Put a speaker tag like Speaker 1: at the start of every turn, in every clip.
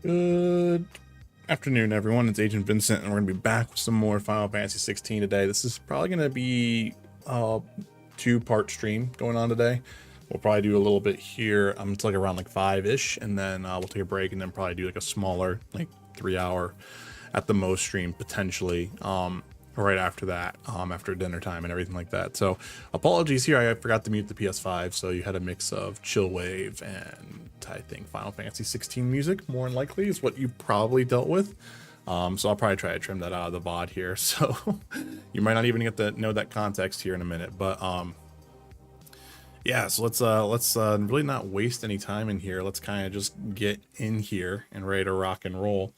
Speaker 1: Good afternoon, everyone. It's Agent Vincent, and we're going to be back with some more Final Fantasy 16 today. This is probably going to be a two-part stream going on today. We'll probably do a little bit here. It's like around like 5-ish, and then we'll take a break, and then probably do like a smaller, like 3-hour at the most stream potentially. Right after that, after dinner time and everything like that. So apologies here, I forgot to mute the PS5, so you had a mix of chill wave and I think Final Fantasy 16 music, more than likely, is what you probably dealt with. So I'll probably try to trim that out of the VOD here, so you might not even get to know that context here in a minute. But yeah, so let's really not waste any time in here. Let's kind of just get in here and ready to rock and roll.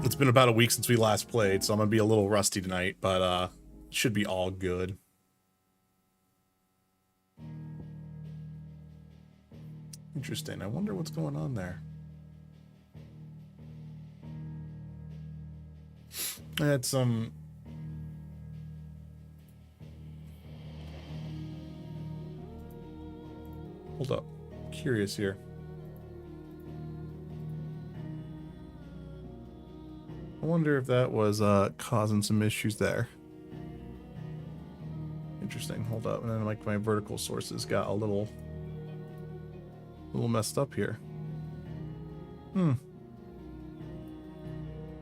Speaker 1: It's been about a week since we last played, so I'm gonna be a little rusty tonight, but should be all good. Interesting. I wonder what's going on there. I had some hold up. Curious here. I wonder if that was causing some issues there. Interesting. Hold up. And then like my vertical sources got a little messed up here.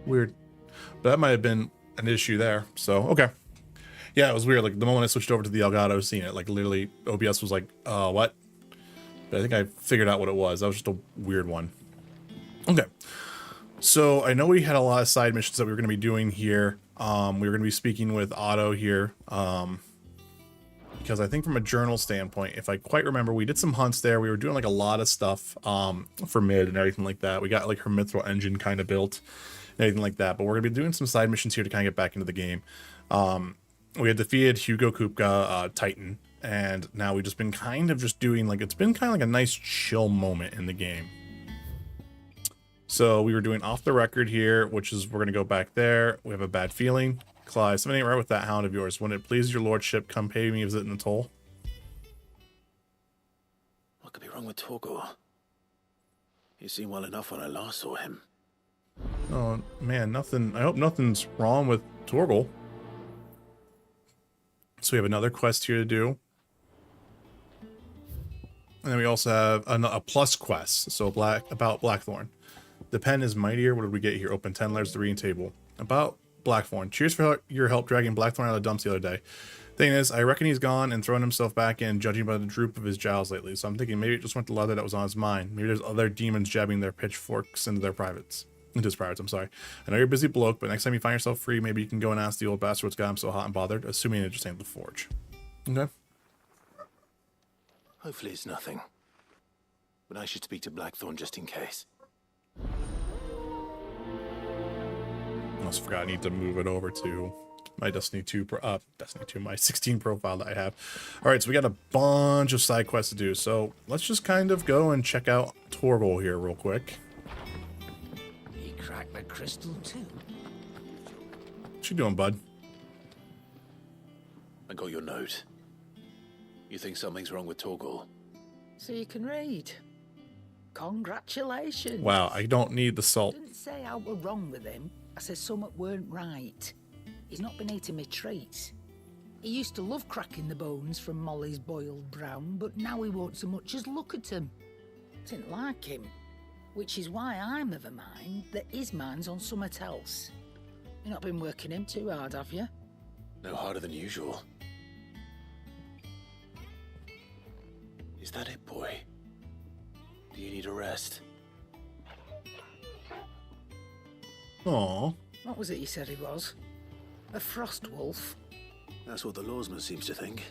Speaker 1: Weird. But that might have been an issue there. So, okay. Yeah, it was weird. Like the moment I switched over to the Elgato, seeing it, like literally OBS was like, what? But I think I figured out what it was. That was just a weird one. Okay. So I know we had a lot of side missions that we were going to be doing here. We were going to be speaking with Otto here. Because I think from a journal standpoint, if I quite remember, we did some hunts there. We were doing like a lot of stuff for mid and everything like that. We got like her Mythril engine kind of built and everything like that. But we're going to be doing some side missions here to kind of get back into the game. We had defeated Hugo Kupka, Titan. And now we've just been kind of just doing like, it's been kind of like a nice chill moment in the game. So we were doing off the record here, which is we're going to go back there. We have a bad feeling. Clive, something ain't right with that hound of yours. When it pleases your lordship, come pay me a visit in the toll.
Speaker 2: What could be wrong with Torgor? He seemed well enough when I last saw him.
Speaker 1: Oh, man, nothing. I hope nothing's wrong with Torgal. So we have another quest here to do. And then we also have a plus quest. So about Blackthorn. The pen is mightier. What did we get here? Open 10 letters to the reading table. About Blackthorn. Cheers for your help dragging Blackthorn out of the dumps the other day. Thing is, I reckon he's gone and thrown himself back in, judging by the droop of his jowls lately. So I'm thinking maybe it just went to leather that was on his mind. Maybe there's other demons jabbing their pitchforks into his privates, I'm sorry. I know you're a busy bloke, but next time you find yourself free, maybe you can go and ask the old bastard what's got him so hot and bothered, assuming it just ain't the forge. Okay.
Speaker 2: Hopefully it's nothing. But I should speak to Blackthorn just in case.
Speaker 1: Almost forgot I need to move it over to my Destiny 2, my 16 profile that I have. All right, so we got a bunch of side quests to do. So let's just kind of go and check out Torgal here real quick.
Speaker 3: He cracked the crystal too.
Speaker 1: What you doing, bud?
Speaker 2: I got your note. You think something's wrong with Torgor?
Speaker 3: So you can read. Congratulations.
Speaker 1: Wow, I don't need the
Speaker 3: I
Speaker 1: salt.
Speaker 3: didn't say I were wrong with him. I said something weren't right. He's not been eating me treats. He used to love cracking the bones from Molly's boiled brown, but now he won't so much as look at them. Didn't like him, which is why I'm of a mind that his mind's on something else. You've not been working him too hard, have you?
Speaker 2: No harder than usual. Is that it, boy? Do you need a rest?
Speaker 1: Aww.
Speaker 3: What was it you said he was? A frost wolf?
Speaker 2: That's what the lawsman seems to think.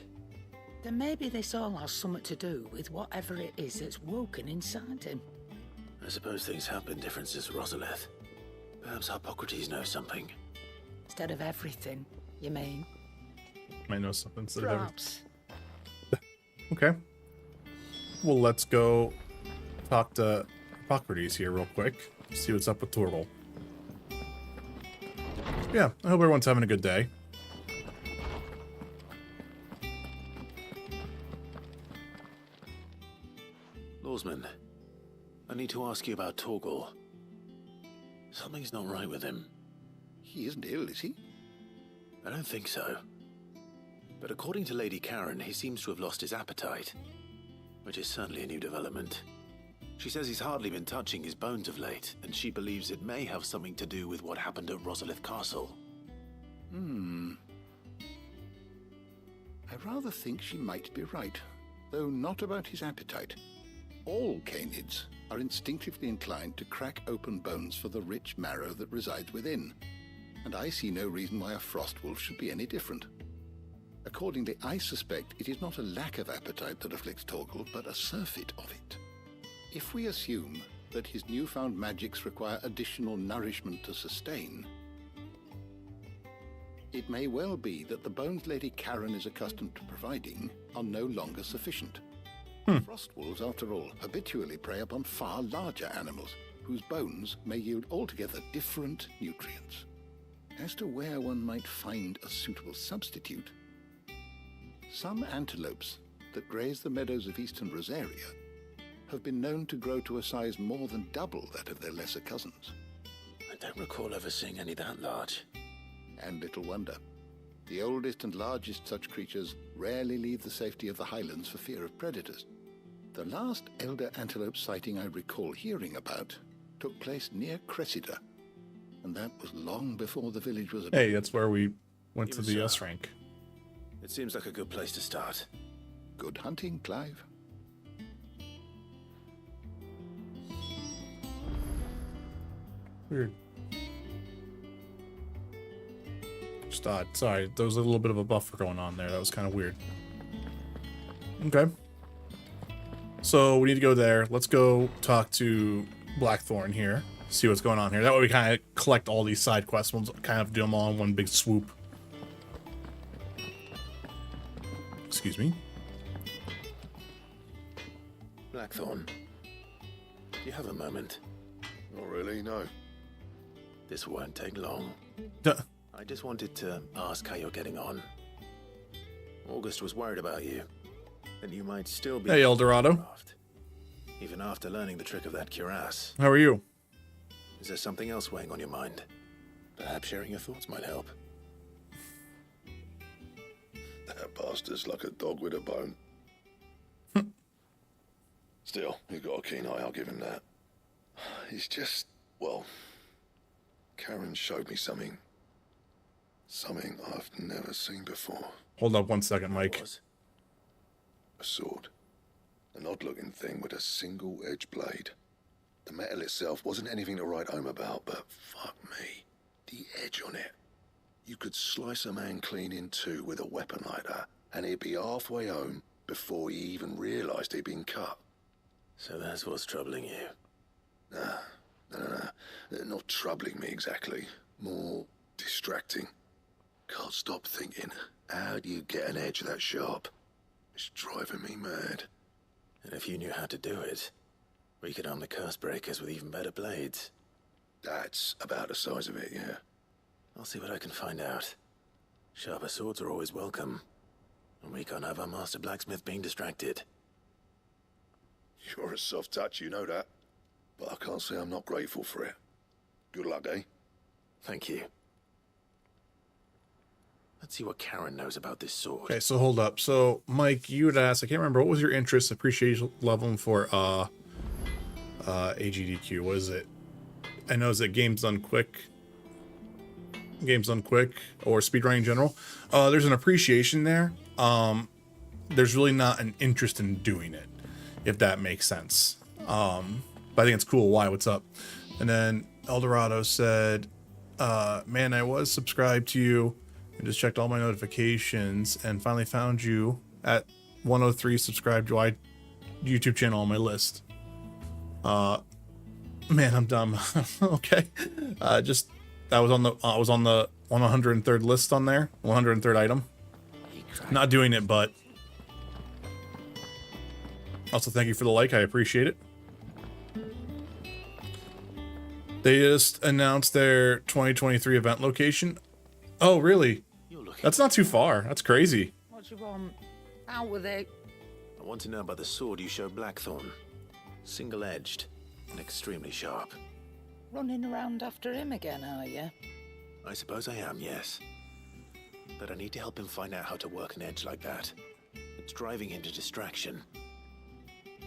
Speaker 3: Then maybe this all has something to do with whatever it is that's woken inside him.
Speaker 2: I suppose things have been different since Rosalith. Perhaps Hippocrates knows something.
Speaker 3: Instead of everything, you mean?
Speaker 1: I know something. Instead of everything.
Speaker 3: Perhaps.
Speaker 1: Okay. Well, let's go talk to Hippocrates here real quick. See what's up with Torgal. Yeah, I hope everyone's having a good day.
Speaker 2: Lawsman, I need to ask you about Torgal. Something's not right with him.
Speaker 4: He isn't ill, is he?
Speaker 2: I don't think so. But according to Lady Karen, he seems to have lost his appetite, which is certainly a new development. She says he's hardly been touching his bones of late, and she believes it may have something to do with what happened at Rosalith Castle.
Speaker 4: I rather think she might be right, though not about his appetite. All canids are instinctively inclined to crack open bones for the rich marrow that resides within, and I see no reason why a frost wolf should be any different. Accordingly, I suspect it is not a lack of appetite that afflicts Torgal, but a surfeit of it. If we assume that his newfound magics require additional nourishment to sustain, it may well be that the bones Lady Karen is accustomed to providing are no longer sufficient. Frost wolves, after all, habitually prey upon far larger animals, whose bones may yield altogether different nutrients. As to where one might find a suitable substitute, some antelopes that graze the meadows of eastern Rosaria have been known to grow to a size more than double that of their lesser cousins.
Speaker 2: I don't recall ever seeing any that large.
Speaker 4: And little wonder. The oldest and largest such creatures rarely leave the safety of the highlands for fear of predators. The last elder antelope sighting I recall hearing about took place near Cressida, and that was long before the village was...
Speaker 1: Hey, that's where we went to the
Speaker 2: Yes,
Speaker 1: S
Speaker 2: sir.
Speaker 1: rank.
Speaker 2: It seems like a good place to start.
Speaker 4: Good hunting, Clive.
Speaker 1: Weird. Just odd. Sorry, there was a little bit of a buffer going on there. That was kind of weird. Okay. So we need to go there. Let's go talk to Blackthorn here. See what's going on here. That way we kind of collect all these side quests. We'll kind of do them all in one big swoop. Excuse me.
Speaker 2: Blackthorn, do you have a moment?
Speaker 5: Not really, no.
Speaker 2: This won't take long.
Speaker 1: Duh.
Speaker 2: I just wanted to ask how you're getting on. August was worried about you, and you might still be...
Speaker 1: Hey, Eldorado.
Speaker 2: craft, even after learning the trick of that cuirass.
Speaker 1: How are you?
Speaker 2: Is there something else weighing on your mind? Perhaps sharing your thoughts might help.
Speaker 5: That bastard's like a dog with a bone. Still, he's got a keen eye, I'll give him that. He's just, well, Karen showed me something I've never seen before.
Speaker 1: Hold up one second, Mike.
Speaker 2: Was?
Speaker 5: A sword. An odd-looking thing with a single-edged blade. The metal itself wasn't anything to write home about, but fuck me, the edge on it. You could slice a man clean in two with a weapon like that, and he'd be halfway home before he even realised he'd been cut.
Speaker 2: So that's what's troubling you.
Speaker 5: No. Not troubling me exactly. More distracting. Can't stop thinking, how do you get an edge that sharp? It's driving me mad.
Speaker 2: And if you knew how to do it, we could arm the curse breakers with even better blades.
Speaker 5: That's about the size of it, yeah.
Speaker 2: I'll see what I can find out. Sharper swords are always welcome. And we can't have our master blacksmith being distracted.
Speaker 5: You're a soft touch, you know that. But I can't say I'm not grateful for it. Good luck, eh?
Speaker 2: Thank you. Let's see what Karen knows about this sword.
Speaker 1: Okay, so hold up. So, Mike, you had asked, I can't remember, what was your interest, appreciation level for AGDQ? What is it? I know, is it games done quick? Games done quick, or speedrunning in general? There's an appreciation there. There's really not an interest in doing it, if that makes sense. But I think it's cool. Why? What's up? And then Eldorado said, man, I was subscribed to you and just checked all my notifications and finally found you at 103 subscribed to my YouTube channel on my list. Man, I'm dumb. Okay. Just I was on the 103rd list on there, 103rd item. Not doing it, but also thank you for the like. I appreciate it. They just announced their 2023 event location. Oh, really? That's not too far. That's crazy.
Speaker 3: What you want? Out with it.
Speaker 2: I want to know about the sword you showed Blackthorn. Single-edged. and extremely sharp.
Speaker 3: Running around after him again, are you?
Speaker 2: I suppose I am, yes. But I need to help him find out how to work an edge like that. It's driving him to distraction.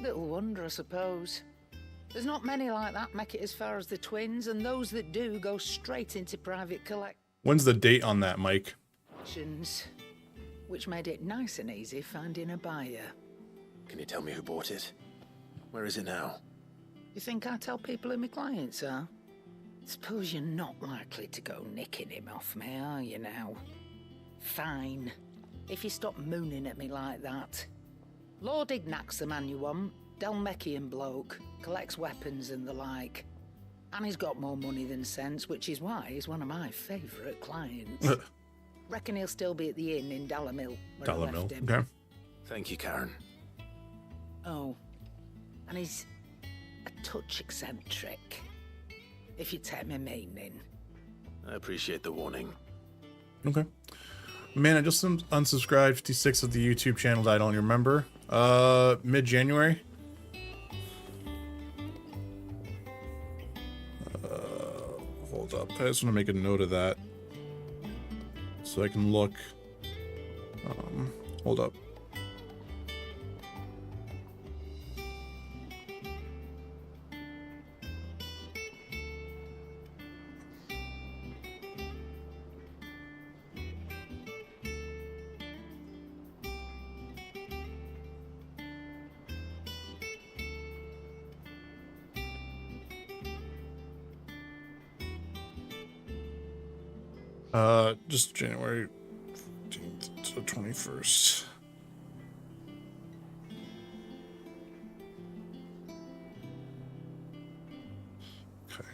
Speaker 3: Little wonder, I suppose. There's not many like that make it as far as the twins, and those that do go straight into private
Speaker 1: When's the date on that, Mike?
Speaker 3: collections, which made it nice and easy finding a buyer.
Speaker 2: Can you tell me who bought it? Where is it now?
Speaker 3: You think I tell people who my clients are? Suppose you're not likely to go nicking him off me, are you now? Fine. If you stop mooning at me like that. Lord Ignac's the man you want. Dalmekian bloke. Collects weapons and the like. And he's got more money than sense, which is why he's one of my favourite clients. Reckon he'll still be at the inn in Dalamil, where I left him.
Speaker 1: Okay.
Speaker 2: Thank you, Karen.
Speaker 3: Oh, and he's a touch eccentric, if you take my meaning.
Speaker 2: I appreciate the warning.
Speaker 1: Okay. Man, I just unsubscribed 56 of the YouTube channel that I don't remember. Mid-January. Hold up. I just want to make a note of that. So I can look. Hold up. Just January 15th to 21st. Okay.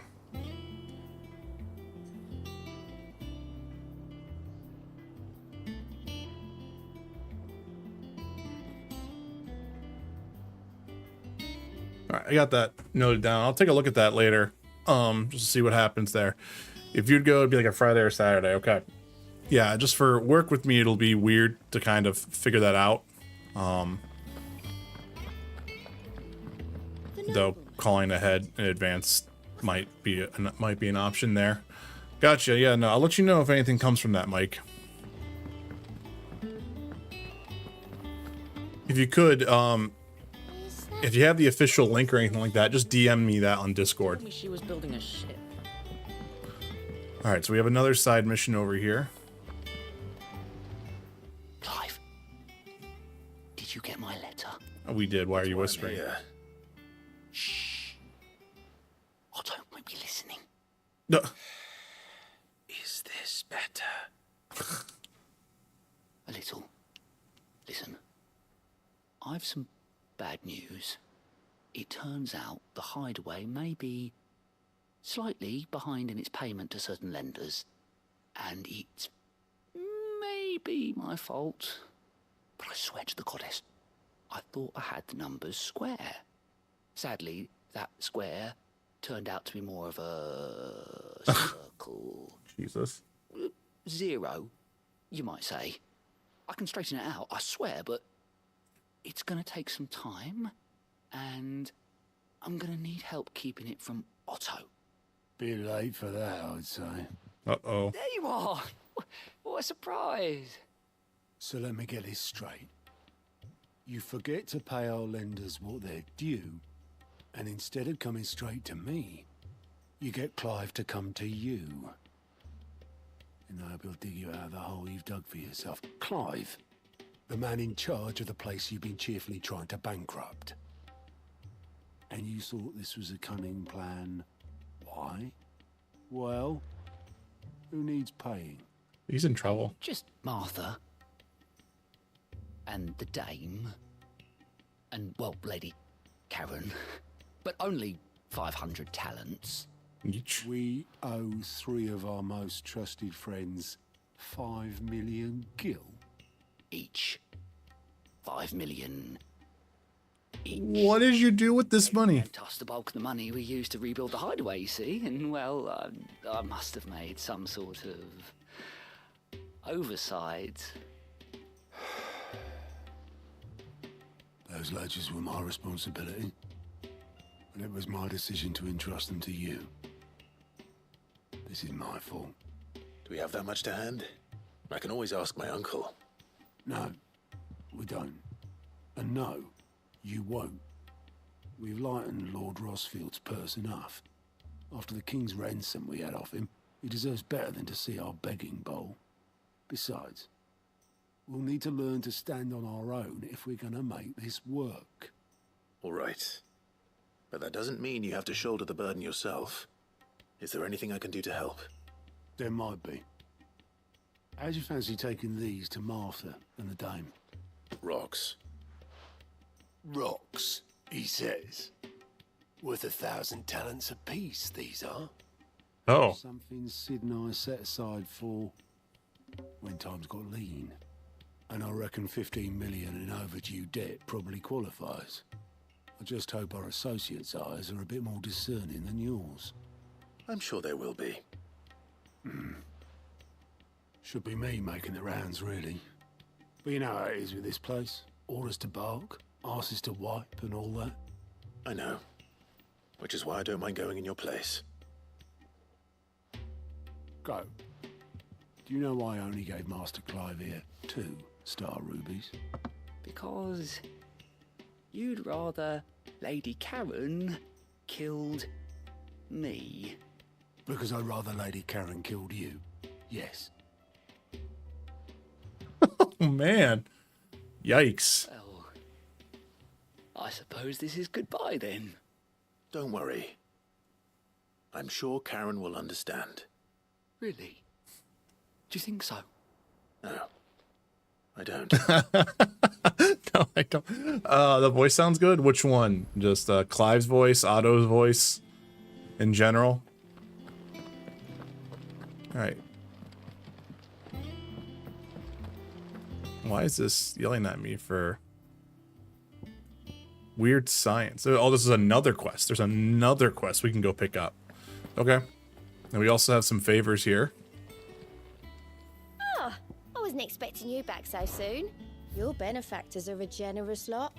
Speaker 1: All right, I got that noted down. I'll take a look at that later. Just to see what happens there. If you'd go, it'd be like a Friday or Saturday. Okay. Yeah, just for work with me, it'll be weird to kind of figure that out. Though calling ahead in advance might be an option there. Gotcha. Yeah, no, I'll let you know if anything comes from that, Mike. If you could, if you have the official link or anything like that, just DM me that on Discord.
Speaker 6: Told me she was building a ship.
Speaker 1: All right, so we have another side mission over here.
Speaker 6: Clive, did you get my letter?
Speaker 1: Oh, we did. Why are you
Speaker 2: Why I'm
Speaker 1: whispering?
Speaker 2: here.
Speaker 6: Shh. Otto might be listening.
Speaker 1: No.
Speaker 2: Is this better?
Speaker 6: A little. Listen, I've some bad news. It turns out the hideaway may be slightly behind in its payment to certain lenders, and it's maybe my fault. But I swear to the goddess, I thought I had the numbers square. Sadly, that square turned out to be more of a circle.
Speaker 1: Jesus.
Speaker 6: Zero, you might say. I can straighten it out, I swear, but it's gonna take some time, and I'm gonna need help keeping it from Otto.
Speaker 7: Bit late for that, I'd say.
Speaker 1: Uh-oh.
Speaker 6: There you are! What a surprise!
Speaker 7: So let me get this straight. You forget to pay our lenders what they're due, and instead of coming straight to me, you get Clive to come to you. And I hope he'll dig you out of the hole you've dug for yourself. Clive, the man in charge of the place you've been cheerfully trying to bankrupt. And you thought this was a cunning plan. Why? Well, who needs paying?
Speaker 1: He's in trouble.
Speaker 6: Just Martha. And the dame. And, well, Lady Karen. But only 500 talents.
Speaker 1: Each.
Speaker 7: We owe 3 of our most trusted friends 5 million gil.
Speaker 6: Each. 5 million each.
Speaker 1: What did you do with this money?
Speaker 6: Tossed the bulk of the money we used to rebuild the hideaway, you see, and, well, I must have made some sort of oversight.
Speaker 7: Those ledgers were my responsibility. It was my decision to entrust them to you. This is my fault.
Speaker 2: Do we have that much to hand? I can always ask my uncle.
Speaker 7: No, we don't. And no, you won't. We've lightened Lord Rosfield's purse enough. After the king's ransom we had off him, he deserves better than to see our begging bowl. Besides, we'll need to learn to stand on our own if we're gonna make this work.
Speaker 2: All right. But that doesn't mean you have to shoulder the burden yourself. Is there anything I can do to help?
Speaker 7: There might be. How'd you fancy taking these to Martha and the dame?
Speaker 2: Rocks.
Speaker 8: Rocks, he says. Worth 1,000 talents apiece, these are.
Speaker 1: Oh.
Speaker 7: Something Sid and I set aside for when times got lean. And I reckon 15 million in overdue debt probably qualifies. I just hope our associates' eyes are a bit more discerning than yours.
Speaker 2: I'm sure there will be.
Speaker 7: Should be me making the rounds, really. But you know how it is with this place. Orders to bark, arses to wipe, and all that.
Speaker 2: I know. Which is why I don't mind going in your place.
Speaker 7: Go. Do you know why I only gave Master Clive here 2 star rubies?
Speaker 6: Because you'd rather Lady Karen killed me.
Speaker 7: Because I'd rather Lady Karen killed you. Yes.
Speaker 1: Oh, man. Yikes.
Speaker 6: Well, I suppose this is goodbye then.
Speaker 2: Don't worry. I'm sure Karen will understand.
Speaker 6: Really? Do you think so?
Speaker 2: No. I don't.
Speaker 1: No, I don't. The voice sounds good. Which one? Just Clive's voice, Otto's voice, in general? All right. Why is this yelling at me for weird science? Oh, this is another quest. There's another quest we can go pick up. Okay. And we also have some favors here.
Speaker 9: Ah, I wasn't expecting you back so soon. Your benefactors are a generous lot.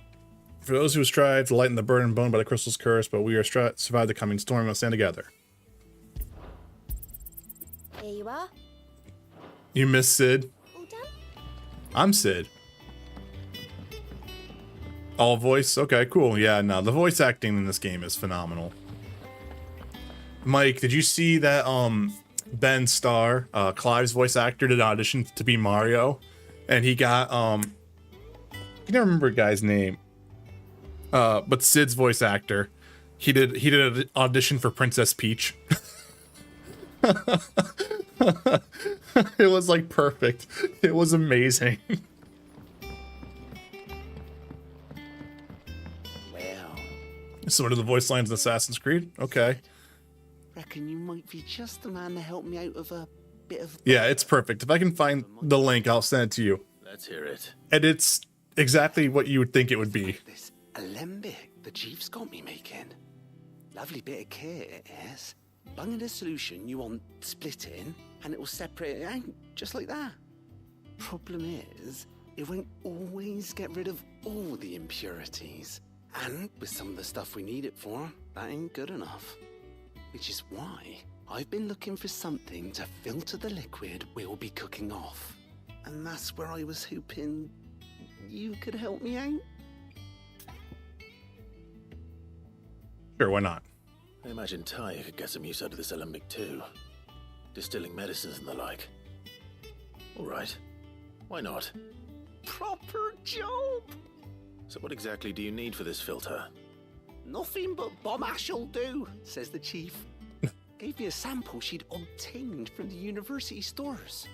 Speaker 1: For those who strive to lighten the burden borne by the crystal's curse, but we are survive the coming storm, must stand together.
Speaker 9: Here you are.
Speaker 1: You miss Sid?
Speaker 9: All done?
Speaker 1: I'm Sid. All voice? Okay, cool. Yeah, no, the voice acting in this game is phenomenal. Mike, did you see that Ben Starr, Clive's voice actor, did an audition to be Mario? And he got I can't remember the guy's name. But Sid's voice actor, he did an audition for Princess Peach. It was like perfect. It was amazing.
Speaker 6: Well,
Speaker 1: Similar to the voice lines in Assassin's Creed. Okay.
Speaker 6: reckon you might be just the man to help me out of a bit of...
Speaker 1: Yeah, it's perfect. If I can find the link, I'll send it to you.
Speaker 2: Let's hear it.
Speaker 1: And it's exactly what you would think it would be.
Speaker 6: This alembic the chief's got me making. Lovely bit of kit it is. Bung in a solution you want splitting, and it will separate it out, just like that. Problem is, it won't always get rid of all the impurities. And with some of the stuff we need it for, that ain't good enough. Which is why I've been looking for something to filter the liquid we'll be cooking off. And that's where I was hoping you could help me out.
Speaker 1: Sure, why not?
Speaker 2: I imagine Ty could get some use out of this alembic too. Distilling medicines and the like. All right. Why not?
Speaker 6: Proper job!
Speaker 2: So what exactly do you need for this filter?
Speaker 6: Nothing but bomb ash'll do, says the chief. Gave me a sample she'd obtained from the university stores.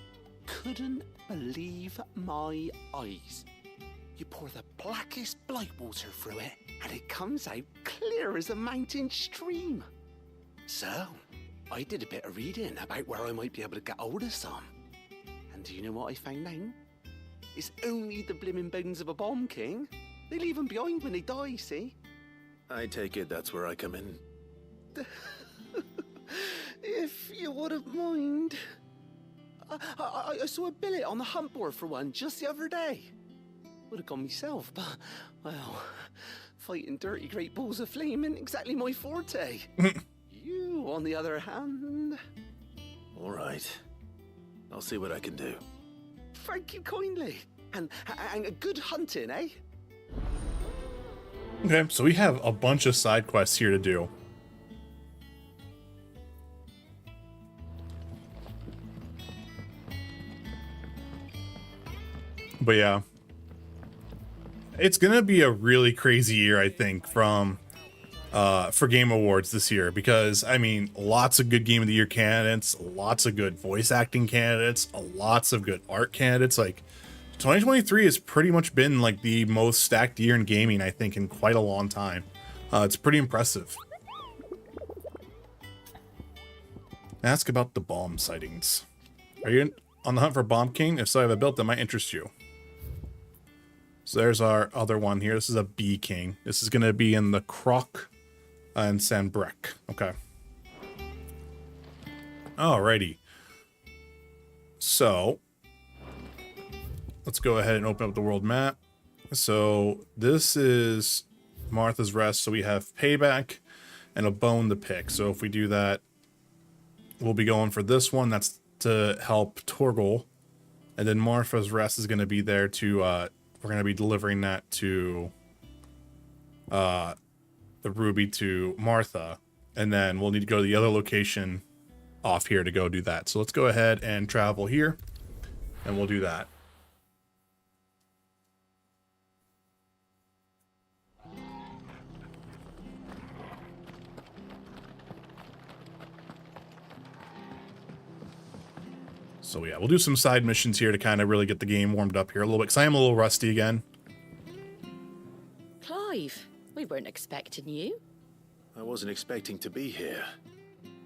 Speaker 6: Couldn't believe my eyes. You pour the blackest blight water through it, and it comes out clear as a mountain stream. So, I did a bit of reading about where I might be able to get hold of some. And do you know what I found out? It's only the blimmin' bones of a bomb king. They leave them behind when they die, see?
Speaker 2: I take it that's where I come in.
Speaker 6: If you wouldn't mind. I saw a billet on the hunt board for one just the other day. Would have gone myself, but, well,
Speaker 10: fighting dirty great balls of flame ain't exactly my forte. You, on the other hand...
Speaker 2: All right. I'll see what I can do.
Speaker 10: Thank you kindly. And good hunting, eh?
Speaker 1: Okay, so we have a bunch of side quests here to do. But yeah, it's gonna be a really crazy year, I think, for Game Awards this year, because I mean, lots of good Game of the Year candidates, lots of good voice acting candidates, lots of good art candidates. Like 2023 has pretty much been like the most stacked year in gaming, I think, in quite a long time. It's pretty impressive. Ask about the bomb sightings. Are you on the hunt for Bomb King? If so, I have a build that might interest you. So there's our other one here. This is a Bee King. This is going to be in the Croc and Sanbrec. Okay. Alrighty. So let's go ahead and open up the world map. So this is Martha's Rest. So we have Payback and a Bone to pick. So if we do that, we'll be going for this one. That's to help Torgal. And then Martha's Rest is going to be there to, we're going to be delivering that to the ruby to Martha. And then we'll need to go to the other location off here to go do that. So let's go ahead and travel here and we'll do that. So yeah, we'll do some side missions here to kind of really get the game warmed up here a little bit, because I am a little rusty again.
Speaker 11: Clive, we weren't expecting you.
Speaker 2: I wasn't expecting to be here,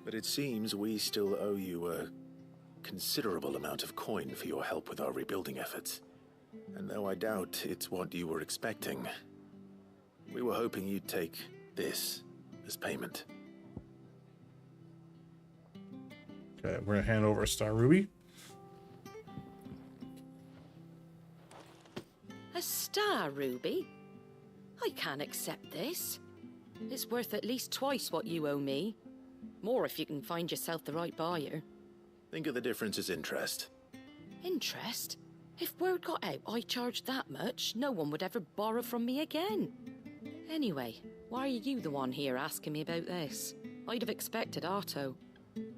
Speaker 2: but it seems we still owe you a considerable amount of coin for your help with our rebuilding efforts. And though I doubt it's what you were expecting, we were hoping you'd take this as payment.
Speaker 1: Okay, we're gonna hand over a Star Ruby.
Speaker 11: A star ruby? I can't accept this. It's worth at least twice what you owe me. More if you can find yourself the right buyer.
Speaker 2: Think of the difference as interest.
Speaker 11: Interest? If word got out I charged that much, no one would ever borrow from me again. Anyway, why are you the one here asking me about this? I'd have expected Otto.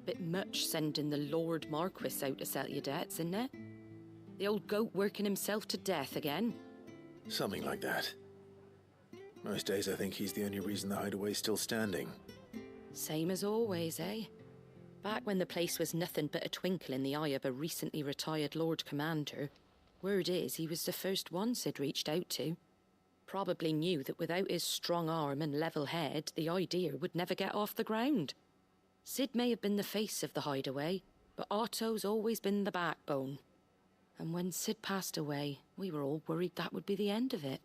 Speaker 11: Bit much sending the Lord Marquis out to settle your debts, isn't it? The old goat working himself to death again?
Speaker 2: Something like that. Most days I think he's the only reason the hideaway's still standing.
Speaker 11: Same as always, eh? Back when the place was nothing but a twinkle in the eye of a recently retired Lord Commander, word is he was the first one Sid reached out to. Probably knew that without his strong arm and level head, the idea would never get off the ground. Sid may have been the face of the hideaway, but Otto's always been the backbone. And when Sid passed away, we were all worried that would be the end of it.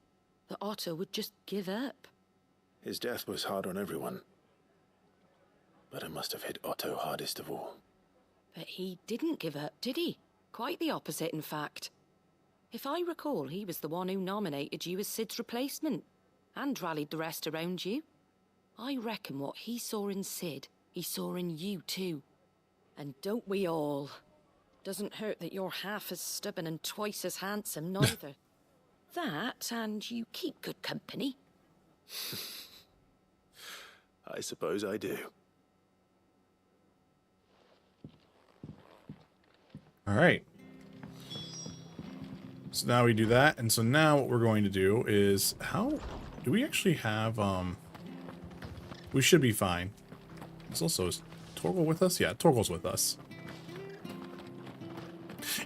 Speaker 11: That Otto would just give up.
Speaker 2: His death was hard on everyone. But it must have hit Otto hardest of all.
Speaker 11: But he didn't give up, did he? Quite the opposite, in fact. If I recall, he was the one who nominated you as Sid's replacement, and rallied the rest around you. I reckon what he saw in Sid, he saw in you too. And don't we all? Doesn't hurt that you're half as stubborn and twice as handsome, neither. That, and you keep good company.
Speaker 2: I suppose I do.
Speaker 1: All right. So now we do that, and so now what we're going to do is, how do we actually have, we should be fine. There's also, is Torgal with us? Yeah, Torgal's with us.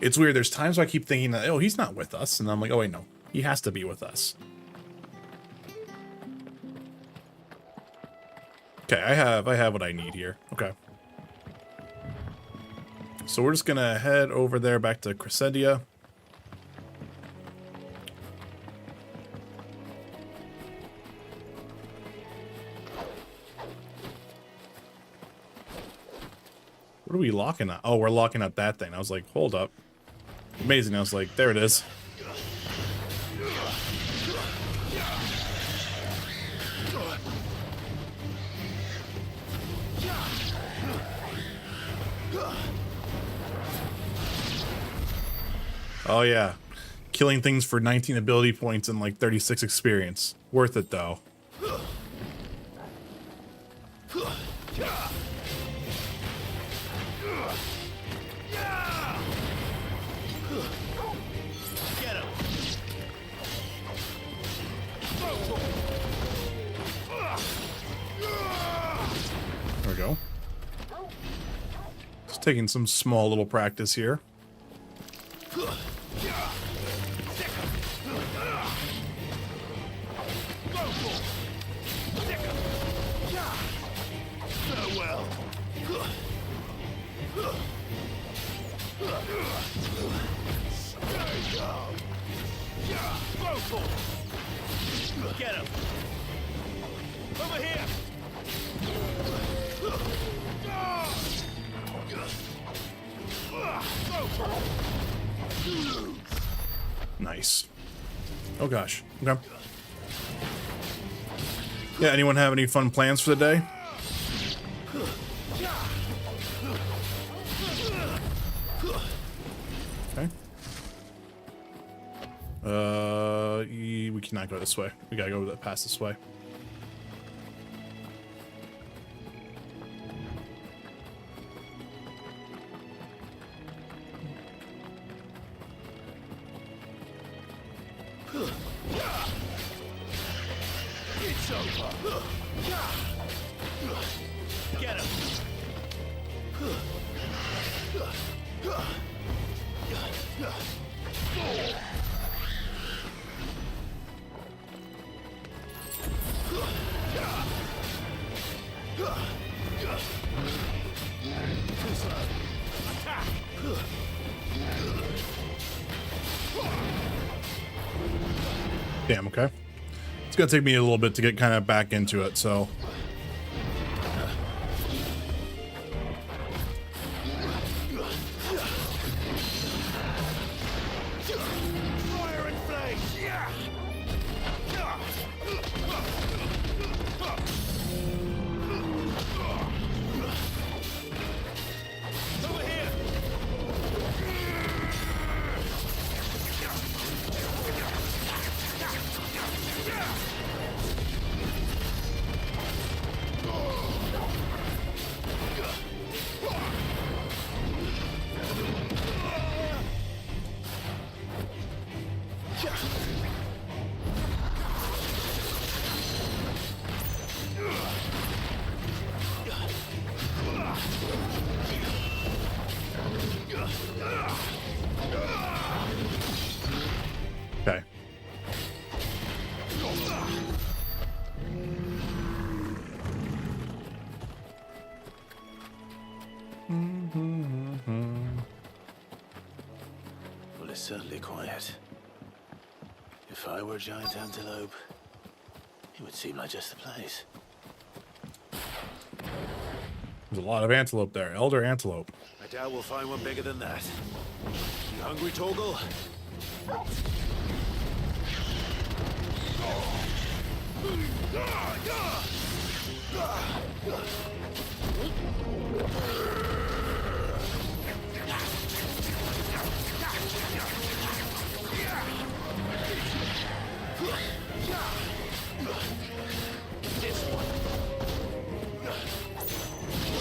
Speaker 1: It's weird, there's times where I keep thinking that, oh, he's not with us, and I'm like, oh wait, no, he has to be with us. Okay, I have what I need here. Okay. So we're just gonna head over there back to Crescendia. What are we locking at? Oh, we're locking up that thing. I was like, hold up. Amazing. I was like, there it is. Oh yeah. Killing things for 19 ability points and like 36 experience. Worth it though.
Speaker 8: Get him.
Speaker 1: There we go. Just taking some small little practice here.
Speaker 8: Farewell. Stay down. Get him. Over here.
Speaker 1: Nice. Oh gosh. Okay. Yeah, anyone have any fun plans for the day? Okay. We cannot go this way. We gotta go past this way.
Speaker 8: It's over. Get him.
Speaker 1: Damn, okay. It's gonna take me a little bit to get kind of back into it, so.
Speaker 8: Fire and flames. Yeah. Over here.
Speaker 1: Okay.
Speaker 2: Well, it's certainly quiet. If I were a giant antelope, it would seem like just the place.
Speaker 1: There's a lot of antelope there. Elder antelope.
Speaker 2: I doubt we'll find one bigger than that. You hungry, Torgal?
Speaker 8: This one.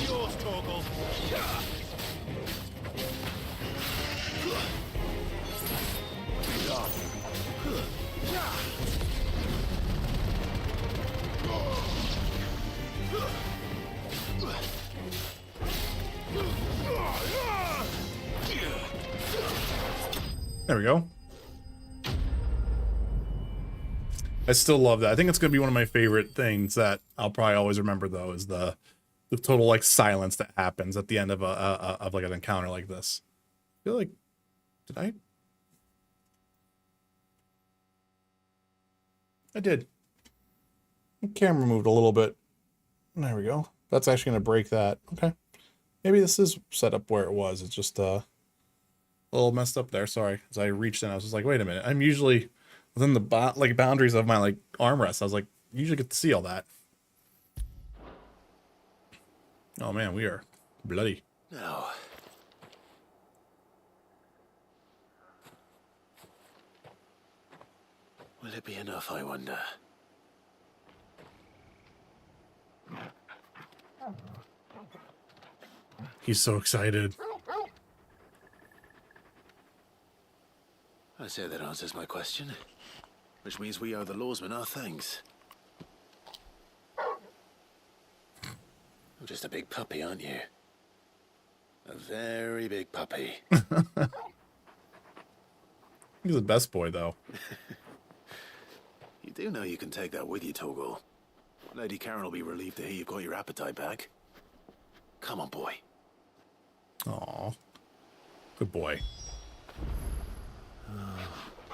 Speaker 8: Yours, Torgal.
Speaker 1: There we go. I still love that. I think it's gonna be one of my favorite things that I'll probably always remember, though, is the total like silence that happens at the end of of like an encounter like this. I feel like, did I did. The camera moved a little bit. There we go. That's actually gonna break that. Okay. Maybe this is set up where it was. It's just a little messed up there. Sorry. As I reached in, I was just like, wait a minute. I'm usually within the boundaries of my like armrest. I was like, you usually get to see all that. Oh man, we are bloody.
Speaker 2: No. Will it be enough, I wonder?
Speaker 1: He's so excited.
Speaker 2: I say that answers my question. Which means we owe the lawsman our thanks. You're just a big puppy, aren't you? A very big puppy.
Speaker 1: He's the best boy, though.
Speaker 2: You do know you can take that with you, Torgal. Lady Karen will be relieved to hear you've got your appetite back. Come on, boy.
Speaker 1: Aw. Good boy.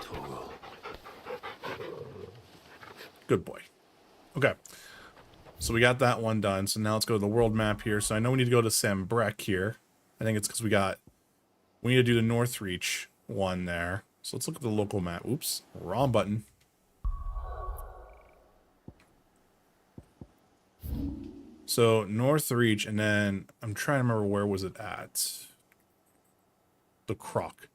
Speaker 2: Torgal.
Speaker 1: Good boy. Okay. So we got that one done. So now let's go to the world map here. So I know we need to go to Sambrek here. I think it's because we need to do the Northreach one there. So let's look at the local map. Oops. Wrong button. So Northreach, and then I'm trying to remember where was it at. The Croc.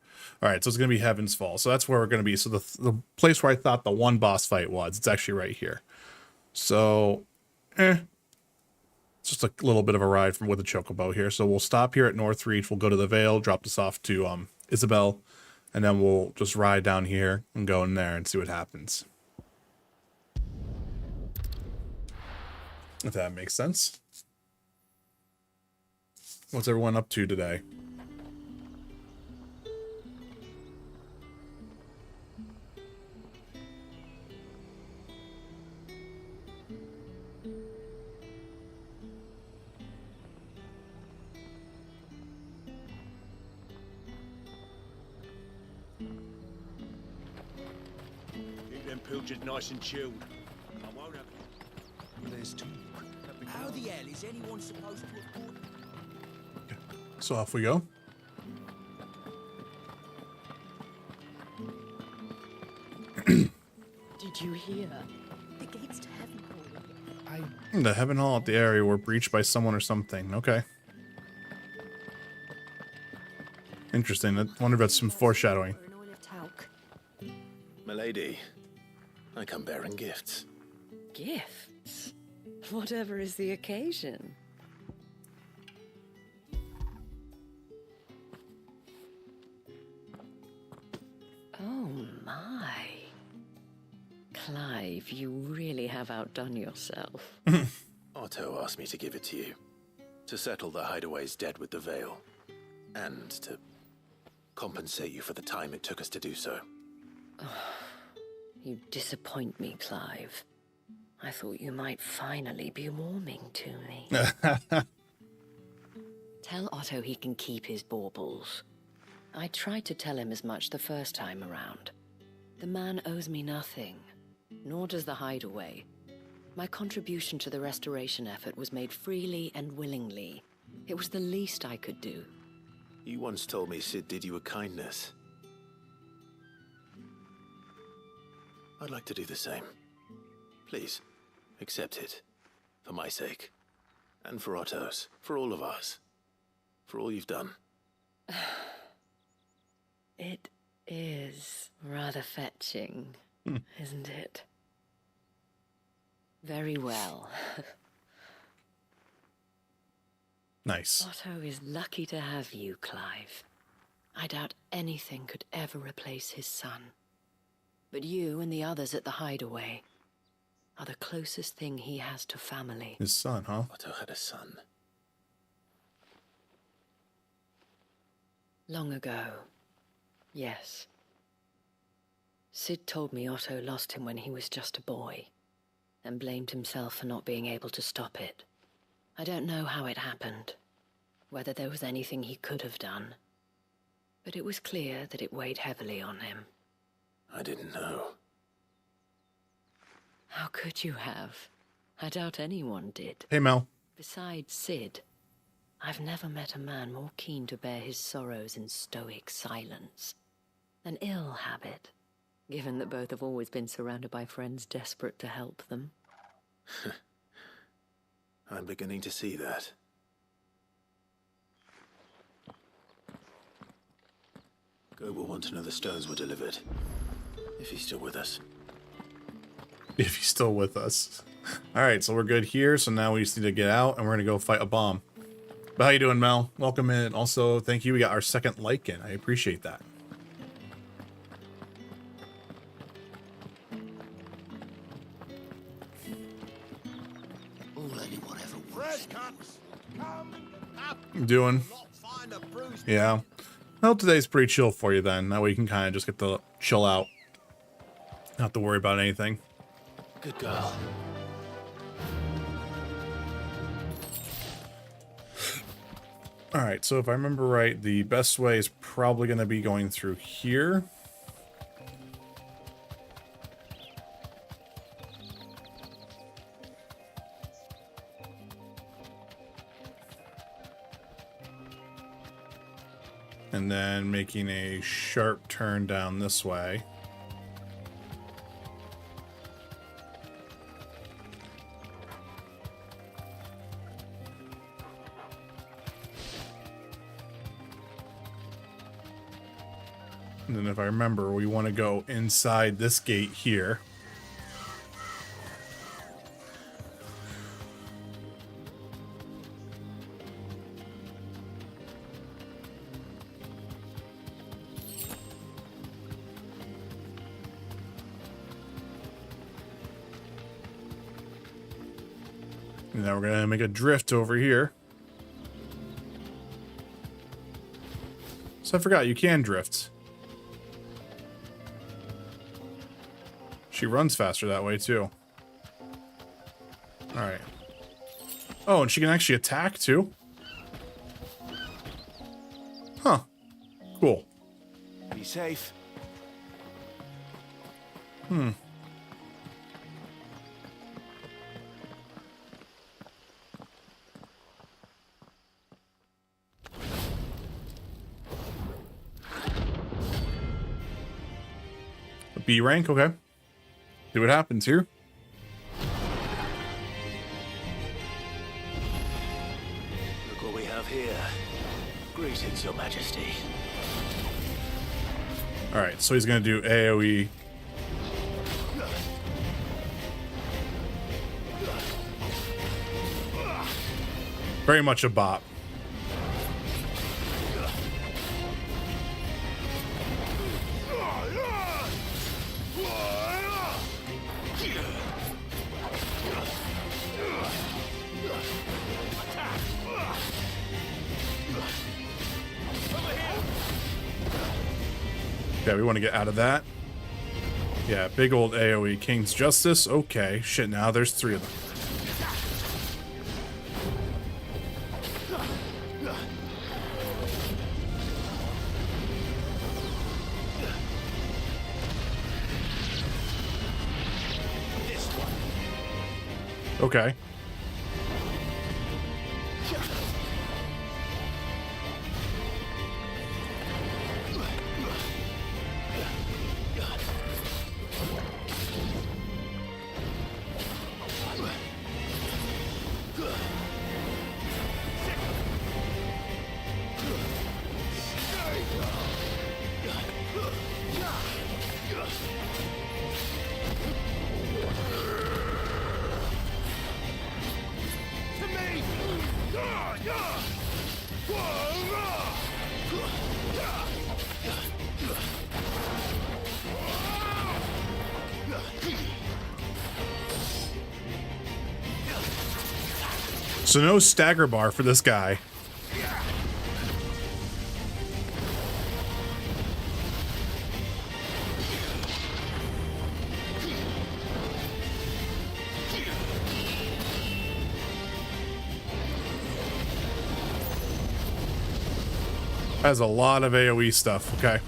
Speaker 1: All right, so it's going to be Heaven's Fall. So that's where we're going to be. So the place where I thought the one boss fight was, it's actually right here. So, it's just a little bit of a ride with the Chocobo here. So we'll stop here at Northreach. We'll go to the Vale, drop this off to Isabel, and then we'll just ride down here and go in there and see what happens. If that makes sense. What's everyone up to today?
Speaker 8: Keep them pilchards nice and chilled. I won't have... There's two. How the hell is anyone supposed to afford...
Speaker 1: So off we go.
Speaker 11: Did you hear?
Speaker 9: The gates to heaven hall.
Speaker 1: The Heaven Hall at the area were breached by someone or something. Okay. Interesting. I wonder if that's some foreshadowing.
Speaker 2: Milady, I come bearing gifts.
Speaker 11: Gifts? Whatever is the occasion. Oh my. Clive, you really have outdone yourself.
Speaker 2: Otto asked me to give it to you. To settle the Hideaway's debt with the Vale. And to compensate you for the time it took us to do so.
Speaker 11: You disappoint me, Clive. I thought you might finally be warming to me. Tell Otto he can keep his baubles. I tried to tell him as much the first time around. The man owes me nothing, nor does the Hideaway. My contribution to the restoration effort was made freely and willingly. It was the least I could do.
Speaker 2: You once told me Sid did you a kindness. I'd like to do the same. Please, accept it. For my sake. And for Otto's. For all of us. For all you've done.
Speaker 11: It is rather fetching, isn't it? Very well.
Speaker 1: Nice.
Speaker 11: Otto is lucky to have you, Clive. I doubt anything could ever replace his son. But you and the others at the Hideaway are the closest thing he has to family.
Speaker 1: His son, huh?
Speaker 2: Otto had a son.
Speaker 11: Long ago, yes. Sid told me Otto lost him when he was just a boy, and blamed himself for not being able to stop it. I don't know how it happened, whether there was anything he could have done, but it was clear that it weighed heavily on him.
Speaker 2: I didn't know.
Speaker 11: How could you have? I doubt anyone did.
Speaker 1: Hey, Mel.
Speaker 11: Besides Sid, I've never met a man more keen to bear his sorrows in stoic silence. An ill habit, given that both have always been surrounded by friends desperate to help them.
Speaker 2: I'm beginning to see that. Go will want to know the stones were delivered. If he's still with us.
Speaker 1: if he's still with us. All right, so we're good here. So now we just need to get out and we're going to go fight a bomb. But how you doing, Mel? Welcome in. Also, thank you. We got our second like in. I appreciate that. Doing? Yeah. Well, today's pretty chill for you then. That way you can kind of just get to chill out. Not have to worry about anything.
Speaker 2: Good girl.
Speaker 1: Alright, so if I remember right, the best way is probably going to be going through here. And then making a sharp turn down this way. And then if I remember, we want to go inside this gate here. And now we're going to make a drift over here. So I forgot, you can drift. She runs faster that way, too. Alright. Oh, and she can actually attack, too? Huh. Cool.
Speaker 8: Be safe.
Speaker 1: Hmm. A B rank, okay. See what happens here.
Speaker 2: Look what we have here. Greetings, Your Majesty.
Speaker 1: Alright, so he's going to do AoE. Very much a bop. Yeah, we want to get out of that. Yeah, big old AoE. King's Justice. Okay. Shit, now there's 3 of them. Okay. So no stagger bar for this guy. Has a lot of AoE stuff, okay.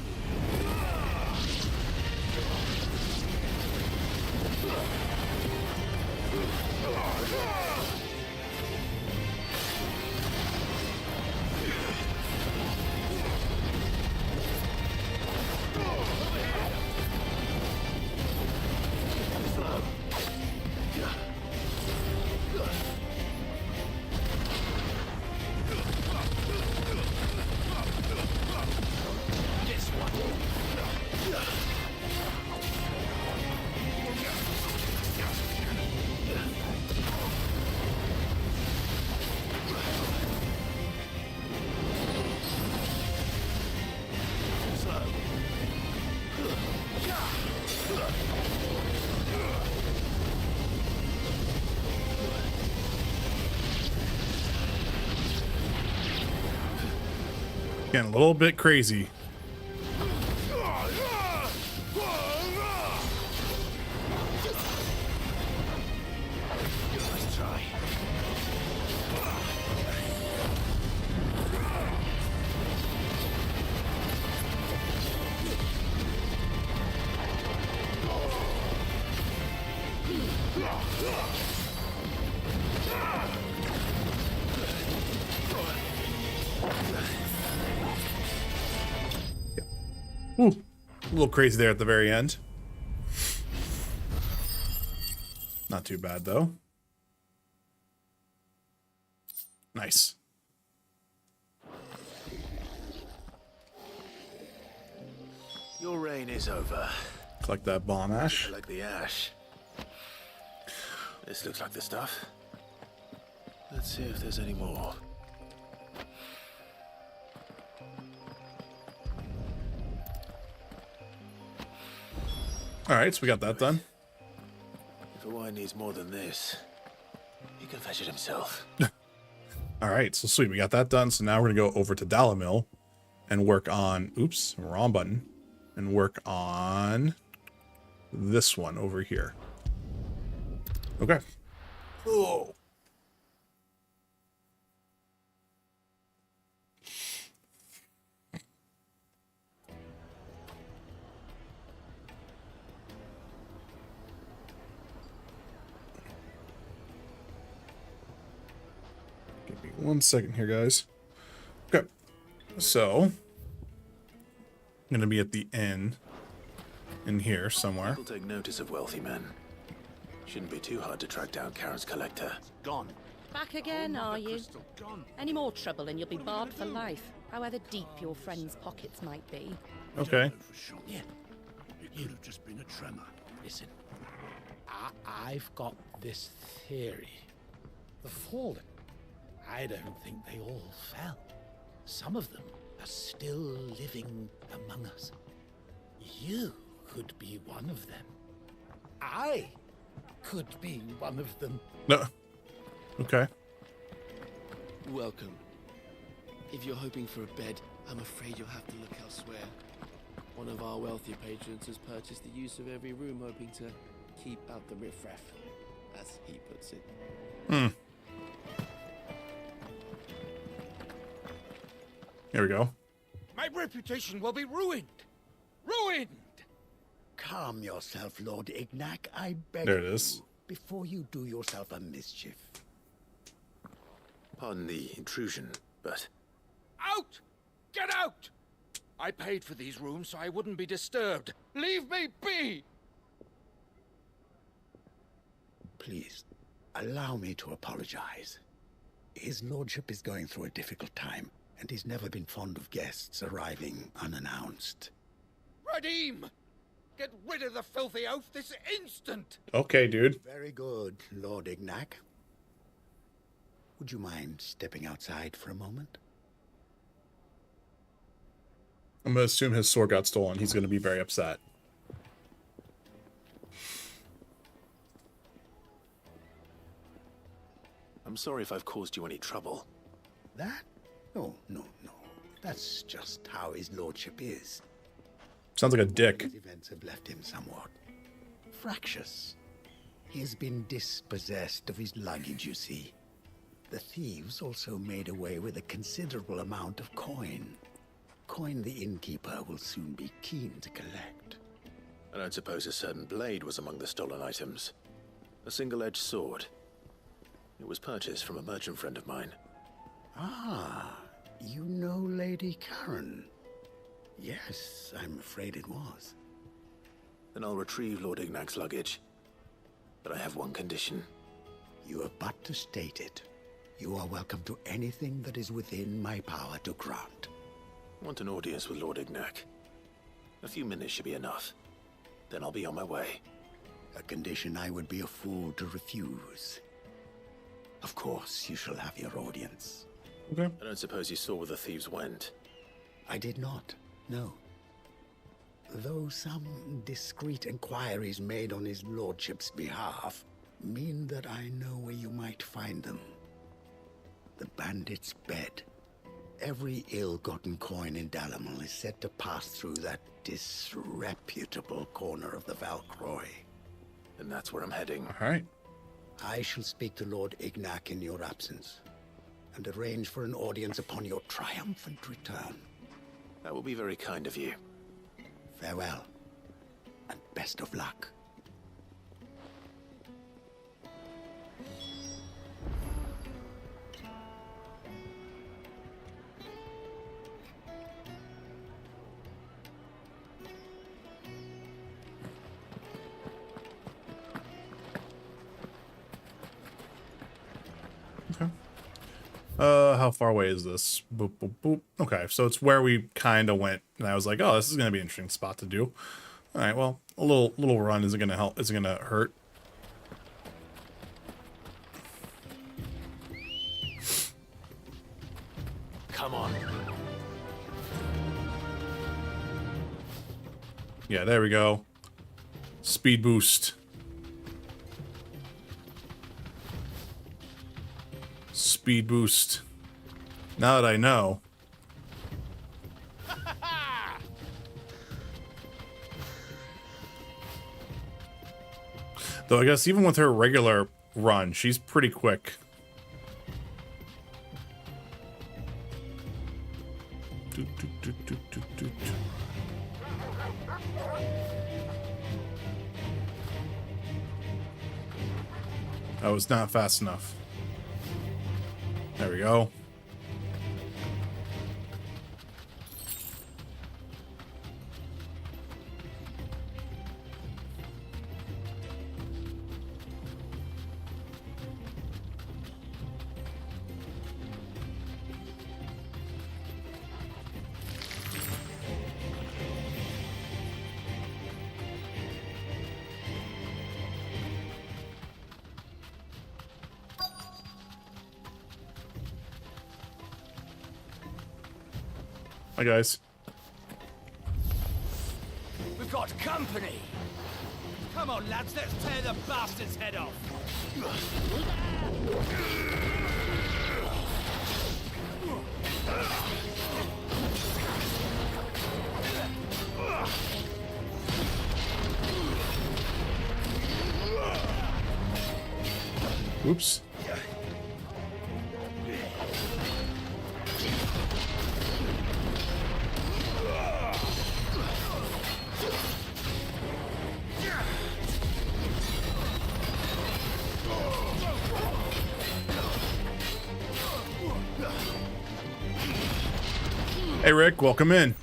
Speaker 1: getting a little bit crazy.
Speaker 2: Nice try.
Speaker 1: Ooh, a little crazy there at the very end. Not too bad, though. Nice.
Speaker 2: Your reign is over.
Speaker 1: Collect that bomb ash.
Speaker 2: Collect the ash. This looks like the stuff. Let's see if there's any more.
Speaker 1: Alright, so we got that done.
Speaker 2: If a wine needs more than this, he can fetch it himself.
Speaker 1: Alright, so sweet, we got that done. So now we're gonna go over to Dalamil and work on, oops, wrong button, and work on this one over here. Okay. Oh. Give me 1 second here, guys. Okay. So, I'm going to be at the inn in here somewhere.
Speaker 2: People take notice of wealthy men. Shouldn't be too hard to track down Karen's collector.
Speaker 10: Gone.
Speaker 11: Back again, are you? Any more trouble and you'll be barred for life, however deep your friend's pockets might be.
Speaker 1: Okay.
Speaker 8: Yeah. It could have just been a tremor.
Speaker 12: Listen, I've got this theory. The fallen, I don't think they all fell. Some of them are still living among us. You could be one of them. I could be one of them.
Speaker 1: No. Okay.
Speaker 13: Welcome. If you're hoping for a bed, I'm afraid you'll have to look elsewhere. One of our wealthier patrons has purchased the use of every room, hoping to keep out the riffraff, as he puts it.
Speaker 1: Hmm. Here we go.
Speaker 8: My reputation will be ruined. Ruined!
Speaker 12: Calm yourself, Lord Ignac, I beg
Speaker 1: There it is.
Speaker 12: you, before you do yourself a mischief.
Speaker 2: Pardon the intrusion, but
Speaker 8: Out! Get out! I paid for these rooms so I wouldn't be disturbed. Leave me be!
Speaker 12: Please, allow me to apologize. His lordship is going through a difficult time, and he's never been fond of guests arriving unannounced.
Speaker 8: Radim! Get rid of the filthy oaf this instant!
Speaker 1: Okay, dude.
Speaker 12: Very good, Lord Ignac. Would you mind stepping outside for a moment?
Speaker 1: I'm going to assume his sword got stolen. He's going to be very upset.
Speaker 2: I'm sorry if I've caused you any trouble.
Speaker 12: That? No. That's just how his lordship is.
Speaker 1: Sounds like a dick.
Speaker 12: These events have left him somewhat fractious. He has been dispossessed of his luggage, you see. The thieves also made away with a considerable amount of coin. Coin the innkeeper will soon be keen to collect.
Speaker 2: I don't suppose a certain blade was among the stolen items. A single-edged sword. It was purchased from a merchant friend of mine.
Speaker 12: Ah, you know Lady Karen. Yes, I'm afraid it was.
Speaker 2: Then I'll retrieve Lord Ignac's luggage. But I have one condition.
Speaker 12: You have but to state it. You are welcome to anything that is within my power to grant.
Speaker 2: I want an audience with Lord Ignac. A few minutes should be enough. Then I'll be on my way.
Speaker 12: A condition I would be a fool to refuse. Of course, you shall have your audience.
Speaker 1: Okay.
Speaker 2: I don't suppose you saw where the thieves went.
Speaker 12: I did not, no. Though some discreet inquiries made on his lordship's behalf mean that I know where you might find them. The bandit's bed.
Speaker 14: Every ill-gotten coin in Dalamil is said to pass through that disreputable corner of the Valcroy.
Speaker 2: And that's where I'm heading.
Speaker 1: All right.
Speaker 14: I shall speak to Lord Ignac in your absence, and arrange for an audience upon your triumphant return.
Speaker 2: That will be very kind of you.
Speaker 14: Farewell, and best of luck.
Speaker 1: Okay. How far away is this? Boop, boop, boop. Okay, so it's where we kind of went, and I was like, oh, this is gonna be an interesting spot to do. All right, well, a little run isn't gonna help. Isn't gonna hurt.
Speaker 2: Come on.
Speaker 1: Yeah, there we go. Speed boost. Speed boost. Now that I know. Though I guess even with her regular run, she's pretty quick. Doot, doot, doot, doot, doot, doot. Oh, it's not fast enough. There we go. Hi, guys.
Speaker 8: We've got company. Come on, lads, let's tear the bastard's head off.
Speaker 1: Oops. Hey, Rick, welcome in.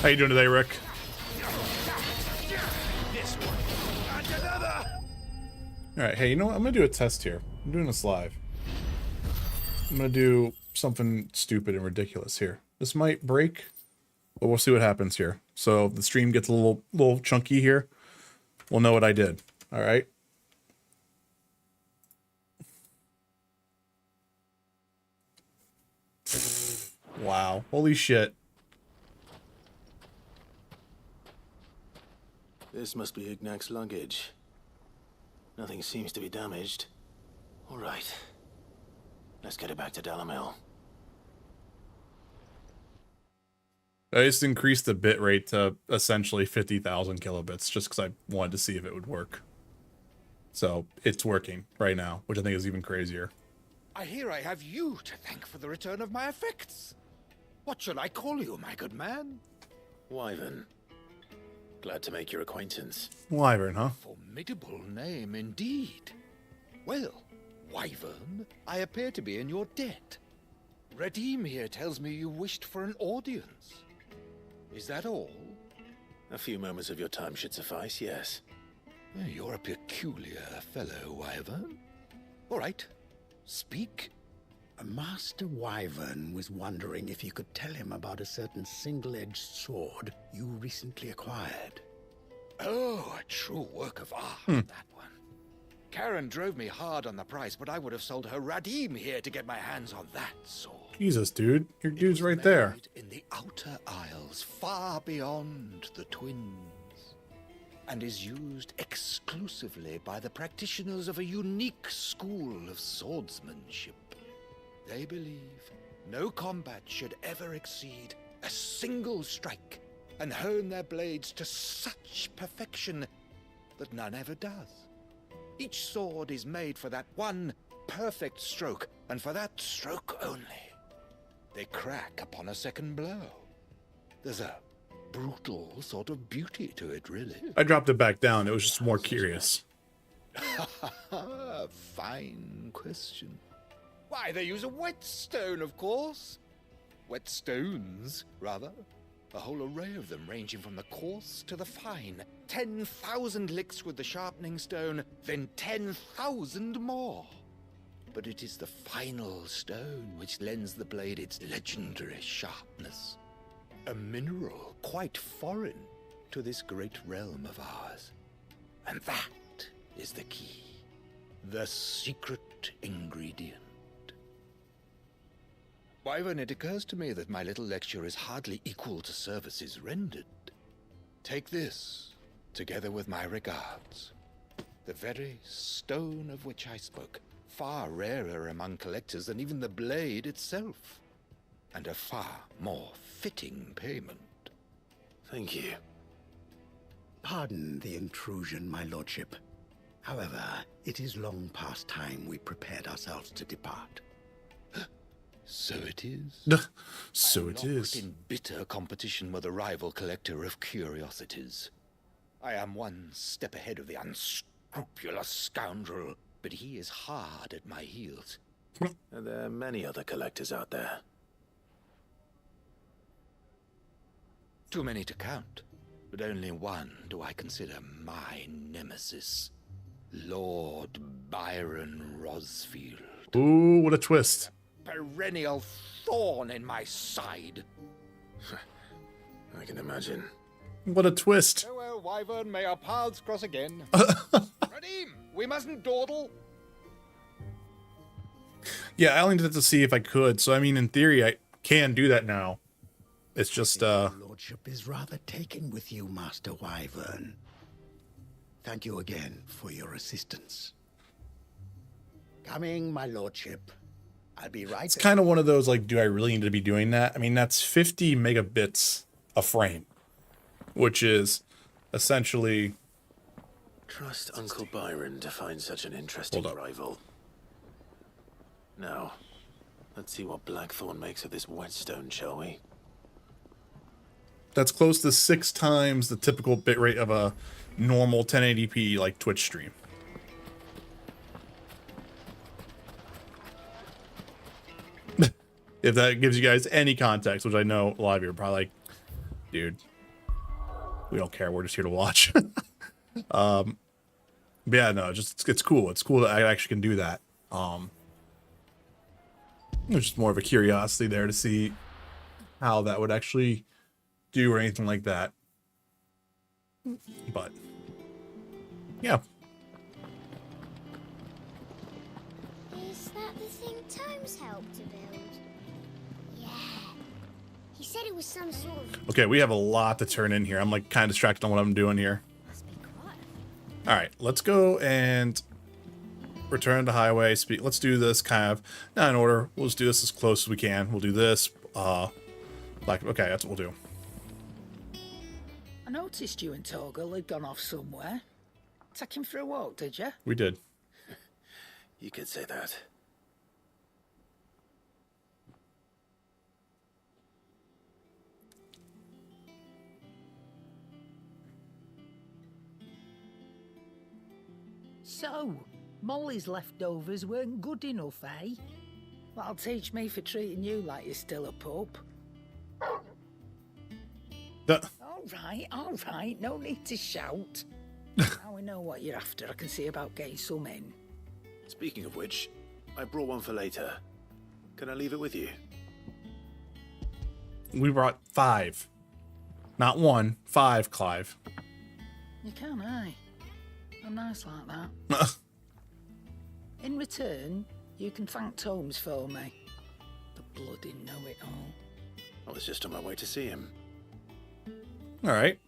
Speaker 1: How you doing today, Rick? Alright, hey, you know what? I'm gonna do a test here. I'm doing this live. I'm gonna do something stupid and ridiculous here. This might break, but we'll see what happens here. So if the stream gets a little chunky here, we'll know what I did. Alright? Wow. Holy shit.
Speaker 2: This must be Ignac's luggage. Nothing seems to be damaged. All right. Let's get it back to Dalamil.
Speaker 1: I just increased the bit rate to essentially 50,000 kilobits just because I wanted to see if it would work. So it's working right now, which I think is even crazier.
Speaker 12: I hear I have you to thank for the return of my effects. What shall I call you, my good man?
Speaker 2: Wyvern. Glad to make your acquaintance.
Speaker 1: Wyvern, huh?
Speaker 15: Formidable name indeed. Well, Wyvern, I appear to be in your debt. Radim here tells me you wished for an audience. Is that all?
Speaker 2: A few moments of your time should suffice, yes.
Speaker 15: You're a peculiar fellow, Wyvern. All right, speak.
Speaker 14: Master Wyvern was wondering if you could tell him about a certain single-edged sword you recently acquired.
Speaker 15: Oh, a true work of art, that one. Karen drove me hard on the price, but I would have sold her Radim here to get my hands on that sword.
Speaker 1: Jesus, dude. Your dude's right there.
Speaker 15: In the outer isles, far beyond the twins, and is used exclusively by the practitioners of a unique school of swordsmanship. They believe no combat should ever exceed a single strike, and hone their blades to such perfection that none ever does. Each sword is made for that one perfect stroke, and for that stroke only. They crack upon a second blow. There's a brutal sort of beauty to it, really.
Speaker 1: I dropped it back down. It was just more curious.
Speaker 15: Fine question. Why, they use a whetstone, of course. Whetstones, rather. A whole array of them, ranging from the coarse to the fine. 10,000 licks with the sharpening stone, then 10,000 more. But it is the final stone which lends the blade its legendary sharpness. A mineral quite foreign to this great realm of ours. And that is the key. The secret ingredient. Wyvern, it occurs to me that my little lecture is hardly equal to services rendered. Take this, together with my regards. The very stone of which I spoke, far rarer among collectors than even the blade itself, and a far more fitting payment.
Speaker 2: Thank you.
Speaker 14: Pardon the intrusion, my lordship. However, it is long past time we prepared ourselves to depart.
Speaker 15: So it is.
Speaker 1: So it is.
Speaker 15: In bitter competition with a rival collector of curiosities. I am one step ahead of the unscrupulous scoundrel, but he is hard at my heels.
Speaker 2: There are many other collectors out there.
Speaker 15: Too many to count, but only one do I consider my nemesis. Lord Byron Rosfield.
Speaker 1: Ooh, what a twist.
Speaker 15: Perennial thorn in my side.
Speaker 2: I can imagine.
Speaker 1: What a twist.
Speaker 15: Farewell, Wyvern. May our paths cross again. Radim, we mustn't dawdle.
Speaker 1: Yeah, I only did it to see if I could. So, I mean, in theory, I can do that now. It's just,
Speaker 14: Your lordship is rather taken with you, Master Wyvern. Thank you again for your assistance. Coming, my lordship. I'll be right
Speaker 1: It's
Speaker 14: there.
Speaker 1: kind of one of those, like, do I really need to be doing that? I mean, that's 50 megabits a frame, which is essentially...
Speaker 2: Trust Uncle Byron to find such an interesting rival. Now, let's see what Blackthorn makes of this whetstone, shall we?
Speaker 1: That's close to 6 times the typical bitrate of a normal 1080p, like, Twitch stream. If that gives you guys any context, which I know a lot of you are probably like, dude, we don't care. We're just here to watch. But yeah, no, just it's cool. It's cool that I actually can do that. There's just more of a curiosity there to see how that would actually do or anything like that. But yeah.
Speaker 16: Is that the thing Tomes helped to build? Yeah. He said it was some sort of...
Speaker 1: Okay, we have a lot to turn in here. I'm like kind of distracted on what I'm doing here. All right, let's go and return to highway. Let's do this kind of not in order. We'll just do this as close as we can. We'll do this. Okay, that's what we'll do.
Speaker 3: I noticed you and Torgal had gone off somewhere. Take him for a walk, did you?
Speaker 1: We did.
Speaker 2: You could say that.
Speaker 3: So, Molly's leftovers weren't good enough, eh? That'll teach me for treating you like you're still a pup. All right, no need to shout. Now we know what you're after, I can see about getting some in.
Speaker 2: Speaking of which, I brought one for later. Can I leave it with you?
Speaker 1: We brought 5. Not 1, 5, Clive.
Speaker 3: You can, eh? I'm nice like that. In return, you can thank Tomes for me. The bloody know-it-all.
Speaker 2: I was just on my way to see him.
Speaker 1: All right.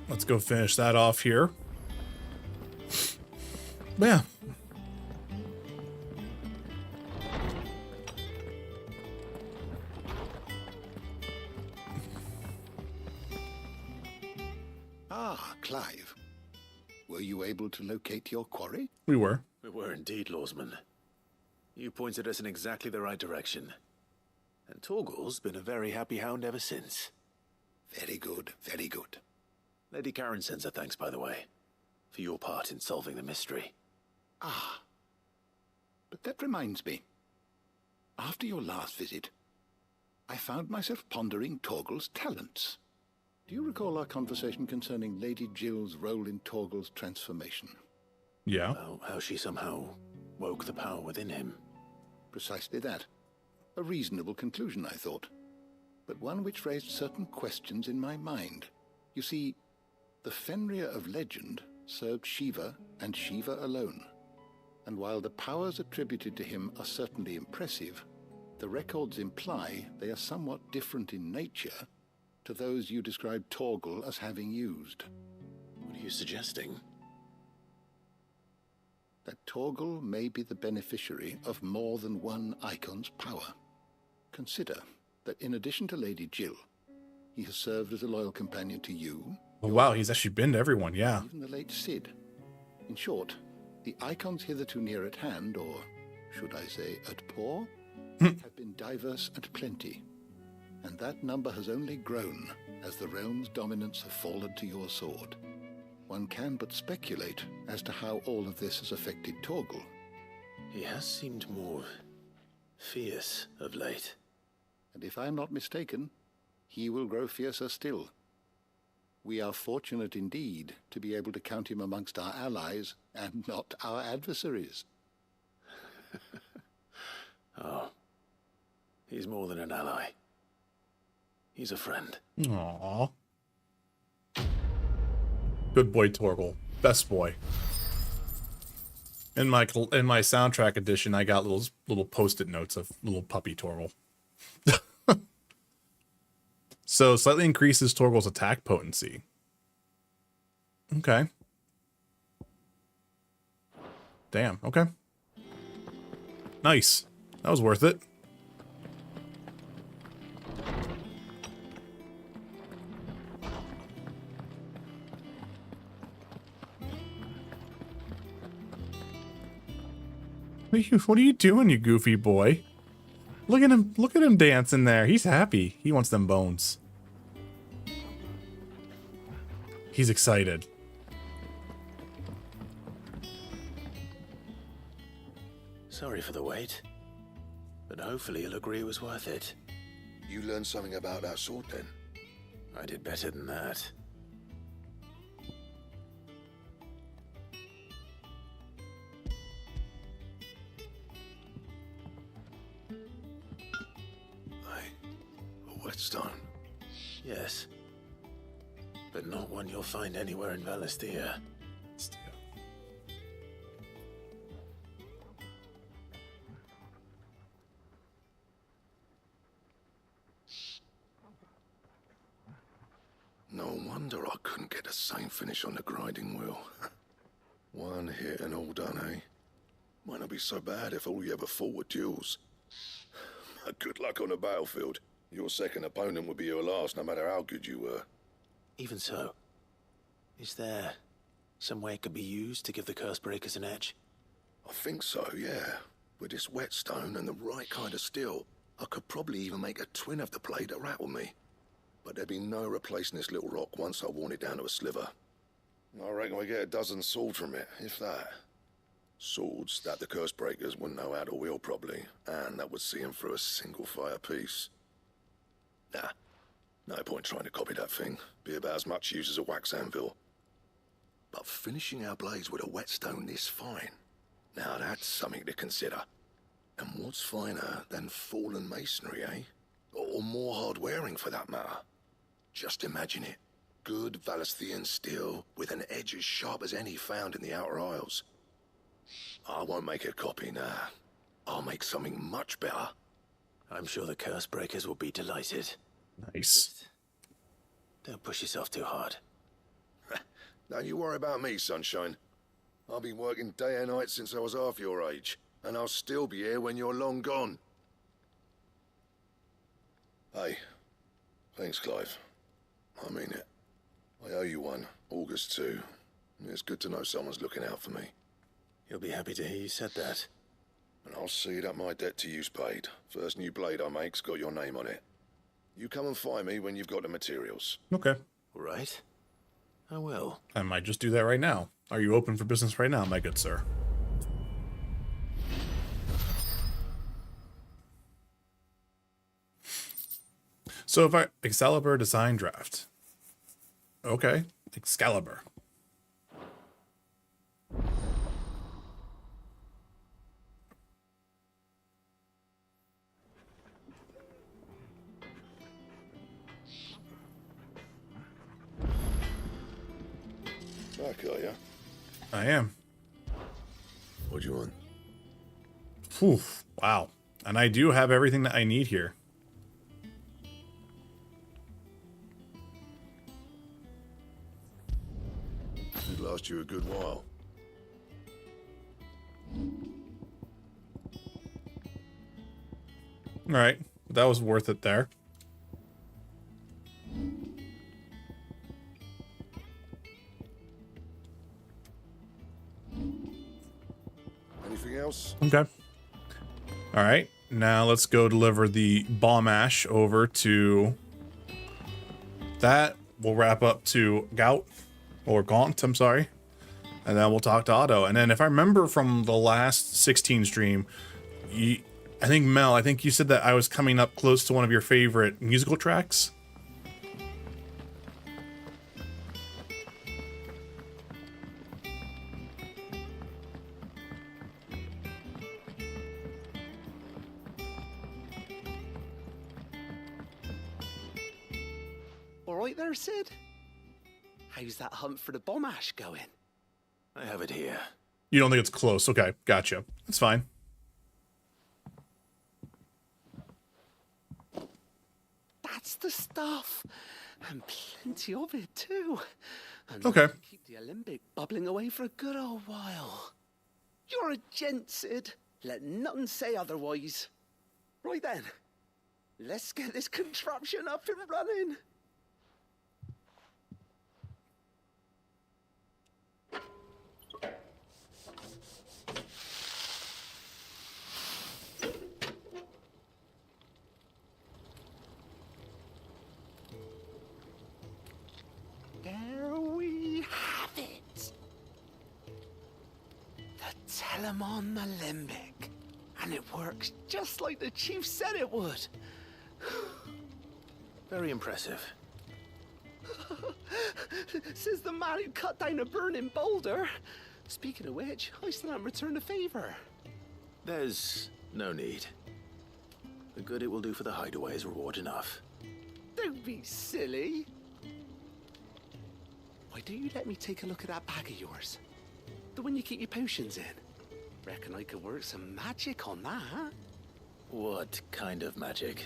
Speaker 1: Let's go finish that off here. But yeah.
Speaker 4: Ah, Clive. Were you able to locate your quarry?
Speaker 1: We were.
Speaker 2: We were indeed, Lawsman. You pointed us in exactly the right direction. And Torgal's been a very happy hound ever since.
Speaker 4: Very good, very good.
Speaker 2: Lady Karen sends her thanks, by the way, for your part in solving the mystery.
Speaker 4: Ah. But that reminds me. After your last visit, I found myself pondering Torgal's talents. Do you recall our conversation concerning Lady Jill's role in Torgal's transformation?
Speaker 1: Yeah.
Speaker 2: Well, how she somehow woke the power within him.
Speaker 4: Precisely that. A reasonable conclusion, I thought, but one which raised certain questions in my mind. You see, the Fenrir of legend served Shiva and Shiva alone, and while the powers attributed to him are certainly impressive, the records imply they are somewhat different in nature to those you described Torgal as having used.
Speaker 2: What are you suggesting?
Speaker 4: That Torgal may be the beneficiary of more than one icon's power. Consider that in addition to Lady Jill, he has served as a loyal companion to you.
Speaker 1: Oh, wow, he's actually been to everyone, yeah.
Speaker 4: Even the late Cid. In short, the icons hitherto near at hand, or should I say at paw, have been diverse and plenty. And that number has only grown as the realm's dominance have fallen to your sword. One can but speculate as to how all of this has affected Torgal.
Speaker 2: He has seemed more fierce of late.
Speaker 4: And if I am not mistaken, he will grow fiercer still. We are fortunate indeed to be able to count him amongst our allies and not our adversaries.
Speaker 2: Oh, he's more than an ally. He's a friend.
Speaker 1: Aww. Good boy, Torgal. Best boy. In my soundtrack edition, I got little post-it notes of little puppy Torgal. So slightly increases Torgal's attack potency. Okay. Damn. Okay. Nice. That was worth it. What are you doing, you goofy boy? Look at him dancing there. He's happy. He wants them bones. He's excited.
Speaker 2: Sorry for the wait, but hopefully you'll agree it was worth it.
Speaker 5: You learned something about that sword then?
Speaker 2: I did better than that.
Speaker 5: Whetstone?
Speaker 2: Yes. But not one you'll find anywhere in Valisthea.
Speaker 5: No wonder I couldn't get the same finish on the grinding wheel. One hit and all done, eh? Might not be so bad if all you ever fought were duels. Good luck on the battlefield. Your second opponent would be your last, no matter how good you were.
Speaker 2: Even so, is there some way it could be used to give the curse breakers an edge?
Speaker 5: I think so, yeah. With this whetstone and the right kind of steel, I could probably even make a twin of the blade that rattled me. But there'd be no replacing this little rock once I worn it down to a sliver. I reckon we get a dozen swords from it, if that. Swords that the curse breakers wouldn't know how to wield properly, and that would see them through a single fire piece. Nah, no point trying to copy that thing. Be about as much use as a wax anvil. But finishing our blades with a whetstone this fine, now that's something to consider. And what's finer than fallen masonry, eh? Or more hard-wearing, for that matter. Just imagine it. Good Valisthian steel with an edge as sharp as any found in the Outer Isles. I won't make a copy now. I'll make something much better.
Speaker 2: I'm sure the curse breakers will be delighted.
Speaker 1: Nice.
Speaker 2: Don't push yourself too hard.
Speaker 5: Don't you worry about me, sunshine. I've been working day and night since I was half your age, and I'll still be here when you're long gone. Hey, thanks, Clive. I mean it. I owe you one, August too. It's good to know someone's looking out for me.
Speaker 2: You'll be happy to hear you said that.
Speaker 5: And I'll see that my debt to you's paid. First new blade I make's got your name on it. You come and find me when you've got the materials.
Speaker 1: Okay.
Speaker 2: Right. I will.
Speaker 1: I might just do that right now. Are you open for business right now, my good sir? So if I Excalibur design draft. Okay, Excalibur.
Speaker 5: Back, are ya?
Speaker 1: I am.
Speaker 5: What do you want?
Speaker 1: Phew, wow. And I do have everything that I need here.
Speaker 5: It'd last you a good while.
Speaker 1: All right, that was worth it there.
Speaker 5: Anything else?
Speaker 1: Okay. All right, now let's go deliver the bomb ash over to that. We'll wrap up to Gout or Gaunt, I'm sorry. And then we'll talk to Otto. And then if I remember from the last 16 stream, I think Mel, I think you said that I was coming up close to one of your favorite musical tracks.
Speaker 10: All right there, Sid? How's that hunt for the bomb ash going?
Speaker 2: I have it here.
Speaker 1: You don't think it's close? Okay, gotcha. That's fine.
Speaker 10: That's the stuff. And plenty of it, too. And
Speaker 1: okay.
Speaker 10: Keep the alembic bubbling away for a good old while. You're a gent, Sid. Let nothing say otherwise. Right then. Let's get this contraption up and running. There we have it. The Telemon Alembic. And it works just like the chief said it would.
Speaker 2: Very impressive.
Speaker 10: Says the man who cut down a burning boulder. Speaking of which, I still haven't returned the favor.
Speaker 2: There's no need. The good it will do for the hideaway is reward enough.
Speaker 10: Don't be silly. Why don't you let me take a look at that bag of yours? The one you keep your potions in. Reckon I could work some magic on that.
Speaker 2: What kind of magic?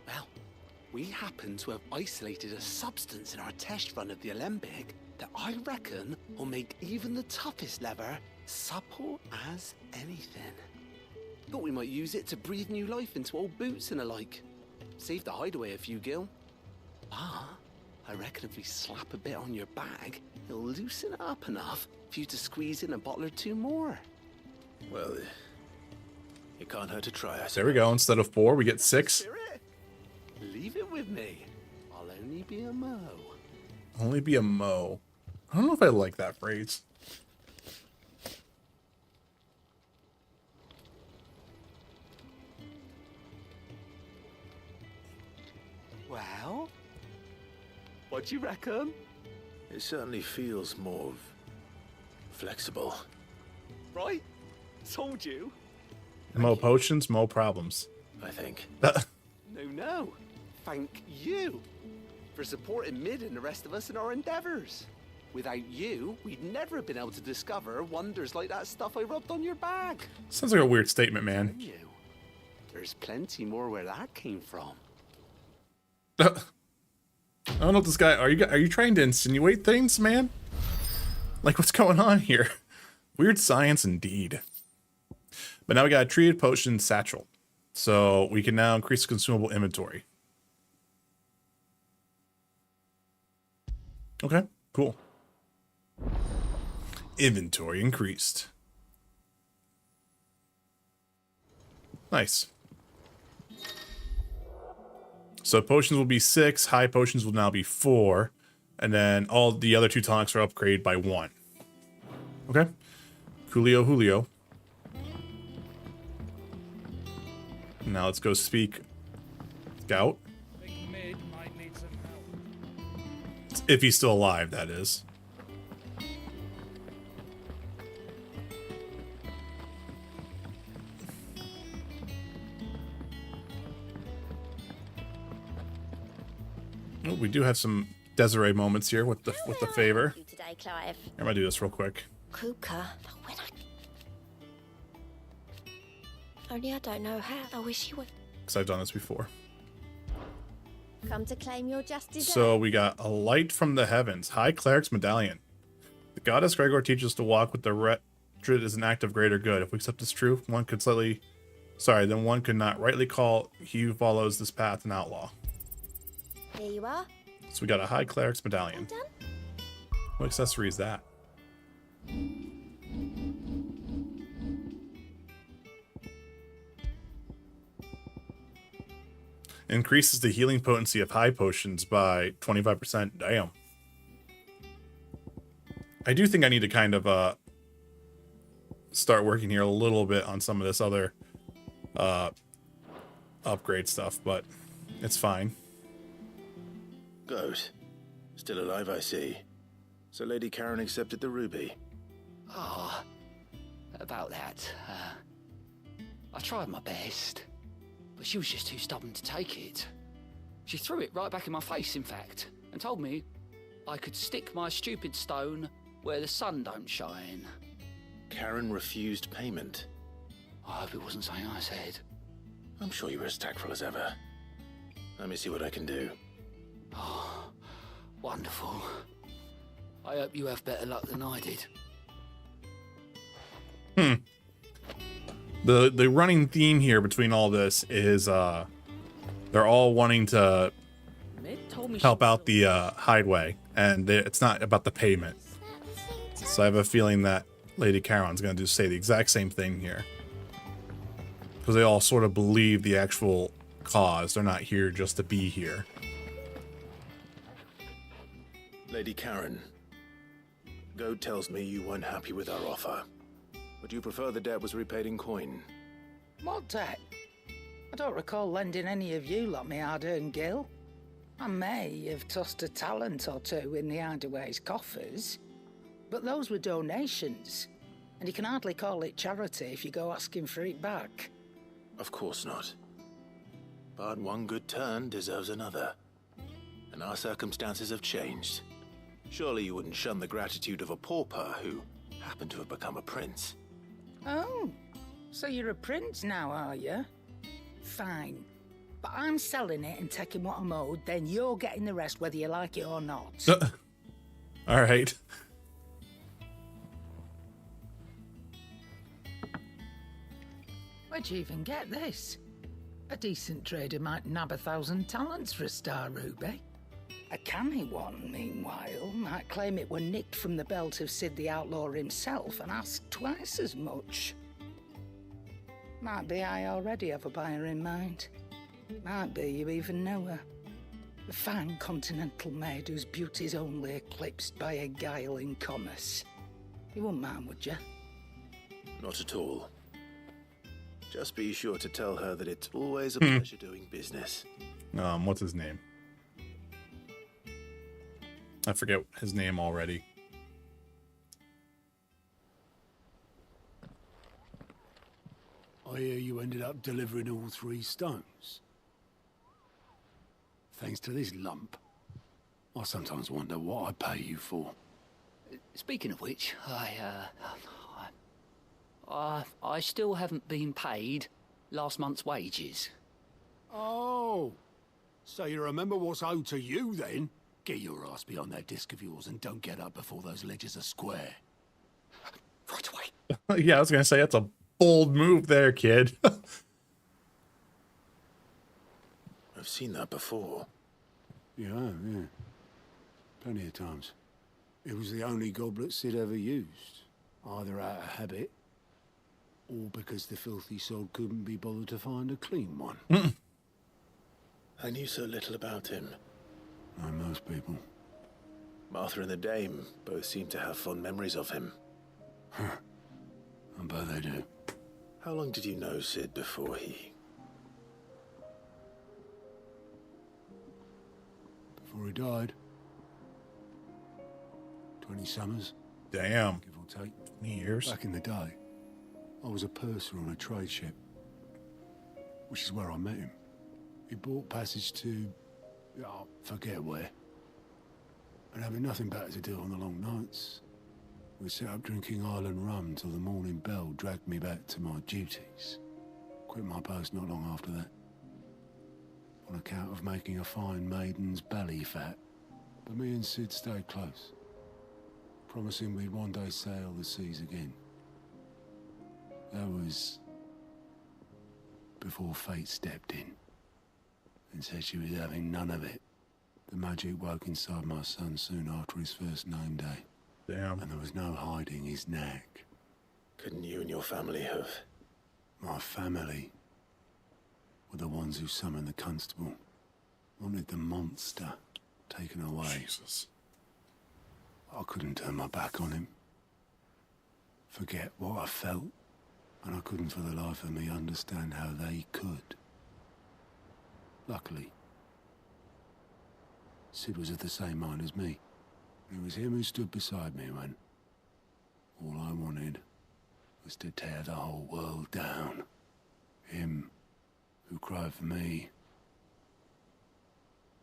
Speaker 10: Well, we happen to have isolated a substance in our test run of the alembic that I reckon will make even the toughest leather supple as anything. Thought we might use it to breathe new life into old boots and the like. Save the hideaway a few gil. Ah, I reckon if we slap a bit on your bag, it'll loosen it up enough for you to squeeze in a bottle or two more.
Speaker 2: Well, it can't hurt to try, I suppose.
Speaker 1: There we go. Instead of 4, we get 6.
Speaker 10: Spirit, leave it with me. I'll only be a mo.
Speaker 1: Only be a mo. I don't know if I like that phrase.
Speaker 10: Well, what do you reckon?
Speaker 2: It certainly feels more flexible.
Speaker 10: Right? Told you.
Speaker 1: Mo potions, mo problems.
Speaker 2: I think.
Speaker 10: No. Thank you for supporting Mid and the rest of us in our endeavors. Without you, we'd never have been able to discover wonders like that stuff I rubbed on your bag.
Speaker 1: Sounds like a weird statement, man.
Speaker 10: There's plenty more where that came from.
Speaker 1: I don't know this guy. Are you trying to insinuate things, man? Like, what's going on here? Weird science indeed. But now we got a treated potion satchel. So we can now increase consumable inventory. Okay, cool. Inventory increased. Nice. So potions will be 6, high potions will now be 4, and then all the other 2 tonics are upgraded by 1. Okay. Coolio Julio. Now let's go speak Scout. If he's still alive, that is. Oh, we do have some Desiree moments here with the favor.
Speaker 9: Today, Clive.
Speaker 1: I'm gonna do this real quick.
Speaker 9: Kuka, only I don't know how. I wish you would.
Speaker 1: Because I've done this before.
Speaker 9: Come to claim your justice.
Speaker 1: So we got a light from the heavens. High Cleric's Medallion. The goddess Gregor teaches us to walk with the wretched is an act of greater good. If we accept this truth, then one could not rightly call he who follows this path an outlaw.
Speaker 9: Here you are.
Speaker 1: So we got a High Cleric's Medallion.
Speaker 9: Well done.
Speaker 1: What accessory is that? Increases the healing potency of high potions by 25%. Damn. I do think I need to kind of start working here a little bit on some of this other upgrade stuff, but it's fine.
Speaker 2: Good. Still alive, I see. So Lady Karen accepted the ruby.
Speaker 6: Oh, about that. I tried my best, but she was just too stubborn to take it. She threw it right back in my face, in fact, and told me I could stick my stupid stone where the sun don't shine.
Speaker 2: Karen refused payment.
Speaker 6: I hope it wasn't something I said.
Speaker 2: I'm sure you were as tactful as ever. Let me see what I can do.
Speaker 6: Oh, wonderful. I hope you have better luck than I did.
Speaker 1: The running theme here between all this is they're all wanting to help out the hideaway, and it's not about the payment. So I have a feeling that Lady Charon's going to say the exact same thing here, because they all sort of believe the actual cause. They're not here just to be here.
Speaker 2: Lady Karen, Goad tells me you weren't happy with our offer. Would you prefer the debt was repaid in coin?
Speaker 3: What debt? I don't recall lending any of you lot me hard-earned gil. I may have tossed a talent or two in the hideaway's coffers, but those were donations, and you can hardly call it charity if you go asking for it back.
Speaker 2: Of course not. But one good turn deserves another. And our circumstances have changed. Surely you wouldn't shun the gratitude of a pauper who happened to have become a prince.
Speaker 3: Oh, so you're a prince now, are you? Fine. But I'm selling it and taking what I'm owed, then you're getting the rest whether you like it or not.
Speaker 1: All right.
Speaker 3: Where'd you even get this? A decent trader might nab 1,000 talents for a star ruby. A canny one, meanwhile, might claim it were nicked from the belt of Sid the Outlaw himself and ask twice as much. Might be I already have a buyer in mind. Might be you even know her. A fine continental maid whose beauty's only eclipsed by a guile in commerce. You wouldn't mind, would you?
Speaker 2: Not at all. Just be sure to tell her that it's always a pleasure doing business.
Speaker 1: What's his name? I forget his name already.
Speaker 7: I hear you ended up delivering all 3 stones. Thanks to this lump. I sometimes wonder what I pay you for.
Speaker 6: Speaking of which, I still haven't been paid last month's wages.
Speaker 7: Oh, so you remember what's owed to you then? Get your ass behind that disc of yours and don't get up before those ledgers are square.
Speaker 6: Right away.
Speaker 1: Yeah, I was gonna say that's a bold move there, kid.
Speaker 2: I've seen that before.
Speaker 7: Yeah. Plenty of times. It was the only goblet Sid ever used, either out of habit or because the filthy sod couldn't be bothered to find a clean one.
Speaker 2: I knew so little about him.
Speaker 7: Like most people.
Speaker 2: Martha and the Dame both seem to have fond memories of him.
Speaker 7: I bet they do.
Speaker 2: How long did you know Sid before he...
Speaker 7: Before he died. 20 summers.
Speaker 1: Damn.
Speaker 7: Give or take.
Speaker 1: 20 years.
Speaker 7: Back in the day, I was a purser on a trade ship, which is where I met him. He bought passage to... oh, forget where. And having nothing better to do on the long nights, we set up drinking island rum till the morning bell dragged me back to my duties. Quit my post not long after that. On account of making a fine maiden's belly fat. But me and Sid stayed close, promising we'd one day sail the seas again. That was before fate stepped in and said she was having none of it. The magic woke inside my son soon after his first name day.
Speaker 1: Damn.
Speaker 7: And there was no hiding his knack.
Speaker 2: Couldn't you and your family have...
Speaker 7: My family were the ones who summoned the constable. Wanted the monster taken away.
Speaker 1: Jesus.
Speaker 7: I couldn't turn my back on him. Forget what I felt. And I couldn't for the life of me understand how they could. Luckily, Sid was of the same mind as me. It was him who stood beside me when all I wanted was to tear the whole world down. Him who cried for me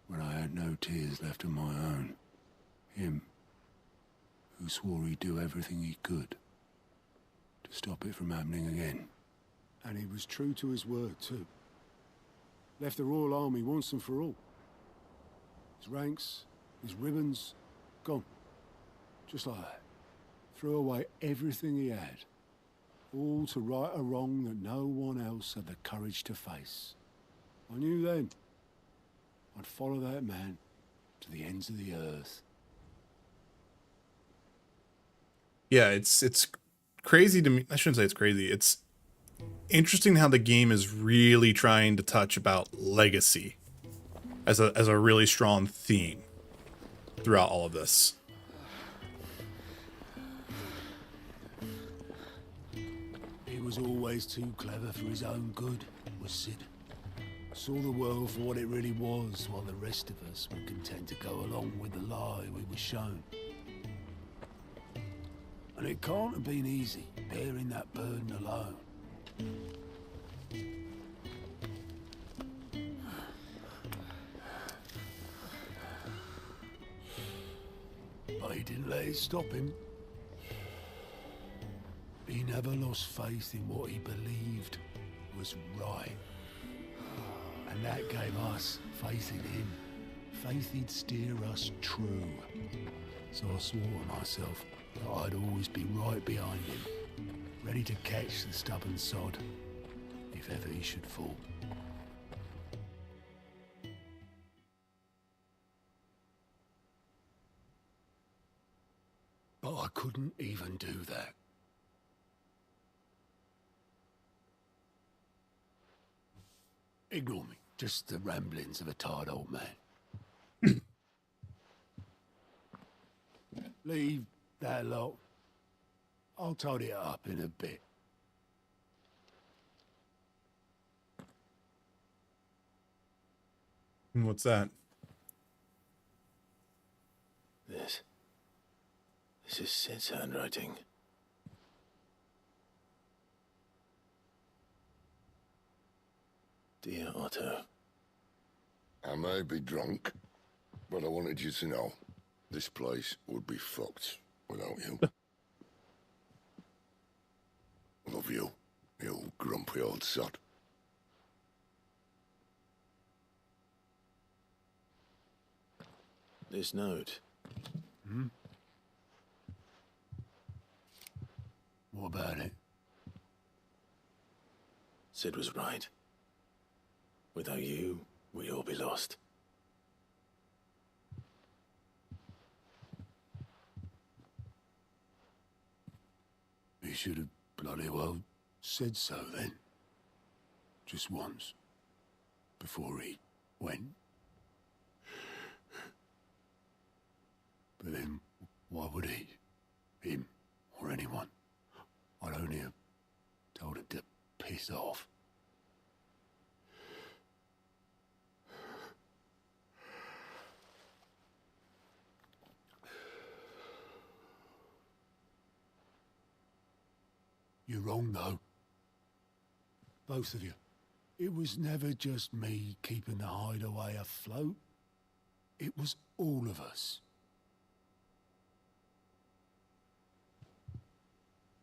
Speaker 7: when I had no tears left of my own. Him who swore he'd do everything he could to stop it from happening again. And he was true to his word too. Left the Royal Army once and for all. His ranks, his ribbons, gone. Just like that. Threw away everything he had. All to right a wrong that no one else had the courage to face. I knew then I'd follow that man to the ends of the earth.
Speaker 1: Yeah, it's crazy to me. I shouldn't say it's crazy. It's interesting how the game is really trying to touch about legacy as a really strong theme throughout all of this.
Speaker 7: He was always too clever for his own good, was Sid. Saw the world for what it really was, while the rest of us were content to go along with the lie we were shown. And it can't have been easy, bearing that burden alone. But he didn't let it stop him. He never lost faith in what he believed was right. And that gave us faith in him. Faith he'd steer us true. So I swore to myself that I'd always be right behind him, ready to catch the stubborn sod, if ever he should fall. But I couldn't even do that. Ignore me, just the ramblings of a tired old man. Leave that lot. I'll tidy it up in a bit.
Speaker 1: What's that?
Speaker 2: This is Sid's handwriting. Dear Otto.
Speaker 5: I may be drunk, but I wanted you to know this place would be fucked without you. Love you, you grumpy old sod.
Speaker 2: This note.
Speaker 7: Hmm? What about it?
Speaker 2: Sid was right. Without you, we'd all be lost.
Speaker 7: He should have bloody well said so then. Just once. Before he went. But then, why would he? Him, or anyone? I'd only have told him to piss off. You're wrong, though. Both of you. It was never just me keeping the hideaway afloat. It was all of us.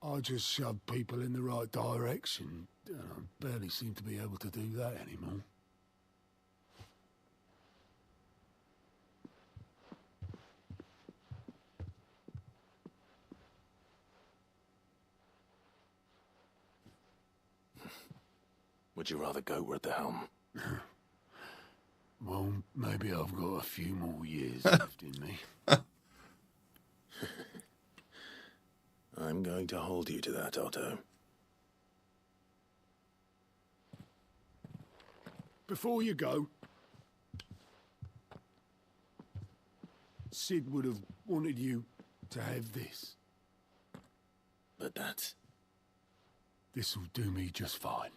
Speaker 7: I just shoved people in the right direction. I barely seem to be able to do that anymore.
Speaker 2: Would you rather go at the helm?
Speaker 7: Well, maybe I've got a few more years left in me.
Speaker 2: I'm going to hold you to that, Otto.
Speaker 7: Before you go, Sid would have wanted you to have this.
Speaker 2: But that's...
Speaker 7: This'll do me just fine.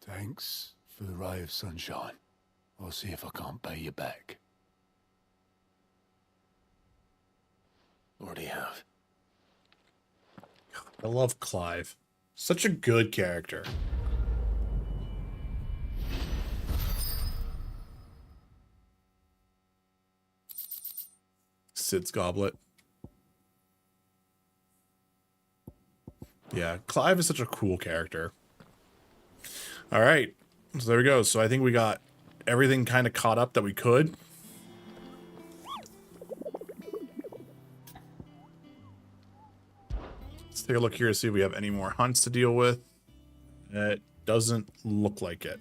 Speaker 7: Thanks for the ray of sunshine. I'll see if I can't pay you back.
Speaker 2: Already have.
Speaker 1: I love Clive. Such a good character. Sid's goblet. Yeah, Clive is such a cool character. All right, so there we go. So I think we got everything kind of caught up that we could. Let's take a look here to see if we have any more hunts to deal with. It doesn't look like it.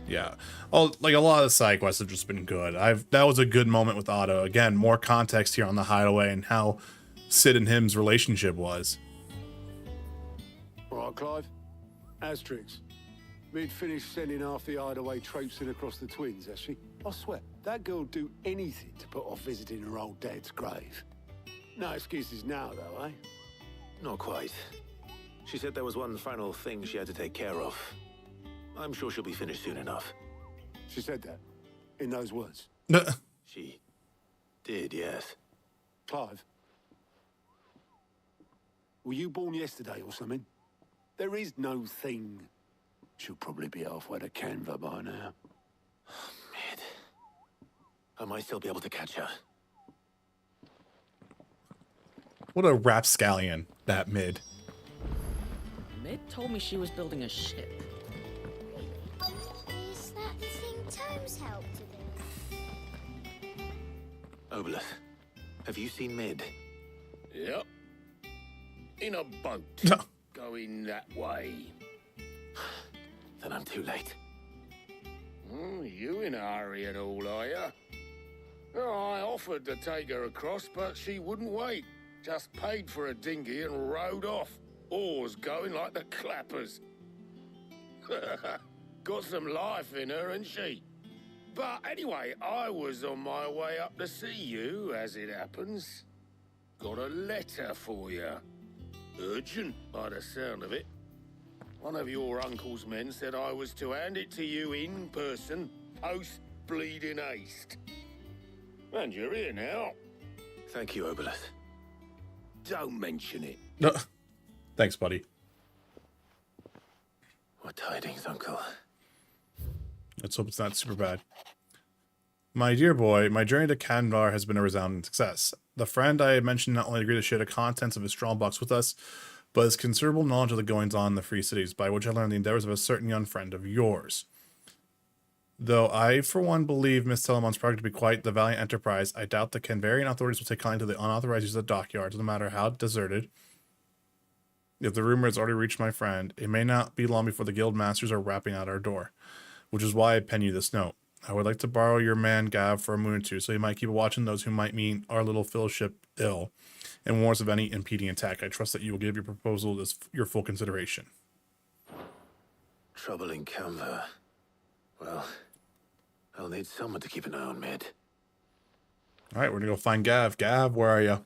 Speaker 1: Yeah. Oh, like a lot of the side quests have just been good. That was a good moment with Otto. Again, more context here on the hideaway and how Sid and him's relationship was.
Speaker 7: All right, Clive. Asterix. We'd finished sending half the hideaway traipsing across the twins, has she? I swear, that girl'd do anything to put off visiting her old dad's grave. No excuses now, though, eh?
Speaker 2: Not quite. She said there was one final thing she had to take care of. I'm sure she'll be finished soon enough.
Speaker 7: She said that? In those words?
Speaker 2: She did, yes.
Speaker 7: Clive? Were you born yesterday or something? There is no thing. She'll probably be halfway to Canva by now.
Speaker 2: Mid. I might still be able to catch her.
Speaker 1: What a rapscallion, that Mid.
Speaker 11: Mid told me she was building a ship.
Speaker 16: Is that the thing Tomes helped to do?
Speaker 2: Obelith, have you seen Mid?
Speaker 8: Yep. In a boat. Going that way.
Speaker 2: Then I'm too late.
Speaker 8: You in a hurry at all, are you? Oh, I offered to take her across, but she wouldn't wait. Just paid for a dinghy and rowed off. oars going like the clappers. Got some life in her, ain't she? But anyway, I was on my way up to see you, as it happens. Got a letter for you. Urgent, by the sound of it. One of your uncle's men said I was to hand it to you in person, post-bleeding haste. And you're here now.
Speaker 2: Thank you, Obelith.
Speaker 8: Don't mention it.
Speaker 1: No. Thanks, buddy.
Speaker 2: What tidings, Uncle?
Speaker 1: Let's hope it's not super bad. My dear boy, my journey to Kandvar has been a resounding success. The friend I had mentioned not only agreed to share the contents of his strong box with us, but his considerable knowledge of the goings-on in the Free Cities, by which I learned the endeavors of a certain young friend of yours. Though I, for one, believe Miss Telemon's project to be quite the valiant enterprise, I doubt the Canvarian authorities will take kindly to the unauthorized use of the dockyards, no matter how deserted. If the rumor has already reached my friend, it may not be long before the guild masters are rapping at our door, which is why I pen you this note. I would like to borrow your man Gav for a moon or two, so he might keep watching those who might mean our little fellowship ill, and warn us of any impeding attack. I trust that you will give your proposal your full consideration.
Speaker 2: Trouble in Canva. Well, I'll need someone to keep an eye on Mid.
Speaker 1: All right, we're gonna go find Gav. Gav, where are you?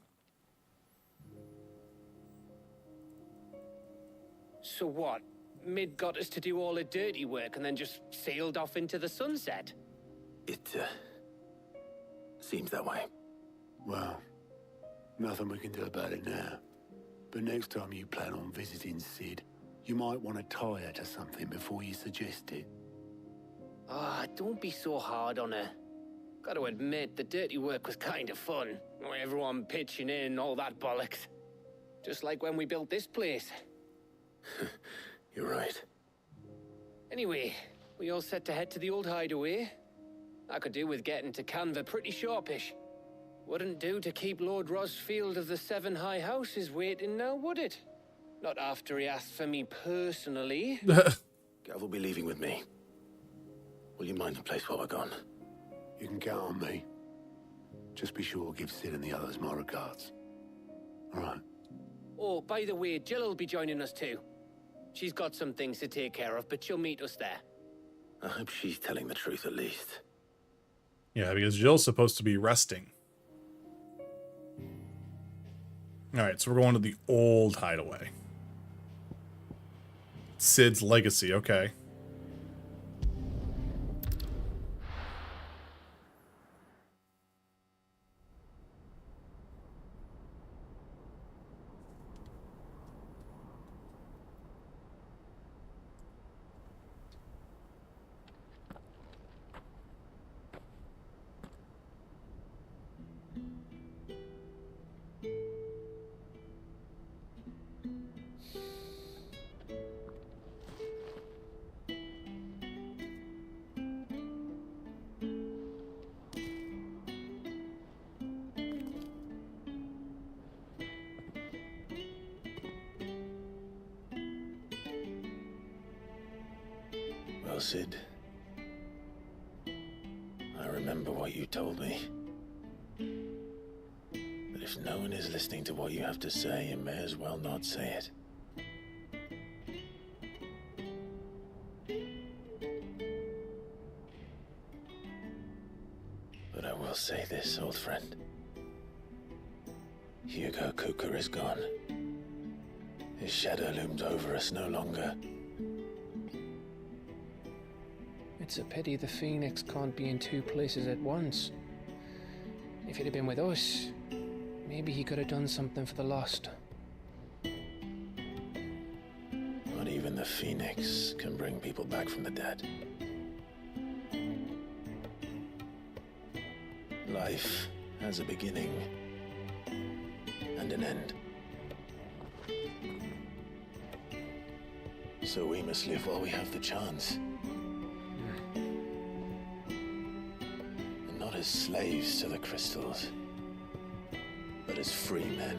Speaker 17: So what? Mid got us to do all the dirty work and then just sailed off into the sunset?
Speaker 2: It, seems that way.
Speaker 7: Well, nothing we can do about it now. But next time you plan on visiting Sid, you might want to tie her to something before you suggest it.
Speaker 17: Ah, don't be so hard on her. Gotta admit, the dirty work was kind of fun. Everyone pitching in, all that bollocks. Just like when we built this place.
Speaker 2: You're right.
Speaker 17: Anyway, we all set to head to the old hideaway. I could do with getting to Canva pretty sharpish. Wouldn't do to keep Lord Rosfield of the Seven High Houses waiting now, would it? Not after he asked for me personally.
Speaker 2: Gav will be leaving with me. Will you mind the place while we're gone?
Speaker 7: You can count on me. Just be sure to give Sid and the others my regards. All right.
Speaker 17: Oh, by the way, Jill will be joining us too. She's got some things to take care of, but she'll meet us there.
Speaker 2: I hope she's telling the truth at least.
Speaker 1: Yeah, because Jill's supposed to be resting. Alright, so we're going to the old hideaway. Sid's legacy, okay.
Speaker 2: Well, Sid, I remember what you told me. But if no one is listening to what you have to say, you may as well not say it. But I will say this, old friend. Hugo Kuka is gone. His shadow looms over us no longer.
Speaker 17: It's a pity the Phoenix can't be in two places at once. If he'd have been with us, maybe he could have done something for the lost.
Speaker 2: Not even the Phoenix can bring people back from the dead. Life has a beginning and an end. So we must live while we have the chance. And not as slaves to the crystals, but as free men.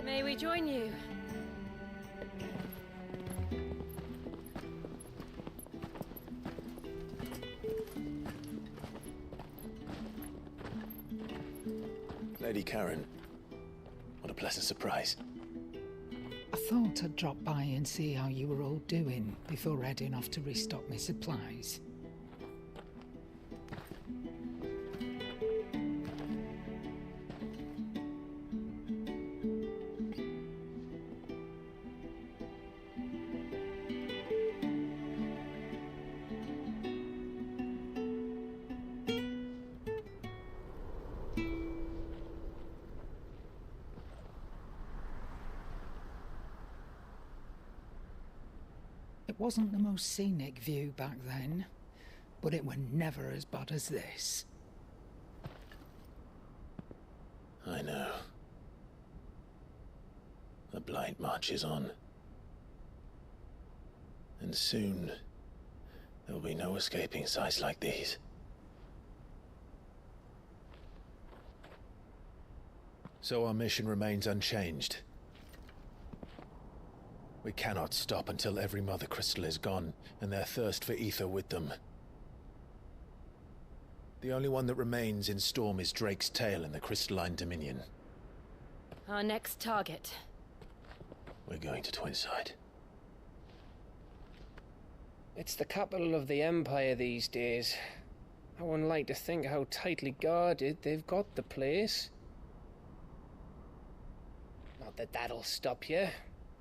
Speaker 11: May we join you?
Speaker 2: Lady Karen, a pleasant surprise.
Speaker 3: I thought I'd drop by and see how you were all doing before heading off to restock my supplies. It wasn't the most scenic view back then, but it were never as bad as this.
Speaker 2: I know. The blight marches on. And soon, there will be no escaping sights like these. So our mission remains unchanged. We cannot stop until every Mother Crystal is gone, and their thirst for ether with them. The only one that remains in Storm is Drake's Tail in the Crystalline Dominion.
Speaker 11: Our next target.
Speaker 2: We're going to Twinside.
Speaker 17: It's the capital of the Empire these days. I wouldn't like to think how tightly guarded they've got the place. Not that that'll stop you.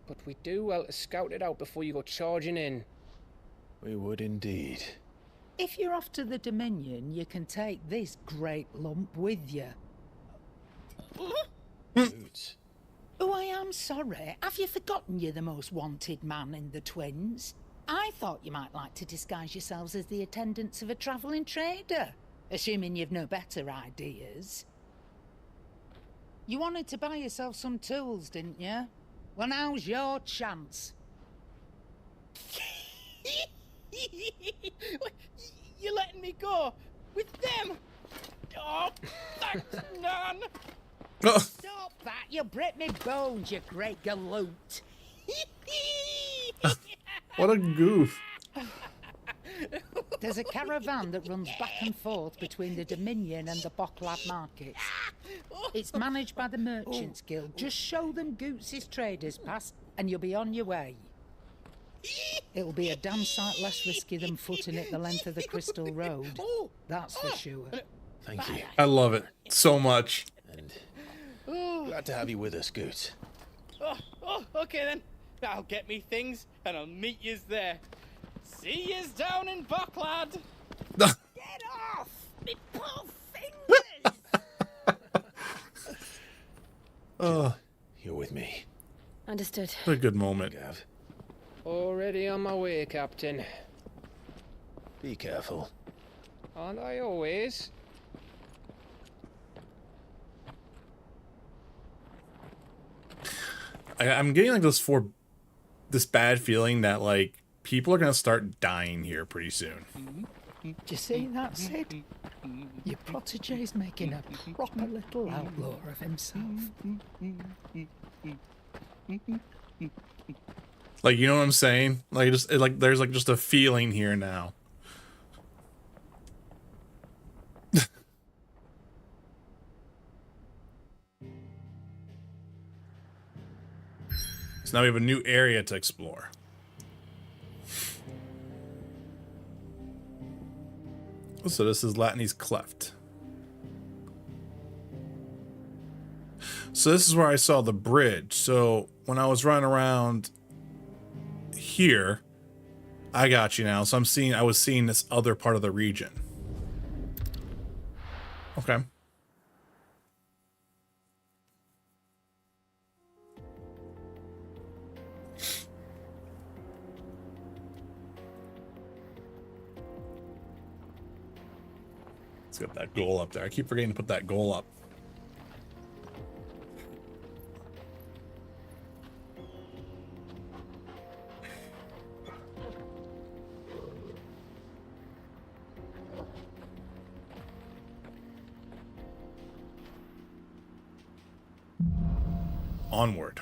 Speaker 17: But we do well to scout it out before you go charging in.
Speaker 2: We would indeed.
Speaker 3: If you're off to the Dominion, you can take this great lump with you.
Speaker 2: Boots.
Speaker 3: Oh, I am sorry. Have you forgotten you're the most wanted man in the Twins? I thought you might like to disguise yourselves as the attendants of a travelling trader, assuming you've no better ideas. You wanted to buy yourself some tools, didn't you? Well, now's your chance.
Speaker 18: You're letting me go with them? Oh, thanks, Nan.
Speaker 3: Stop that! You'll break me bones, you great galoot.
Speaker 1: What a goof.
Speaker 3: There's a caravan that runs back and forth between the Dominion and the Bocklad markets. It's managed by the Merchants Guild. Just show them Goots' traders pass and you'll be on your way. It'll be a damn sight less risky than footing it the length of the Crystal Road. That's for sure.
Speaker 2: Thank you.
Speaker 1: I love it so much.
Speaker 2: And glad to have you with us, Goot.
Speaker 18: Okay then. I'll get me things and I'll meet yous there. See yous down in Bocklad.
Speaker 3: Get off! Me poor fingers!
Speaker 1: Oh,
Speaker 2: you're with me.
Speaker 11: Understood.
Speaker 1: what a good moment.
Speaker 2: Gav.
Speaker 17: Already on my way, Captain.
Speaker 2: Be careful.
Speaker 17: Aren't I always?
Speaker 1: I'm getting like this bad feeling that like people are gonna start dying here pretty soon.
Speaker 3: Do you see that, Sid? Your protege's making a proper little outlaw of himself.
Speaker 1: Like, you know what I'm saying? Like, there's like just a feeling here now. So now we have a new area to explore. So this is Latney's Cleft. So this is where I saw the bridge. So when I was running around here, I got you now. So I was seeing this other part of the region. Okay. Let's get that goal up there. I keep forgetting to put that goal up. Onward.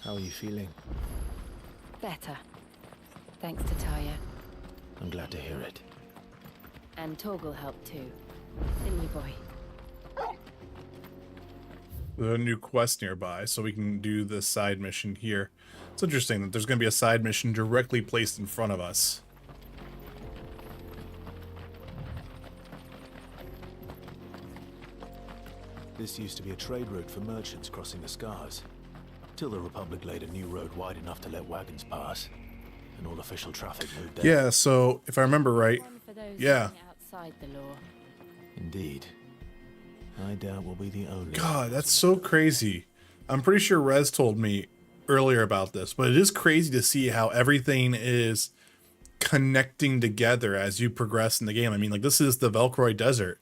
Speaker 2: How are you feeling?
Speaker 11: Better. Thanks to Taya.
Speaker 2: I'm glad to hear it.
Speaker 11: And Torgal helped too. Didn't you, boy?
Speaker 1: There's a new quest nearby, so we can do this side mission here. It's interesting that there's going to be a side mission directly placed in front of us.
Speaker 2: This used to be a trade route for merchants crossing the Scars, till the Republic laid a new road wide enough to let wagons pass, and all official traffic moved there.
Speaker 1: Yeah, so if I remember right, yeah.
Speaker 11: Outside the law.
Speaker 2: Indeed. I doubt we'll be the only.
Speaker 1: God, that's so crazy. I'm pretty sure Rez told me earlier about this, but it is crazy to see how everything is connecting together as you progress in the game. I mean, like, this is the Velcroy Desert.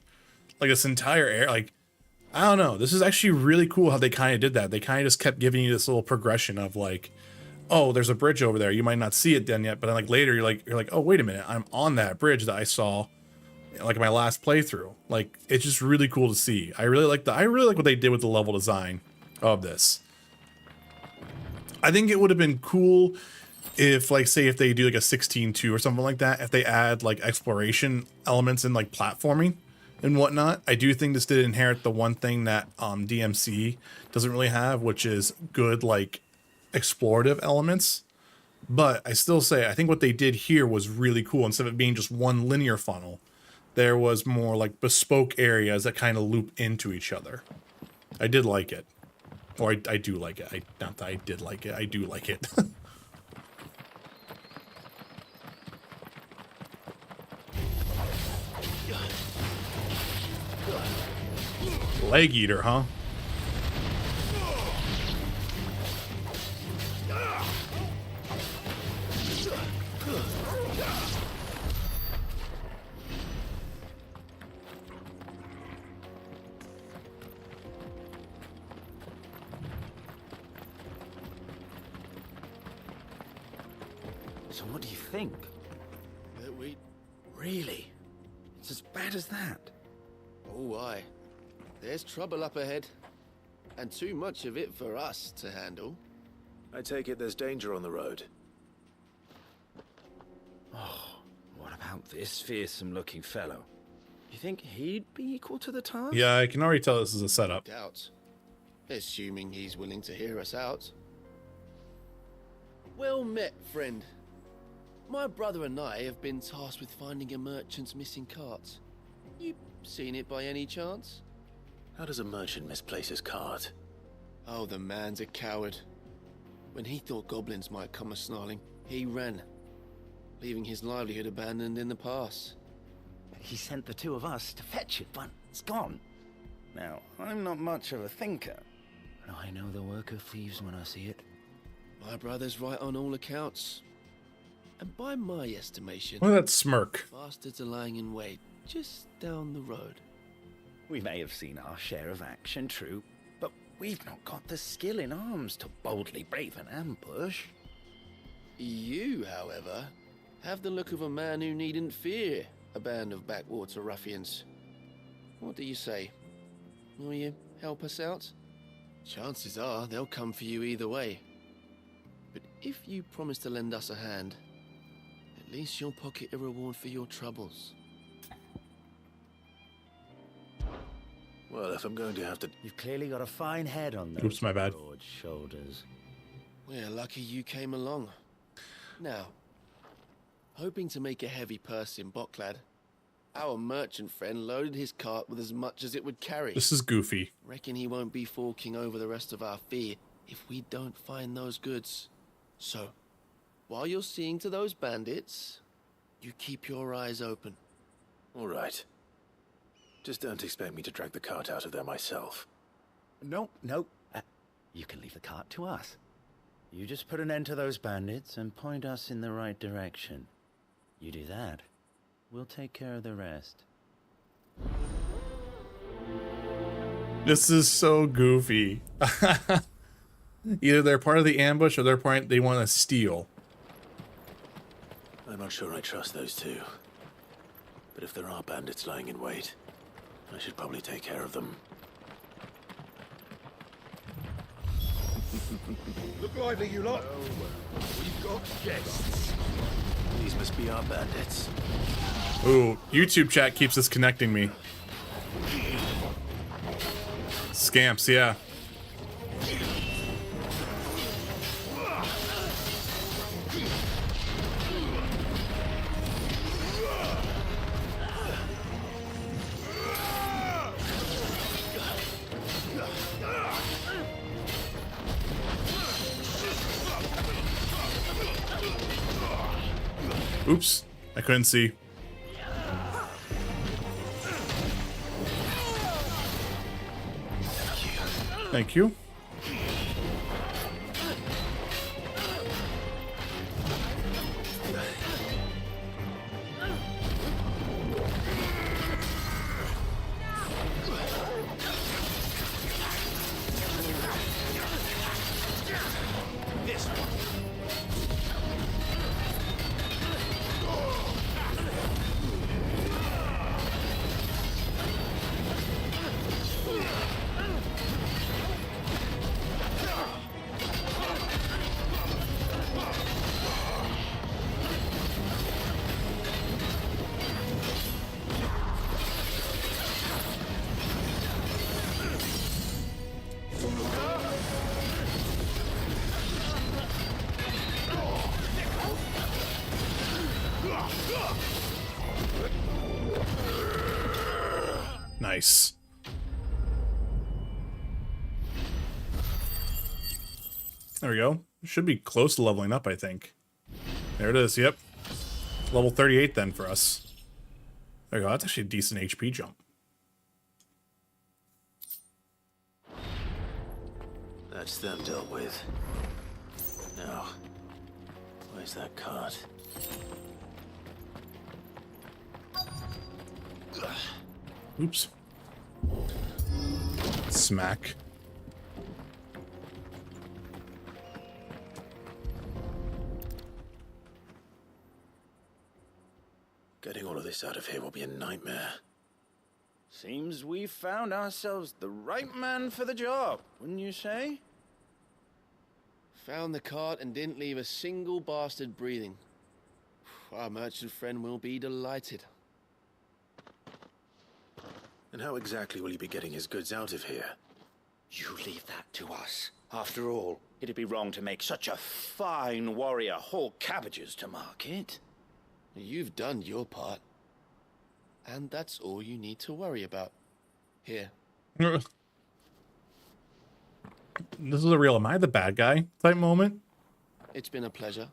Speaker 1: Like, this entire area, like, I don't know. This is actually really cool how they kind of did that. They kind of just kept giving you this little progression of like, oh, there's a bridge over there. You might not see it then yet, but then like later you're like, oh, wait a minute. I'm on that bridge that I saw like in my last playthrough. Like, it's just really cool to see. I really like what they did with the level design of this. I think it would have been cool if, like, say if they do like a 16.2 or something like that, if they add like exploration elements and like platforming and whatnot. I do think this did inherit the one thing that DMC doesn't really have, which is good like explorative elements. But I still say I think what they did here was really cool. Instead of it being just one linear funnel, there was more like bespoke areas that kind of loop into each other. I did like it. Or I do like it. Not that I did like it. I do like it. Leg eater, huh?
Speaker 19: So what do you think?
Speaker 13: That we...
Speaker 19: Really? It's as bad as that?
Speaker 13: Oh, aye. There's trouble up ahead. And too much of it for us to handle.
Speaker 2: I take it there's danger on the road.
Speaker 19: Oh, what about this fearsome-looking fellow? You think he'd be equal to the task?
Speaker 1: Yeah, I can already tell this is a setup.
Speaker 13: Doubt. Assuming he's willing to hear us out. Well met, friend. My brother and I have been tasked with finding a merchant's missing cart. You seen it by any chance?
Speaker 2: How does a merchant misplace his cart?
Speaker 13: Oh, the man's a coward. When he thought goblins might come a-snarling, he ran, leaving his livelihood abandoned in the pass.
Speaker 19: He sent the two of us to fetch it, but it's gone. Now, I'm not much of a thinker, but I know the work of thieves when I see it.
Speaker 13: My brother's right on all accounts. And by my estimation...
Speaker 1: Look at that smirk.
Speaker 13: Bastards are lying in wait just down the road.
Speaker 19: We may have seen our share of action, true, but we've not got the skill in arms to boldly brave an ambush.
Speaker 13: You, however, have the look of a man who needn't fear a band of backwater ruffians. What do you say? Will you help us out? Chances are they'll come for you either way. But if you promise to lend us a hand, at least you'll pocket a reward for your troubles.
Speaker 2: Well, if I'm going to have to...
Speaker 19: You've clearly got a fine head on those
Speaker 1: Oops, my bad.
Speaker 19: broad shoulders.
Speaker 13: We're lucky you came along. Now, hoping to make a heavy purse in Bocklad, our merchant friend loaded his cart with as much as it would carry.
Speaker 1: This is goofy.
Speaker 13: Reckon he won't be forking over the rest of our fee if we don't find those goods. So, while you're seeing to those bandits, you keep your eyes open.
Speaker 2: All right. Just don't expect me to drag the cart out of there myself.
Speaker 19: No. You can leave the cart to us. You just put an end to those bandits and point us in the right direction. You do that, we'll take care of the rest.
Speaker 1: This is so goofy. Either they're part of the ambush or they're part they want to steal.
Speaker 2: I'm not sure I trust those two. But if there are bandits lying in wait, I should probably take care of them.
Speaker 5: Look lively, you lot. We've got guests.
Speaker 2: These must be our bandits.
Speaker 1: Ooh, YouTube chat keeps disconnecting me. Scamps, yeah. Oops, I couldn't see. Thank you. Nice. There we go. Should be close to leveling up, I think. There it is, yep. Level 38 then for us. There you go, that's actually a decent HP jump.
Speaker 2: That's them dealt with. Now, where's that cart?
Speaker 1: Oops. Smack.
Speaker 2: Getting all of this out of here will be a nightmare.
Speaker 19: Seems we've found ourselves the right man for the job, wouldn't you say?
Speaker 13: Found the cart and didn't leave a single bastard breathing. Our merchant friend will be delighted.
Speaker 2: And how exactly will he be getting his goods out of here?
Speaker 15: You leave that to us. After all, it'd be wrong to make such a fine warrior haul cabbages to market.
Speaker 13: You've done your part. And that's all you need to worry about. Here.
Speaker 1: This is a real am I the bad guy type moment.
Speaker 13: It's been a pleasure.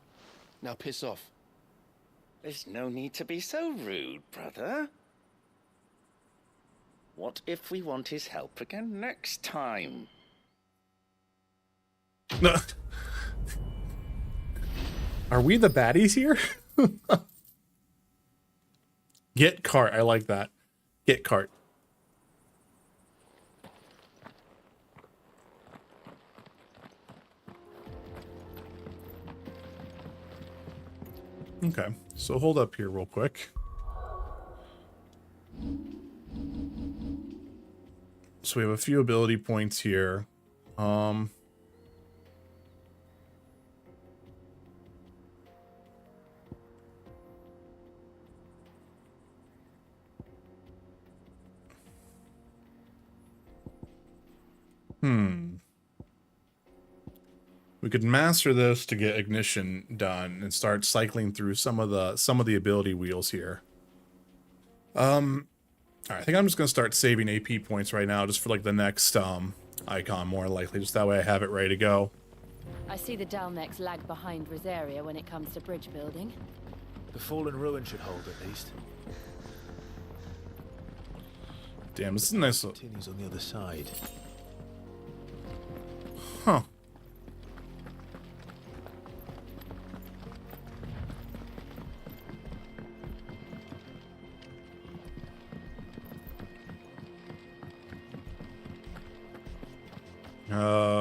Speaker 13: Now piss off.
Speaker 15: There's no need to be so rude, brother. What if we want his help again next time?
Speaker 1: Are we the baddies here? Get cart. I like that. Get cart. Okay, so hold up here real quick. So we have a few ability points here. We could master this to get ignition done and start cycling through some of the ability wheels here. All right, I think I'm just gonna start saving AP points right now, just for like the next icon, more likely, just that way I have it ready to go.
Speaker 20: I see the Dalnecs lag behind Rosaria when it comes to bridge building.
Speaker 21: The fallen ruin should hold at least.
Speaker 1: Damn, this is nice.
Speaker 2: Continues on the other side.
Speaker 1: Huh.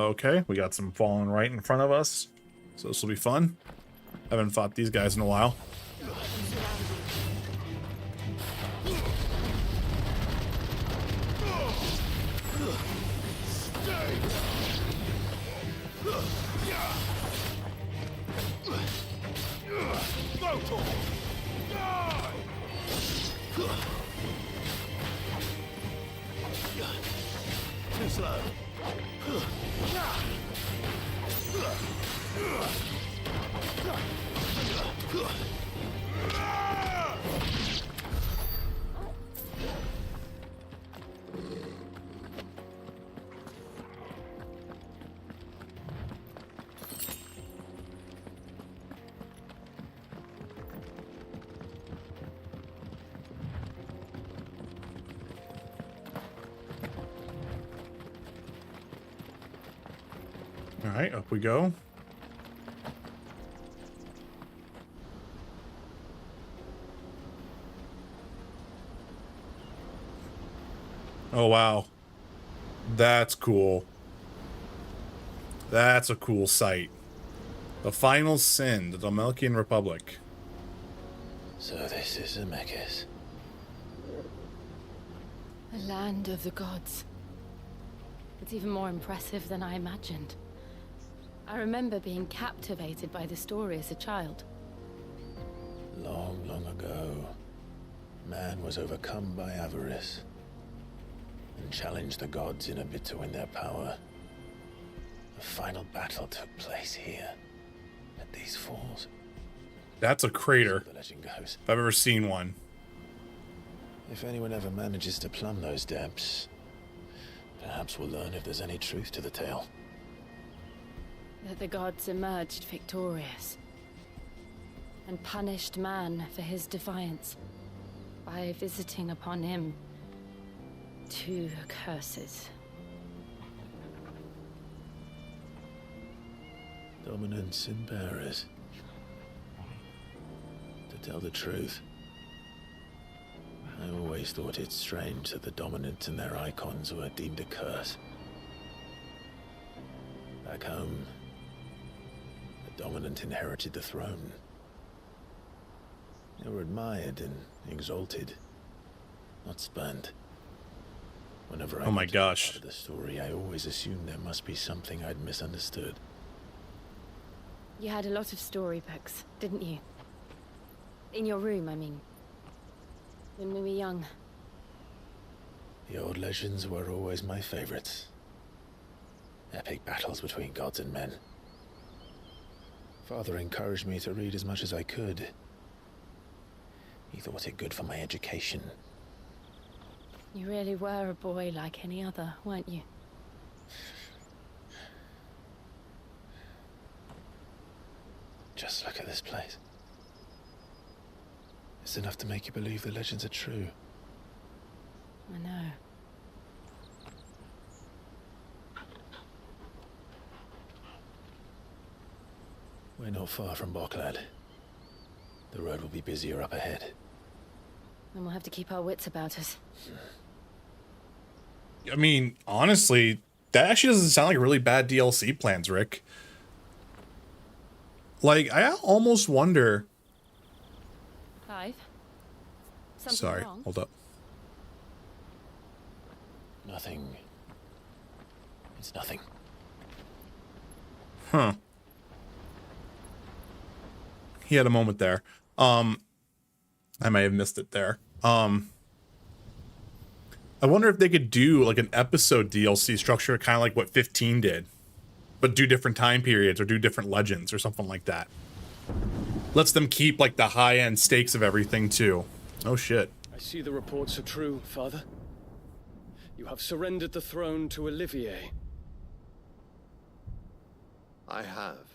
Speaker 1: Okay, we got some fallen right in front of us, so this will be fun. Haven't fought these guys in a while.
Speaker 21: Too slow.
Speaker 1: All right, up we go. Oh, wow. That's cool. That's a cool sight. The final sin, the Domelchian Republic.
Speaker 2: So this is Zemeckis.
Speaker 20: The land of the gods. It's even more impressive than I imagined. I remember being captivated by the story as a child.
Speaker 2: Long, long ago, man was overcome by avarice and challenged the gods in a bid to win their power. The final battle took place here, at these falls.
Speaker 1: That's a crater,
Speaker 2: So the legend goes.
Speaker 1: if I've ever seen one.
Speaker 2: If anyone ever manages to plumb those depths, perhaps we'll learn if there's any truth to the tale.
Speaker 20: That the gods emerged victorious and punished man for his defiance by visiting upon him 2 curses.
Speaker 2: Dominant sin bearers. To tell the truth, I always thought it strange that the dominant and their icons were deemed a curse. Back home, the dominant inherited the throne. They were admired and exalted, not spurned. Whenever I
Speaker 1: Oh my gosh.
Speaker 2: part of the story, I always assumed there must be something I'd misunderstood.
Speaker 20: You had a lot of storybooks, didn't you? In your room, I mean. When we were young.
Speaker 2: The old legends were always my favorites. Epic battles between gods and men. Father encouraged me to read as much as I could. He thought it good for my education.
Speaker 20: You really were a boy like any other, weren't you?
Speaker 2: Just look at this place. It's enough to make you believe the legends are true.
Speaker 20: I know.
Speaker 2: We're not far from Boklad. The road will be busier up ahead.
Speaker 20: Then we'll have to keep our wits about us.
Speaker 1: I mean, honestly, that actually doesn't sound like really bad DLC plans, Rick. Like, I almost wonder...
Speaker 20: Clive? Something
Speaker 1: Sorry,
Speaker 20: wrong?
Speaker 1: hold up.
Speaker 2: Nothing. It's nothing.
Speaker 1: Huh. He had a moment there. I may have missed it there. I wonder if they could do like an episode DLC structure, kind of like what 15 did, but do different time periods or do different legends or something like that. Lets them keep like the high-end stakes of everything too. Oh shit.
Speaker 12: I see the reports are true, Father. You have surrendered the throne to Olivier.
Speaker 22: I have.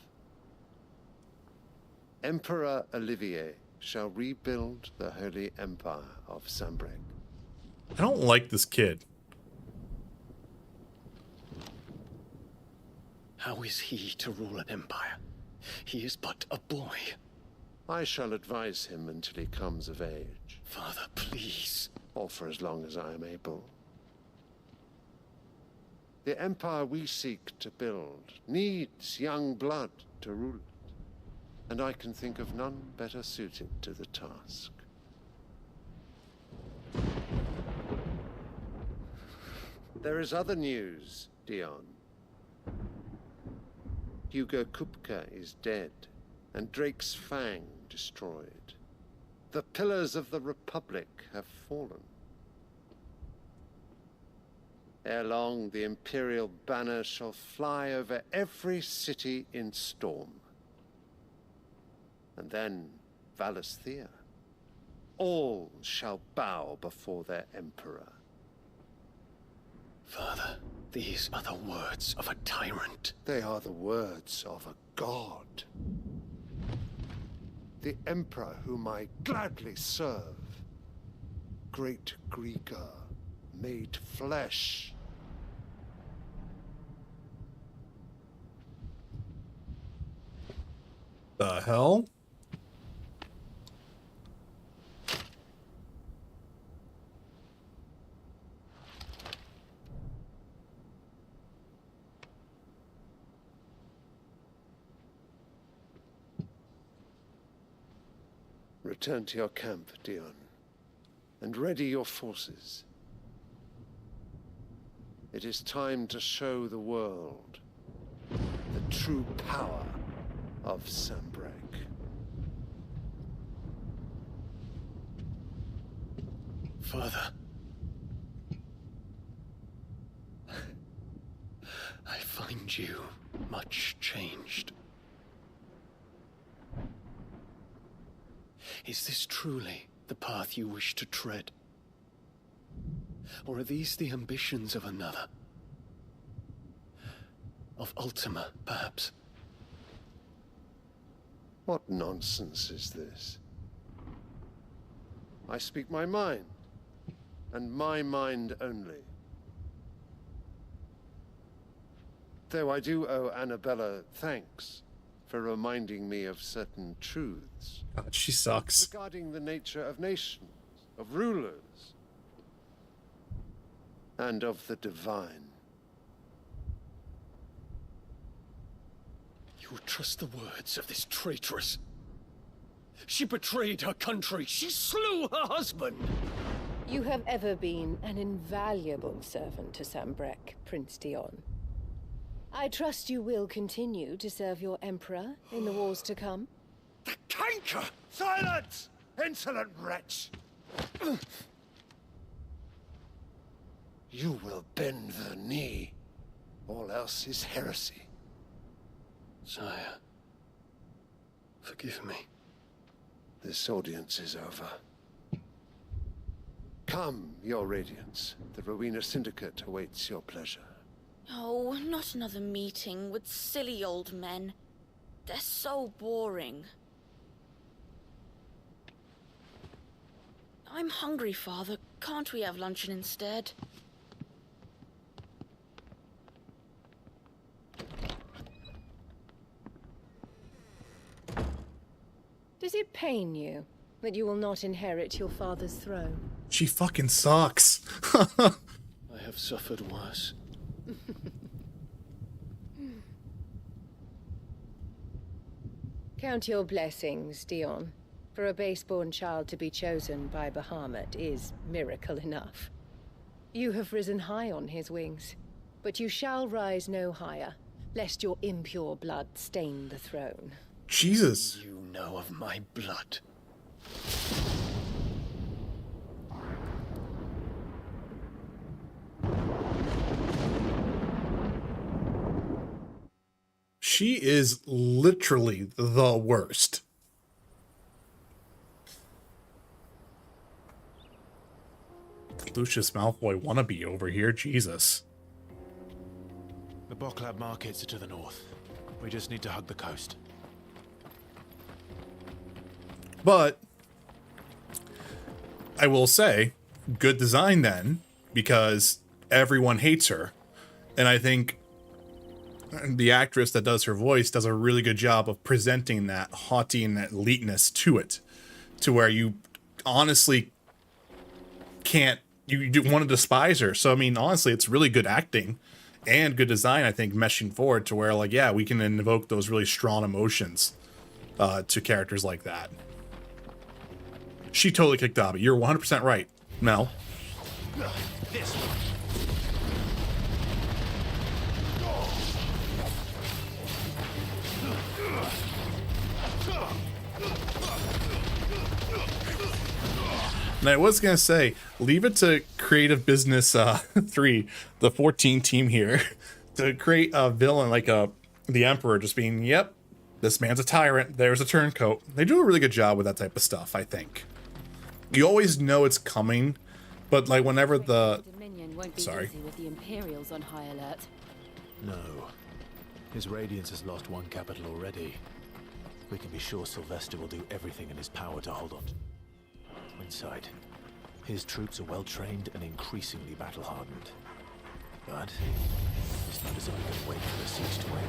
Speaker 22: Emperor Olivier shall rebuild the Holy Empire of Sanbreque.
Speaker 1: I don't like this kid.
Speaker 12: How is he to rule an empire? He is but a boy.
Speaker 22: I shall advise him until he comes of age.
Speaker 12: Father, please.
Speaker 22: Or for as long as I am able. The empire we seek to build needs young blood to rule it. And I can think of none better suited to the task. There is other news, Dion. Hugo Kupka is dead, and Drake's Fang destroyed. The pillars of the Republic have fallen. Ere long, the Imperial banner shall fly over every city in Storm. And then Valisthea. All shall bow before their emperor.
Speaker 12: Father, these are the words of a tyrant.
Speaker 22: They are the words of a god. The emperor whom I gladly serve. Great Grieger, made flesh.
Speaker 1: The hell?
Speaker 22: Return to your camp, Dion, and ready your forces. It is time to show the world the true power of Sambrek.
Speaker 12: Father. I find you much changed. Is this truly the path you wish to tread? Or are these the ambitions of another? Of Ultima, perhaps?
Speaker 22: What nonsense is this? I speak my mind, and my mind only. Though I do owe Annabella thanks for reminding me of certain truths.
Speaker 1: God, she sucks.
Speaker 22: Regarding the nature of nations, of rulers, and of the divine.
Speaker 12: You would trust the words of this traitress? She betrayed her country. She slew her husband.
Speaker 11: You have ever been an invaluable servant to Sambrek, Prince Dion. I trust you will continue to serve your Emperor in the wars to come.
Speaker 22: The canker! Silence! Insolent wretch! You will bend the knee. All else is heresy.
Speaker 12: Sire, forgive me.
Speaker 22: This audience is over. Come, your radiance. The Rowena Syndicate awaits your pleasure.
Speaker 4: Oh, not another meeting with silly old men. They're so boring. I'm hungry, Father. Can't we have luncheon instead?
Speaker 11: Does it pain you that you will not inherit your father's throne?
Speaker 1: She fucking sucks.
Speaker 12: I have suffered worse.
Speaker 11: Count your blessings, Dion. For a base-born child to be chosen by Bahamut is miracle enough. You have risen high on his wings, but you shall rise no higher, lest your impure blood stain the throne.
Speaker 1: Jesus.
Speaker 12: You know of my blood.
Speaker 1: She is literally the worst. Lucius Malfoy wannabe over here, Jesus.
Speaker 21: The Boklab markets are to the north. We just need to hug the coast.
Speaker 1: But I will say, good design then, because everyone hates her. And I think the actress that does her voice does a really good job of presenting that haughty and that eliteness to it, to where you honestly can't, you want to despise her. So, I mean, honestly, it's really good acting and good design, I think, meshing forward to where, like, yeah, we can invoke those really strong emotions to characters like that. She totally kicked Dobby. You're 100% right, Mel.
Speaker 21: This
Speaker 1: And I was going to say, leave it to Creative Business 3, the 14 team here, to create a villain like the Emperor just being, yep, this man's a tyrant, there's a turncoat. They do a really good job with that type of stuff, I think. You always know it's coming, but like whenever the...
Speaker 20: Dominion won't be
Speaker 1: Sorry.
Speaker 20: easy with the Imperials on high alert.
Speaker 21: No. His Radiance has lost one capital already. We can be sure Sylvester will do everything in his power to hold on. Inside, his troops are well trained and increasingly battle hardened. But it's not as if we can wait for the siege to end.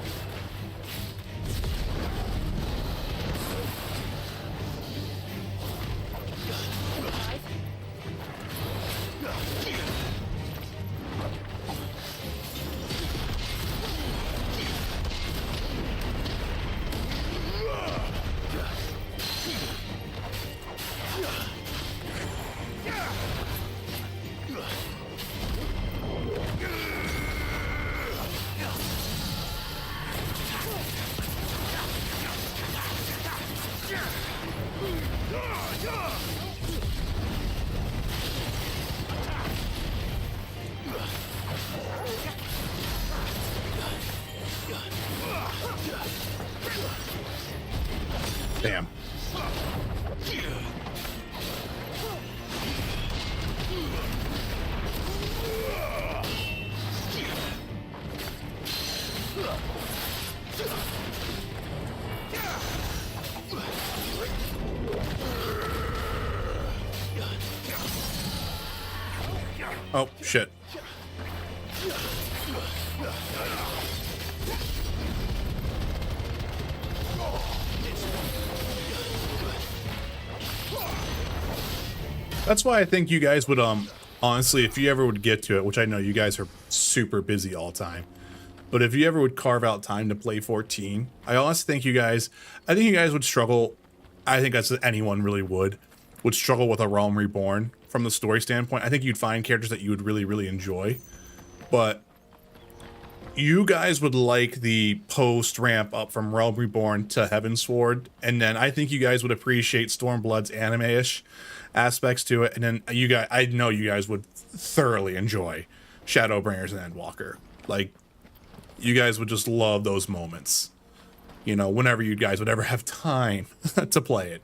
Speaker 1: Damn. Oh, shit. That's why I think you guys would, honestly, if you ever would get to it, which I know you guys are super busy all the time, but if you ever would carve out time to play 14, I honestly think you guys would struggle. I think that's anyone really would struggle with A Realm Reborn from the story standpoint. I think you'd find characters that you would really, really enjoy, but you guys would like the post ramp up from Realm Reborn to Heavensward, and then I think you guys would appreciate Stormblood's anime-ish aspects to it, and then I know you guys would thoroughly enjoy Shadowbringers and Endwalker. Like, you guys would just love those moments, you know, whenever you guys would ever have time to play it.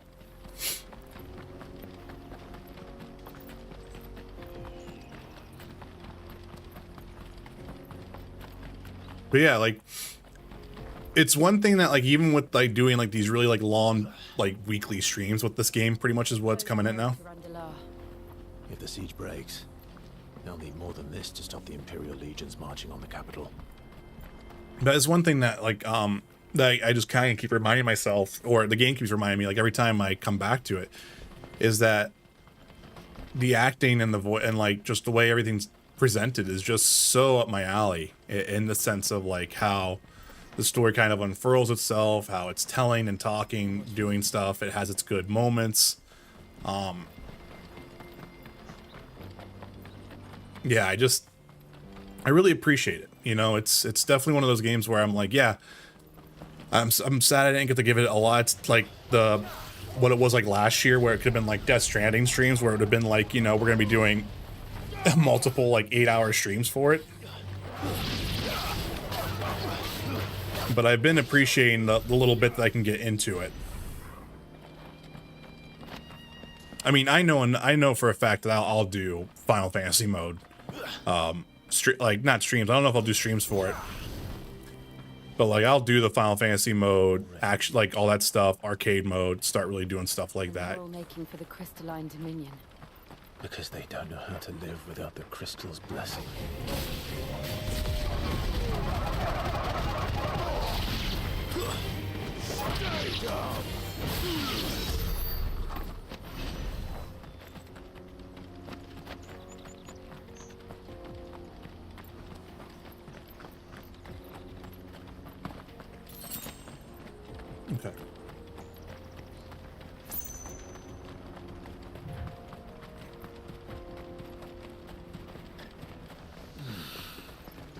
Speaker 1: But yeah, like, it's one thing that, like, even with, like, doing, like, these really, like, long, like, weekly streams with this game, pretty much is what's coming in now.
Speaker 21: If the siege breaks, they'll need more than this to stop the Imperial legions marching on the capital.
Speaker 1: That is one thing that, like, that I just kind of keep reminding myself, or the game keeps reminding me, like, every time I come back to it, is that the acting and the voice, and, like, just the way everything's presented is just so up my alley, in the sense of, like, how the story kind of unfurls itself, how it's telling and talking, doing stuff. It has its good moments. Yeah, I really appreciate it. You know, it's definitely one of those games where I'm like, yeah, I'm sad I didn't get to give it a lot. It's like what it was like last year, where it could have been like Death Stranding streams, where it would have been like, you know, we're gonna be doing multiple like 8-hour streams for it. But I've been appreciating the little bit that I can get into it. I mean, I know for a fact that I'll do Final Fantasy mode. Like, not streams. I don't know if I'll do streams for it. But, like, I'll do the Final Fantasy mode, actually, like, all that stuff, arcade mode, start really doing stuff like that.
Speaker 20: We're all making for the crystalline dominion.
Speaker 21: Because they don't know how to live without the crystal's blessing. Stay down.
Speaker 1: Okay.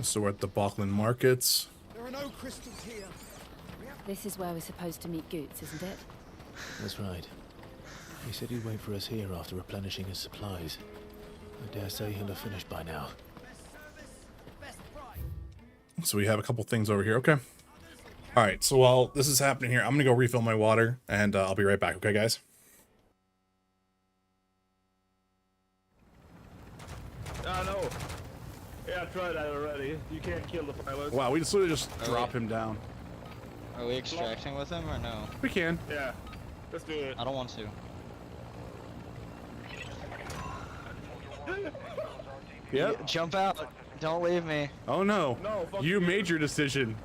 Speaker 1: So we're at the Balkland markets.
Speaker 12: There are no crystals here.
Speaker 20: This is where we're supposed to meet Goots, isn't it?
Speaker 21: That's right. He said he'd wait for us here after replenishing his supplies. I dare say he'll have finished by now.
Speaker 1: So we have a couple things over here. Okay. All right. So while this is happening here, I'm going to go refill my water, and I'll be right back. Okay, guys?
Speaker 10: No. Yeah, I tried that already. You can't kill the pilot.
Speaker 1: Wow, we just literally just drop him down.
Speaker 14: Are we extracting with him or no?
Speaker 1: We can.
Speaker 10: Yeah. Let's do it.
Speaker 14: I don't want to.
Speaker 1: Yep.
Speaker 14: Jump out. Don't leave me.
Speaker 1: Oh no.
Speaker 10: No, fuck
Speaker 1: you made your decision.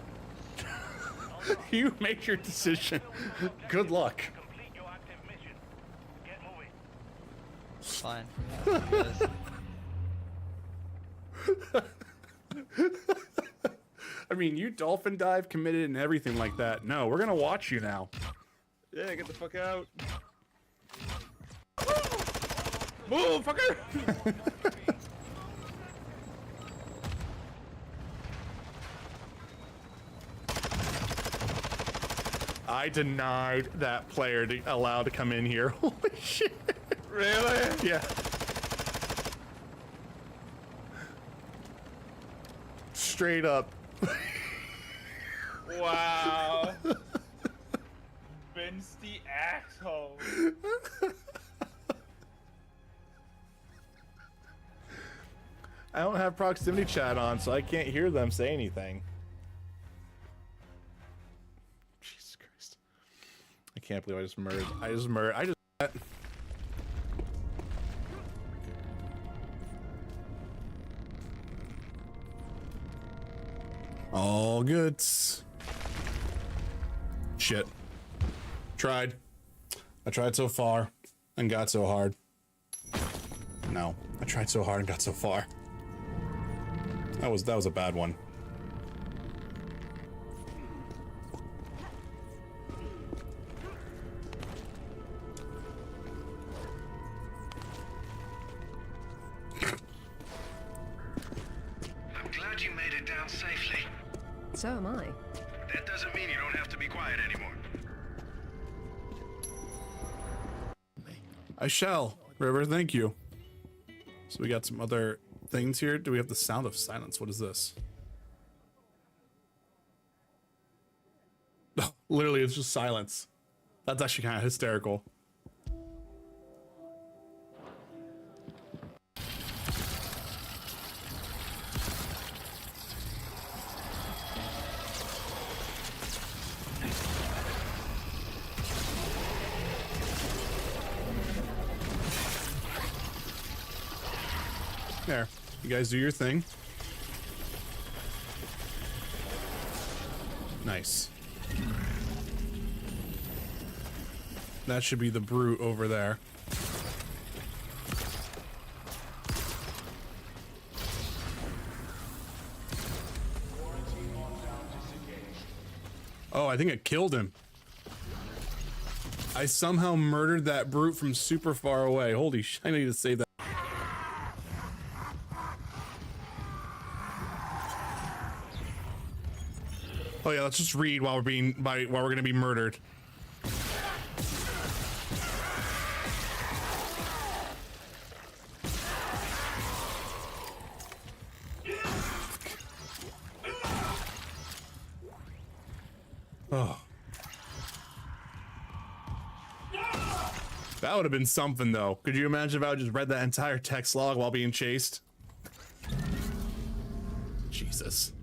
Speaker 1: You made your decision. Good luck.
Speaker 14: Fine.
Speaker 1: I mean, you dolphin dive committed and everything like that. No, we're gonna watch you now.
Speaker 10: Yeah, get the fuck out. Move, fucker!
Speaker 1: I denied that player to allow to come in here. Holy shit.
Speaker 10: Really?
Speaker 1: Yeah. Straight up.
Speaker 10: Wow. Vince the asshole.
Speaker 1: I don't have proximity chat on, so I can't hear them say anything. Jesus Christ. I can't believe I just murdered. I just all goods. Shit. Tried. I tried so far and got so hard. No, I tried so hard and got so far. That was a bad one.
Speaker 6: I'm glad you made it down safely.
Speaker 9: So am I.
Speaker 6: That doesn't mean you don't have to be quiet anymore.
Speaker 1: I shall. River, thank you. So we got some other things here. Do we have the sound of silence? What is this? Literally, it's just silence. That's actually kind of hysterical. There, you guys do your thing. Nice. That should be the brute over there. Oh, I think it killed him. I somehow murdered that brute from super far away. Holy shit, I need to save that. Oh yeah, let's just read while we're gonna be murdered. Oh. That would have been something though. Could you imagine if I just read that entire text log while being chased? Jesus.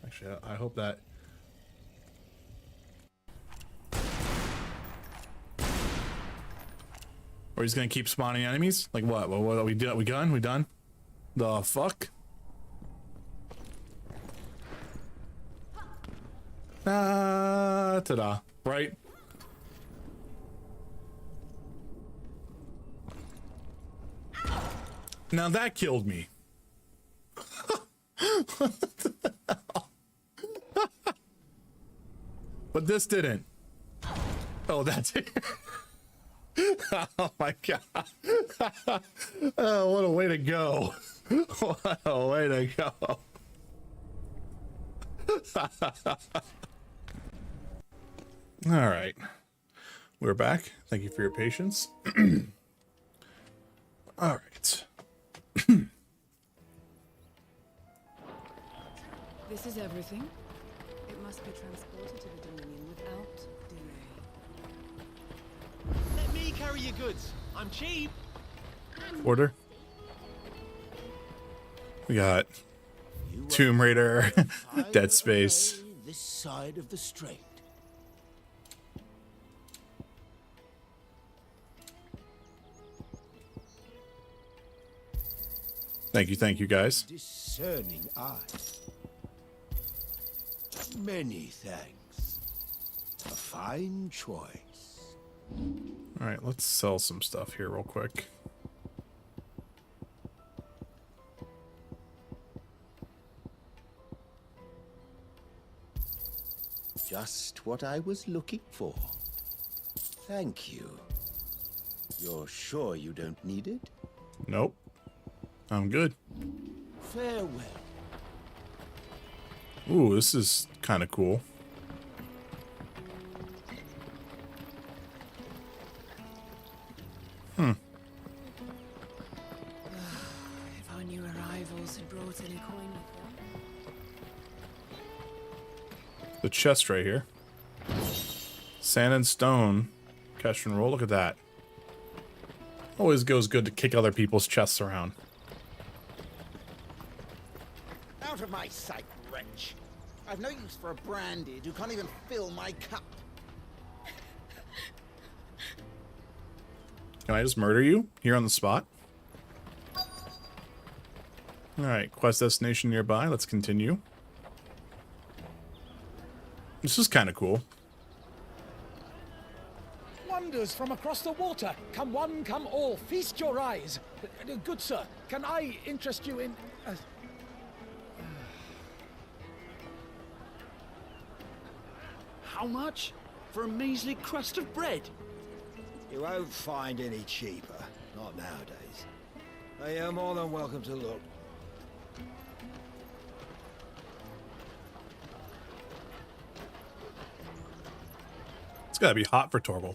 Speaker 1: Actually, I hope that... Or he's gonna keep spawning enemies? Like what? What we did? We done? We done? The fuck? Ta-da. Right? Now that killed me. What the hell? But this didn't. Oh, that's it. Oh my god. Oh, what a way to go. What a way to go. All right. We're back. Thank you for your patience. All right.
Speaker 9: This is everything. It must be transported to the Dominion without delay.
Speaker 12: Let me carry your goods. I'm cheap.
Speaker 1: Order. We got Tomb Raider, Dead Space.
Speaker 23: This side of the strait.
Speaker 1: Thank you guys.
Speaker 23: Discerning eye. Many thanks. A fine choice.
Speaker 1: All right, let's sell some stuff here real quick.
Speaker 23: Just what I was looking for. Thank you. You're sure you don't need it?
Speaker 1: Nope. I'm good.
Speaker 23: Farewell.
Speaker 1: Ooh, this is kind of cool. Hmm.
Speaker 9: If our new arrivals had brought any coin with them.
Speaker 1: The chest right here. Sand and stone. Catch and roll. Look at that. Always goes good to kick other people's chests around.
Speaker 15: Out of my sight, wretch. I've no use for a branded who can't even fill my cup.
Speaker 1: Can I just murder you here on the spot? Alright, quest destination nearby. Let's continue. This is kind of cool.
Speaker 7: Wonders from across the water. Come one, come all. Feast your eyes. Good sir, can I interest you in...
Speaker 12: How much? For a measly crust of bread?
Speaker 8: You won't find any cheaper. Not nowadays. But you're more than welcome to look.
Speaker 1: It's gotta be hot for Torgal.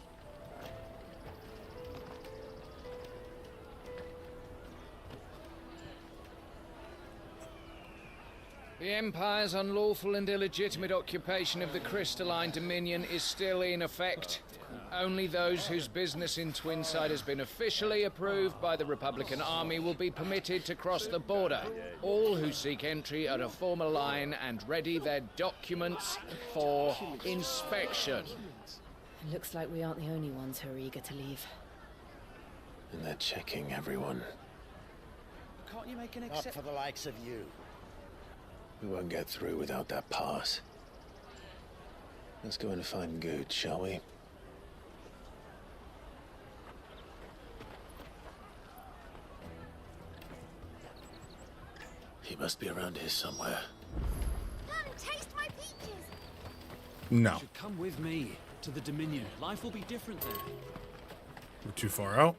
Speaker 16: The Empire's unlawful and illegitimate occupation of the Crystalline Dominion is still in effect. Only those whose business in Twinside has been officially approved by the Republican Army will be permitted to cross the border. All who seek entry are to form a line and ready their documents for inspection.
Speaker 20: It looks like we aren't the only ones who are eager to leave.
Speaker 2: And they're checking everyone.
Speaker 12: Can't you make an
Speaker 15: Not for the likes of you.
Speaker 2: We won't get through without that pass. Let's go and find Good, shall we? He must be around here somewhere.
Speaker 24: Come taste my peaches.
Speaker 1: No.
Speaker 12: You should come with me to the Dominion. Life will be different there.
Speaker 1: We're too far out.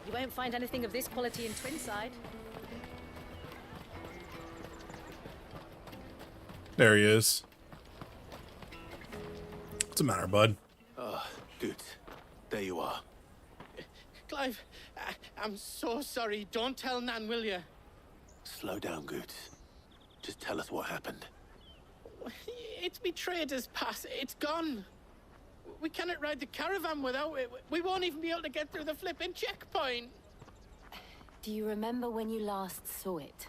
Speaker 20: You won't find anything of this quality in Twinside.
Speaker 1: There he is. What's the matter, bud?
Speaker 2: Oh, Good. There you are.
Speaker 18: Clive, I'm so sorry. Don't tell Nan, will you?
Speaker 2: Slow down, Good. Just tell us what happened.
Speaker 18: It's me trader's pass. It's gone. We cannot ride the caravan without it. We won't even be able to get through the flipping checkpoint.
Speaker 20: Do you remember when you last saw it?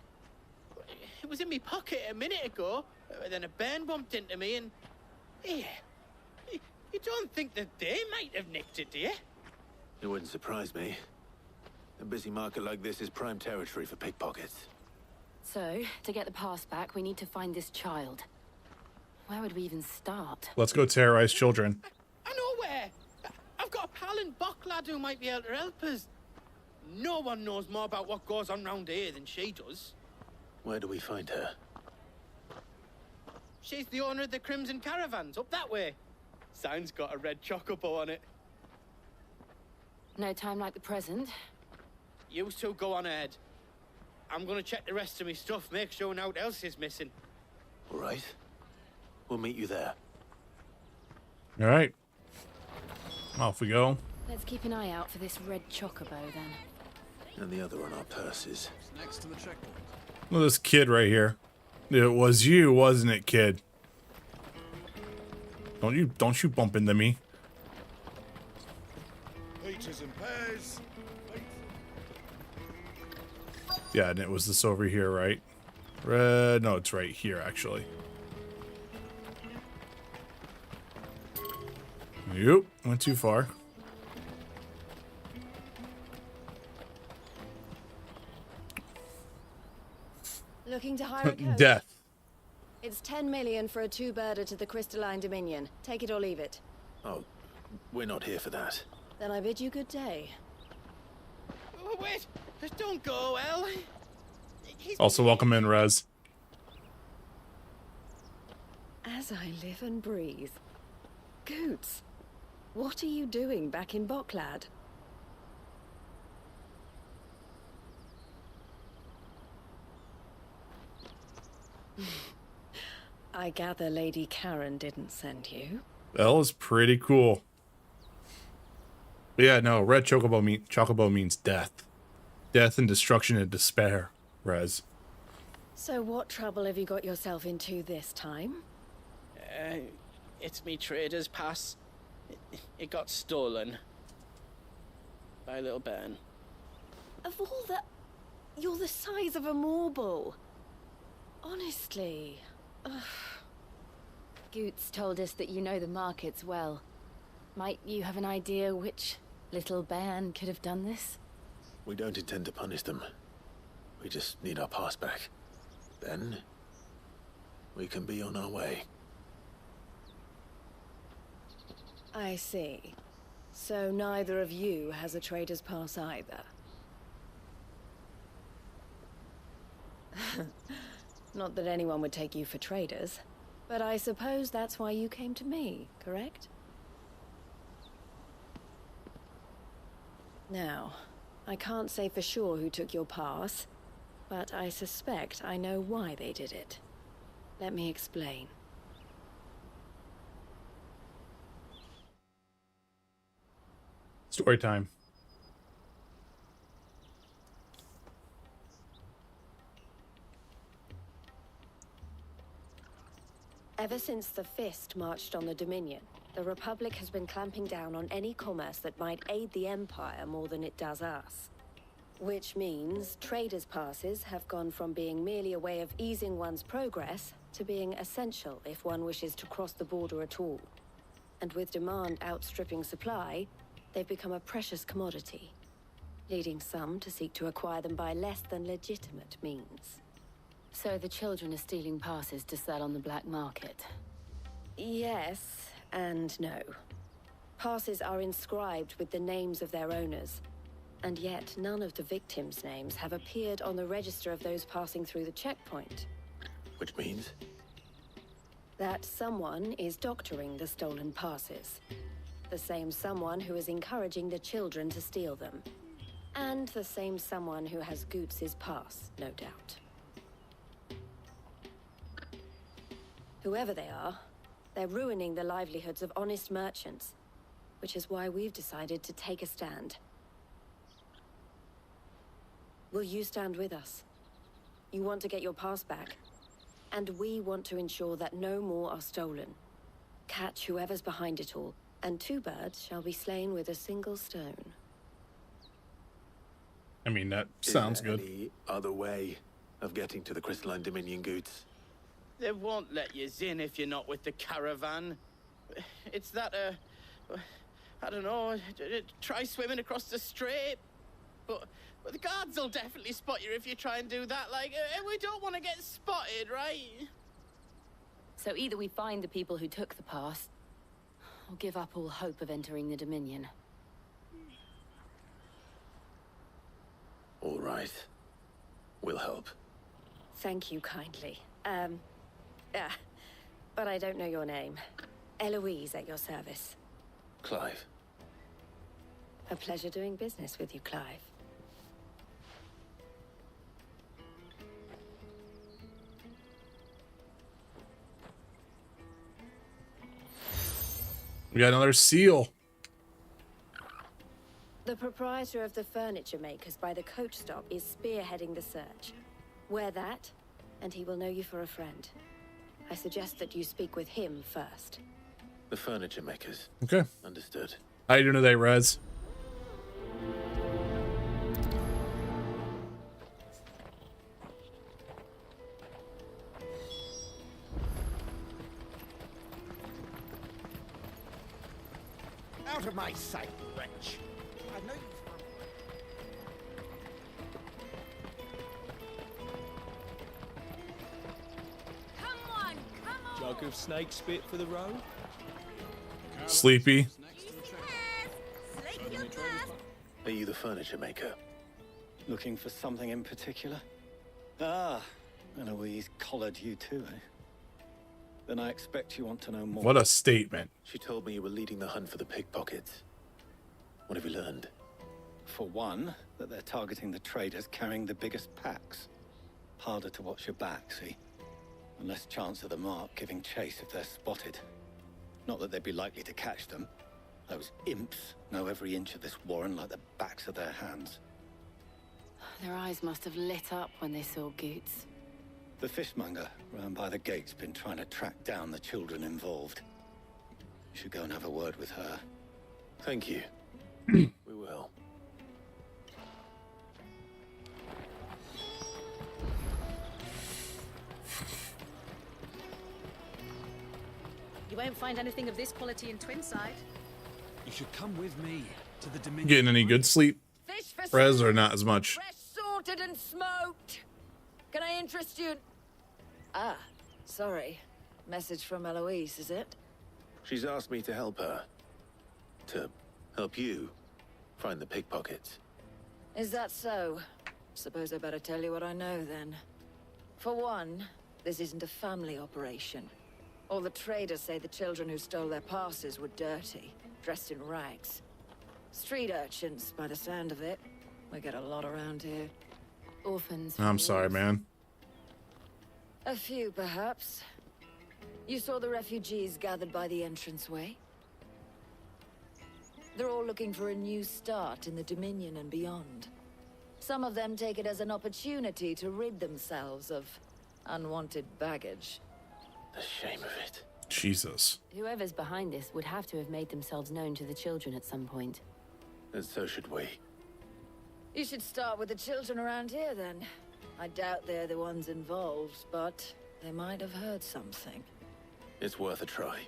Speaker 18: It was in my pocket a minute ago. Then a bairn bumped into me and... Yeah. You don't think that they might have nicked it, do you?
Speaker 2: It wouldn't surprise me. A busy market like this is prime territory for pickpockets.
Speaker 20: So, to get the pass back, we need to find this child. Where would we even start?
Speaker 1: Let's go terrorize children.
Speaker 18: I know where. I've got a pal in Bocklad who might be able to help us. No one knows more about what goes on round here than she does.
Speaker 2: Where do we find her?
Speaker 18: She's the owner of the Crimson Caravans, up that way. Sign's got a red chocobo on it.
Speaker 20: No time like the present.
Speaker 18: You two go on ahead. I'm gonna check the rest of my stuff, make sure naught else is missing.
Speaker 2: All right. We'll meet you there.
Speaker 1: All right. Off we go.
Speaker 20: Let's keep an eye out for this red chocobo then.
Speaker 2: And the other on our purses.
Speaker 12: Next to the checkpoint.
Speaker 1: Look at this kid right here. It was you, wasn't it, kid? Don't you bump into me.
Speaker 8: Peaches and pears.
Speaker 1: Yeah, and it was this over here, right? Red. No, it's right here, actually. Yep, went too far.
Speaker 25: Looking to hire a coach?
Speaker 1: Death.
Speaker 25: It's 10 million for a two-birder to the Crystalline Dominion. Take it or leave it.
Speaker 2: Oh, we're not here for that.
Speaker 25: Then I bid you good day.
Speaker 18: Oh, wait! Don't go, El.
Speaker 1: Also, welcome in, Rez.
Speaker 25: As I live and breathe. Goots, what are you doing back in Bocklad? I gather Lady Karen didn't send you.
Speaker 1: That was pretty cool. But yeah, no, red chocobo means death. Death and destruction and despair, Rez.
Speaker 25: So what trouble have you got yourself into this time?
Speaker 18: It's me trader's pass. It got stolen. By a little bairn.
Speaker 25: Of all the... You're the size of a marble. Honestly. Ugh.
Speaker 20: Goots told us that you know the markets well. Might you have an idea which little bairn could have done this?
Speaker 2: We don't intend to punish them. We just need our pass back. Then, we can be on our way.
Speaker 25: I see. So neither of you has a trader's pass either. Not that anyone would take you for traders, but I suppose that's why you came to me, correct? Now, I can't say for sure who took your pass, but I suspect I know why they did it. Let me explain.
Speaker 1: Story time.
Speaker 25: Ever since the Fist marched on the Dominion, the Republic has been clamping down on any commerce that might aid the Empire more than it does us. Which means traders' passes have gone from being merely a way of easing one's progress to being essential if one wishes to cross the border at all. And with demand outstripping supply, they've become a precious commodity, leading some to seek to acquire them by less than legitimate means.
Speaker 20: So the children are stealing passes to sell on the black market?
Speaker 25: Yes and no. Passes are inscribed with the names of their owners, and yet none of the victims' names have appeared on the register of those passing through the checkpoint.
Speaker 2: Which means?
Speaker 25: That someone is doctoring the stolen passes. The same someone who is encouraging the children to steal them. And the same someone who has Goots' pass, no doubt. Whoever they are, they're ruining the livelihoods of honest merchants, which is why we've decided to take a stand. Will you stand with us? You want to get your pass back, and we want to ensure that no more are stolen. Catch whoever's behind it all, and two birds shall be slain with a single stone.
Speaker 1: I mean, that sounds good.
Speaker 2: Any other way of getting to the Crystalline Dominion, Goots?
Speaker 18: They won't let you in if you're not with the caravan. It's that, I don't know, try swimming across the strait. But the guards will definitely spot you if you try and do that. Like, we don't want to get spotted, right?
Speaker 20: So either we find the people who took the pass, or give up all hope of entering the Dominion.
Speaker 2: All right. We'll help.
Speaker 25: Thank you kindly. But I don't know your name. Eloise at your service.
Speaker 2: Clive.
Speaker 25: A pleasure doing business with you, Clive.
Speaker 1: We got another seal.
Speaker 25: The proprietor of the furniture makers by the coach stop is spearheading the search. Wear that, and he will know you for a friend. I suggest that you speak with him first.
Speaker 2: The furniture makers.
Speaker 1: Okay.
Speaker 2: Understood.
Speaker 1: How you doing today, Rez?
Speaker 8: Out of my sight, wretch! I know you.
Speaker 10: Jug of snake spit for the road?
Speaker 1: Sleepy.
Speaker 2: Are you the furniture maker?
Speaker 3: Looking for something in particular? Ah, Eloise collared you too, eh? Then I expect you want to know more.
Speaker 1: What a statement.
Speaker 2: She told me you were leading the hunt for the pickpockets. What have you learned?
Speaker 3: For one, that they're targeting the traders carrying the biggest packs. Harder to watch your back, see? And less chance of the mark giving chase if they're spotted. Not that they'd be likely to catch them. Those imps know every inch of this warren like the backs of their hands.
Speaker 20: Their eyes must have lit up when they saw Goots.
Speaker 3: The fishmonger round by the gate's been trying to track down the children involved. You should go and have a word with her.
Speaker 2: Thank you. We will.
Speaker 9: You won't find anything of this quality in Twinside.
Speaker 7: You should come with me to the Dominion.
Speaker 1: Getting any good sleep,
Speaker 5: Fish for
Speaker 1: Prez, or not as much?
Speaker 5: fresh sorted and smoked. Can I interest you in... Ah, sorry. Message from Eloise, is it?
Speaker 2: She's asked me to help her. To help you find the pickpockets.
Speaker 5: Is that so? Suppose I better tell you what I know then. For one, this isn't a family operation. All the traders say the children who stole their passes were dirty, dressed in rags. Street urchins, by the sound of it. We get a lot around here.
Speaker 20: Orphans.
Speaker 1: I'm sorry, man.
Speaker 5: A few, perhaps. You saw the refugees gathered by the entranceway? They're all looking for a new start in the Dominion and beyond. Some of them take it as an opportunity to rid themselves of unwanted baggage.
Speaker 2: The shame of it.
Speaker 1: Jesus.
Speaker 20: Whoever's behind this would have to have made themselves known to the children at some point.
Speaker 2: And so should we.
Speaker 5: You should start with the children around here, then. I doubt they're the ones involved, but they might have heard something.
Speaker 2: It's worth a try.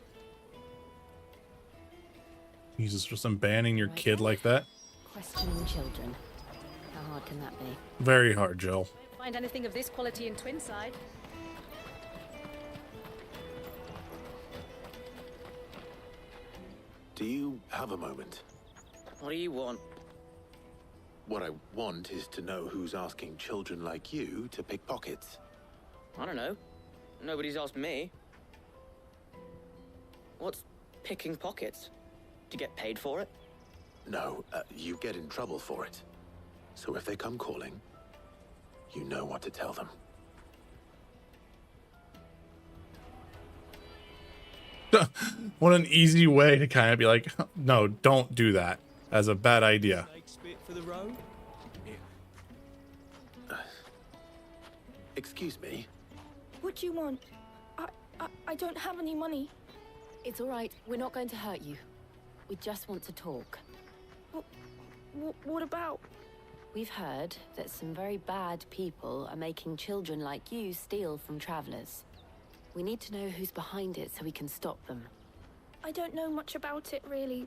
Speaker 1: Jesus, just abandoning your kid like that?
Speaker 20: Questioning children. How hard can that be?
Speaker 1: Very hard, Jill.
Speaker 9: Won't find anything of this quality in Twinside.
Speaker 2: Do you have a moment?
Speaker 18: What do you want?
Speaker 2: What I want is to know who's asking children like you to pick pockets.
Speaker 18: I don't know. Nobody's asked me. What's picking pockets? Do you get paid for it?
Speaker 2: No, you get in trouble for it. So if they come calling, you know what to tell them.
Speaker 1: What an easy way to kind of be like, no, don't do that. As a bad idea.
Speaker 7: For the road?
Speaker 2: Excuse me?
Speaker 13: What do you want? I don't have any money.
Speaker 20: It's all right. We're not going to hurt you. We just want to talk.
Speaker 13: What about?
Speaker 20: We've heard that some very bad people are making children like you steal from travelers. We need to know who's behind it so we can stop them.
Speaker 13: I don't know much about it, really.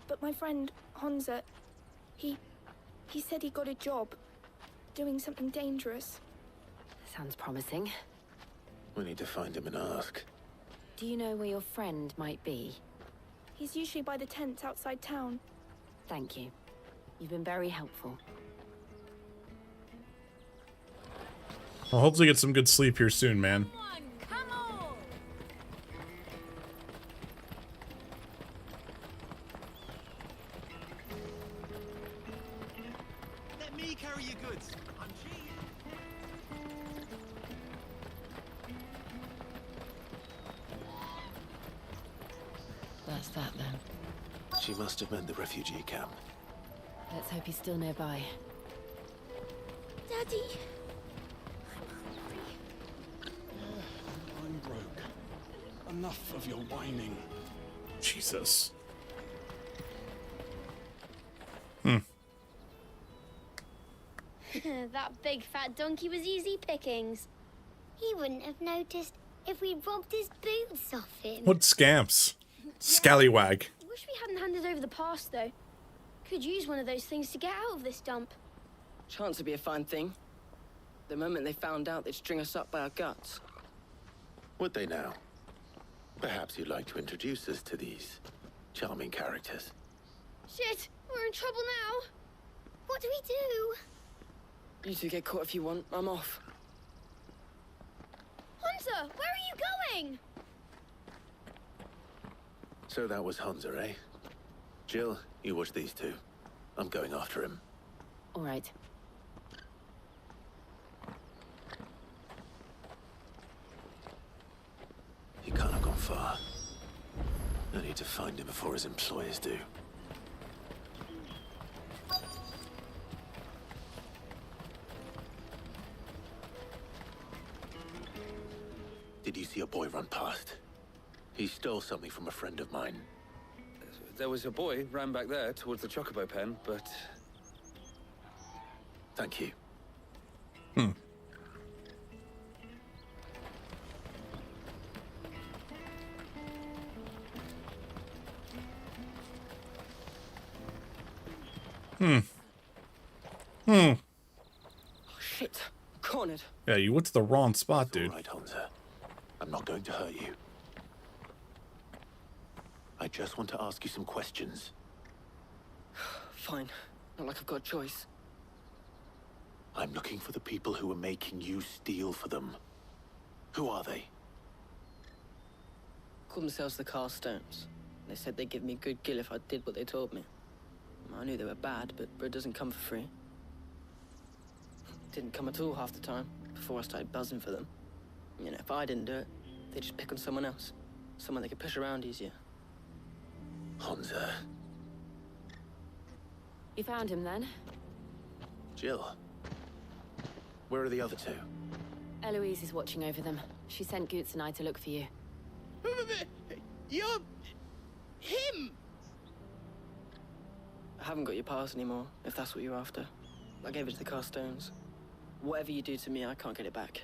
Speaker 13: But my friend, Honza, he said he got a job doing something dangerous.
Speaker 20: Sounds promising.
Speaker 2: We need to find him and ask.
Speaker 20: Do you know where your friend might be?
Speaker 13: He's usually by the tents outside town.
Speaker 20: Thank you. You've been very helpful.
Speaker 1: Well, hopefully get some good sleep here soon, man.
Speaker 7: Let me carry your goods. I'm cheap.
Speaker 20: That's that then.
Speaker 2: She must have meant the refugee camp.
Speaker 20: Let's hope he's still nearby.
Speaker 13: Daddy.
Speaker 12: I'm broke. Enough of your whining.
Speaker 1: Jesus.
Speaker 24: That big fat donkey was easy pickings. He wouldn't have noticed if we robbed his boots off him.
Speaker 1: What scamps? Scallywag.
Speaker 24: Wish we hadn't handed over the pass, though. Could use one of those things to get out of this dump.
Speaker 18: Chance would be a fine thing. The moment they found out, they'd string us up by our guts.
Speaker 2: Would they now? Perhaps you'd like to introduce us to these charming characters.
Speaker 24: Shit, we're in trouble now. What do we do?
Speaker 18: You two get caught if you want. I'm off.
Speaker 24: Hunter, where are you going?
Speaker 2: So that was Hunter, eh? Jill, you watch these two. I'm going after him.
Speaker 20: All right.
Speaker 2: He can't have gone far. I need to find him before his employers do. boy run past. He stole something from a friend of mine.
Speaker 4: There was a boy ran back there towards the chocobo pen, but...
Speaker 2: Thank you.
Speaker 11: Oh, shit. Cornered.
Speaker 1: Yeah, you went to the wrong spot, dude.
Speaker 2: All right, Hunter. I'm not going to hurt you. I just want to ask you some questions.
Speaker 11: Fine. Not like I've got a choice.
Speaker 2: I'm looking for the people who are making you steal for them. Who are they?
Speaker 11: Called themselves the Carstones. They said they'd give me a good gill if I did what they told me. I knew they were bad, but bread doesn't come for free. Didn't come at all half the time, before I started buzzing for them. You know, if I didn't do it, they'd just pick on someone else. Someone they could push around easier.
Speaker 2: Hunter.
Speaker 20: You found him then?
Speaker 2: Jill. Where are the other two?
Speaker 20: Eloise is watching over them. She sent Goots and I to look for you.
Speaker 18: You're... him!
Speaker 11: I haven't got your pass anymore, if that's what you're after. I gave it to the Carstones. Whatever you do to me, I can't get it back.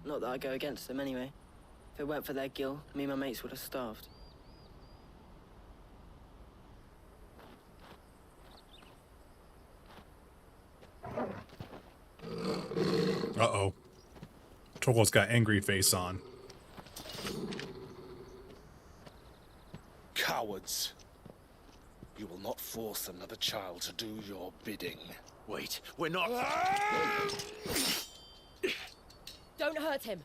Speaker 11: Not that I go against them anyway. If it weren't for their gill, me and my mates would have starved.
Speaker 1: Uh-oh. Toko's got angry face on.
Speaker 12: Cowards. You will not force another child to do your bidding.
Speaker 2: Wait, we're not...
Speaker 20: Don't hurt him.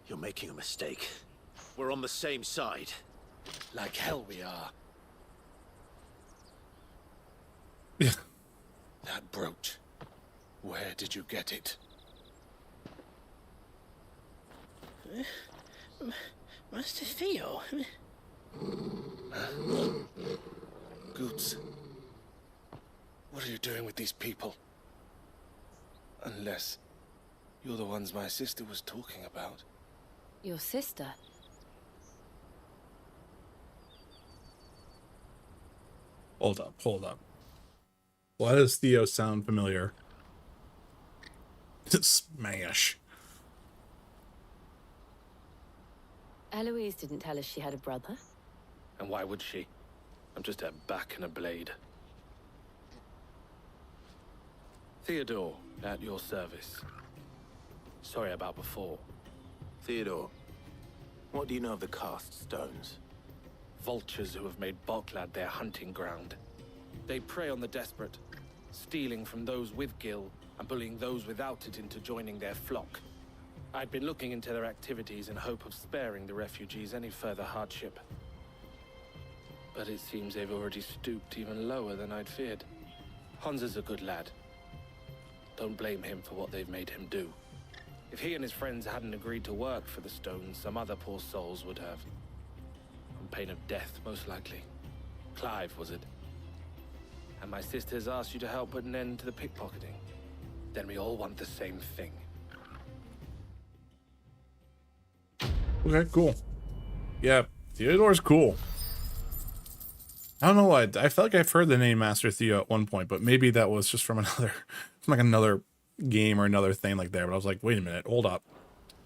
Speaker 2: You're making a mistake. We're on the same side.
Speaker 12: Like hell we are.
Speaker 1: Yeah.
Speaker 12: That brooch. Where did you get it?
Speaker 18: Master Theo?
Speaker 12: Goots. What are you doing with these people? Unless you're the ones my sister was talking about.
Speaker 20: Your sister?
Speaker 1: Hold up, hold up. Why does Theo sound familiar? Smash.
Speaker 20: Eloise didn't tell us she had a brother.
Speaker 4: And why would she? I'm just her back and a blade. Theodore, at your service. Sorry about before.
Speaker 2: Theodore, what do you know of the Cast Stones?
Speaker 4: Vultures who have made Boklad their hunting ground. They prey on the desperate, stealing from those with gil and bullying those without it into joining their flock. I'd been looking into their activities in hope of sparing the refugees any further hardship. But it seems they've already stooped even lower than I'd feared. Hans is a good lad. Don't blame him for what they've made him do. If he and his friends hadn't agreed to work for the Stones, some other poor souls would have. On pain of death, most likely. Clive, was it? And my sisters asked you to help put an end to the pickpocketing. Then we all want the same thing.
Speaker 1: Okay, cool. Yeah, Theodore's cool. I don't know why. I felt like I've heard the name Master Theo at one point, but maybe that was just from another game or another thing like that. But I was like, wait a minute, hold up.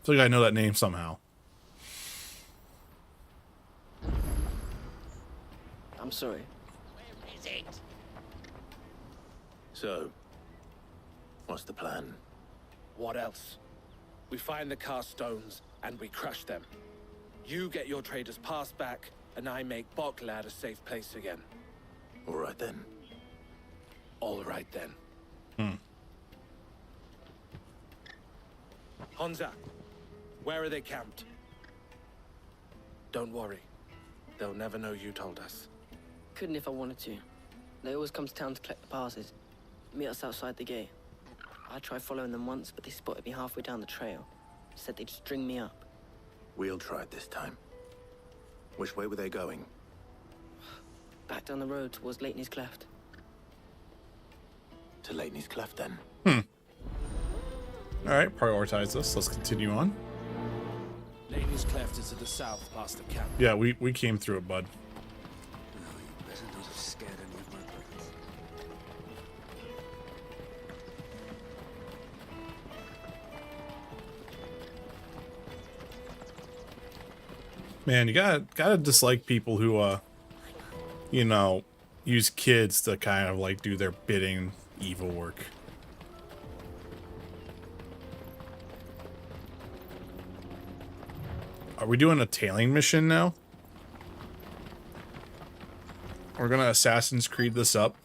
Speaker 1: I feel like I know that name somehow.
Speaker 11: I'm sorry.
Speaker 18: Where is it?
Speaker 2: So, what's the plan?
Speaker 4: What else? We find the Cast Stones and we crush them. You get your trader's pass back, and I make Boklad a safe place again.
Speaker 2: All right then.
Speaker 4: All right then. Honza, where are they camped? Don't worry. They'll never know you told us.
Speaker 11: Couldn't if I wanted to. They always come to town to collect the passes. Meet us outside the gate. I tried following them once, but they spotted me halfway down the trail. Said they'd string me up.
Speaker 2: We'll try it this time. Which way were they going?
Speaker 11: Back down the road towards Leighton's Cleft.
Speaker 2: To Leighton's Cleft, then?
Speaker 1: All right, prioritize this. Let's continue on.
Speaker 4: Lady's Cleft is to the south, past the camp.
Speaker 1: Yeah, we came through it, bud.
Speaker 14: Better not have scared any of my brothers.
Speaker 1: Man, you gotta dislike people who you know, use kids to kind of like do their bidding, evil work. Are we doing a tailing mission now? We're gonna Assassin's Creed this up.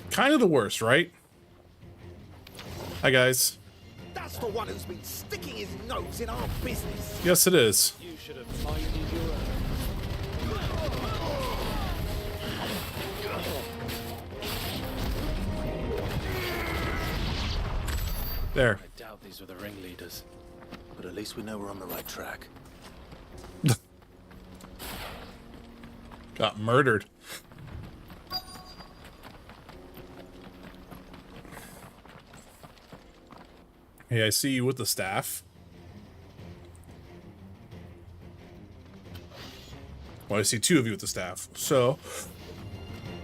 Speaker 1: Kind of the worst, right? Hi, guys.
Speaker 17: That's the one who's been sticking his nose in our business.
Speaker 1: Yes, it is.
Speaker 4: You should have minded your own.
Speaker 1: There.
Speaker 4: I doubt these were the ringleaders.
Speaker 2: But at least we know we're on the right track.
Speaker 1: Got murdered. Hey, I see you with the staff. Well, I see two of you with the staff, so...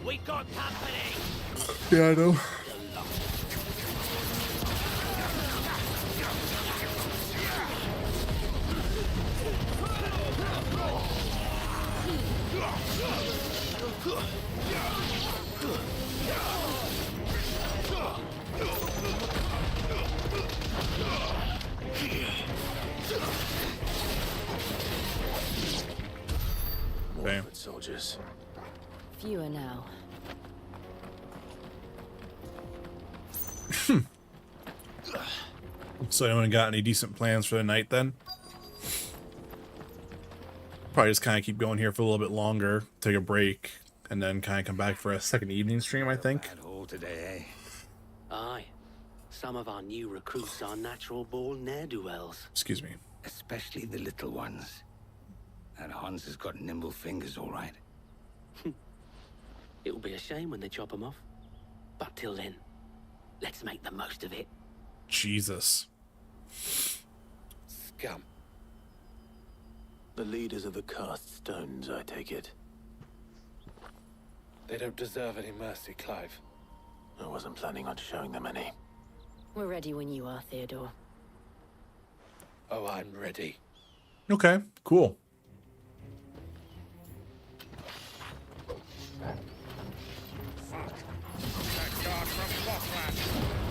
Speaker 17: We got company.
Speaker 1: Yeah, I know.
Speaker 2: More foot soldiers.
Speaker 20: Fewer now.
Speaker 1: So anyone got any decent plans for the night then? Probably just kind of keep going here for a little bit longer, take a break, and then kind of come back for a second evening stream, I think.
Speaker 14: All today, eh?
Speaker 17: Aye. Some of our new recruits are natural-born ne'er-do-wells.
Speaker 1: Excuse me.
Speaker 14: Especially the little ones. That Hans has got nimble fingers, all right.
Speaker 17: It'll be a shame when they chop them off. But till then, let's make the most of it.
Speaker 1: Jesus.
Speaker 4: Scum.
Speaker 2: The leaders of the cast stones, I take it.
Speaker 4: They don't deserve any mercy, Clive.
Speaker 2: I wasn't planning on showing them any.
Speaker 20: We're ready when you are, Theodore.
Speaker 4: Oh, I'm ready.
Speaker 1: Okay, cool.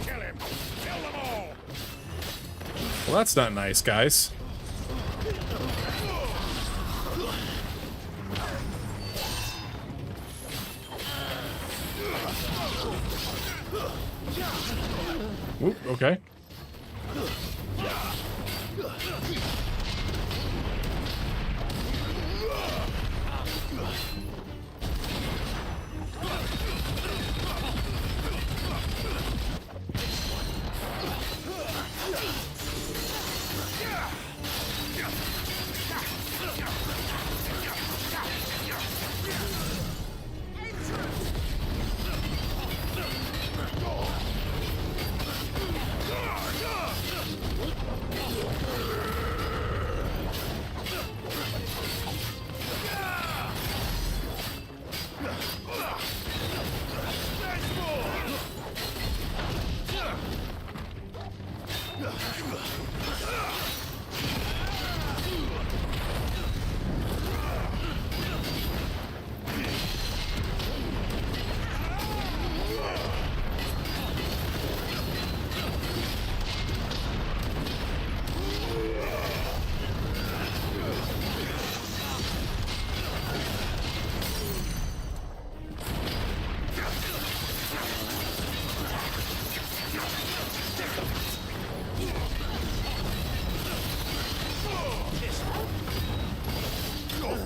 Speaker 7: Kill him! Kill them all!
Speaker 1: Well, that's not nice, guys. Oop, okay.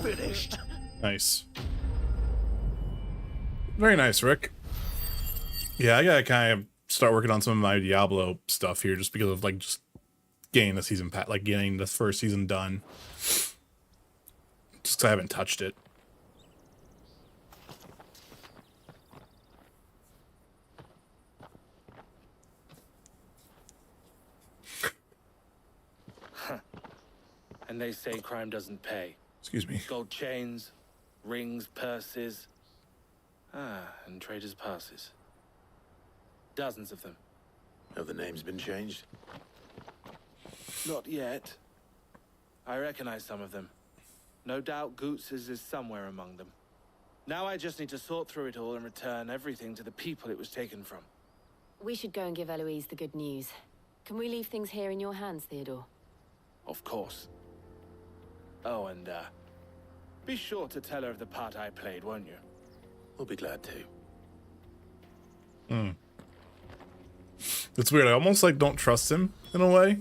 Speaker 17: Finished.
Speaker 1: Nice. Very nice, Rick. Yeah, I gotta kind of start working on some of my Diablo stuff here just because of like just getting the season getting this first season done. Just 'cause I haven't touched it.
Speaker 4: And they say crime doesn't pay.
Speaker 1: Excuse me.
Speaker 4: Gold chains, rings, purses. And traders' passes. Dozens of them.
Speaker 2: Have the names been changed?
Speaker 4: Not yet. I recognize some of them. No doubt Goots's is somewhere among them. Now I just need to sort through it all and return everything to the people it was taken from.
Speaker 20: We should go and give Eloise the good news. Can we leave things here in your hands, Theodore?
Speaker 4: Of course. Oh, and, be sure to tell her of the part I played, won't you?
Speaker 2: We'll be glad to.
Speaker 1: Hmm. It's weird. I almost, like, don't trust him, in a way.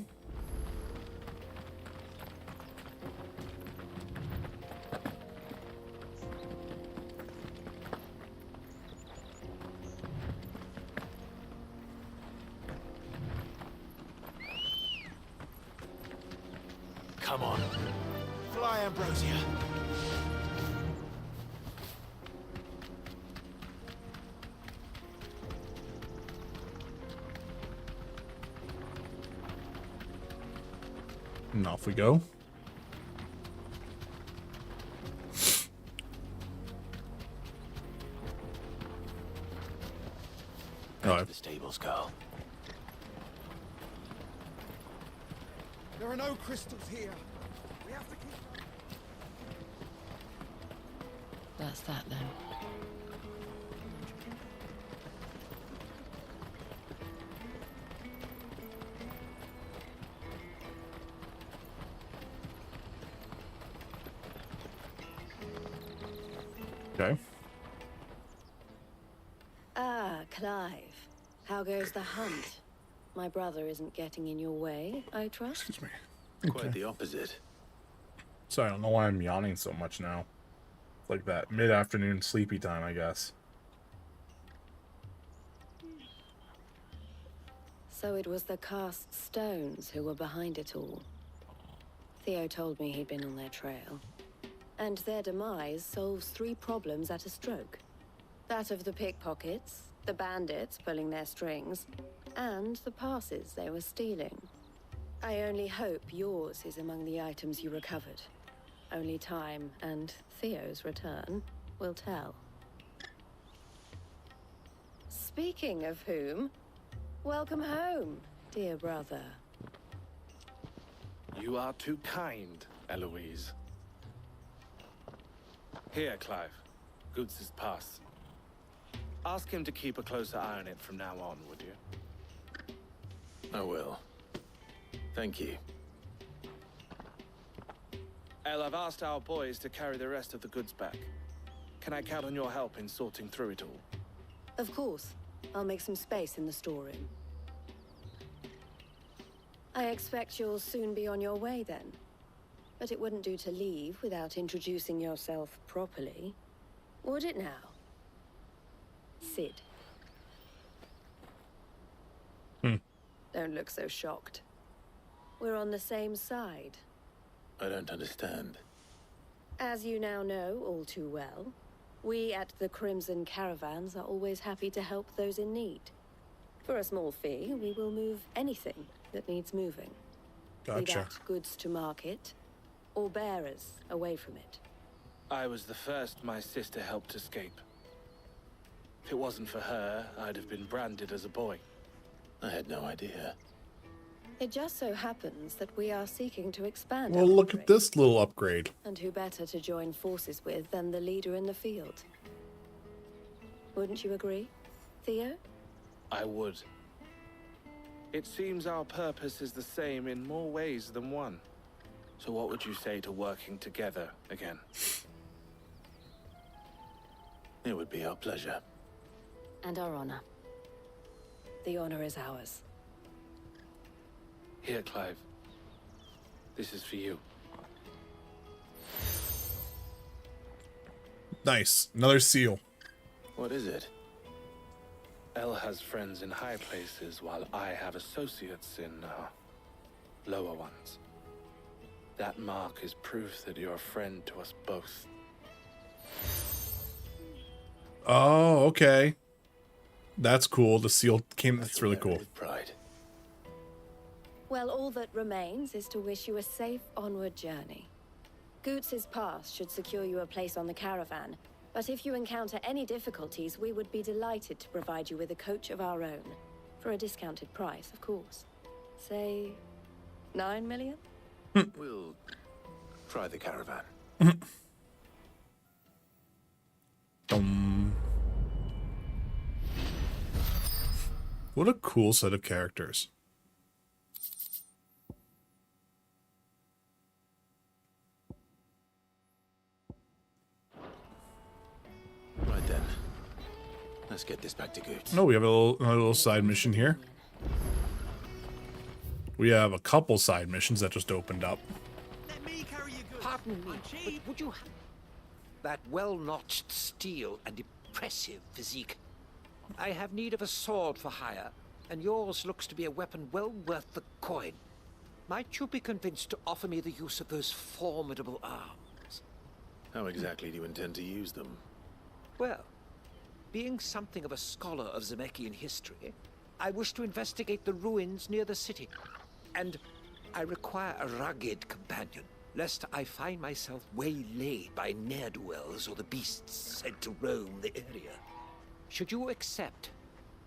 Speaker 2: Come on. Fly, Ambrosia.
Speaker 1: And off we go.
Speaker 2: Back to the stables, Carl.
Speaker 7: There are no crystals here. We have to keep...
Speaker 20: That's that then.
Speaker 1: Okay.
Speaker 25: Ah, Clive. How goes the hunt? My brother isn't getting in your way, I trust?
Speaker 1: Excuse me.
Speaker 2: Quite the opposite.
Speaker 1: Sorry, I don't know why I'm yawning so much now. It's like that mid-afternoon sleepy time, I guess.
Speaker 25: So it was the cast stones who were behind it all. Theo told me he'd been on their trail. And their demise solves 3 problems at a stroke. That of the pickpockets, the bandits pulling their strings, and the passes they were stealing. I only hope yours is among the items you recovered. Only time and Theo's return will tell. Speaking of whom, welcome home, dear brother.
Speaker 4: You are too kind, Eloise. Here, Clive. Goots's pass. Ask him to keep a closer eye on it from now on, would you?
Speaker 2: I will. Thank you.
Speaker 4: El, I've asked our boys to carry the rest of the goods back. Can I count on your help in sorting through it all?
Speaker 25: Of course. I'll make some space in the storeroom. I expect you'll soon be on your way then. But it wouldn't do to leave without introducing yourself properly. Would it now? Sid. Don't look so shocked. We're on the same side.
Speaker 2: I don't understand.
Speaker 25: As you now know all too well, we at the Crimson Caravans are always happy to help those in need. For a small fee, we will move anything that needs moving. Be
Speaker 1: Gotcha.
Speaker 25: that goods to market, or bearers away from it.
Speaker 4: I was the first my sister helped escape. If it wasn't for her, I'd have been branded as a boy.
Speaker 2: I had no idea.
Speaker 25: It just so happens that we are seeking to expand
Speaker 1: Well,
Speaker 25: our
Speaker 1: look at this little upgrade.
Speaker 25: And who better to join forces with than the leader in the field? Wouldn't you agree, Theo?
Speaker 4: I would. It seems our purpose is the same in more ways than one. So what would you say to working together again?
Speaker 2: It would be our pleasure.
Speaker 20: And our honor.
Speaker 25: The honor is ours.
Speaker 4: Here, Clive. This is for you.
Speaker 1: Nice. Another seal.
Speaker 2: What is it?
Speaker 4: El has friends in high places, while I have associates in, lower ones. That mark is proof that you're a friend to us both.
Speaker 1: Oh, okay. That's cool. The seal came. That's really cool.
Speaker 2: With pride.
Speaker 25: Well, all that remains is to wish you a safe onward journey. Goots's pass should secure you a place on the caravan, but if you encounter any difficulties, we would be delighted to provide you with a coach of our own. For a discounted price, of course. Say, 9 million?
Speaker 2: We'll try the caravan.
Speaker 1: What a cool set of characters.
Speaker 2: Right then. Let's get this back to Goots.
Speaker 1: Oh, we have another little side mission here. We have a couple side missions that just opened up.
Speaker 15: Pardon me, but would you that well-notched steel and impressive physique? I have need of a sword for hire, and yours looks to be a weapon well worth the coin. Might you be convinced to offer me the use of those formidable arms?
Speaker 2: How exactly do you intend to use them?
Speaker 15: Well, being something of a scholar of Zemeckis history, I wish to investigate the ruins near the city. And I require a rugged companion, lest I find myself waylaid by ne'er-do-wells or the beasts said to roam the area. Should you accept,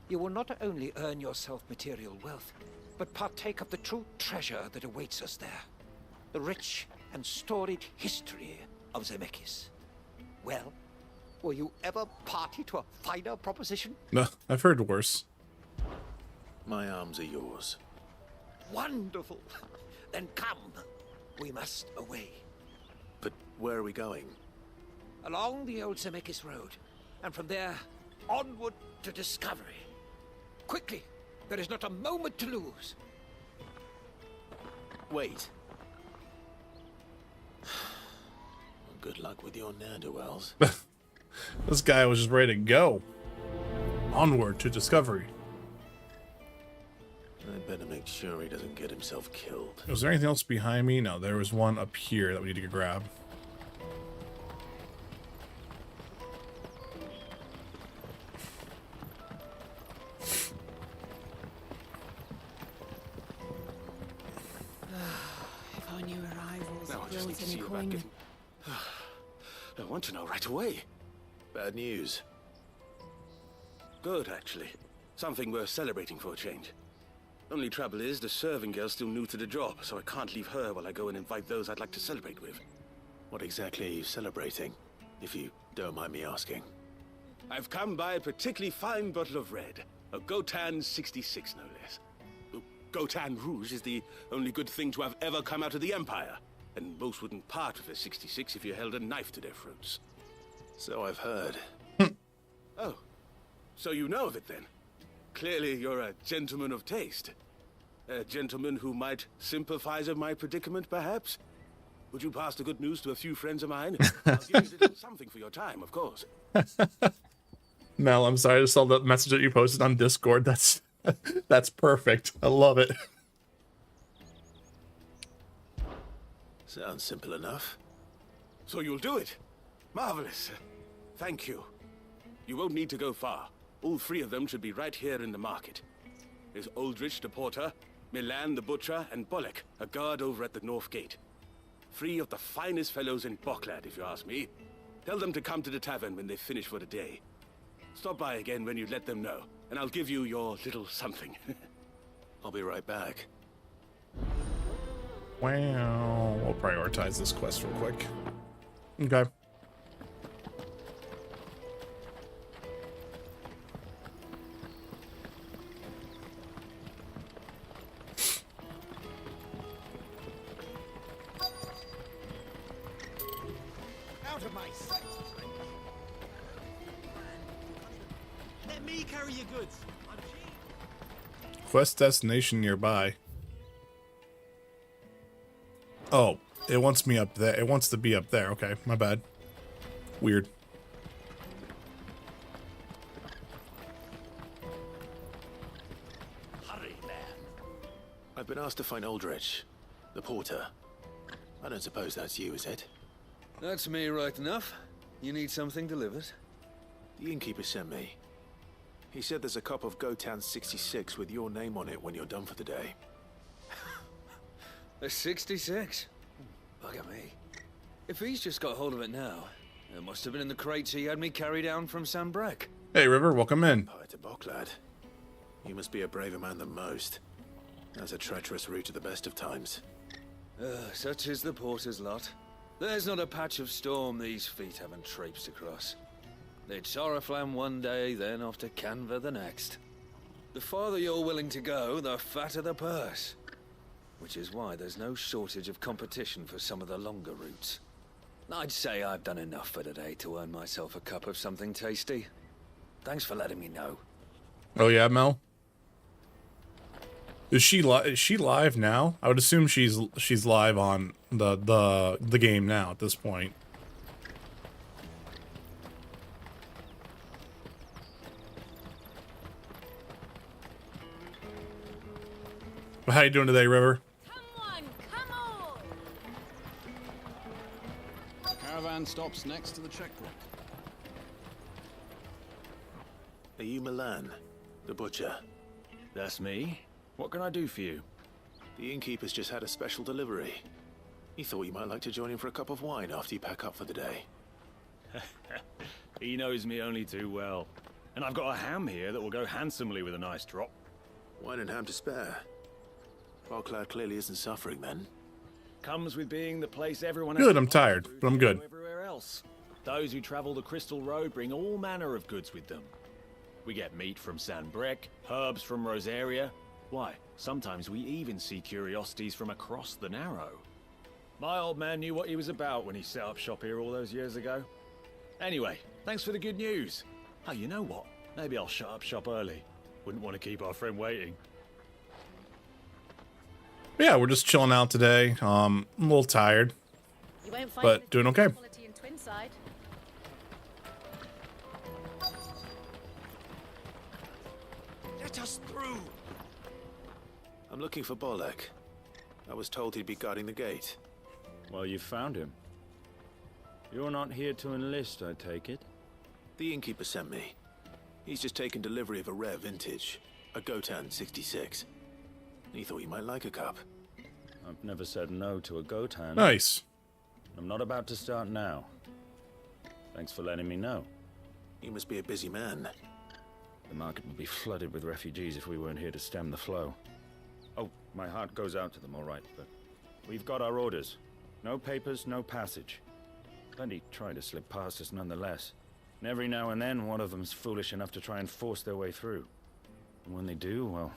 Speaker 15: you will not only earn yourself material wealth, but partake of the true treasure that awaits us there. The rich and storied history of Zemeckis. Well, were you ever party to a finer proposition?
Speaker 1: No, I've heard worse.
Speaker 2: My arms are yours.
Speaker 15: Wonderful. Then come. We must away.
Speaker 2: But where are we going?
Speaker 15: Along the old Zemeckis Road, and from there, onward to discovery. Quickly! There is not a moment to lose.
Speaker 2: Wait. Good luck with your ne'er-do-wells.
Speaker 1: This guy was just ready to go. Onward to discovery.
Speaker 2: I better make sure he doesn't get himself killed.
Speaker 1: Was there anything else behind me? No, there was one up here that we need to grab.
Speaker 9: If our new arrivals
Speaker 2: Now I just need
Speaker 9: brought
Speaker 2: to
Speaker 9: any
Speaker 2: see you
Speaker 9: coin.
Speaker 2: back. I want to know right away. Bad news. Good, actually. Something worth celebrating for a change. Only trouble is, the serving girl's still new to the job, so I can't leave her while I go and invite those I'd like to celebrate with. What exactly are you celebrating, if you don't mind me asking? I've come by a particularly fine bottle of red. A Gotan 66, no less. Gotan Rouge is the only good thing to have ever come out of the Empire, and most wouldn't part with a 66 if you held a knife to their throats. So I've heard. Oh, so you know of it then? Clearly you're a gentleman of taste. A gentleman who might sympathize with my predicament, perhaps? Would you pass the good news to a few friends of mine? I'll give you a little something for your time, of course.
Speaker 1: Mel, I'm sorry, I saw the message that you posted on Discord. That's perfect. I love it.
Speaker 2: Sounds simple enough. So you'll do it? Marvelous. Thank you. You won't need to go far. All three of them should be right here in the market. There's Aldrich the porter, Milan the butcher, and Bollock, a guard over at the north gate. Three of the finest fellows in Boklad, if you ask me. Tell them to come to the tavern when they finish for the day. Stop by again when you let them know, and I'll give you your little something. I'll be right back.
Speaker 1: Wow. We'll prioritize this quest real quick. Okay.
Speaker 7: Out of my sight! Let me carry your goods.
Speaker 1: Quest destination nearby. Oh, it wants me up there. It wants to be up there. Okay, my bad. Weird.
Speaker 2: Hurry, man. I've been asked to find Aldrich, the porter. I don't suppose that's you, is it?
Speaker 6: That's me right enough. You need something delivered?
Speaker 2: The innkeeper sent me. He said there's a cup of Gotan 66 with your name on it when you're done for the day.
Speaker 6: A 66? Bugger me. If he's just got hold of it now, it must have been in the crates he had me carry down from Sambrek.
Speaker 1: Hey, River, welcome in.
Speaker 2: Poet to Bok, lad. You must be a braver man than most. That's a treacherous route at the best of times.
Speaker 6: Such is the porter's lot. There's not a patch of storm these feet haven't traipsed across. It's Oriflamme one day, then off to Canva the next. The farther you're willing to go, the fatter the purse. Which is why there's no shortage of competition for some of the longer routes. I'd say I've done enough for today to earn myself a cup of something tasty. Thanks for letting me know.
Speaker 1: Oh yeah, Mel. Is she live now? I would assume she's live on the game now at this point. How you doing today, River?
Speaker 16: Caravan stops next to the checkpoint.
Speaker 2: Are you Milan, the butcher?
Speaker 10: That's me. What can I do for you?
Speaker 2: The innkeeper's just had a special delivery. He thought you might like to join him for a cup of wine after you pack up for the day.
Speaker 10: He knows me only too well. And I've got a ham here that will go handsomely with a nice drop.
Speaker 2: Wine and ham to spare. Boklad clearly isn't suffering then.
Speaker 10: Comes with being the place everyone
Speaker 1: Good, I'm tired, but I'm good.
Speaker 10: Everywhere else. Those who travel the Crystal Road bring all manner of goods with them. We get meat from Sambrek, herbs from Rosaria. Why, sometimes we even see curiosities from across the Narrow. My old man knew what he was about when he set up shop here all those years ago. Anyway, thanks for the good news. Oh, you know what? Maybe I'll shut up shop early. Wouldn't want to keep our friend waiting.
Speaker 1: Yeah, we're just chilling out today. I'm a little tired, but doing okay.
Speaker 2: Let us through! I'm looking for Bolek. I was told he'd be guarding the gate.
Speaker 10: Well, you found him. You're not here to enlist, I take it?
Speaker 2: The innkeeper sent me. He's just taken delivery of a rare vintage, a Gotan 66. He thought you might like a cup.
Speaker 10: I've never said no to a Gotan.
Speaker 1: Nice.
Speaker 10: I'm not about to start now. Thanks for letting me know.
Speaker 2: You must be a busy man.
Speaker 10: The market would be flooded with refugees if we weren't here to stem the flow. Oh, my heart goes out to them, all right, but we've got our orders. No papers, no passage. Plenty try to slip past us nonetheless. And every now and then, one of them's foolish enough to try and force their way through. And when they do, well,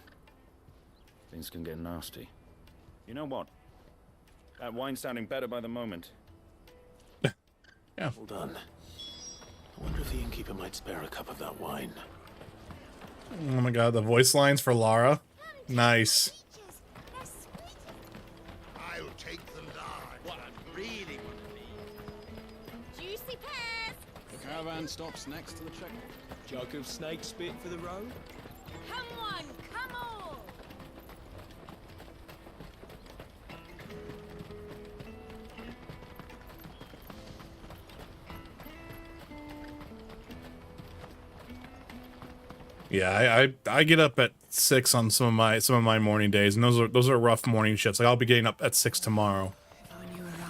Speaker 10: things can get nasty. You know what? That wine's sounding better by the moment.
Speaker 1: Yeah.
Speaker 2: Hold on. I wonder if the innkeeper might spare a cup of that wine.
Speaker 1: Oh my god, the voice lines for Lara. Nice.
Speaker 8: I'll take the large. What I really want to need.
Speaker 24: Juicy pears!
Speaker 16: The caravan stops next to the checkpoint.
Speaker 12: Jug of snake spit for the road?
Speaker 24: Come on, come on!
Speaker 1: Yeah, I get up at 6 on some of my morning days, and those are rough morning shifts. Like I'll be getting up at 6 tomorrow.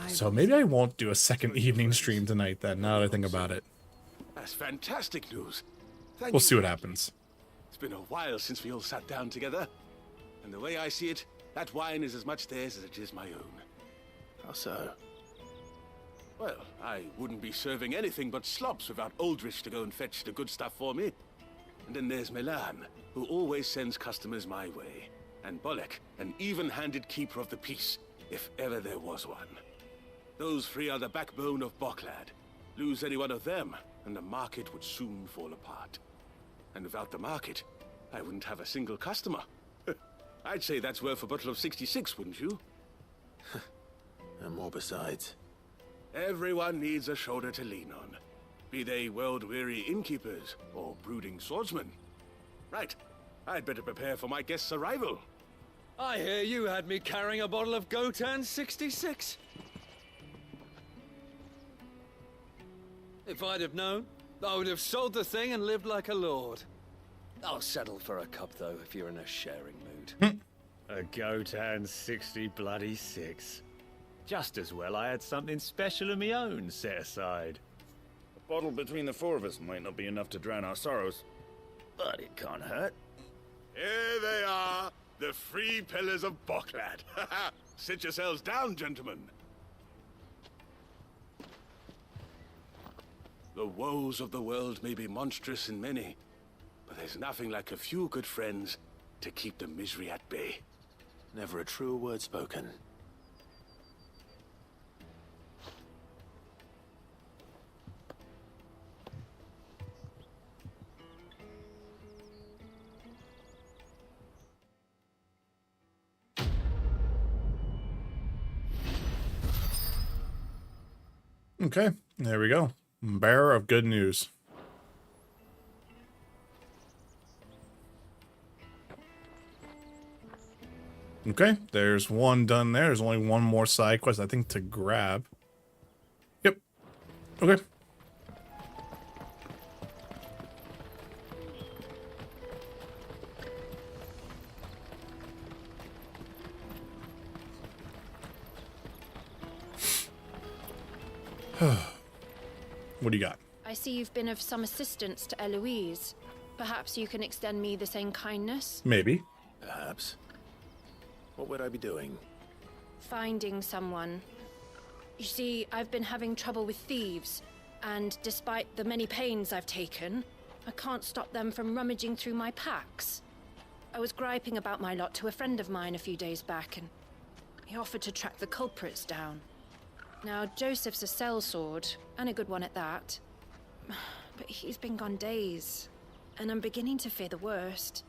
Speaker 1: So maybe I won't do a second evening stream tonight then, now that I think about it.
Speaker 12: That's fantastic news.
Speaker 1: We'll see what happens.
Speaker 12: It's been a while since we all sat down together. And the way I see it, that wine is as much theirs as it is my own.
Speaker 2: How so?
Speaker 12: Well, I wouldn't be serving anything but slops without Aldrich to go and fetch the good stuff for me. And then there's Milan, who always sends customers my way. And Bolek, an even-handed keeper of the peace, if ever there was one. Those three are the backbone of Boklad. Lose any one of them, and the market would soon fall apart. And without the market, I wouldn't have a single customer. I'd say that's worth a bottle of 66, wouldn't you?
Speaker 2: And more besides.
Speaker 12: Everyone needs a shoulder to lean on. Be they world-weary innkeepers or brooding swordsmen. Right, I'd better prepare for my guest's arrival.
Speaker 6: I hear you had me carrying a bottle of Gotan 66. If I'd have known, I would have sold the thing and lived like a lord. I'll settle for a cup, though, if you're in a sharing mood.
Speaker 10: A goat and 60 bloody 6. Just as well I had something special of my own set aside. A bottle between the four of us might not be enough to drown our sorrows, but it can't hurt.
Speaker 12: Here they are, the free pillars of Boklad. Sit yourselves down, gentlemen. The woes of the world may be monstrous and many, but there's nothing like a few good friends to keep the misery at bay.
Speaker 2: Never a truer word spoken.
Speaker 1: Okay, there we go. Bearer of good news. Okay, there's one done there. There's only one more side quest, I think, to grab. Yep. Okay. What do you got?
Speaker 20: I see you've been of some assistance to Eloise. Perhaps you can extend me the same kindness?
Speaker 1: Maybe.
Speaker 2: Perhaps. What would I be doing?
Speaker 20: Finding someone. You see, I've been having trouble with thieves, and despite the many pains I've taken, I can't stop them from rummaging through my packs. I was griping about my lot to a friend of mine a few days back, and he offered to track the culprits down. Now, Joseph's a sellsword, and a good one at that. But he's been gone days, and I'm beginning to fear the worst.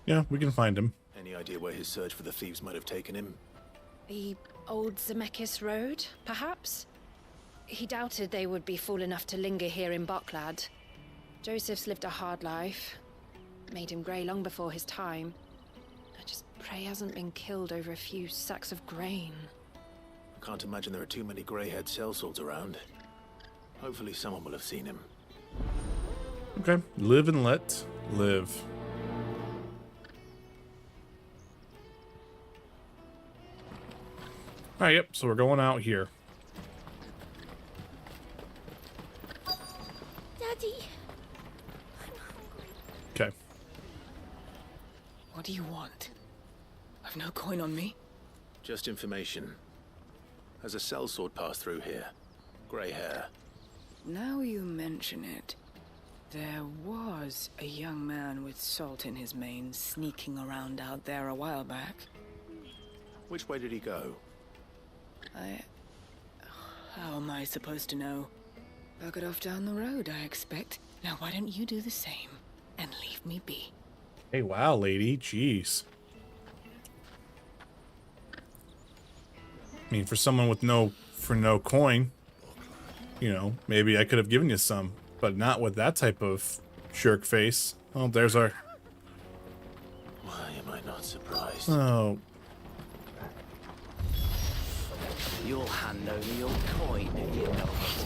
Speaker 1: Yeah, we can find him.
Speaker 2: Any idea where his search for the thieves might have taken him?
Speaker 20: The old Zemeckis Road, perhaps? He doubted they would be fool enough to linger here in Boklad. Joseph's lived a hard life. Made him grey long before his time. I just pray he hasn't been killed over a few sacks of grain.
Speaker 2: I can't imagine there are too many grey-haired sellswords around. Hopefully someone will have seen him.
Speaker 1: Okay, live and let live. Alright, yep, so we're going out here.
Speaker 13: Daddy!
Speaker 1: Okay.
Speaker 9: What do you want? I've no coin on me.
Speaker 2: Just information. Has a sellsword passed through here? Grey hair.
Speaker 9: Now you mention it, there was a young man with salt in his mane sneaking around out there a while back.
Speaker 2: Which way did he go?
Speaker 9: How am I supposed to know? Buggered off down the road, I expect. Now why don't you do the same and leave me be?
Speaker 1: Hey, wow, lady. Jeez. I mean, for someone with no coin, you know, maybe I could have given you some, but not with that type of jerk face. Oh, there's our...
Speaker 2: Why am I not surprised?
Speaker 1: Oh.
Speaker 18: You'll hand over your coin if you know what's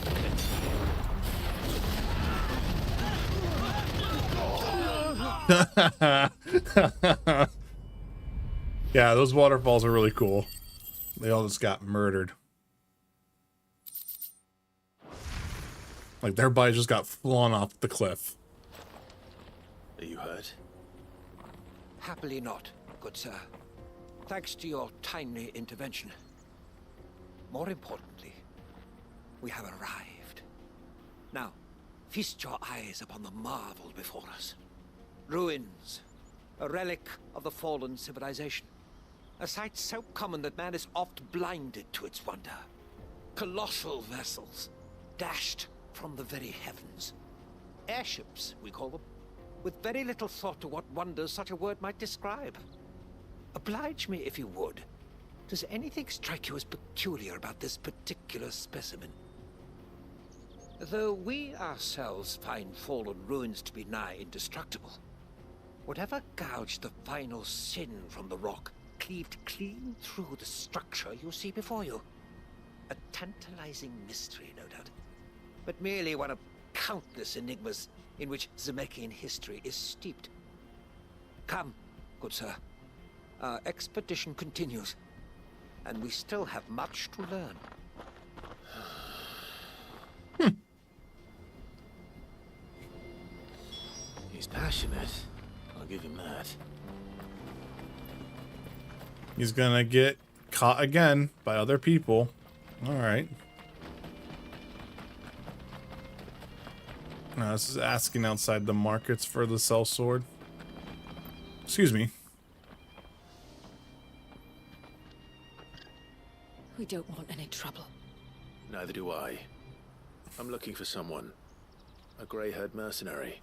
Speaker 18: good.
Speaker 1: Yeah, those waterfalls are really cool. They all just got murdered. Like, their bodies just got flown off the cliff.
Speaker 2: Are you hurt?
Speaker 8: Happily not, good sir. Thanks to your timely intervention. More importantly, we have arrived. Now, feast your eyes upon the marvel before us. Ruins, a relic of the fallen civilization. A sight so common that man is oft blinded to its wonder. Colossal vessels, dashed from the very heavens. Airships, we call them, with very little thought to what wonders such a word might describe. Oblige me if you would. Does anything strike you as peculiar about this particular specimen? Though we ourselves find fallen ruins to be nigh indestructible, whatever gouged the final sin from the rock cleaved clean through the structure you see before you. A tantalizing mystery, no doubt, but merely one of countless enigmas in which Zemeckis history is steeped. Come, good sir. Our expedition continues, and we still have much to learn.
Speaker 2: He's passionate. I'll give him that.
Speaker 1: He's gonna get caught again by other people. Alright. This is asking outside the markets for the sellsword. Excuse me.
Speaker 5: We don't want any trouble.
Speaker 2: Neither do I. I'm looking for someone. A grey-haired mercenary.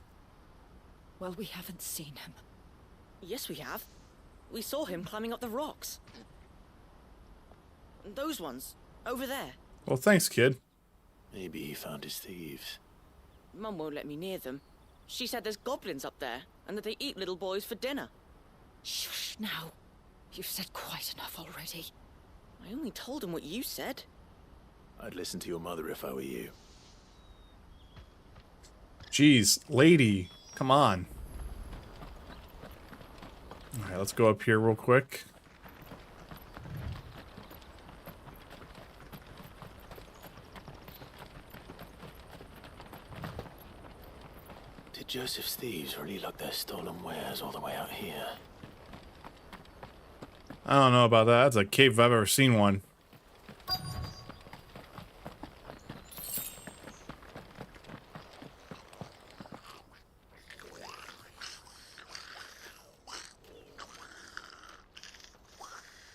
Speaker 5: Well, we haven't seen him.
Speaker 3: Yes, we have. We saw him climbing up the rocks. Those ones, over there.
Speaker 1: Well, thanks, kid.
Speaker 2: Maybe he found his thieves.
Speaker 3: Mum won't let me near them. She said there's goblins up there, and that they eat little boys for dinner.
Speaker 5: Shush now. You've said quite enough already.
Speaker 3: I only told him what you said.
Speaker 2: I'd listen to your mother if I were you.
Speaker 1: Jeez, lady. Come on. Alright, let's go up here real quick.
Speaker 2: Did Joseph's thieves really lug their stolen wares all the way out here?
Speaker 1: I don't know about that. That's a cave if I've ever seen one.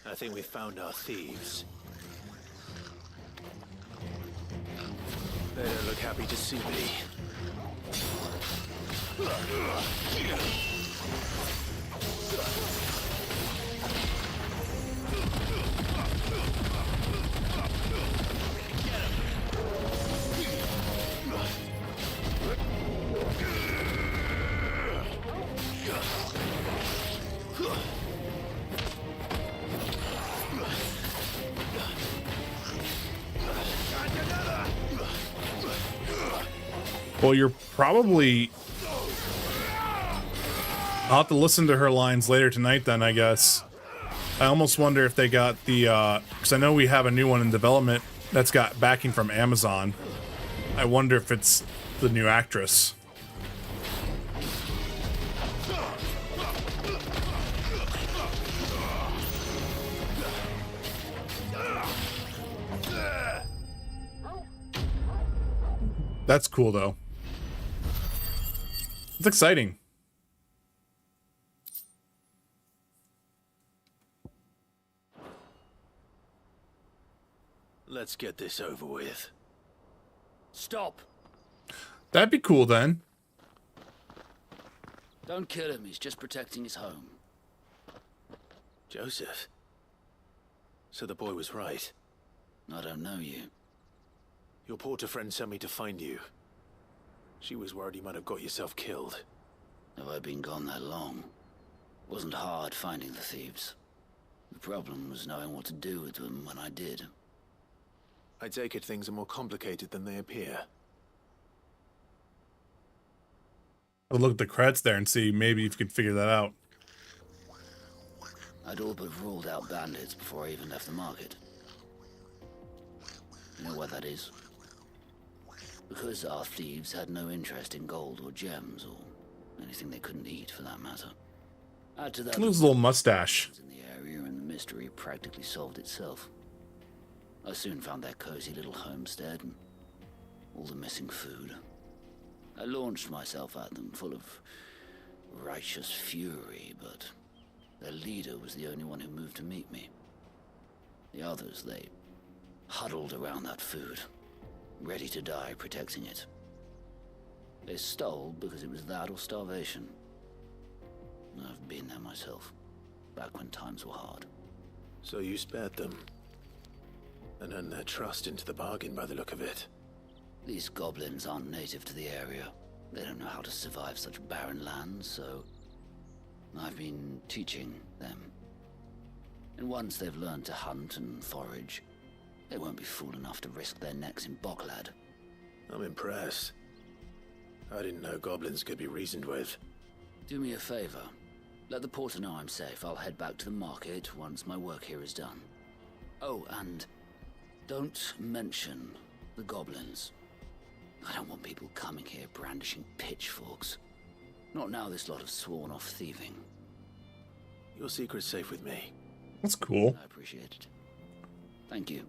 Speaker 2: I think we found our thieves. They don't look happy to see me.
Speaker 1: Well, you're probably... I'll have to listen to her lines later tonight then, I guess. I almost wonder if they got the, because I know we have a new one in development that's got backing from Amazon. I wonder if it's the new actress. That's cool, though. It's exciting.
Speaker 2: Let's get this over with.
Speaker 17: Stop.
Speaker 1: That'd be cool, then.
Speaker 17: Don't kill him. He's just protecting his home.
Speaker 2: Joseph? So the boy was right.
Speaker 17: I don't know you.
Speaker 2: Your porter friend sent me to find you. She was worried you might have got yourself killed.
Speaker 17: Have I been gone that long? It wasn't hard finding the thieves. The problem was knowing what to do with them when I did.
Speaker 2: I take it things are more complicated than they appear.
Speaker 1: I'll look at the credits there and see maybe if you could figure that out.
Speaker 17: I'd all but ruled out bandits before I even left the market. You know why that is? Because our thieves had no interest in gold or gems or anything they couldn't eat for that matter. Add to that
Speaker 1: Lose a little mustache.
Speaker 17: in the area and the mystery practically solved itself. I soon found their cozy little homestead and all the missing food. I launched myself at them full of righteous fury, but their leader was the only one who moved to meet me. The others, they huddled around that food, ready to die protecting it. They stole because it was that or starvation. I've been there myself, back when times were hard.
Speaker 2: So you spared them. And earned their trust into the bargain by the look of it.
Speaker 17: These goblins aren't native to the area. They don't know how to survive such barren lands, so I've been teaching them. And once they've learned to hunt and forage, they won't be fool enough to risk their necks in Boklad.
Speaker 2: I'm impressed. I didn't know goblins could be reasoned with.
Speaker 17: Do me a favor. Let the porter know I'm safe. I'll head back to the market once my work here is done. Oh, and don't mention the goblins. I don't want people coming here brandishing pitchforks. Not now this lot have sworn off thieving.
Speaker 2: Your secret's safe with me.
Speaker 1: That's cool.
Speaker 17: I appreciate it. Thank you.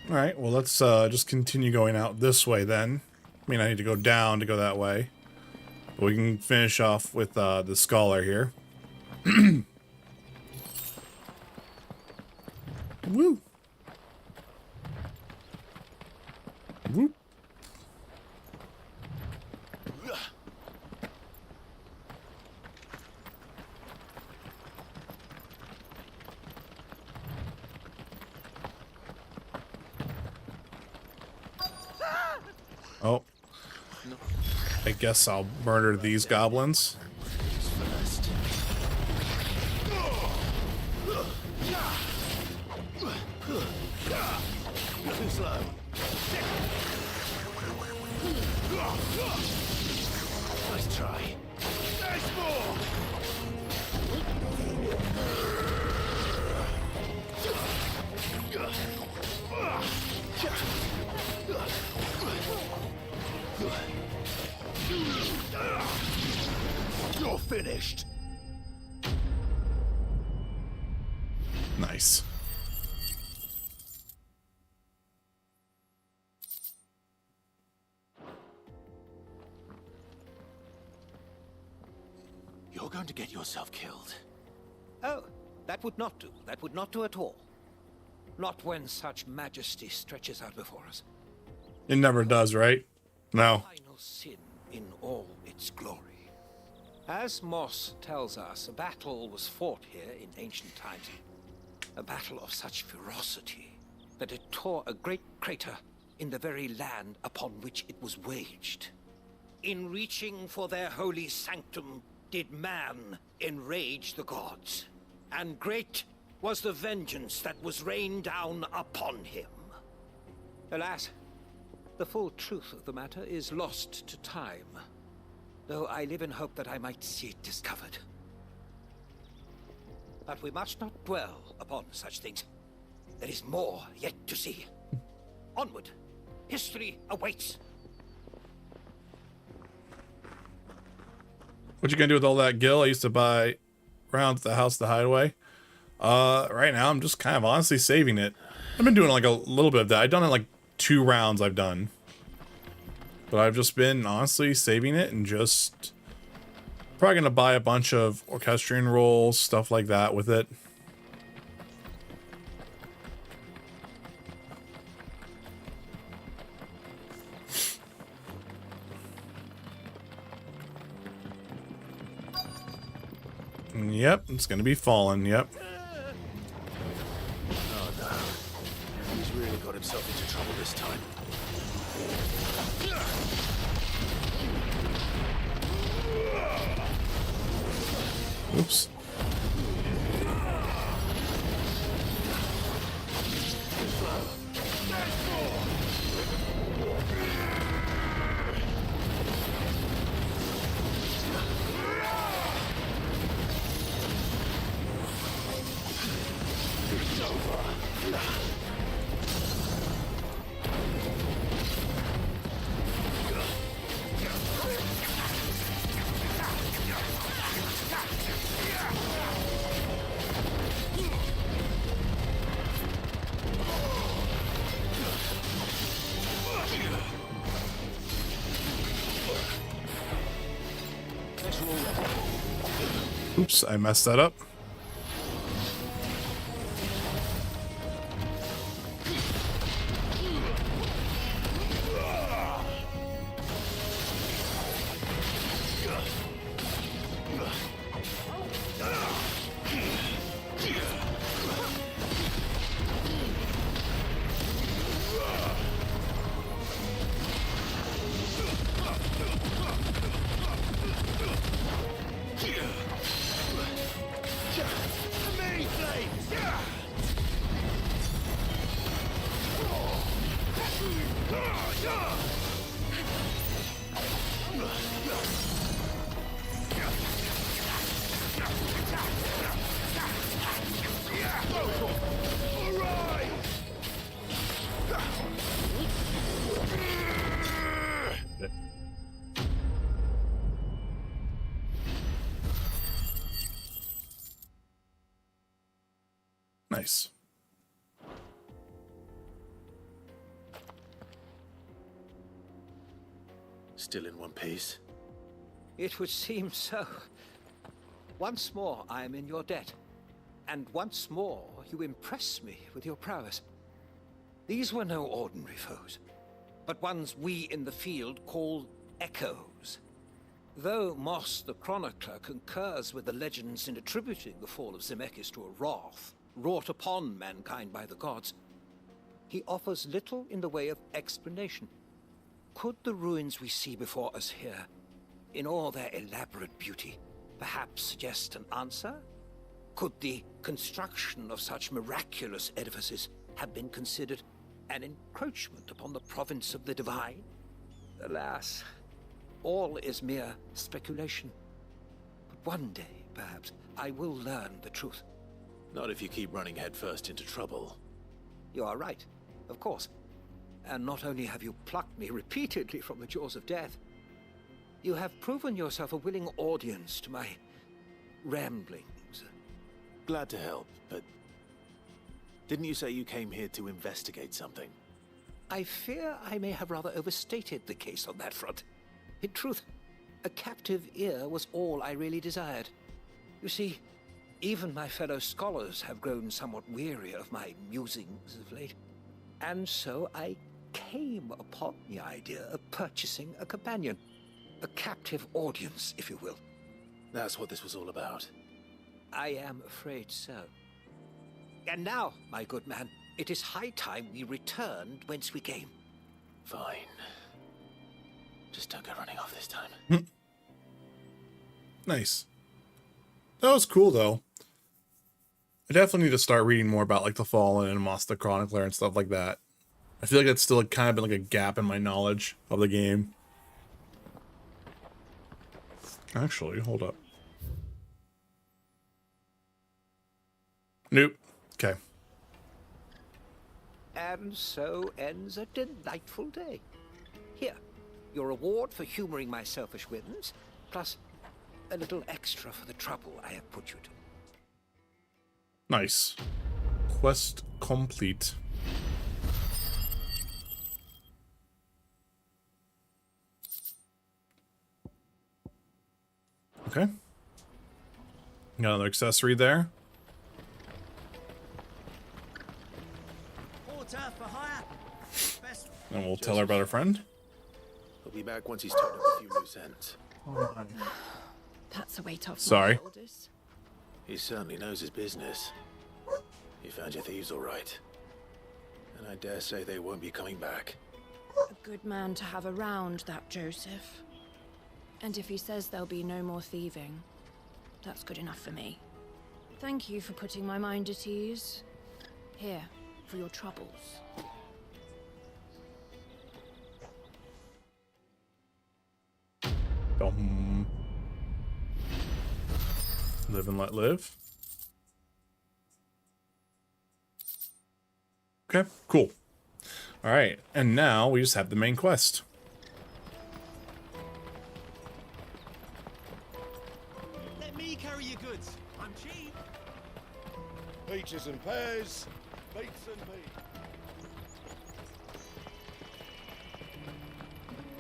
Speaker 1: Alright, well let's just continue going out this way then. I mean, I need to go down to go that way. But we can finish off with the scholar here. Woo! Whoop. Oh. I guess I'll murder these goblins.
Speaker 2: Too slow. Nice try. There's more. You're finished.
Speaker 1: Nice.
Speaker 2: You're going to get yourself killed.
Speaker 8: Oh, that would not do. That would not do at all. Not when such majesty stretches out before us.
Speaker 1: It never does, right? No.
Speaker 8: Final sin in all its glory. As Moss tells us, a battle was fought here in ancient times. A battle of such ferocity that it tore a great crater in the very land upon which it was waged. In reaching for their holy sanctum, did man enrage the gods, and great was the vengeance that was rained down upon him. Alas, the full truth of the matter is lost to time, though I live in hope that I might see it discovered. But we must not dwell upon such things. There is more yet to see. Onward. History awaits.
Speaker 1: What you gonna do with all that gil I used to buy around at the house, the hideaway? Right now I'm just kind of honestly saving it. I've been doing like a little bit of that. I've done it like 2 rounds I've done. But I've just been honestly saving it and just probably gonna buy a bunch of orchestrion rolls, stuff like that with it. Yep, it's gonna be fallen, yep.
Speaker 2: Oh no. He's really got himself into trouble this time.
Speaker 1: Oops. Oops, I messed that up. Nice.
Speaker 2: Still in one piece?
Speaker 8: It would seem so. Once more, I am in your debt. And once more, you impress me with your prowess. These were no ordinary foes, but ones we in the field call echoes. Though Moss the Chronicler concurs with the legends in attributing the fall of Zemeckis to a wrath wrought upon mankind by the gods, he offers little in the way of explanation. Could the ruins we see before us here, in all their elaborate beauty, perhaps suggest an answer? Could the construction of such miraculous edifices have been considered an encroachment upon the province of the divine? Alas, all is mere speculation. But one day, perhaps, I will learn the truth.
Speaker 2: Not if you keep running headfirst into trouble.
Speaker 8: You are right, of course. And not only have you plucked me repeatedly from the jaws of death, you have proven yourself a willing audience to my ramblings.
Speaker 2: Glad to help, but didn't you say you came here to investigate something?
Speaker 8: I fear I may have rather overstated the case on that front. In truth, a captive ear was all I really desired. You see, even my fellow scholars have grown somewhat weary of my musings of late. And so I came upon the idea of purchasing a companion. A captive audience, if you will.
Speaker 2: That's what this was all about.
Speaker 8: I am afraid so. And now, my good man, it is high time we returned whence we came.
Speaker 2: Fine. Just don't go running off this time.
Speaker 1: Nice. That was cool, though. I definitely need to start reading more about, like, the Fallen and Moss the Chronicler and stuff like that. I feel like that's still kind of been like a gap in my knowledge of the game. Actually, hold up. Nope. Okay.
Speaker 8: And so ends a delightful day. Here, your reward for humoring my selfish whims, plus a little extra for the trouble I have put you to.
Speaker 1: Nice. Quest complete. Okay. Got another accessory there. And we'll tell her about her friend.
Speaker 2: He'll be back once he's tied up a few loose ends.
Speaker 20: That's a weight off
Speaker 1: Sorry.
Speaker 20: my shoulders.
Speaker 2: He certainly knows his business. You found your thieves all right. And I dare say they won't be coming back.
Speaker 20: A good man to have around, that Joseph. And if he says there'll be no more thieving, that's good enough for me. Thank you for putting my mind at ease. Here, for your troubles.
Speaker 1: Live and let live. Okay, cool. All right, and now we just have the main quest.
Speaker 11: Let me carry your goods. I'm cheap.
Speaker 19: Peaches and pears, beets and beets.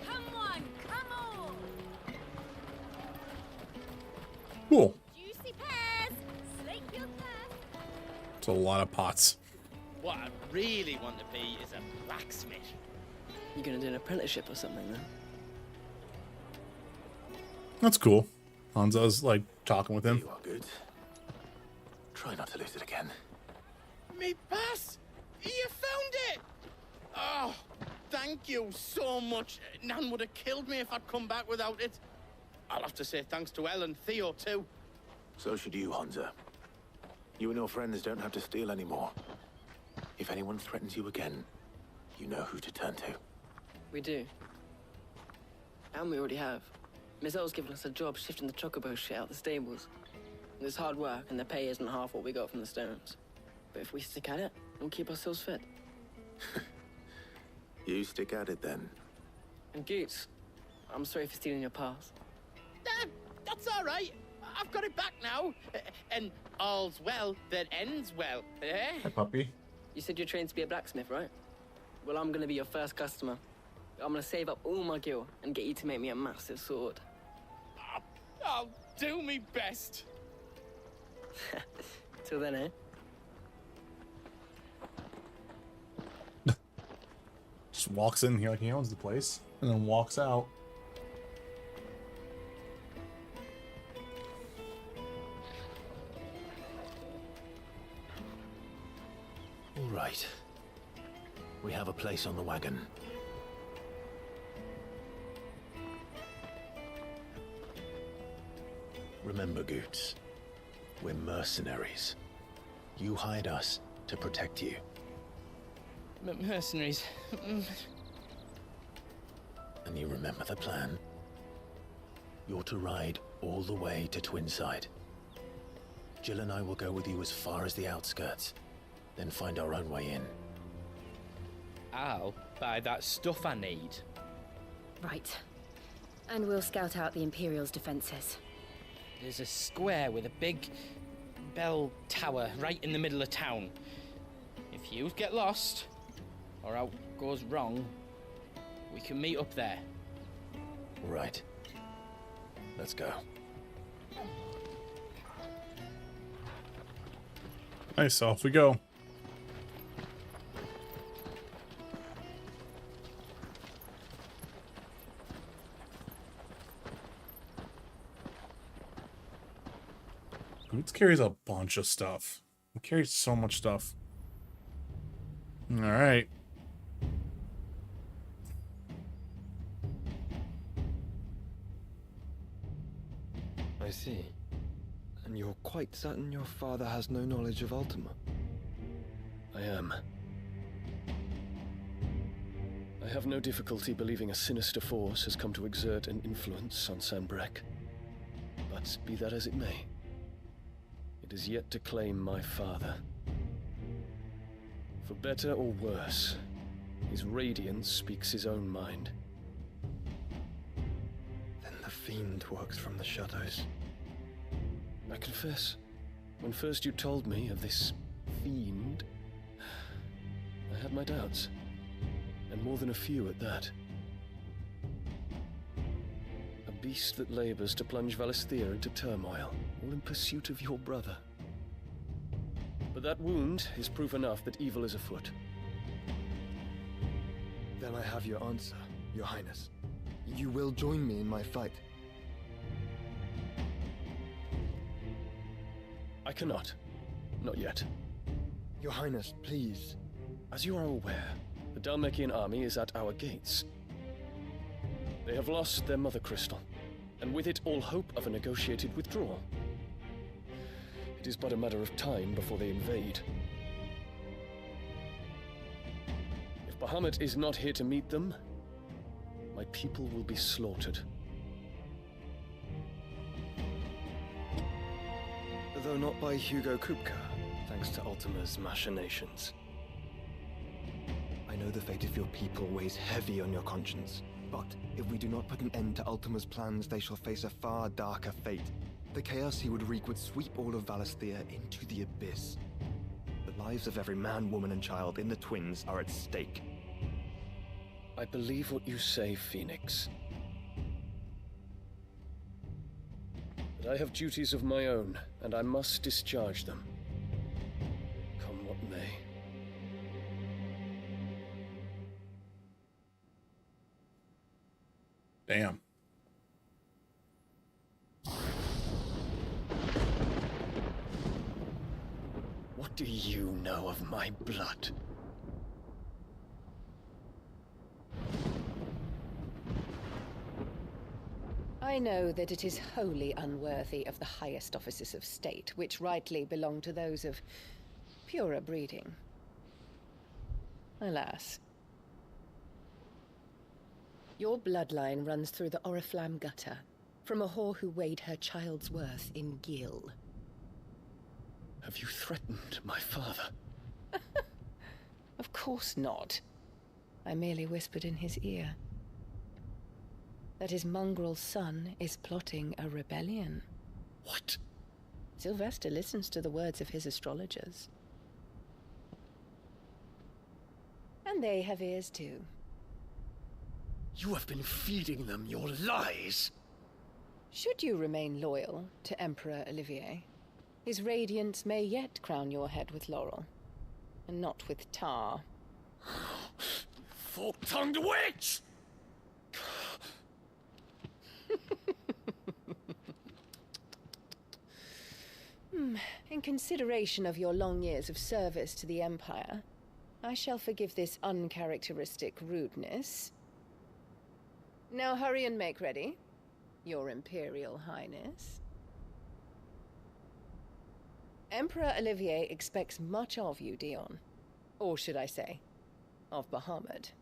Speaker 11: Come on, come on.
Speaker 1: Cool.
Speaker 11: Juicy pears. Slake your thirst.
Speaker 1: It's a lot of pots.
Speaker 18: What I really want to be is a blacksmith.
Speaker 21: You gonna do an apprenticeship or something then?
Speaker 1: That's cool. Hanzo's like talking with him.
Speaker 2: You are good. Try not to lose it again.
Speaker 18: Me pass! You found it! Oh, thank you so much. Nan would have killed me if I'd come back without it. I'll have to say thanks to Elle and Theo too.
Speaker 2: So should you, Hansa. You and your friends don't have to steal anymore. If anyone threatens you again, you know who to turn to.
Speaker 21: We do. And we already have. Miss L's given us a job shifting the chocobo shit out the stables. It's hard work, and the pay isn't half what we got from the stones. But if we stick at it, we'll keep ourselves fit.
Speaker 2: You stick at it then.
Speaker 21: And Goots, I'm sorry for stealing your pass.
Speaker 18: That's all right. I've got it back now. And all's well that ends well, eh?
Speaker 1: Hi, puppy.
Speaker 21: You said you're trained to be a blacksmith, right? Well, I'm gonna be your first customer. I'm gonna save up all my gil and get you to make me a massive sword.
Speaker 18: I'll do me best.
Speaker 21: Till then, eh?
Speaker 1: Just walks in here like he owns the place, and then walks out.
Speaker 2: All right. We have a place on the wagon. Remember, Goots, we're mercenaries. You hired us to protect you.
Speaker 18: Mercenaries.
Speaker 2: And you remember the plan? You're to ride all the way to Twinside. Jill and I will go with you as far as the outskirts, then find our own way in.
Speaker 18: I'll buy that stuff I need.
Speaker 4: Right. And we'll scout out the Imperial's defenses.
Speaker 18: There's a square with a big bell tower right in the middle of town. If you get lost, or out goes wrong, we can meet up there.
Speaker 2: Right. Let's go.
Speaker 1: Nice, off we go. Goots carries a bunch of stuff. He carries so much stuff. Alright.
Speaker 14: I see. And you're quite certain your father has no knowledge of Ultima?
Speaker 22: I am. I have no difficulty believing a sinister force has come to exert an influence on Sanbreque. But be that as it may, it is yet to claim my father. For better or worse, his radiance speaks his own mind.
Speaker 14: Then the fiend works from the shadows.
Speaker 22: I confess, when first you told me of this fiend, I had my doubts, and more than a few at that. A beast that labors to plunge Valisthea into turmoil, all in pursuit of your brother. But that wound is proof enough that evil is afoot.
Speaker 14: Then I have your answer, Your Highness. You will join me in my fight.
Speaker 22: I cannot. Not yet.
Speaker 14: Your Highness, please.
Speaker 22: As you are aware, the Dhalmekian army is at our gates. They have lost their mother crystal, and with it all hope of a negotiated withdrawal. It is but a matter of time before they invade. If Bahamut is not here to meet them, my people will be slaughtered.
Speaker 14: Though not by Hugo Kupka, thanks to Ultima's machinations. I know the fate of your people weighs heavy on your conscience, but if we do not put an end to Ultima's plans, they shall face a far darker fate. The chaos he would wreak would sweep all of Valisthea into the abyss. The lives of every man, woman, and child in the Twins are at stake.
Speaker 22: I believe what you say, Phoenix. But I have duties of my own, and I must discharge them. Come what may.
Speaker 1: Damn.
Speaker 22: What do you know of my blood?
Speaker 23: I know that it is wholly unworthy of the highest offices of state, which rightly belong to those of purer breeding. Alas. Your bloodline runs through the Oriflamme gutter, from a whore who weighed her child's worth in gil.
Speaker 22: Have you threatened my father?
Speaker 23: Of course not. I merely whispered in his ear that his mongrel son is plotting a rebellion.
Speaker 22: What?
Speaker 23: Sylvester listens to the words of his astrologers. And they have ears too.
Speaker 22: You have been feeding them your lies!
Speaker 23: Should you remain loyal to Emperor Olivier, his radiance may yet crown your head with laurel, and not with tar.
Speaker 22: Fork-tongued witch!
Speaker 23: In consideration of your long years of service to the Empire, I shall forgive this uncharacteristic rudeness. Now hurry and make ready, Your Imperial Highness. Emperor Olivier expects much of you, Dion. Or should I say, of Bahamut.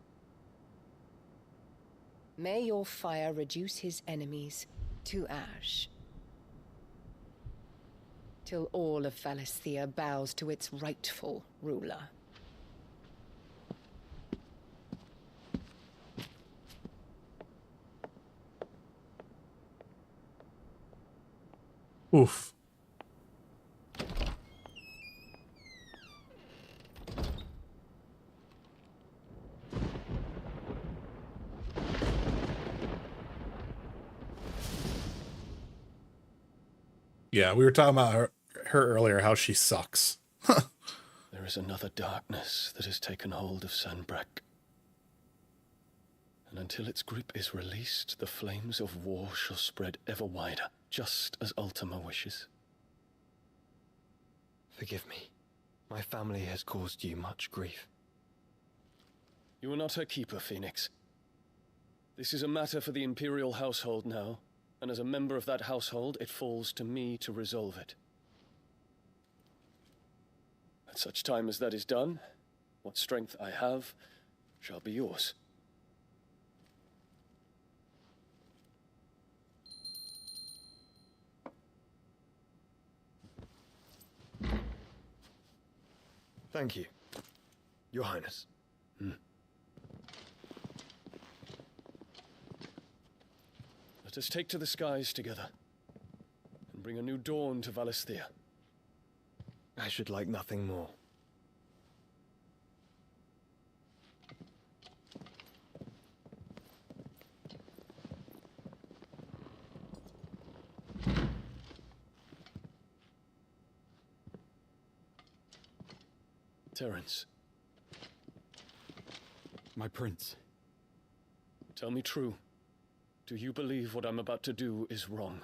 Speaker 23: May your fire reduce his enemies to ash, till all of Valisthea bows to its rightful ruler.
Speaker 1: Oof. Yeah, we were talking about her earlier, how she sucks.
Speaker 22: There is another darkness that has taken hold of Sanbreque. And until its grip is released, the flames of war shall spread ever wider, just as Ultima wishes.
Speaker 14: Forgive me. My family has caused you much grief.
Speaker 22: You are not her keeper, Phoenix. This is a matter for the Imperial household now, and as a member of that household, it falls to me to resolve it. At such time as that is done, what strength I have shall be yours.
Speaker 14: Thank you, Your Highness.
Speaker 22: Let us take to the skies together, and bring a new dawn to Valisthea.
Speaker 14: I should like nothing more.
Speaker 22: Terence.
Speaker 7: My prince.
Speaker 22: Tell me true. Do you believe what I'm about to do is wrong?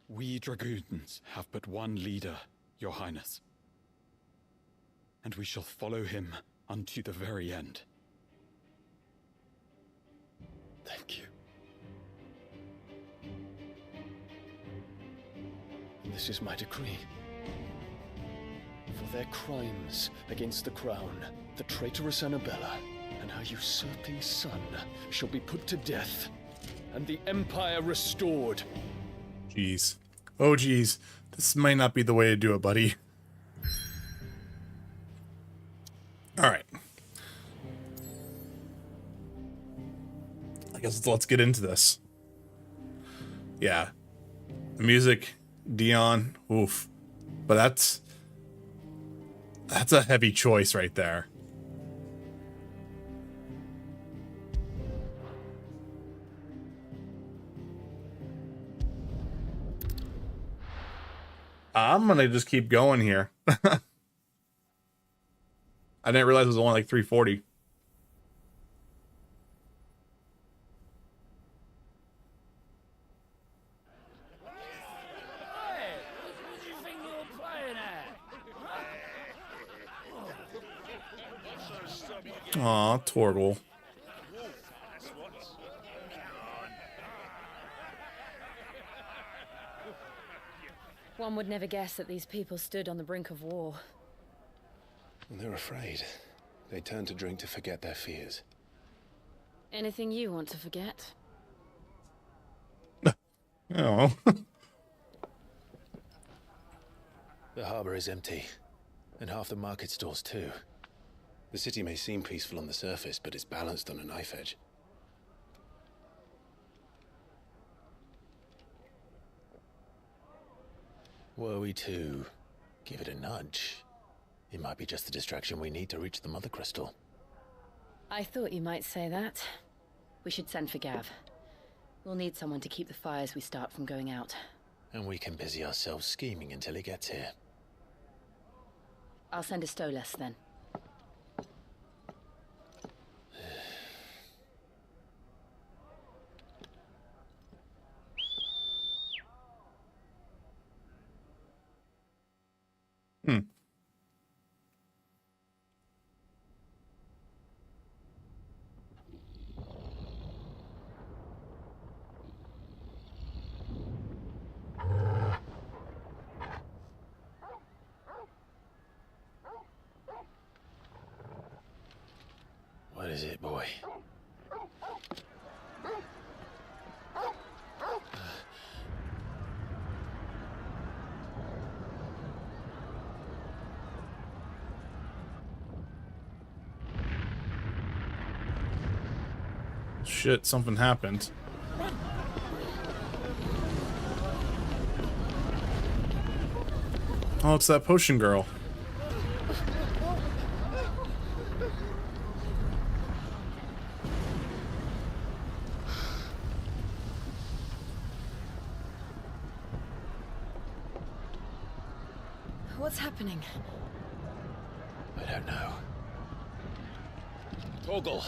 Speaker 7: We dragoons have but one leader, Your Highness. And we shall follow him unto the very end.
Speaker 22: Thank you. This is my decree. For their crimes against the crown, the traitorous Annabella and her usurping son shall be put to death, and the Empire restored.
Speaker 1: Jeez. Oh, jeez. This might not be the way to do it, buddy. Alright. I guess let's get into this. Yeah. The music, Dion, oof. But that's a heavy choice right there. I'm gonna just keep going here. I didn't realize it was only like 340. Aw, Torgal.
Speaker 4: One would never guess that these people stood on the brink of war.
Speaker 22: And they're afraid.
Speaker 2: They turn to drink to forget their fears.
Speaker 4: Anything you want to forget?
Speaker 1: Oh.
Speaker 2: The harbor is empty, and half the market stalls too. The city may seem peaceful on the surface, but it's balanced on a knife edge. Were we to give it a nudge, it might be just the distraction we need to reach the Mother Crystal.
Speaker 4: I thought you might say that. We should send for Gav. We'll need someone to keep the fires we start from going out.
Speaker 2: And we can busy ourselves scheming until he gets here.
Speaker 4: I'll send a Stolas then.
Speaker 2: What is it, boy?
Speaker 1: Shit, something happened. Oh, it's that potion girl.
Speaker 4: What's happening?
Speaker 2: I don't know.
Speaker 22: Torgal.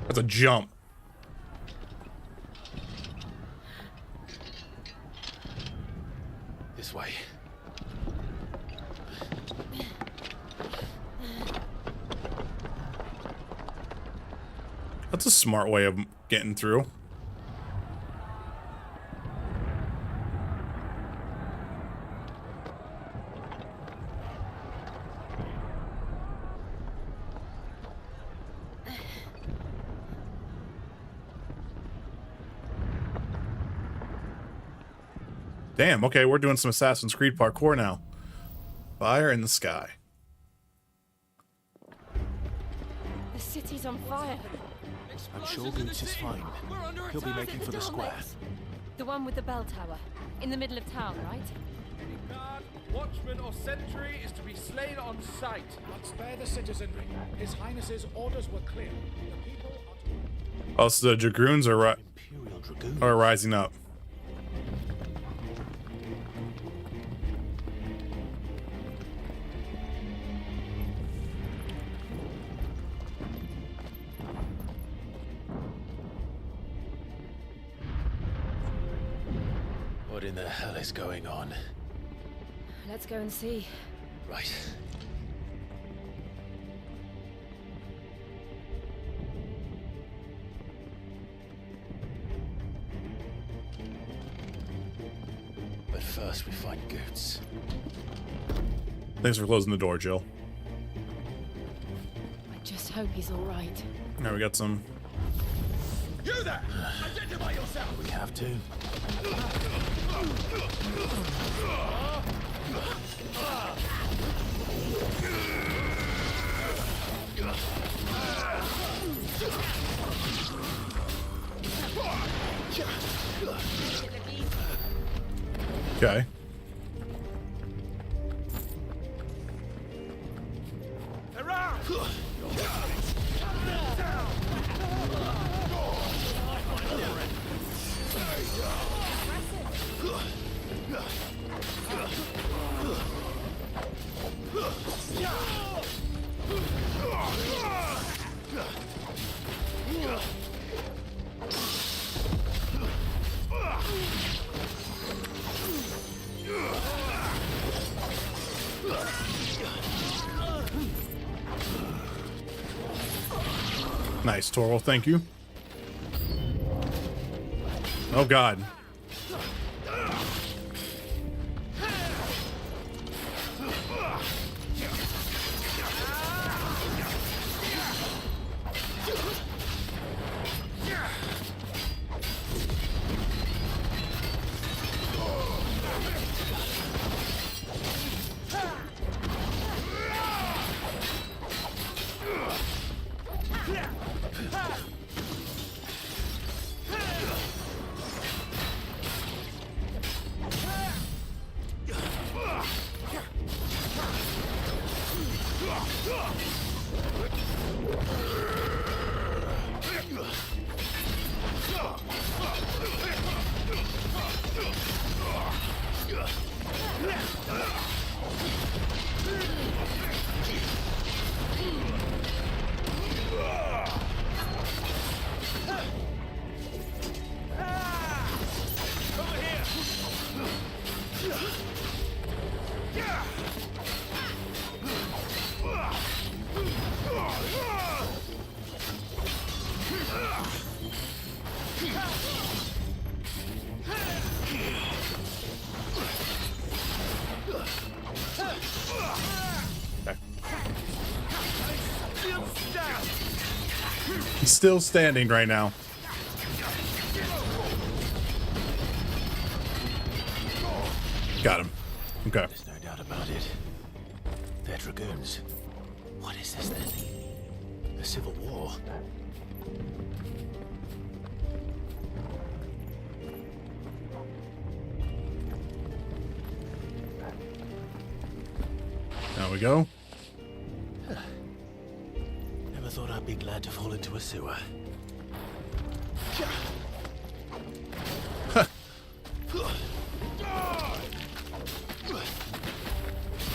Speaker 1: That's a jump.
Speaker 2: This way.
Speaker 1: That's a smart way of getting through. Damn, okay, we're doing some Assassin's Creed parkour now. Fire in the sky.
Speaker 4: The city's on fire.
Speaker 14: I'm sure Goots is fine. He'll be making for the square.
Speaker 4: The one with the bell tower. In the middle of town, right?
Speaker 6: Any guard, watchman, or sentry is to be slain on sight.
Speaker 15: But spare the citizenry. His Highness's orders were clear. The people are
Speaker 1: Oh, so the Dragoons are, are rising up.
Speaker 2: What in the hell is going on?
Speaker 4: Let's go and see.
Speaker 2: Right. But first we find Goots.
Speaker 1: Thanks for closing the door, Jill.
Speaker 4: I just hope he's all right.
Speaker 1: Now we got some.
Speaker 6: You there! Identify yourself!
Speaker 2: We have to.
Speaker 1: Okay. Nice, Torval, thank you. Oh god. He's still standing right now. Got him. Okay.
Speaker 2: There's no doubt about it. They're dragoons. What is this then? A civil war?
Speaker 1: There we go.
Speaker 2: Never thought I'd be glad to fall into a sewer.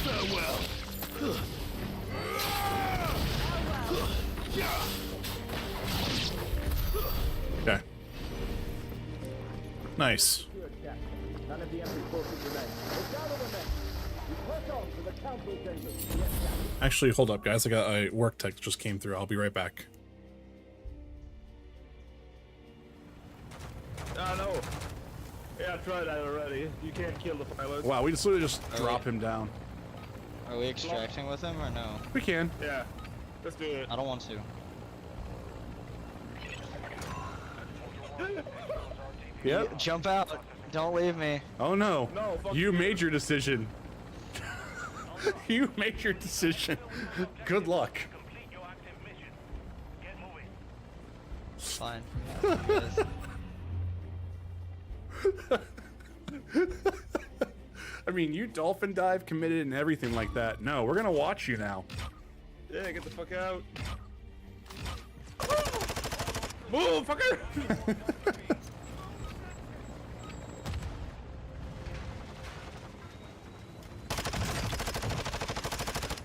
Speaker 2: Farewell.
Speaker 1: Okay. Nice.
Speaker 6: None of the Emperor's forces remain. Gather the men. We push on to the council chambers.
Speaker 1: Actually, hold up, guys. I got a work text just came through. I'll be right back.
Speaker 6: No. Yeah, I tried that already. You can't kill the pilot.
Speaker 1: Wow, we just literally just drop him down.
Speaker 10: Are we extracting with him or no?
Speaker 1: We can.
Speaker 6: Yeah. Let's do it.
Speaker 10: I don't want to.
Speaker 1: Yep.
Speaker 10: Jump out. Don't leave me.
Speaker 1: Oh no.
Speaker 6: No, fuck
Speaker 1: you made your decision. You made your decision. Good luck.
Speaker 10: Fine.
Speaker 1: I mean, you dolphin dive committed and everything like that. No, we're gonna watch you now.
Speaker 6: Yeah, get the fuck out. Move, fucker!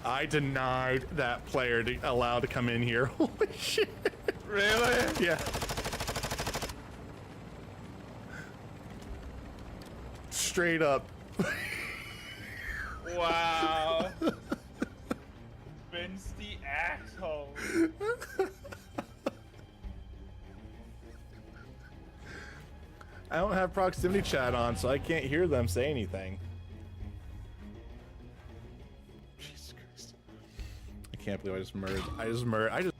Speaker 1: I denied that player to allow to come in here. Holy shit.
Speaker 6: Really?
Speaker 1: Yeah. Straight up.
Speaker 6: Wow. Vince the asshole.
Speaker 1: I don't have proximity chat on, so I can't hear them say anything. Jesus Christ. I can't believe I just murdered. I just.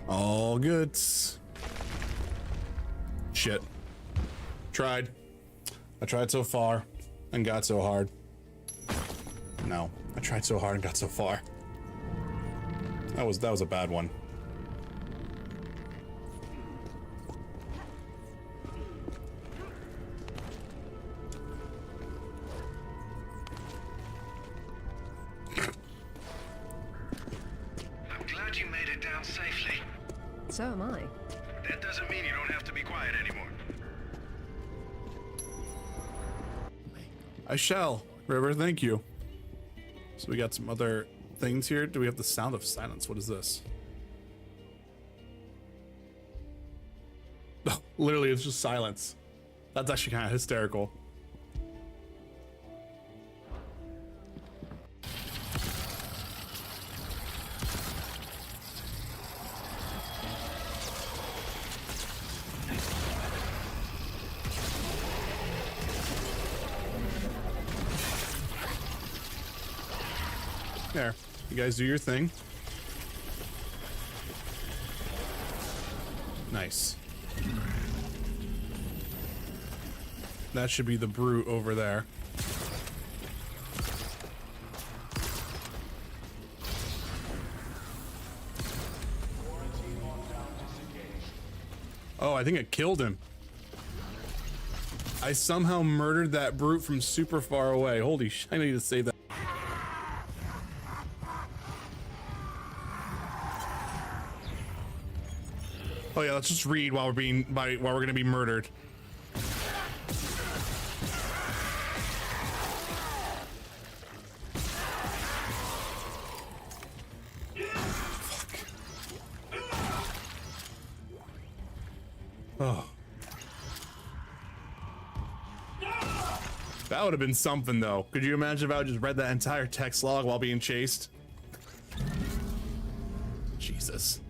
Speaker 1: All good. Shit. Tried. I tried so far and got so hard. No, I tried so hard and got so far. That was a bad one.
Speaker 12: I'm glad you made it down safely.
Speaker 16: So am I.
Speaker 12: That doesn't mean you don't have to be quiet anymore.
Speaker 1: I shall. River, thank you. So we got some other things here. Do we have the sound of silence? What is this? Oh, literally, it's just silence. That's actually kind of hysterical. There, you guys do your thing. Nice. That should be the brute over there. Oh, I think it killed him. I somehow murdered that brute from super far away. Holy shit, I need to save that. Oh yeah, let's just read while we're gonna be murdered. Oh. That would have been something though. Could you imagine if I just read that entire text log while being chased? Jesus.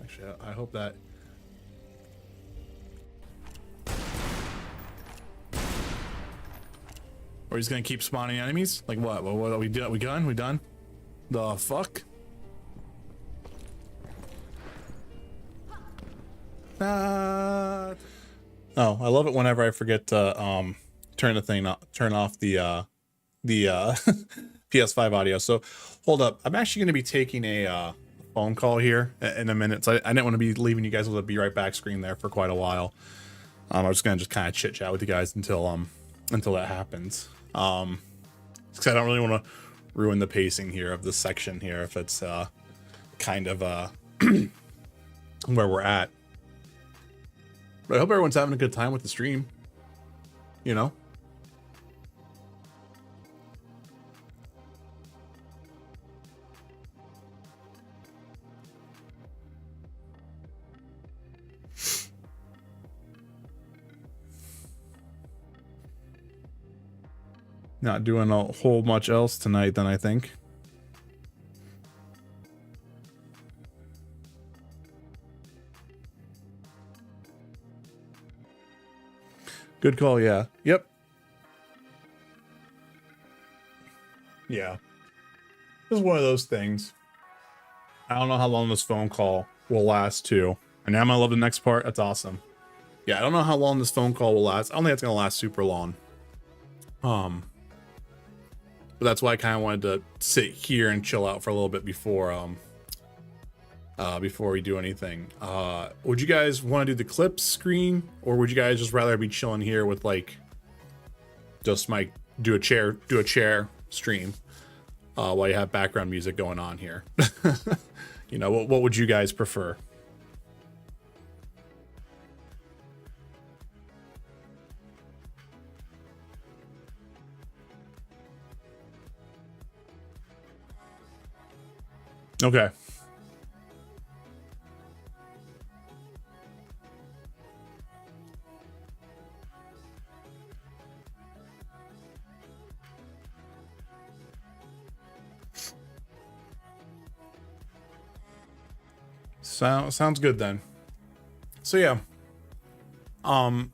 Speaker 1: Actually, I hope that... Or he's gonna keep spawning enemies? Like what? What are we doing? We done? We done? The fuck? Oh, I love it whenever I forget to turn off the PS5 audio. So hold up, I'm actually going to be taking a phone call here in a minute. So I didn't want to be leaving you guys with a be right back screen there for quite a while. I was going to just kind of chit chat with you guys until that happens. Because I don't really want to ruin the pacing here of this section here if it's kind of where we're at. But I hope everyone's having a good time with the stream, you know? Not doing a whole much else tonight then, I think. Good call, yeah. Yep. Yeah. This is one of those things. I don't know how long this phone call will last too. And now I love the next part. That's awesome. Yeah, I don't know how long this phone call will last. I don't think it's gonna last super long. But that's why I kind of wanted to sit here and chill out for a little bit before we do anything. Would you guys want to do the clips screen, or would you guys just rather be chilling here with like just do a chair stream while you have background music going on here? You know, what would you guys prefer? Okay. Sounds good then. So yeah. I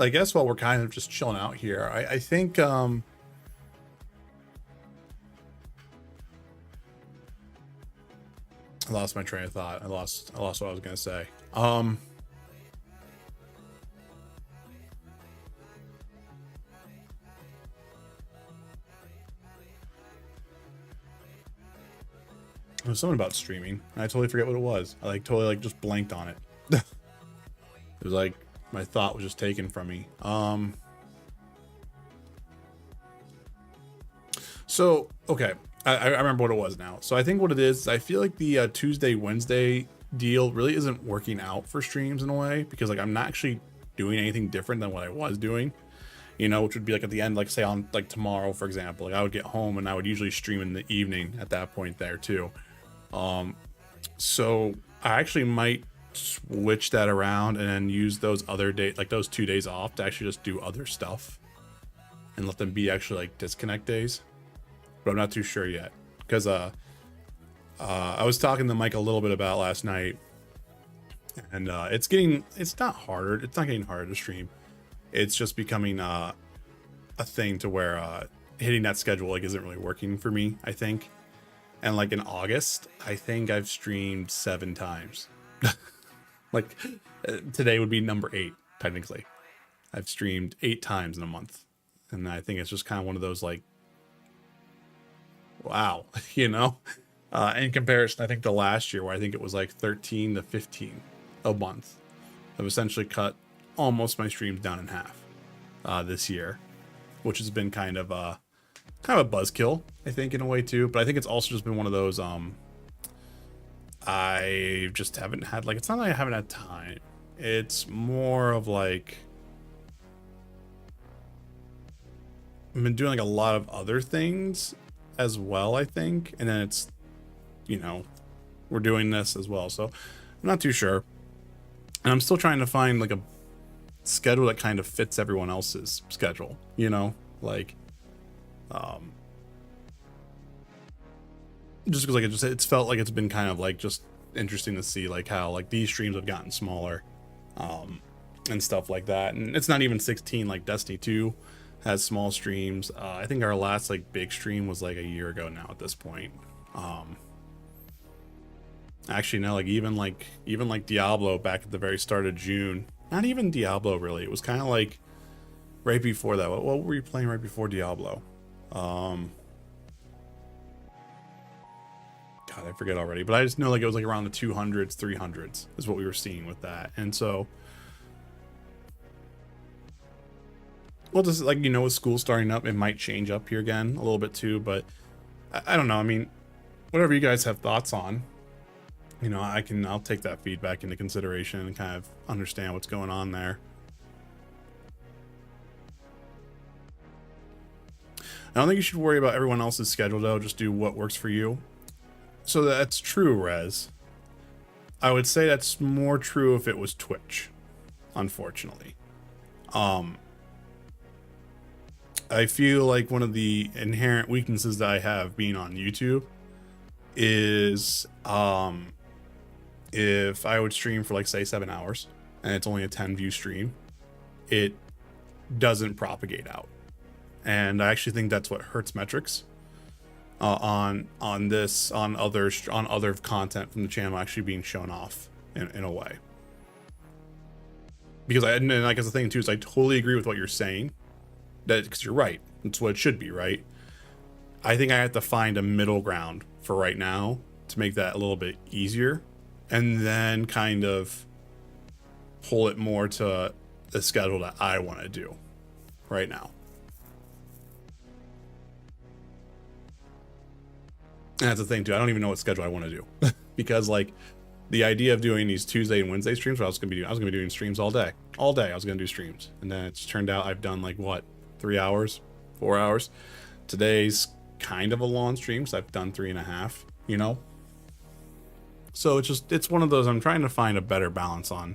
Speaker 1: guess while we're kind of just chilling out here, I think I lost my train of thought. I lost what I was gonna say. It was something about streaming. I totally forget what it was. I totally just blanked on it. It was like my thought was just taken from me. So okay, I remember what it was now. So I think what it is, I feel like the Tuesday Wednesday deal really isn't working out for streams in a way, because like I'm not actually doing anything different than what I was doing, you know, which would be like at the end, like say on like tomorrow, for example, like I would get home and I would usually stream in the evening at that point there too. So I actually might switch that around and then use those other days, like those 2 days off, to actually just do other stuff and let them be actually like disconnect days. But I'm not too sure yet, because I was talking to Mike a little bit about last night, and it's not getting harder to stream. It's just becoming a thing to where hitting that schedule like isn't really working for me, I think. And like in August, I think I've streamed 7 times. Like today would be number 8 technically. I've streamed 8 times in a month, and I think it's just kind of one of those like, wow, you know. In comparison, I think to last year, where I think it was like 13 to 15 a month. I've essentially cut almost my streams down in half this year, which has been kind of kind of a buzzkill, I think, in a way too. But I think it's also just been one of those I just haven't had, like, it's not like I haven't had time. It's more of like I've been doing like a lot of other things as well, I think. And then it's, you know, we're doing this as well. So I'm not too sure. And I'm still trying to find like a schedule that kind of fits everyone else's schedule, you know, like, just because like it's felt like it's been kind of like just interesting to see like how like these streams have gotten smaller, and stuff like that. And it's not even 16, like Destiny 2 has small streams. I think our last like big stream was like a year ago now at this point. Actually no, like even like Diablo back at the very start of June, not even Diablo really, it was kind of like right before that. What were you playing right before Diablo? God, I forget already, but I just know like it was like around the 200s, 300s is what we were seeing with that. And so, well, just like, you know, with school starting up, it might change up here again a little bit too, but I don't know. I mean, whatever you guys have thoughts on, you know, I'll take that feedback into consideration and kind of understand what's going on there. I don't think you should worry about everyone else's schedule though. Just do what works for you. So that's true, Rez. I would say that's more true if it was Twitch, unfortunately. I feel like one of the inherent weaknesses that I have being on YouTube is if I would stream for like say 7 hours and it's only a 10 view stream, it doesn't propagate out. And I actually think that's what hurts metrics on other content from the channel actually being shown off in a way. Because and like as the thing too is I totally agree with what you're saying, that because you're right, that's what it should be, right? I think I have to find a middle ground for right now to make that a little bit easier, and then kind of pull it more to the schedule that I want to do right now. And that's the thing too. I don't even know what schedule I want to do because like the idea of doing these Tuesday and Wednesday streams, I was gonna be doing streams all day. I was gonna do streams, and then it's turned out I've done like what, 3 hours, 4 hours. Today's kind of a long stream, so I've done 3.5. You know, so it's one of those. I'm trying to find a better balance on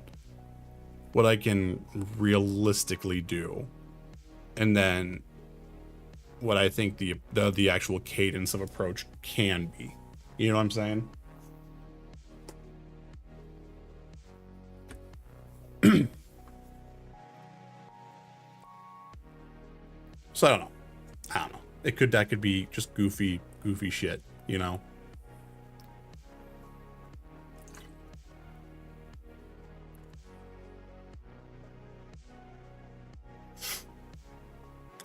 Speaker 1: what I can realistically do, and then what I think the actual cadence of approach can be. You know what I'm saying? So I don't know. That could be just goofy shit, you know?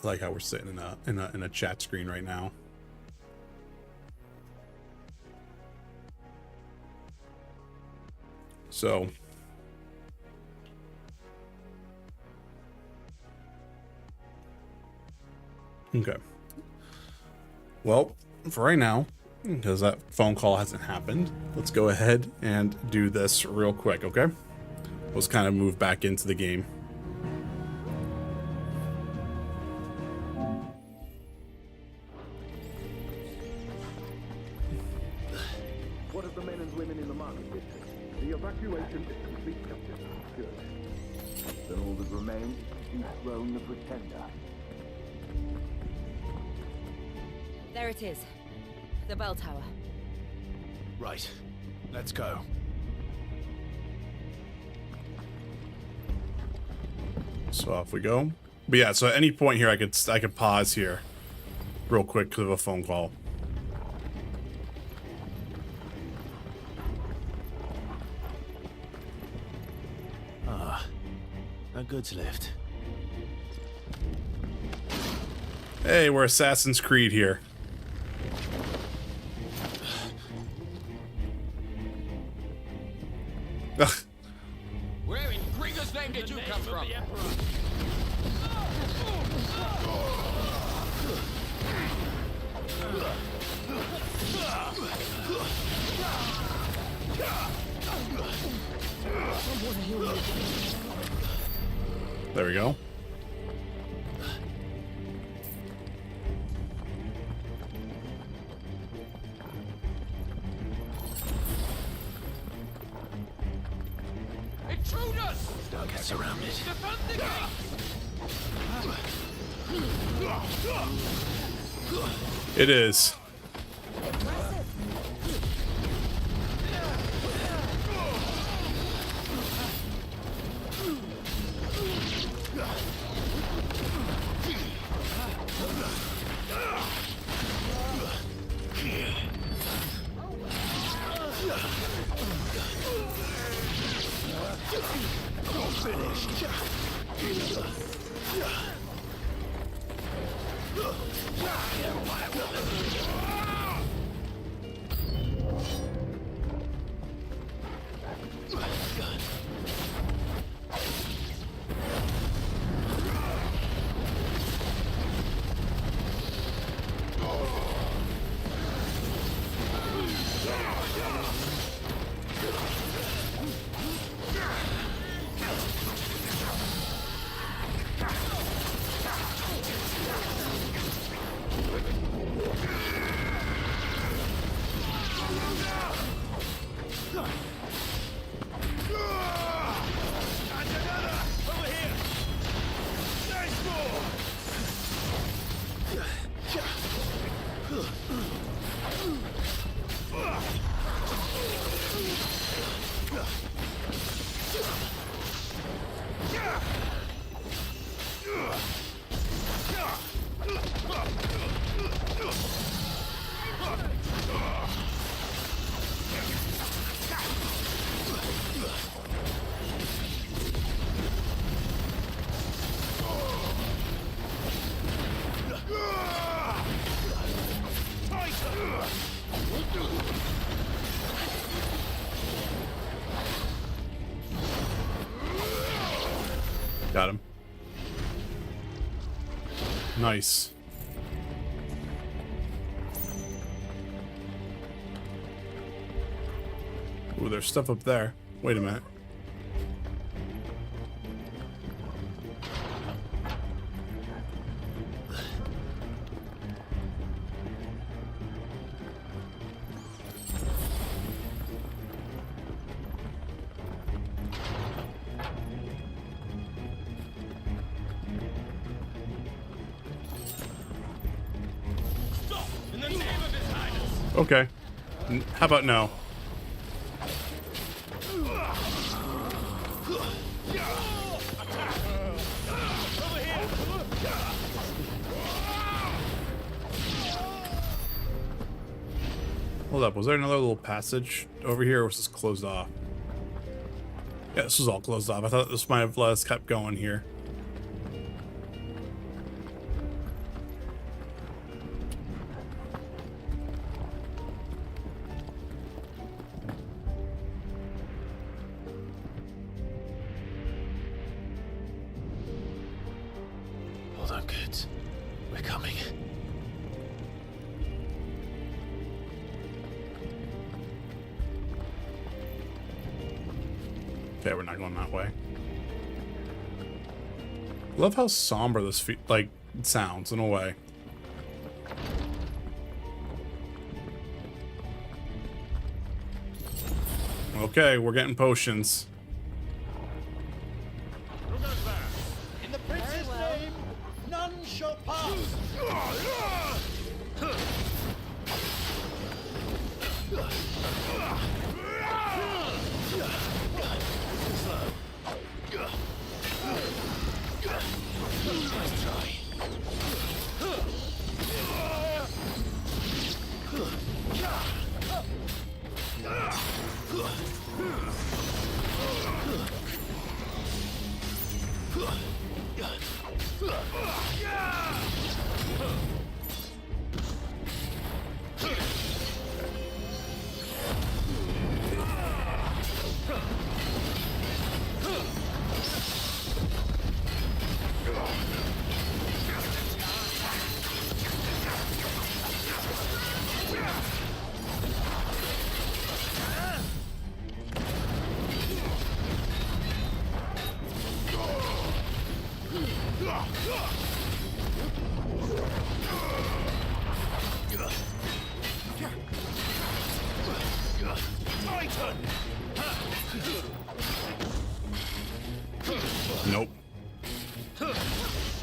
Speaker 1: I like how we're sitting in a chat screen right now. So okay. Well, for right now, because that phone call hasn't happened, let's go ahead and do this real quick, okay? Let's kind of move back into the game.
Speaker 6: What of the men and women in the market district? The evacuation is complete, Captain. Good. Then all that remains is to dethrone the Pretender.
Speaker 4: There it is. The bell tower.
Speaker 2: Right. Let's go.
Speaker 1: So off we go. But yeah, so at any point here I could pause here real quick because of a phone call.
Speaker 2: A goods lift.
Speaker 1: Hey, we're Assassin's Creed here.
Speaker 8: Where in Gringo's name did you come from?
Speaker 1: There we go.
Speaker 2: Intruders! Don't get surrounded. Defend the gate!
Speaker 1: It is. Got him. Nice. Ooh, there's stuff up there. Wait a minute. Okay. How about no? Hold up, was there another little passage over here, or was this closed off? Yeah, this was all closed off. I thought this might have let us kept going here.
Speaker 2: Hold on, kids. We're coming.
Speaker 1: Okay, we're not going that way. Love how somber this sounds in a way. Okay, we're getting potions.
Speaker 11: In the prince's name, none shall pass.
Speaker 2: Nice try.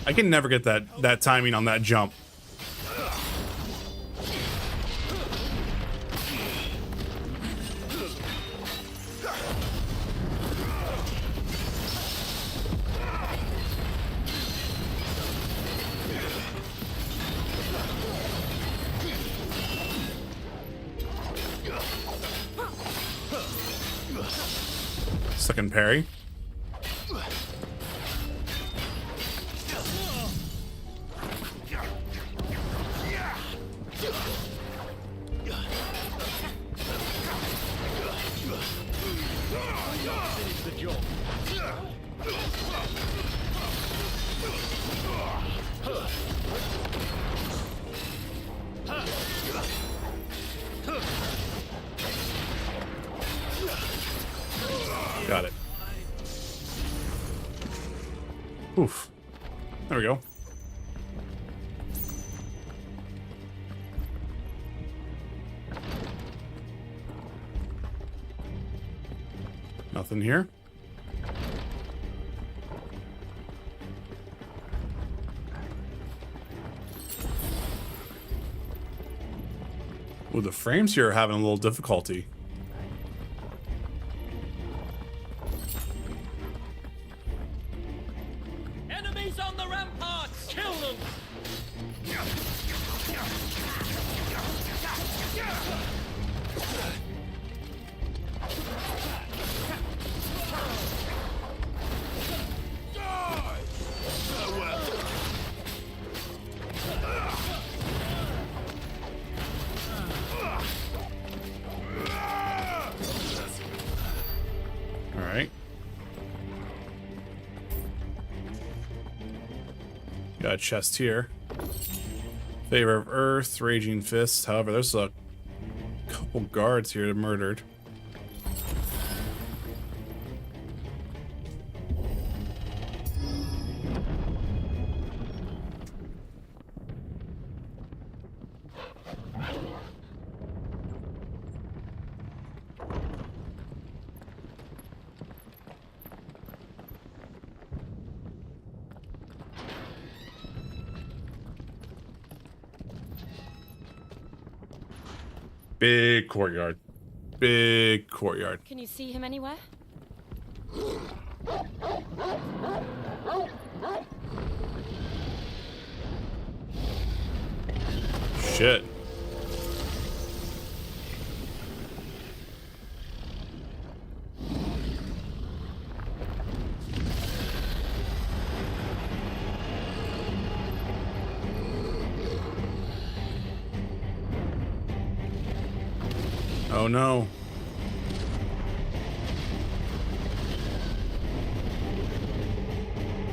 Speaker 1: I can never get that timing on that jump. Second parry. Got it. Oof. There we go. Nothing here. Ooh, the frames here are having a little difficulty.
Speaker 11: Enemies on the ramparts! Kill them!
Speaker 1: All right. Got a chest here. Favor of Earth, Raging Fist. However, there's a couple guards here murdered. Big courtyard. Big courtyard.
Speaker 4: Can you see him anywhere?
Speaker 1: Shit. Oh no.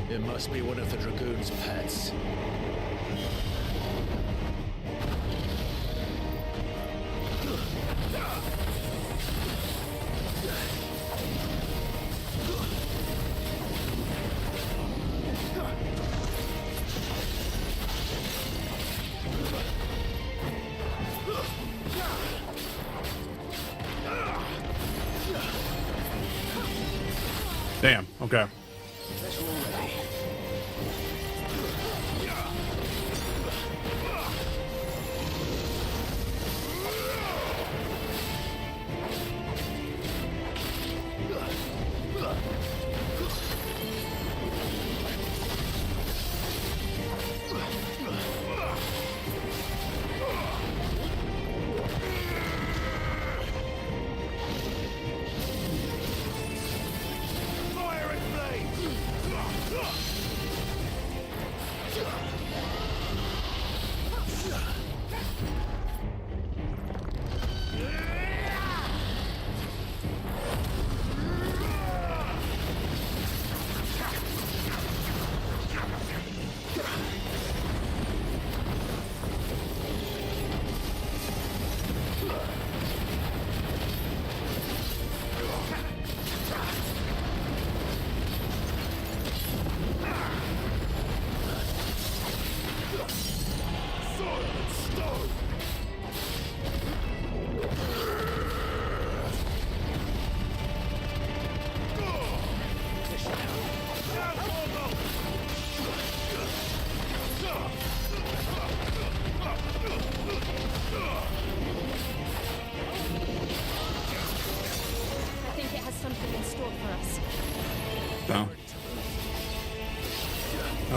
Speaker 2: It must be one of the Dragoon's pets.
Speaker 1: Damn, okay.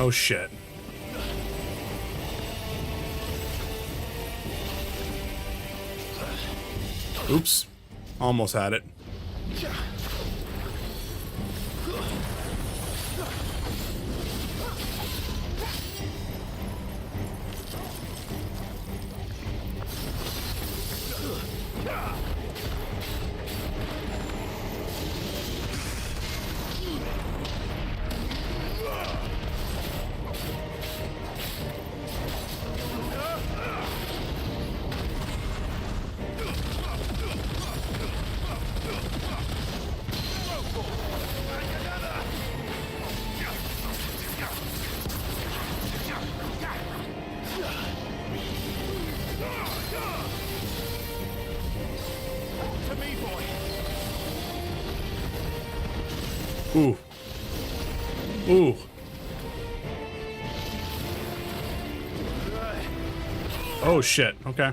Speaker 1: Oh shit. Oops. Almost had it. Ooh. Ooh. Oh shit. Okay.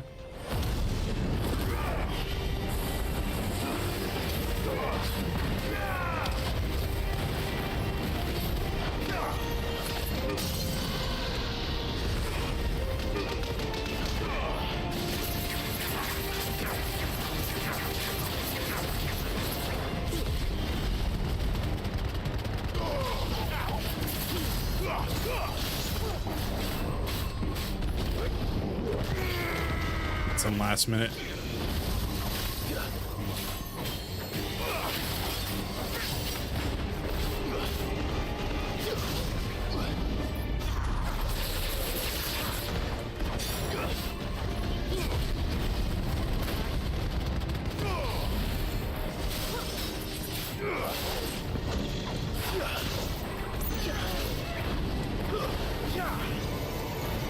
Speaker 1: Some last minute.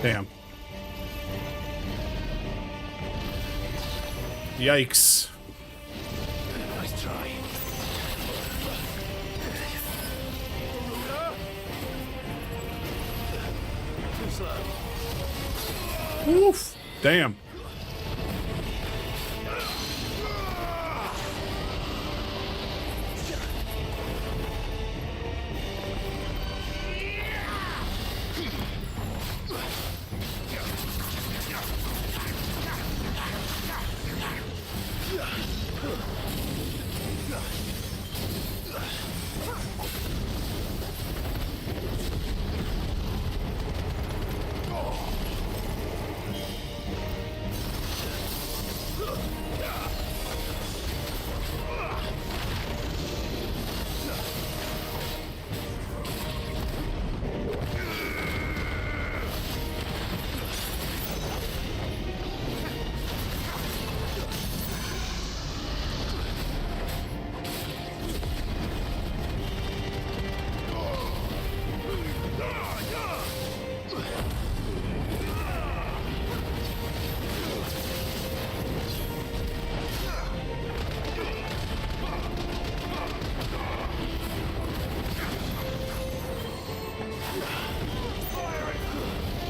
Speaker 1: Damn. Yikes.
Speaker 2: Nice try. Too slow.
Speaker 1: Oof. Damn.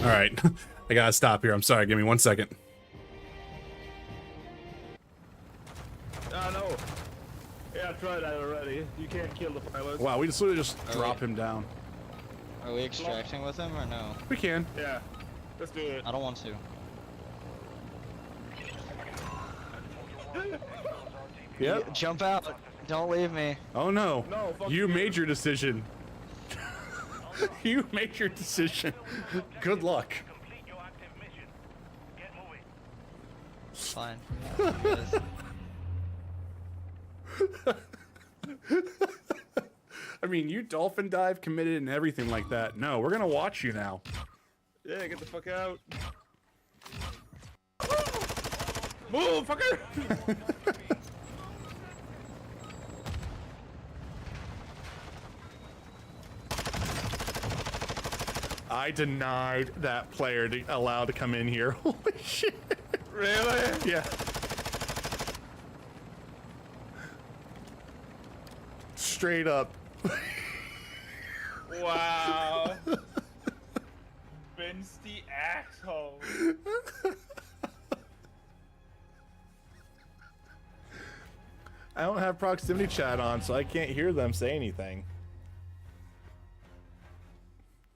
Speaker 1: All right, I gotta stop here. I'm sorry. Give me 1 second.
Speaker 6: No. Yeah, I tried that already. You can't kill the pilots.
Speaker 1: Wow, we just literally just drop him down.
Speaker 10: Are we extracting with him or no?
Speaker 1: We can.
Speaker 6: Yeah, let's do it.
Speaker 10: I don't want to.
Speaker 1: Yep.
Speaker 10: Jump out. Don't leave me.
Speaker 1: Oh no.
Speaker 6: No, fuck
Speaker 1: you made your decision. You made your decision. Good luck.
Speaker 10: Fine.
Speaker 1: I mean, you dolphin dive committed and everything like that. No, we're gonna watch you now.
Speaker 6: Yeah, get the fuck out. Move, fucker!
Speaker 1: I denied that player to allowed to come in here. Holy shit.
Speaker 6: Really?
Speaker 1: Yeah. Straight up.
Speaker 11: Wow. Vince the asshole.
Speaker 1: I don't have proximity chat on, so I can't hear them say anything.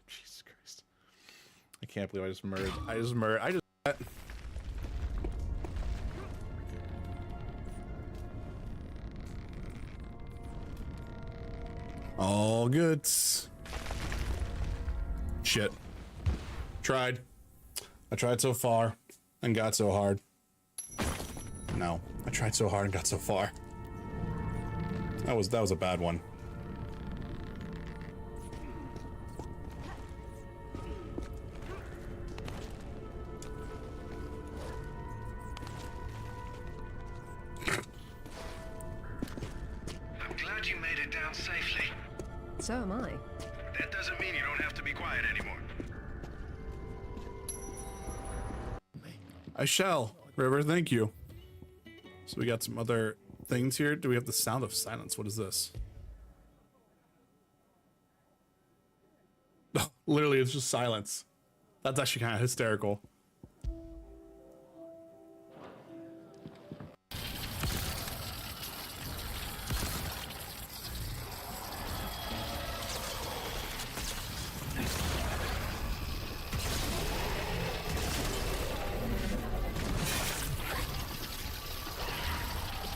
Speaker 1: Jesus can't believe I just murdered. I just. All goods. Shit. Tried. I tried so far and got so hard. No, I tried so hard and got so far. That was a bad one.
Speaker 12: I'm glad you made it down safely.
Speaker 9: So am I.
Speaker 12: That doesn't mean you don't have to be quiet anymore.
Speaker 1: I shall. River, thank you. So we got some other things here. Do we have the sound of silence? What is this? Oh, literally, it's just silence. That's actually kind of hysterical.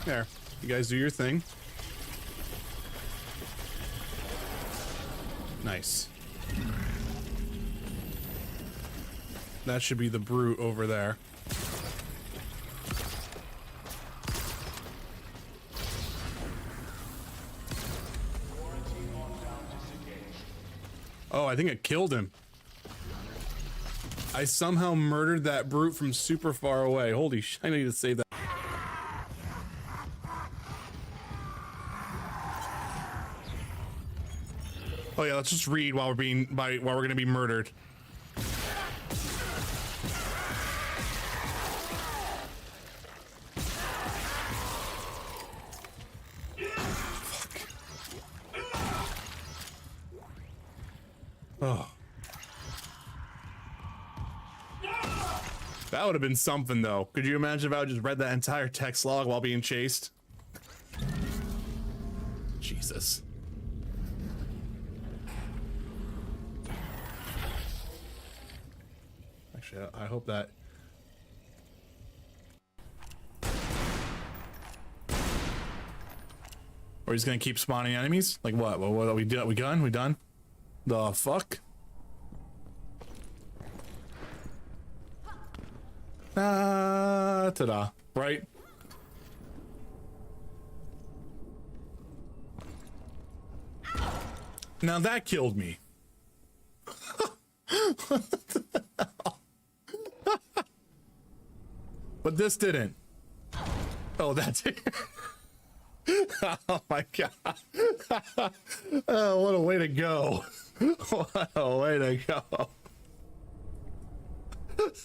Speaker 1: There, you guys do your thing. Nice. That should be the brute over there. Oh, I think it killed him. I somehow murdered that brute from super far away. Holy shit, I need to save that. Oh yeah, let's just read while we're gonna be murdered. Fuck. Oh. That would have been something though. Could you imagine if I just read that entire text log while being chased? Jesus. Actually, I hope that. Or he's gonna keep spawning enemies? Like what? What are we done? We done? We done? The fuck? Ta-da. Right? Now that killed me. What the hell? But this didn't. Oh, that's it. Oh my god. Oh, what a way to go. What a way to go. Is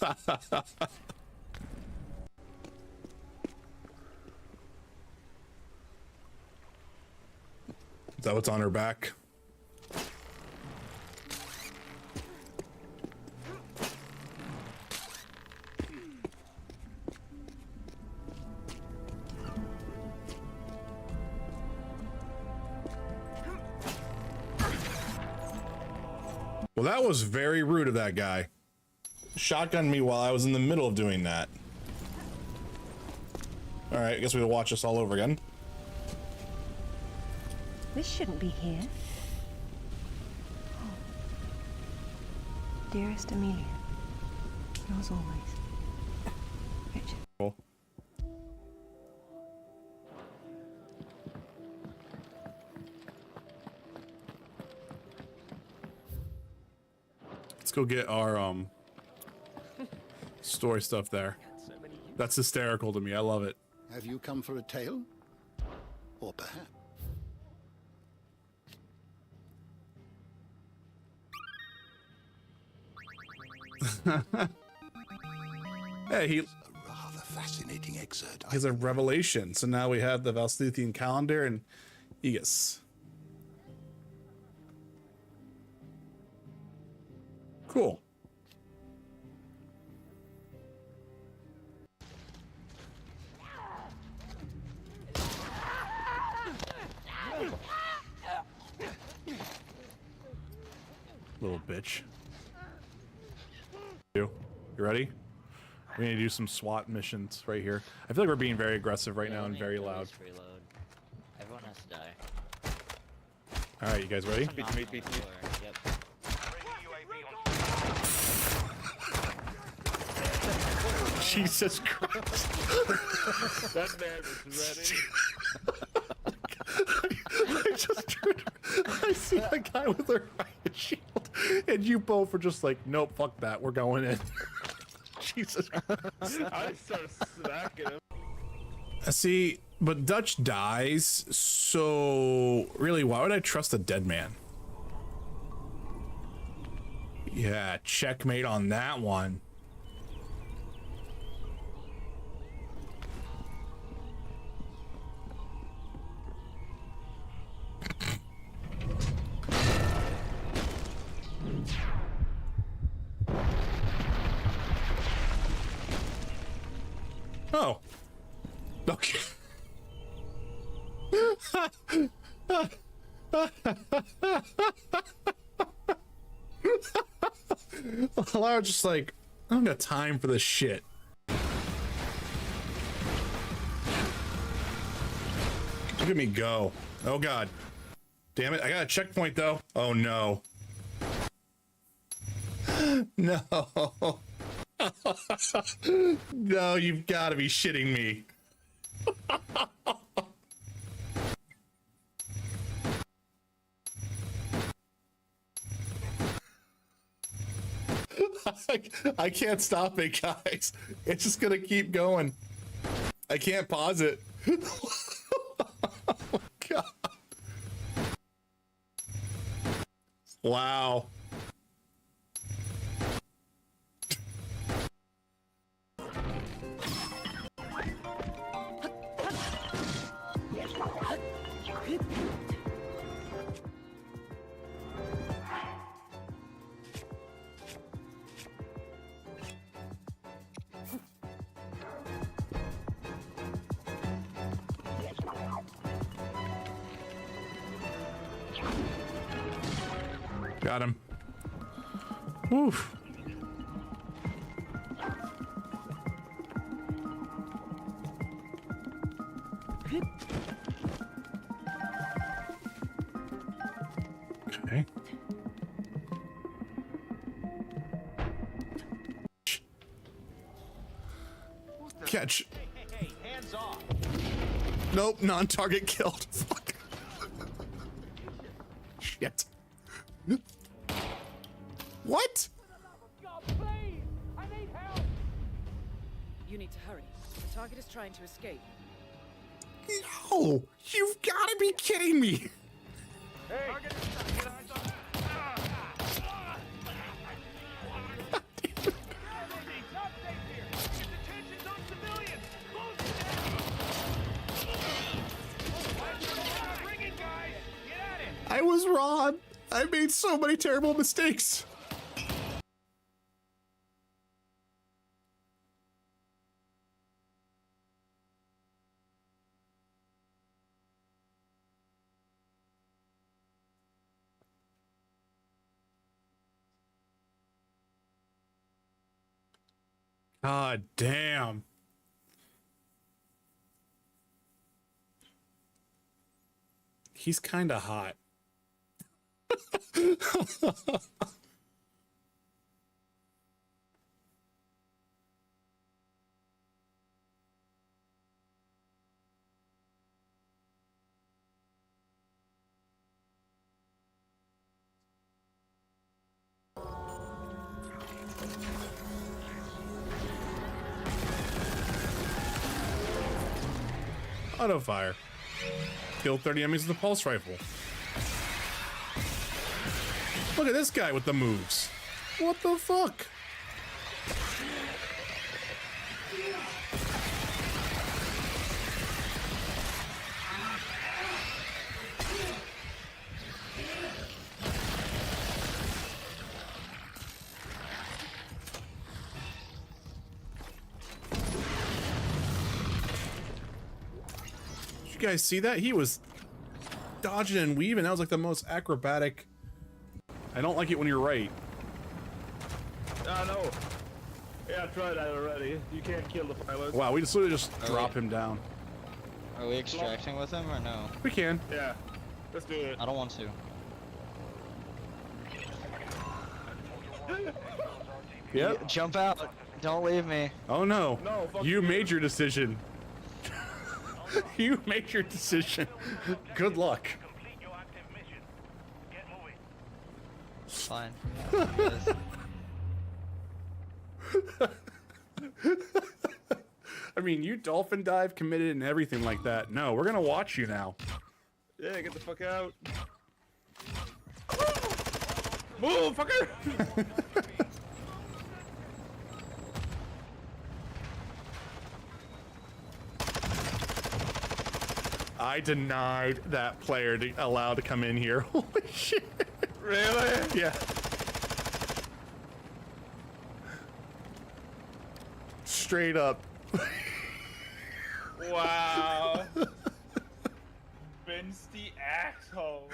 Speaker 1: that what's on her back? Well, that was very rude of that guy. Shotgunned me while I was in the middle of doing that. All right, I guess we'll watch this all over again.
Speaker 9: This shouldn't be here. Oh. Dearest Amelia, yours always, Richard.
Speaker 1: Cool. Let's go get our story stuff there. That's hysterical to me. I love it.
Speaker 13: Have you come for a tale? Or perhaps...
Speaker 1: Hey, he...
Speaker 13: A rather fascinating excerpt.
Speaker 1: He's a revelation. So now we have the Valstithian calendar and Aegis. Cool. Little bitch. You ready? We need to do some SWAT missions right here. I feel like we're being very aggressive right now and very loud.
Speaker 10: Reload. Everyone has to die.
Speaker 1: Alright, you guys ready?
Speaker 10: Yep.
Speaker 1: Jesus Christ.
Speaker 19: That man is ready.
Speaker 1: I just turned, I see a guy with a riot shield, and you both were just like, nope, fuck that, we're going in. Jesus Christ.
Speaker 19: I start smacking him.
Speaker 1: See, but Dutch dies, so really, why would I trust a dead man? Yeah, checkmate on that one. Oh. Okay. Well, I was just like, I don't got time for this shit. Look at me go. Oh god. Damn it, I got a checkpoint though. Oh no. No. No, you've got to be shitting me. I can't stop it, guys. It's just gonna keep going. I can't pause it. Oh, God. Wow. Got him. Oof. Okay. Catch.
Speaker 11: Hey, hands off.
Speaker 1: Nope, non-target killed. Fuck. Shit. What?
Speaker 3: You need to hurry. The target is trying to escape.
Speaker 1: No! You've got to be kidding me!
Speaker 11: Hey.
Speaker 1: I was wrong. I made so many terrible mistakes. God damn. He's kind of hot. Auto fire. Kill 30 enemies with a pulse rifle. Look at this guy with the moves. What the fuck? Did you guys see that? He was dodging and weaving. That was like the most acrobatic. I don't like it when you're right.
Speaker 19: No. Yeah,
Speaker 5: Yeah, I've tried that already. You can't kill the pilot.
Speaker 1: Wow, we just literally just drop him down.
Speaker 10: Are we extracting with him or no?
Speaker 1: We can.
Speaker 5: Yeah, let's do it.
Speaker 10: I don't want to.
Speaker 1: Yep.
Speaker 10: Jump out. Don't leave me.
Speaker 1: Oh no.
Speaker 5: No, fuck
Speaker 1: you made your decision. You made your decision. Good luck.
Speaker 10: Fine.
Speaker 1: I mean, you dolphin dive committed and everything like that. No, we're gonna watch you now.
Speaker 5: Yeah, get the fuck out. Move, fucker!
Speaker 1: I denied that player to allow to come in here. Holy shit.
Speaker 5: Really?
Speaker 1: Yeah. Straight up.
Speaker 5: Wow. Vince the asshole.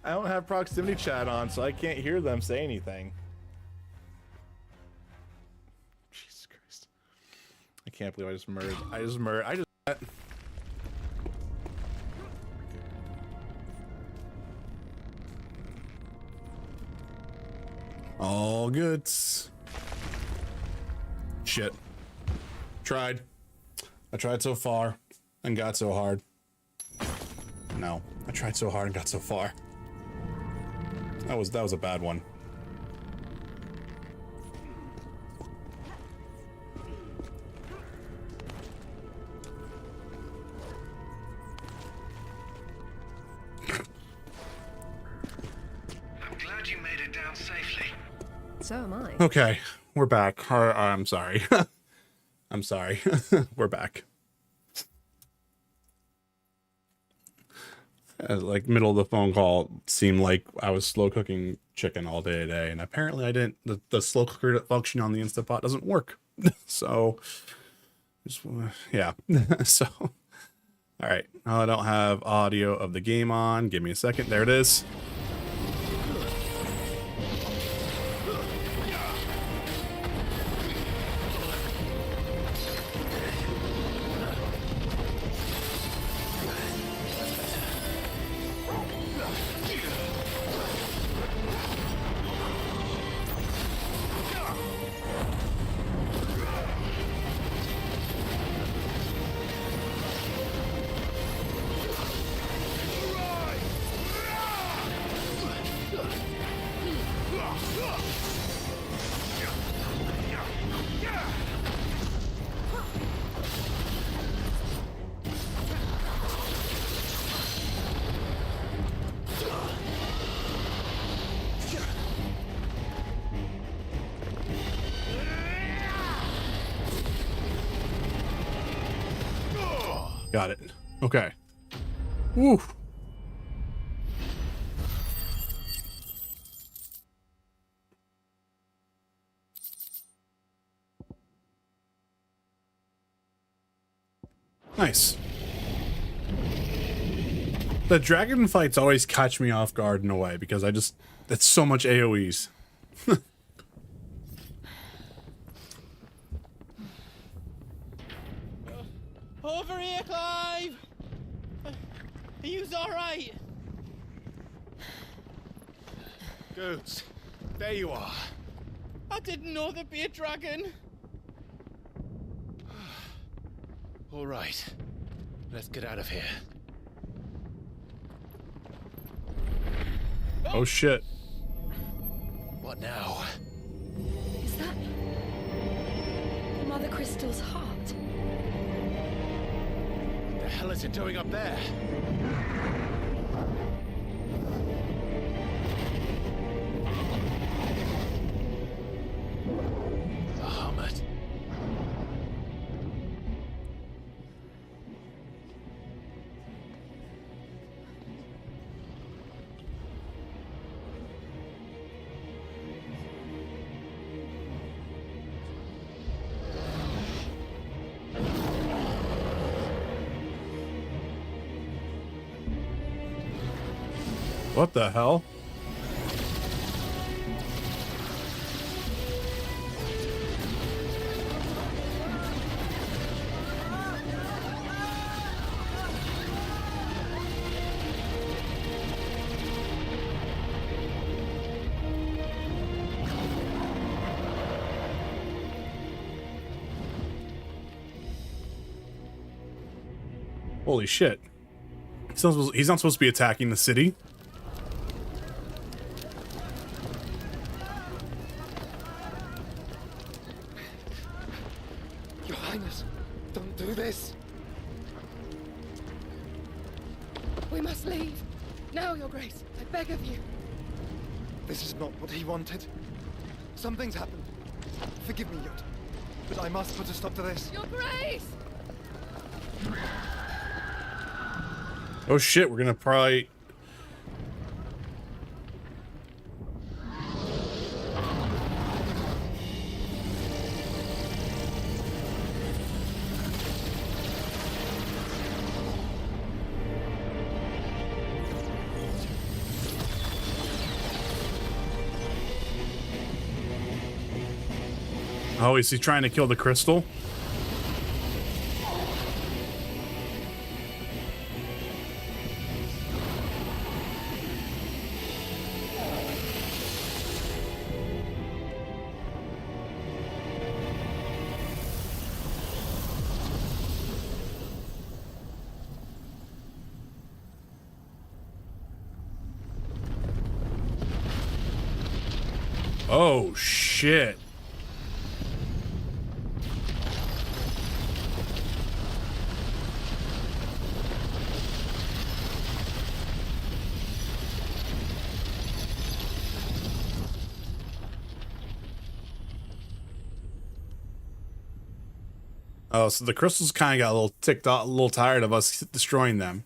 Speaker 1: I don't have proximity chat on, so I can't hear them say anything. Jesus Christ. I can't believe I just murdered. I just all goods. Shit. Tried. I tried so far and got so hard. No, I tried so hard and got so far. That was a bad one.
Speaker 12: I'm glad you made it down safely.
Speaker 9: So am I.
Speaker 1: Okay, we're back. I'm sorry. I'm sorry. We're back. Like middle of the phone call seemed like I was slow cooking chicken all day today, and apparently I didn't. The slow cooker function on the Instant Pot doesn't work. So, just yeah. So, all right. I don't have audio of the game on. Give me a second. There it is. Got it. Okay. Woo. Nice. The dragon fights always catch me off guard in a way because it's so much AoEs.
Speaker 18: Over here, Clive! Are you alright?
Speaker 19: Goods, there you are.
Speaker 18: I didn't know there'd be a dragon.
Speaker 19: All right, let's get out of here.
Speaker 1: Oh shit.
Speaker 19: What now?
Speaker 4: Is that Mother Crystal's heart?
Speaker 19: What the hell is it doing up there? The Hummet.
Speaker 1: What the hell? Holy shit. He's not supposed to be attacking the city.
Speaker 14: Your Highness, don't do this.
Speaker 9: We must leave. Now, Your Grace. I beg of you.
Speaker 14: This is not what he wanted. Something's happened. Forgive me, Yod, but I must put a stop to this.
Speaker 9: Your Grace!
Speaker 1: Oh shit, we're gonna probably... Oh, is he trying to kill the crystal? Oh, shit. Oh, so the crystals kind of got a little ticked off, a little tired of us destroying them.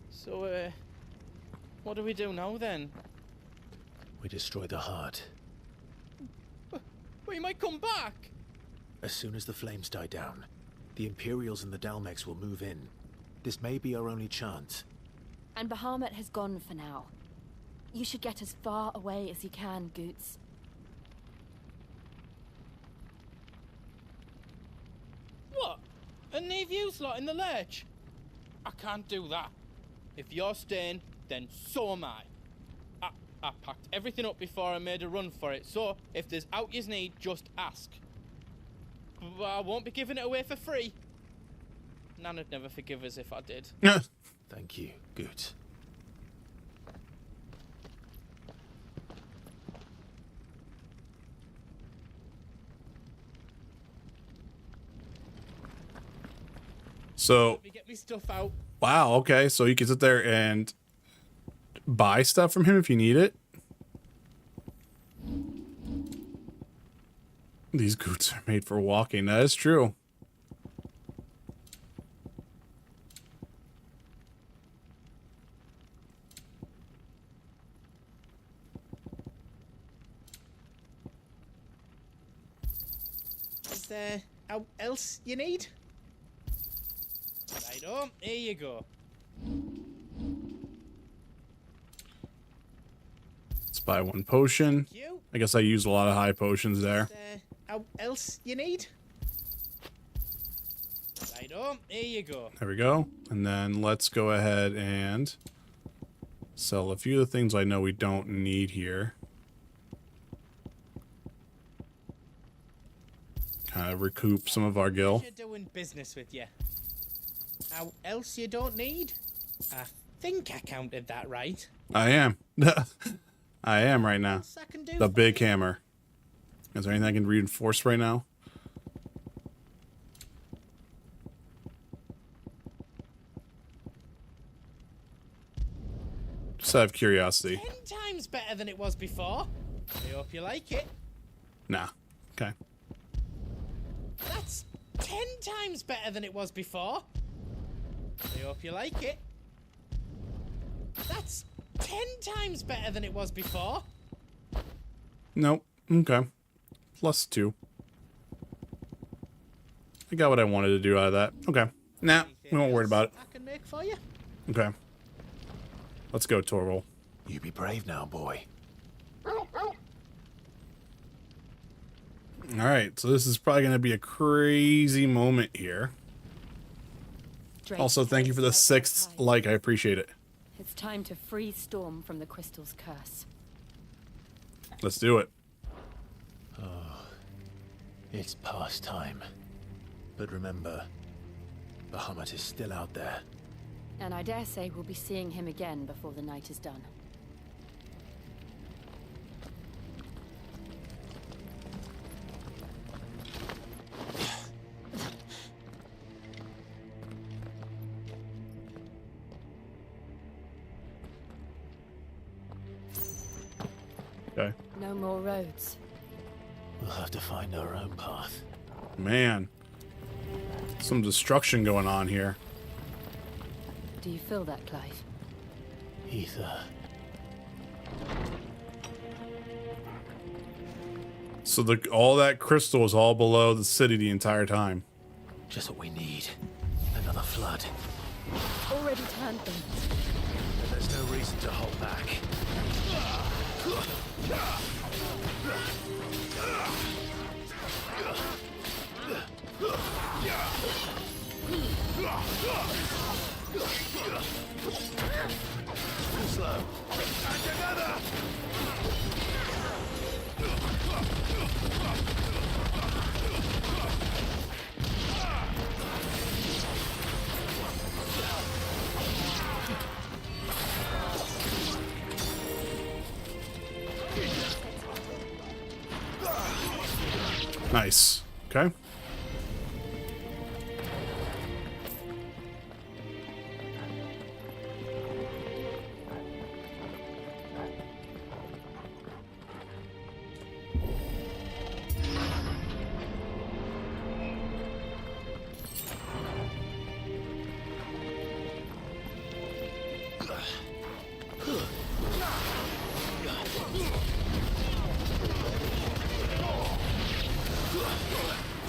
Speaker 18: So, what do we do now then?
Speaker 2: We destroy the heart.
Speaker 18: We might come back!
Speaker 2: As soon as the flames die down, the Imperials and the Dalmex will move in. This may be our only chance.
Speaker 4: And Bahamut has gone for now. You should get as far away as you can, Goots.
Speaker 18: What? And leave you lot in the lurch? I can't do that. If you're staying, then so am I. I packed everything up before I made a run for it, so if there's out yous need, just ask. But I won't be giving it away for free. Nana'd never forgive us if I did.
Speaker 2: Thank you, good.
Speaker 1: So,
Speaker 18: Let me get me stuff out.
Speaker 1: wow, okay, so you can sit there and buy stuff from him if you need it. These goods are made for walking. That is true.
Speaker 18: Is there out else you need? Righto, here you go.
Speaker 1: Let's buy one potion. I guess I used a lot of high potions there.
Speaker 18: Out else you need? Righto, here you go.
Speaker 1: There we go. And then let's go ahead and sell a few of the things I know we don't need here. Kind of recoup some of our gil.
Speaker 18: Doing business with you. How else you don't need? I think I counted that right.
Speaker 1: I am. I am right now. The big hammer. Is there anything I can reinforce right now? Just out of curiosity.
Speaker 18: 10 times better than it was before. I hope you like it.
Speaker 1: Nah. Okay.
Speaker 18: That's 10 times better than it was before. I hope you like it. That's 10 times better than it was before.
Speaker 1: Nope. Okay. +2. I got what I wanted to do out of that. Okay. Nah, we won't worry about it.
Speaker 18: I can make for you.
Speaker 1: Okay. Let's go, Torval.
Speaker 2: You be brave now, boy.
Speaker 1: All right, so this is probably going to be a crazy moment here. Also, thank you for the 6th like. I appreciate it.
Speaker 4: It's time to free Storm from the crystal's curse.
Speaker 1: Let's do it.
Speaker 2: Oh, it's past time. But remember, Bahamut is still out there.
Speaker 4: And I dare say we'll be seeing him again before the night is done.
Speaker 1: Okay.
Speaker 4: No more roads.
Speaker 2: We'll have to find our own path.
Speaker 1: Man. Some destruction going on here.
Speaker 4: Do you feel that, Clive?
Speaker 2: Ether.
Speaker 1: So all that crystal is all below the city the entire time.
Speaker 2: Just what we need. Another flood.
Speaker 4: Already turned them.
Speaker 2: And there's no reason to hold back. Too slow. And another!
Speaker 1: Nice. Okay.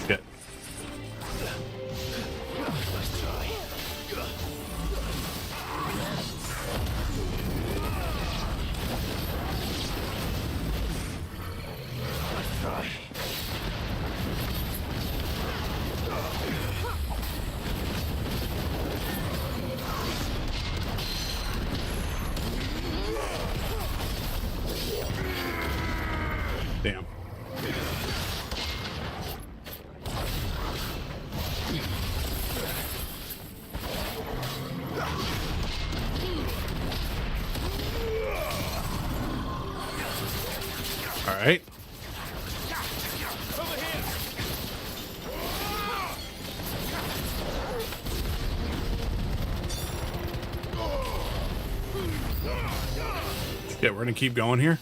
Speaker 1: Good. Damn. All right. Yeah, we're gonna keep going here.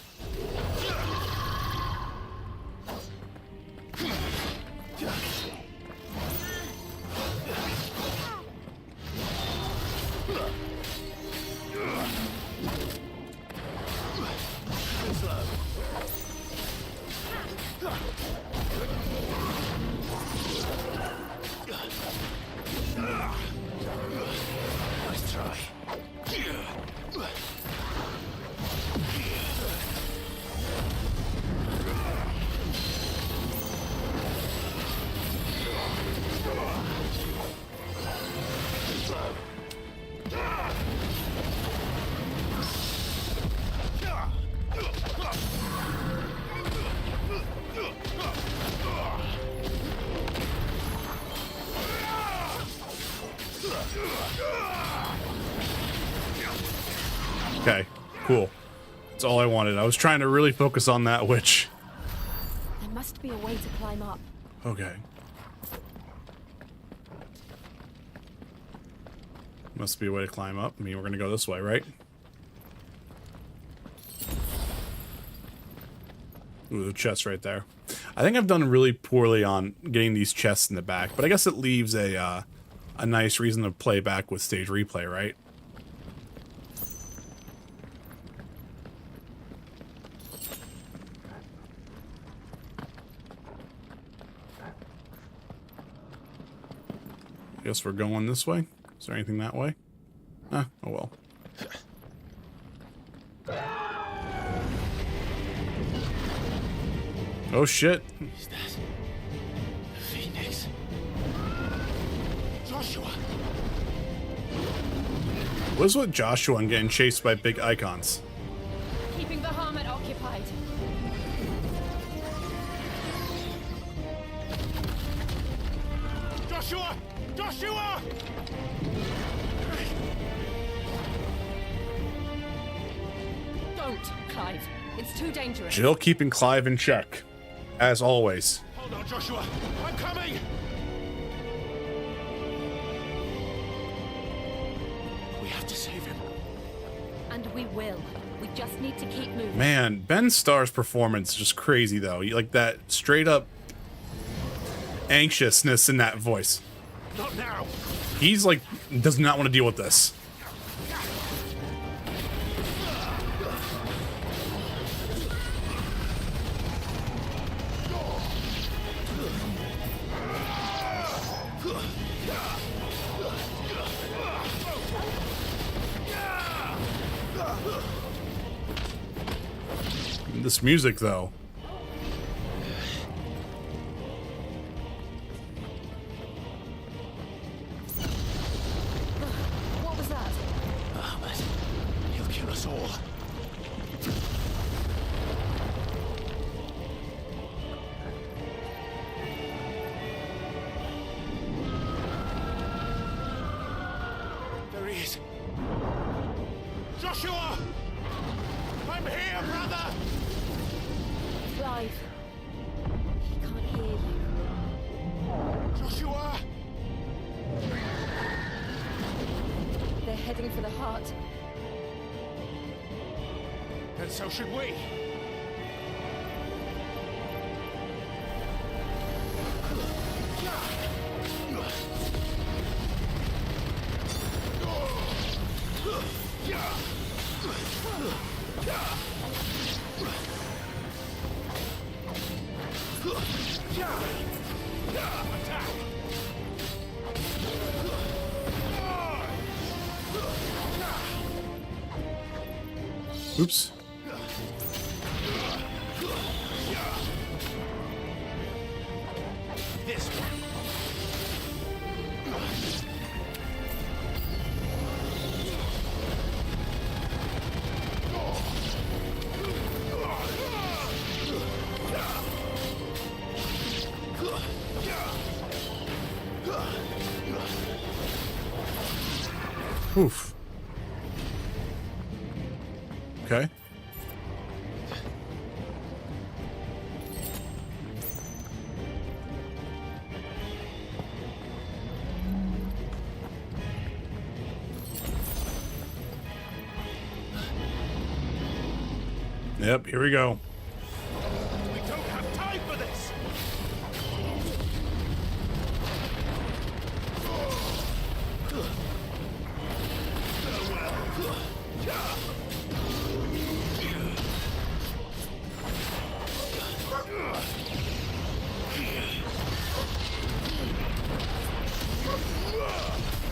Speaker 2: Nice try.
Speaker 1: Okay, cool. That's all I wanted. I was trying to really focus on that witch.
Speaker 4: There must be a way to climb up.
Speaker 1: Okay. Must be a way to climb up. I mean, we're gonna go this way, right? Ooh, the chest right there. I think I've done really poorly on getting these chests in the back, but I guess it leaves a nice reason to play back with stage replay, right? I guess we're going this way. Is there anything that way? Ah, oh well. Oh shit.
Speaker 2: Is that
Speaker 19: Joshua!
Speaker 1: What is with Joshua and getting chased by big icons?
Speaker 4: Keeping the Bahamut occupied.
Speaker 19: Joshua! Joshua!
Speaker 4: Don't, Clive. It's too dangerous.
Speaker 1: Jill keeping Clive in check, as always.
Speaker 19: Hold on, Joshua! I'm coming! We have to save him.
Speaker 4: And we will. We just need to keep moving.
Speaker 1: Man, Ben Starr's performance is just crazy, though. Like that straight up anxiousness in that voice.
Speaker 19: Not now!
Speaker 1: He's like, does not want to deal with this. This music, though.
Speaker 4: What was that?
Speaker 19: Ahmed, he'll kill us all. There he is. Joshua! I'm here, brother!
Speaker 4: Clive. He can't hear you.
Speaker 19: Joshua!
Speaker 4: They're heading for the heart.
Speaker 19: And so should we.
Speaker 1: Oops.
Speaker 19: This one.
Speaker 1: Oof. Okay. Yep, here we go.
Speaker 19: We don't have time for this.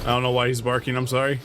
Speaker 1: I don't know why he's barking, I'm sorry.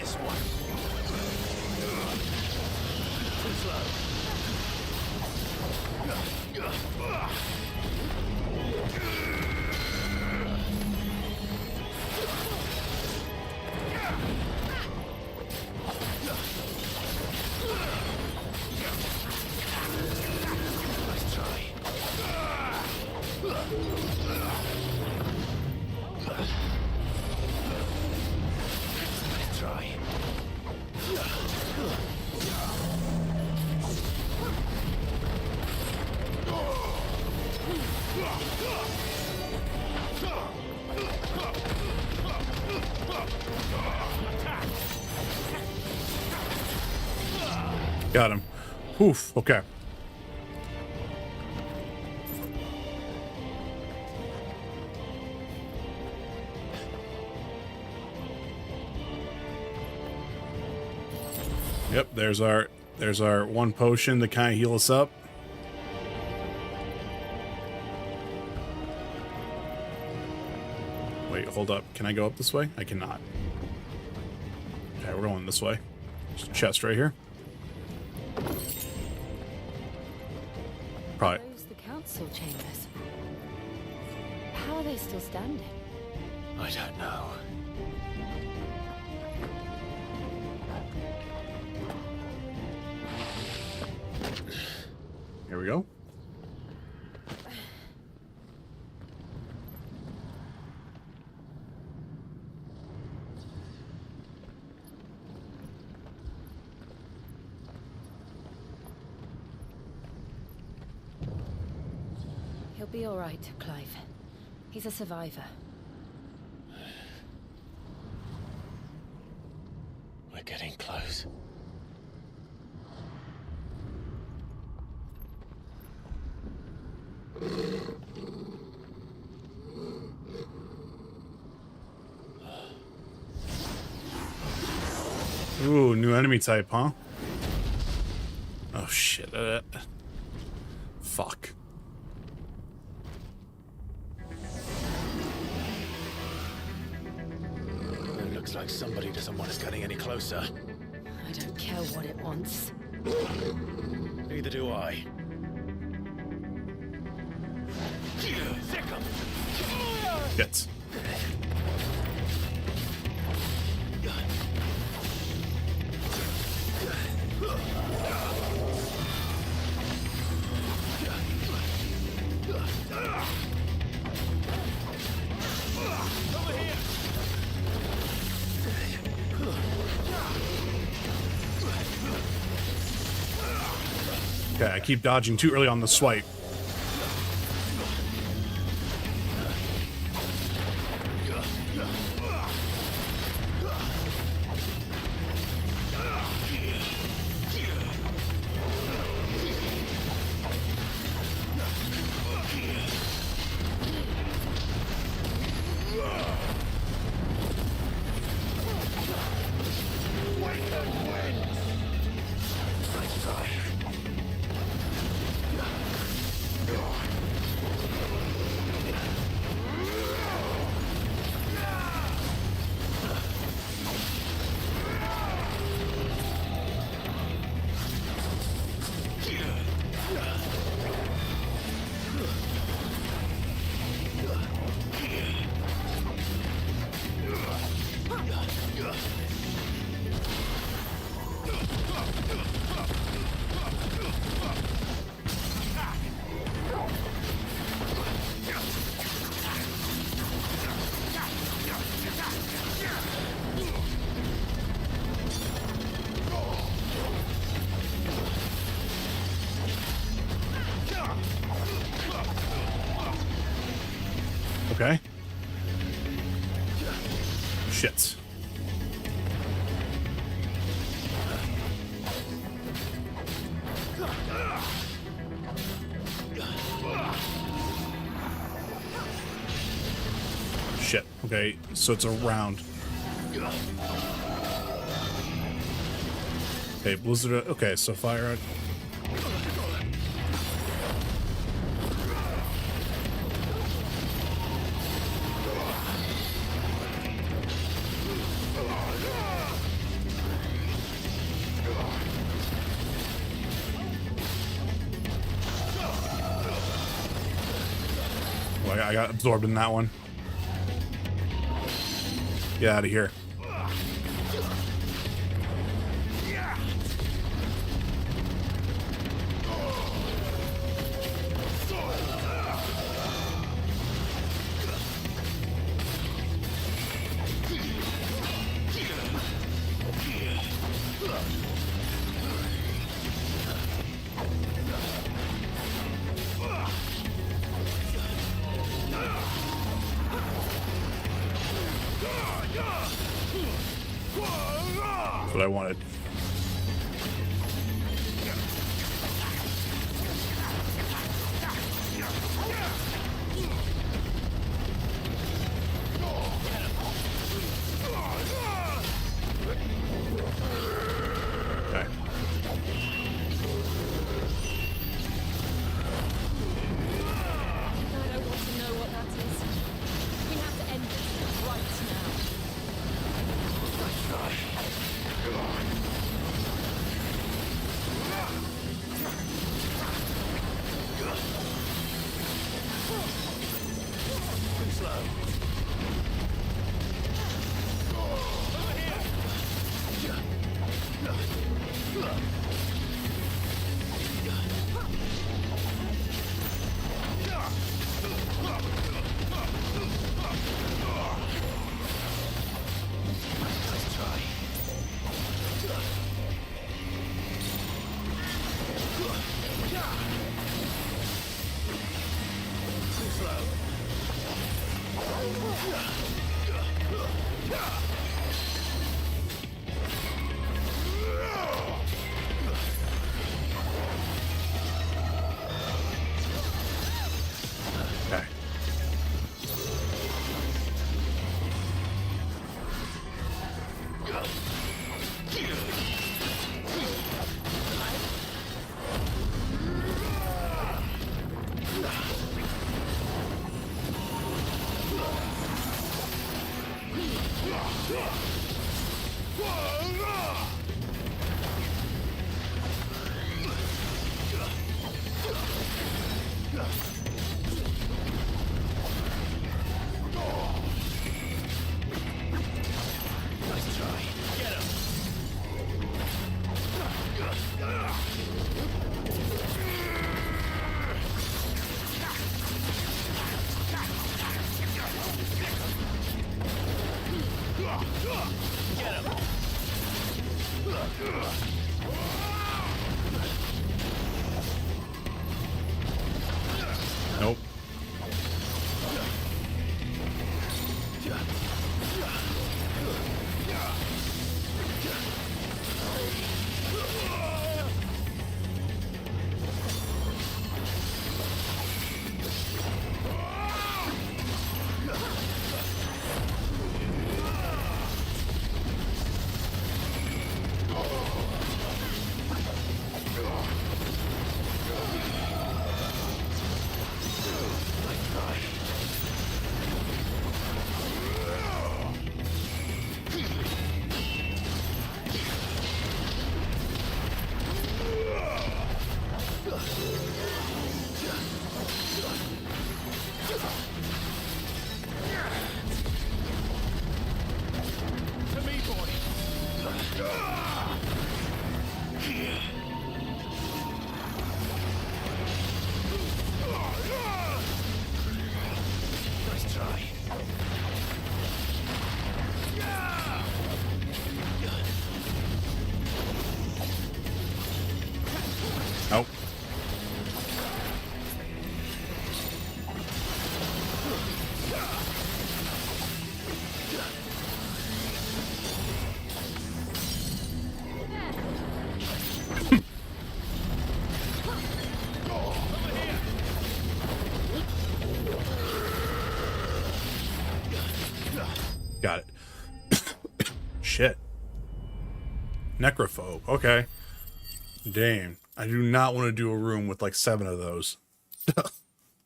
Speaker 2: this one. Too slow. Nice try. Nice try.
Speaker 1: Got him. Oof. Okay. Yep, there's our one potion to kind of heal us up. Wait, hold up. Can I go up this way? I cannot. Okay, we're going this way. There's a chest right here. Probably.
Speaker 4: Those the council chambers. How are they still standing?
Speaker 2: I don't know.
Speaker 1: Here we go.
Speaker 4: He'll be all right, Clive. He's a survivor.
Speaker 2: We're getting close.
Speaker 1: Ooh, new enemy type, huh? Oh shit. Fuck.
Speaker 2: It looks like somebody doesn't want us getting any closer.
Speaker 4: I don't care what it wants.
Speaker 2: Neither do I.
Speaker 1: Gets. Okay, I keep dodging too early on the swipe. Okay. Shit. Shit. Okay, so it's a round. Okay, blizzard. Okay, so fire. I got absorbed in that one. Get out of here. That's what I wanted. Okay.
Speaker 3: I don't want to know what that is. We have to end this right
Speaker 1: Okay. Nope. Nope. Got it. Shit. Necrophobe. Okay. Damn. I do not want to do a room with like 7 of those.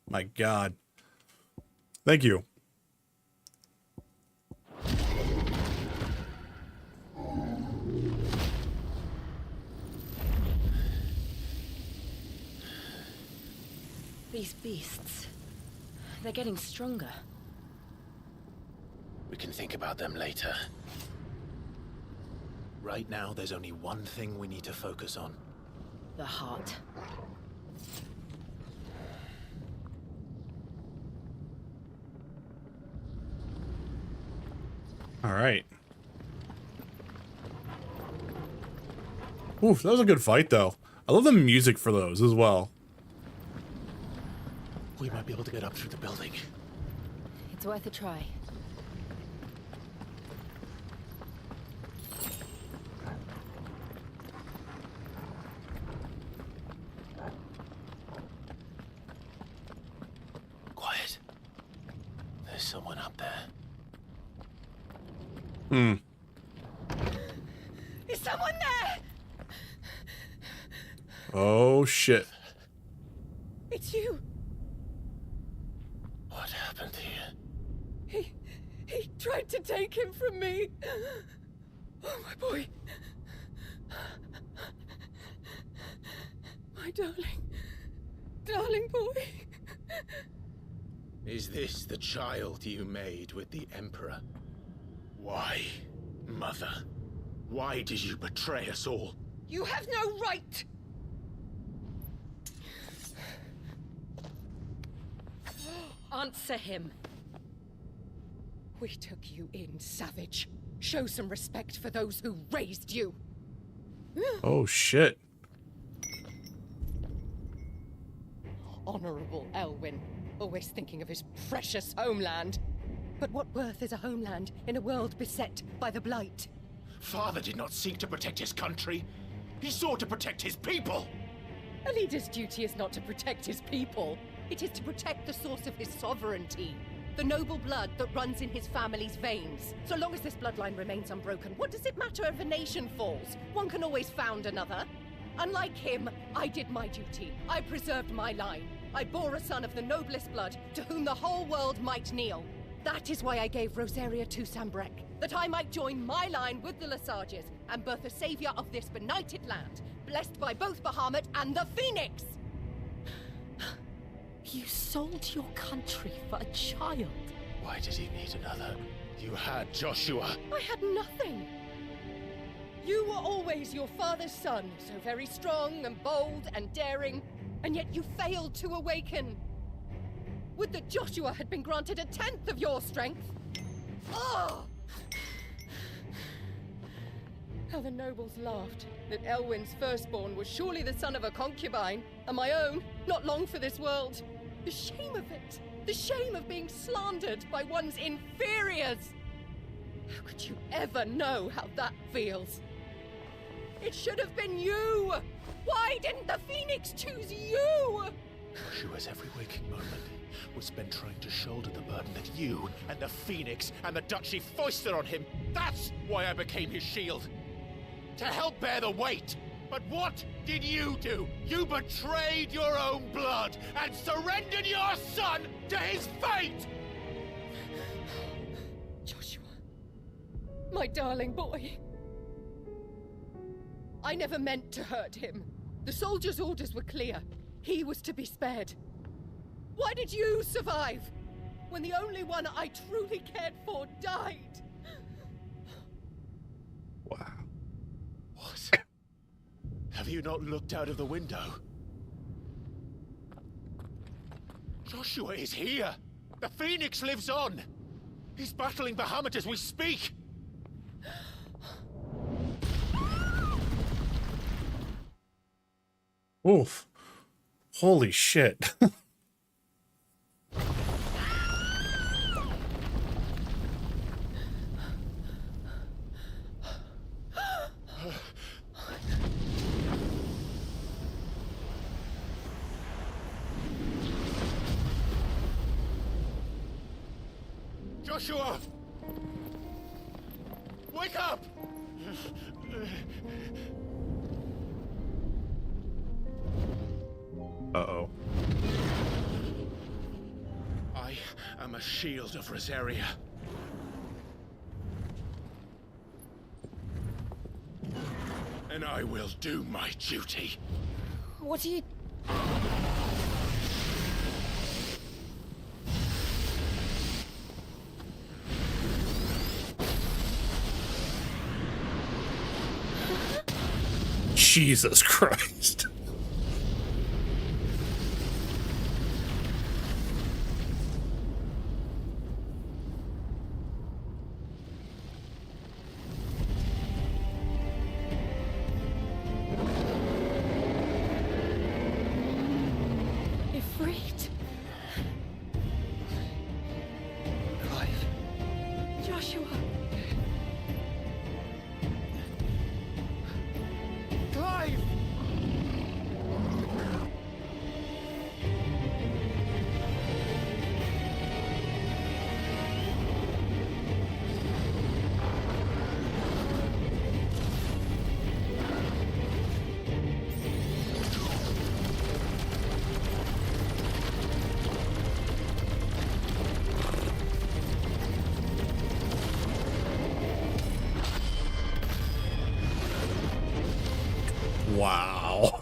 Speaker 1: My God. Thank you.
Speaker 4: These beasts. They're getting stronger.
Speaker 2: We can think about them later. Right now, there's only one thing we need to focus on.
Speaker 4: The heart.
Speaker 1: All right. Oof, that was a good fight, though. I love the music for those as well.
Speaker 2: We might be able to get up through the building.
Speaker 4: It's worth a try.
Speaker 2: Quiet. There's someone up there.
Speaker 1: Hmm.
Speaker 9: Is someone there?
Speaker 1: Oh, shit.
Speaker 9: It's you.
Speaker 2: What happened here?
Speaker 9: He tried to take him from me. Oh, my boy. My darling boy.
Speaker 2: Is this the child you made with the Emperor? Why, Mother? Why did you betray us all?
Speaker 9: You have no right.
Speaker 4: Answer him.
Speaker 9: We took you in, savage. Show some respect for those who raised you.
Speaker 1: Oh, shit.
Speaker 9: Honorable Elwyn, always thinking of his precious homeland. But what worth is a homeland in a world beset by the Blight?
Speaker 2: Father did not seek to protect his country. He sought to protect his people.
Speaker 9: A leader's duty is not to protect his people. It is to protect the source of his sovereignty. The noble blood that runs in his family's veins. So long as this bloodline remains unbroken, what does it matter if a nation falls? One can always found another. Unlike him, I did my duty. I preserved my line. I bore a son of the noblest blood, to whom the whole world might kneel. That is why I gave Rosaria to Sambrek, that I might join my line with the Lesages and birth a savior of this benighted land, blessed by both Bahamut and the Phoenix!
Speaker 3: You sold your country for a child.
Speaker 2: Why did he need another? You had Joshua.
Speaker 9: I had nothing. You were always your father's son, so very strong and bold and daring, and yet you failed to awaken. Would that Joshua had been granted 1/10 of your strength? Oh! How the nobles laughed that Elwyn's firstborn was surely the son of a concubine, and my own, not long for this world. The shame of it! The shame of being slandered by one's inferiors! How could you ever know how that feels? It should have been you! Why didn't the Phoenix choose you?
Speaker 2: Joshua's every waking moment was spent trying to shoulder the burden that you and the Phoenix and the Duchy foisted on him. That's why I became his shield. To help bear the weight. But what did you do? You betrayed your own blood and surrendered your son to his fate!
Speaker 9: Joshua, my darling boy. I never meant to hurt him. The soldiers' orders were clear. He was to be spared. Why did you survive when the only one I truly cared for died?
Speaker 1: Wow.
Speaker 2: What? Have you not looked out of the window? Joshua is here! The Phoenix lives on! He's battling Bahamut as we speak!
Speaker 1: Oof. Holy shit.
Speaker 2: Joshua! Wake up!
Speaker 1: Uh-oh.
Speaker 2: I am a shield of Rosaria. And I will do my duty.
Speaker 3: What are you...
Speaker 1: Jesus Christ.
Speaker 3: Ifrit.
Speaker 8: Clive.
Speaker 3: Joshua.
Speaker 8: Clive!
Speaker 1: Wow.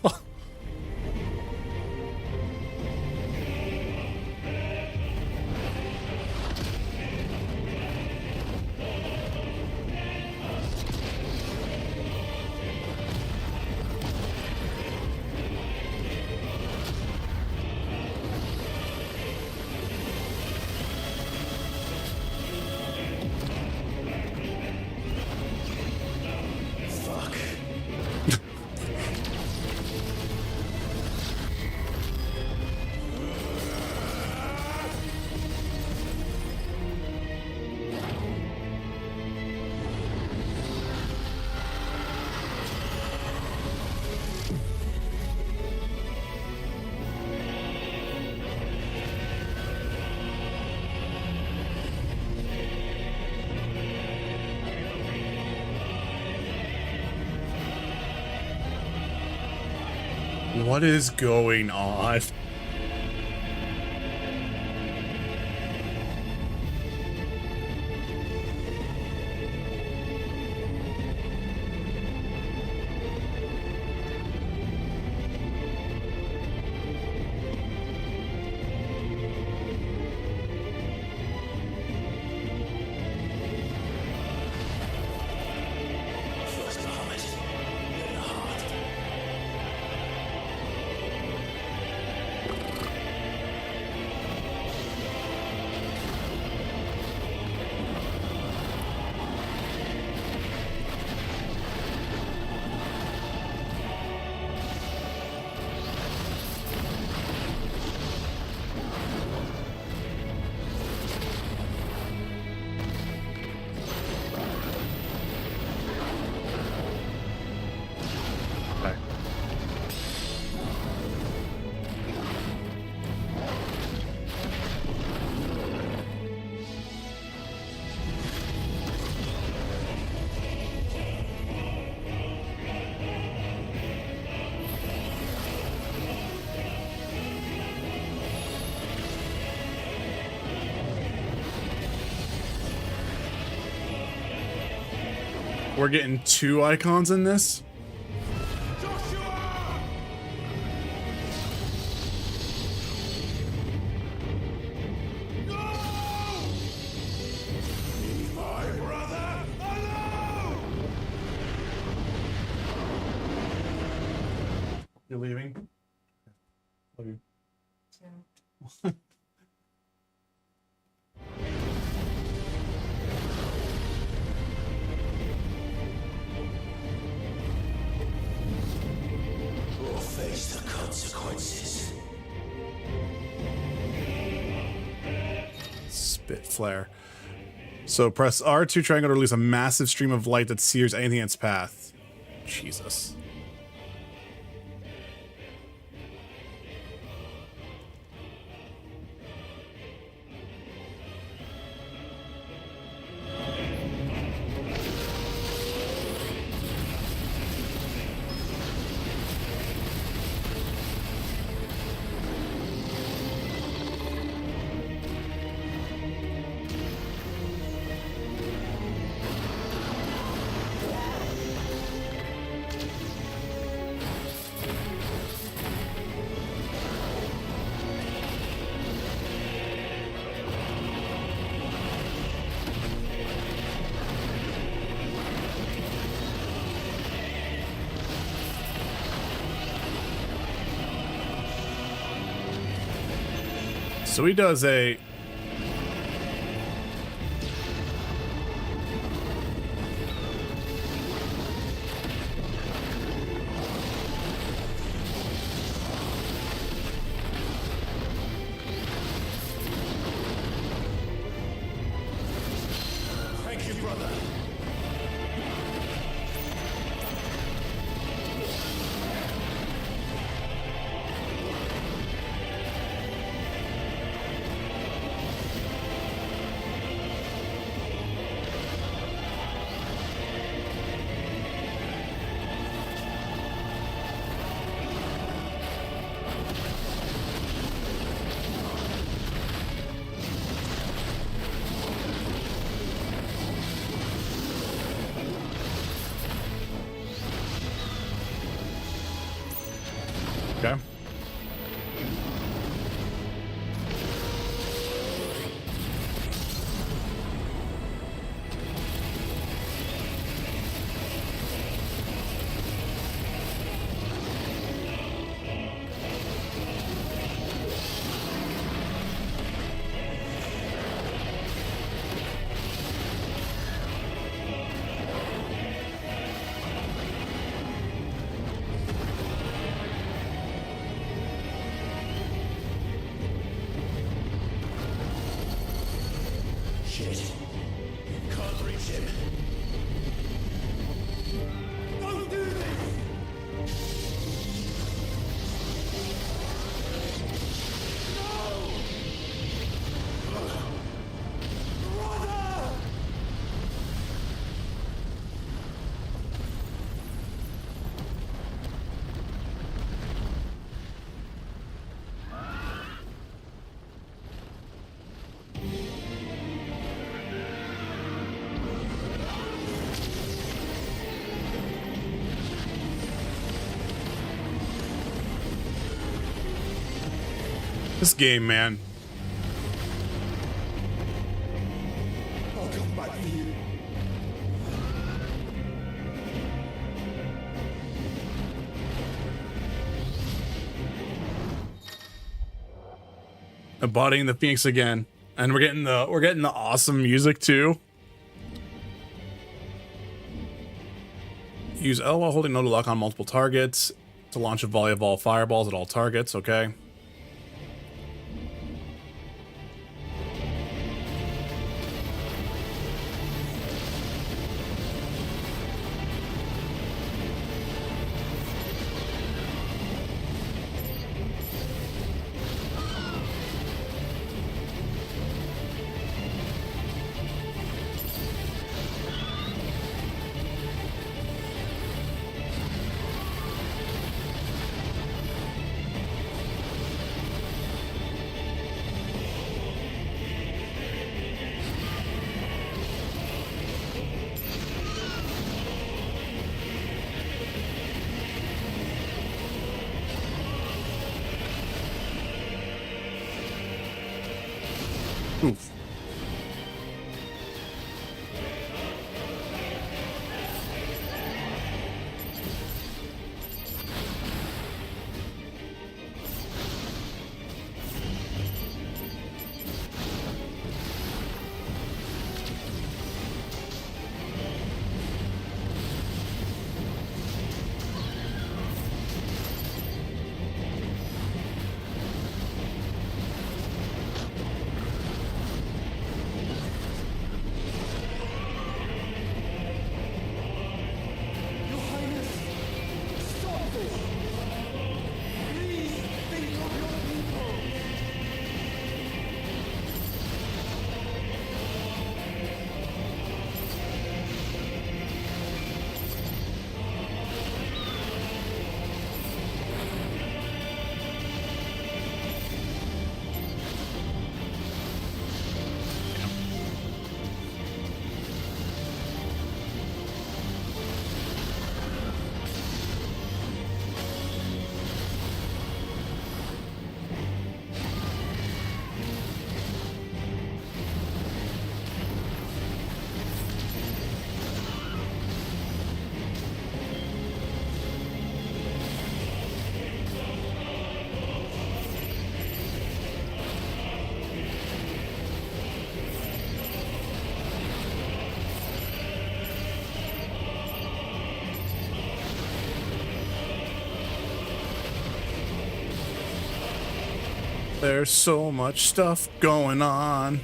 Speaker 1: What is going on? We're getting 2 icons in this? You're leaving? Love you.
Speaker 16: We'll face the consequences.
Speaker 1: Spit flare. So press R2 triangle to release a massive stream of light that sears anything in its path. Jesus. So he does a...
Speaker 16: Thank you, brother.
Speaker 1: Okay.
Speaker 16: Shit. Can't reach him. Don't do this!
Speaker 1: This game, man.
Speaker 16: I'll come back for you.
Speaker 1: Embodying the Phoenix again. And we're getting the awesome music too. Use L while holding no to lock on multiple targets to launch a volley of all fireballs at all targets, okay. Oof. There's so much stuff going on.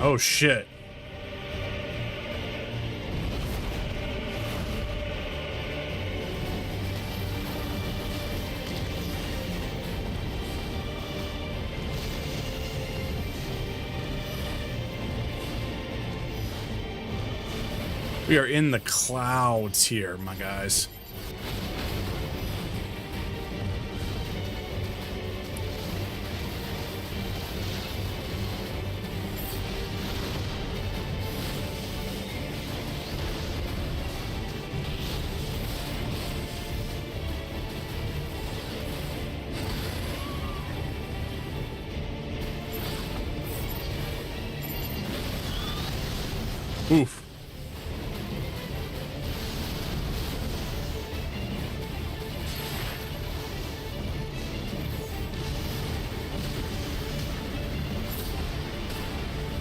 Speaker 1: Oh shit. We are in the clouds here, my guys. Oof.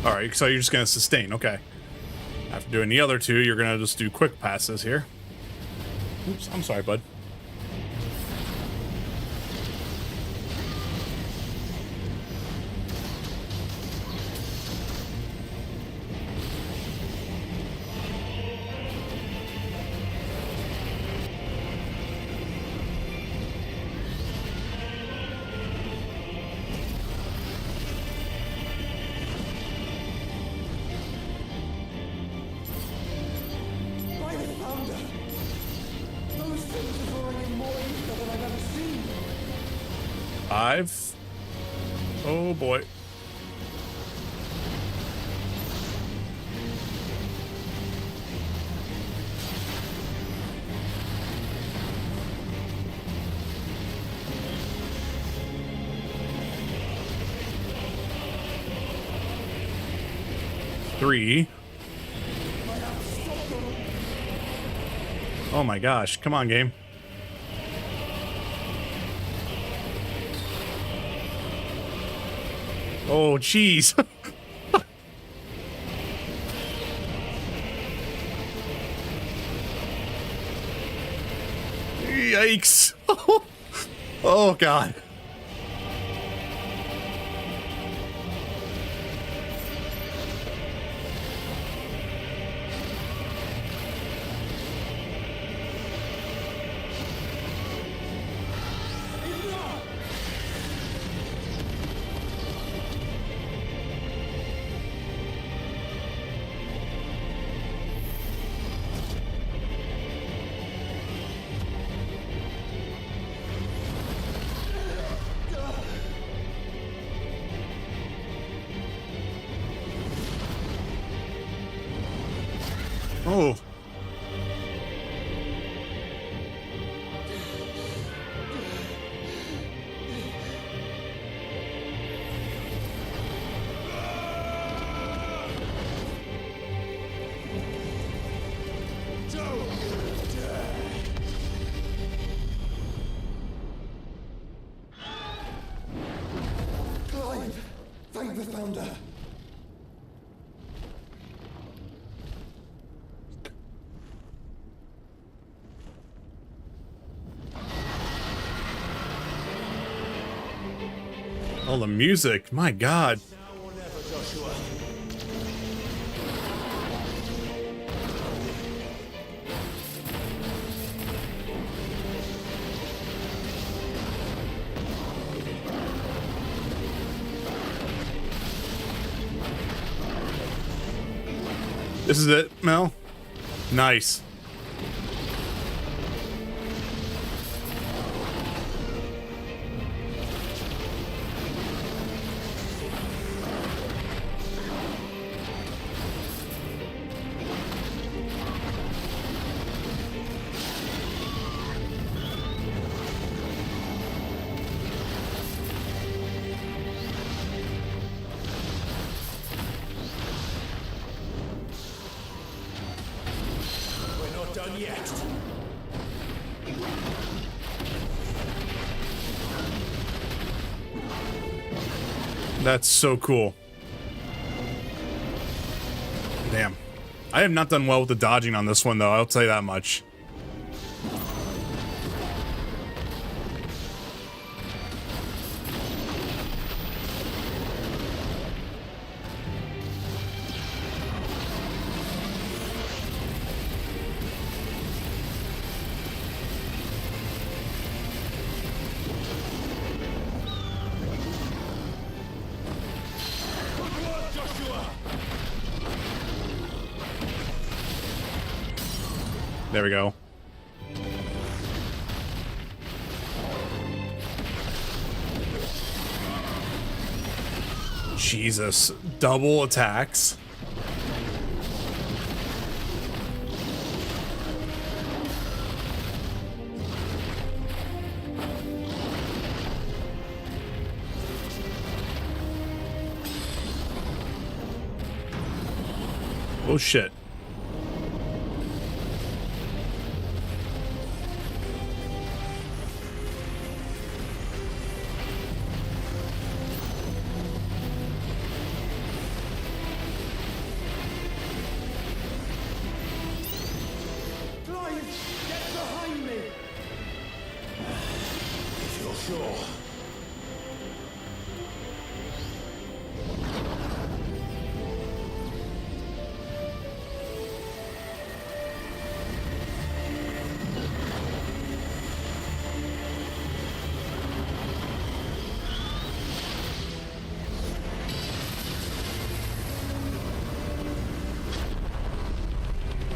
Speaker 1: Alright, so you're just gonna sustain, okay. After doing the other two, you're gonna just do quick passes here. Oops, I'm sorry, bud. Oh boy. Three. Oh my gosh, come on, game. Oh, jeez. Yikes. Oh, God. Oh.
Speaker 16: Clive, thank the Founder.
Speaker 1: Oh, the music. My God.
Speaker 16: Now or never, Joshua.
Speaker 1: This is it, Mel. Nice.
Speaker 16: We're not done yet.
Speaker 1: That's so cool. I have not done well with the dodging on this one, though. I'll tell you that much. There we go. Jesus, double attacks. Oh shit.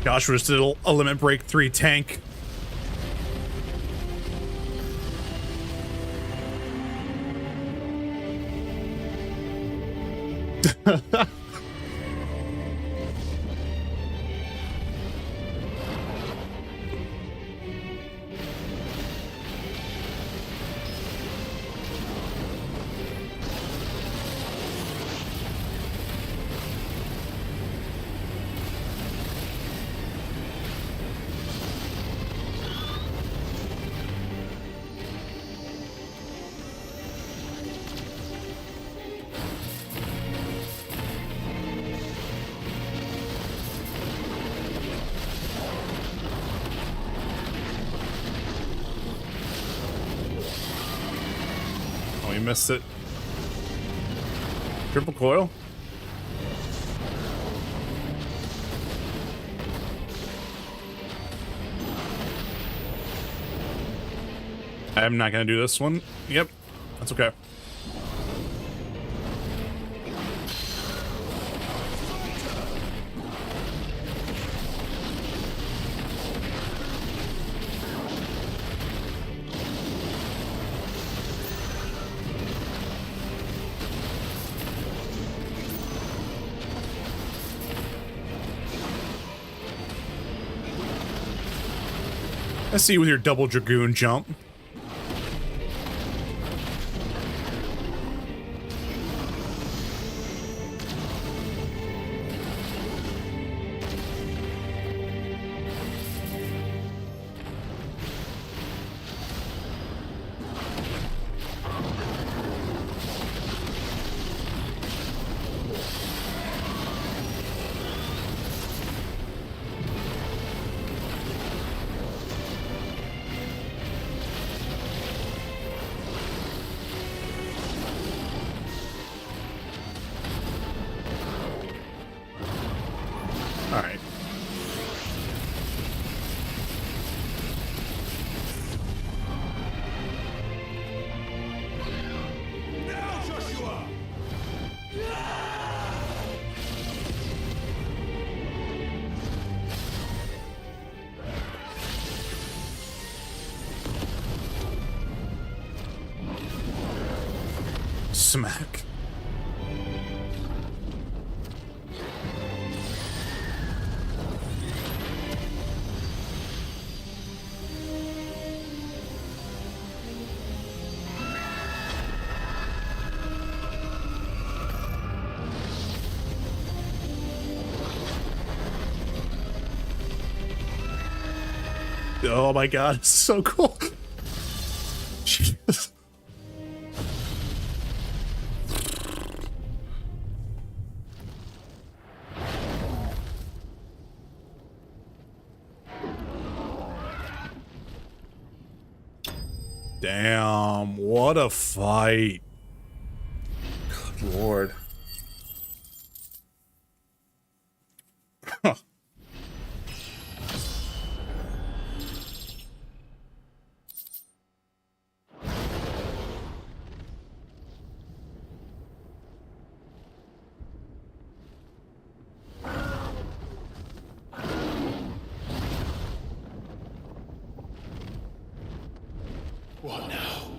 Speaker 1: Gosh, we're still a limit break 3 tank. Oh, you missed it. Triple coil? I'm not gonna do this one. Yep, that's okay. I see you with your double Dragoon jump. Smack. Oh my god, it's so cool. Jesus. Damn, what a fight. Good lord. Huh.
Speaker 16: What now?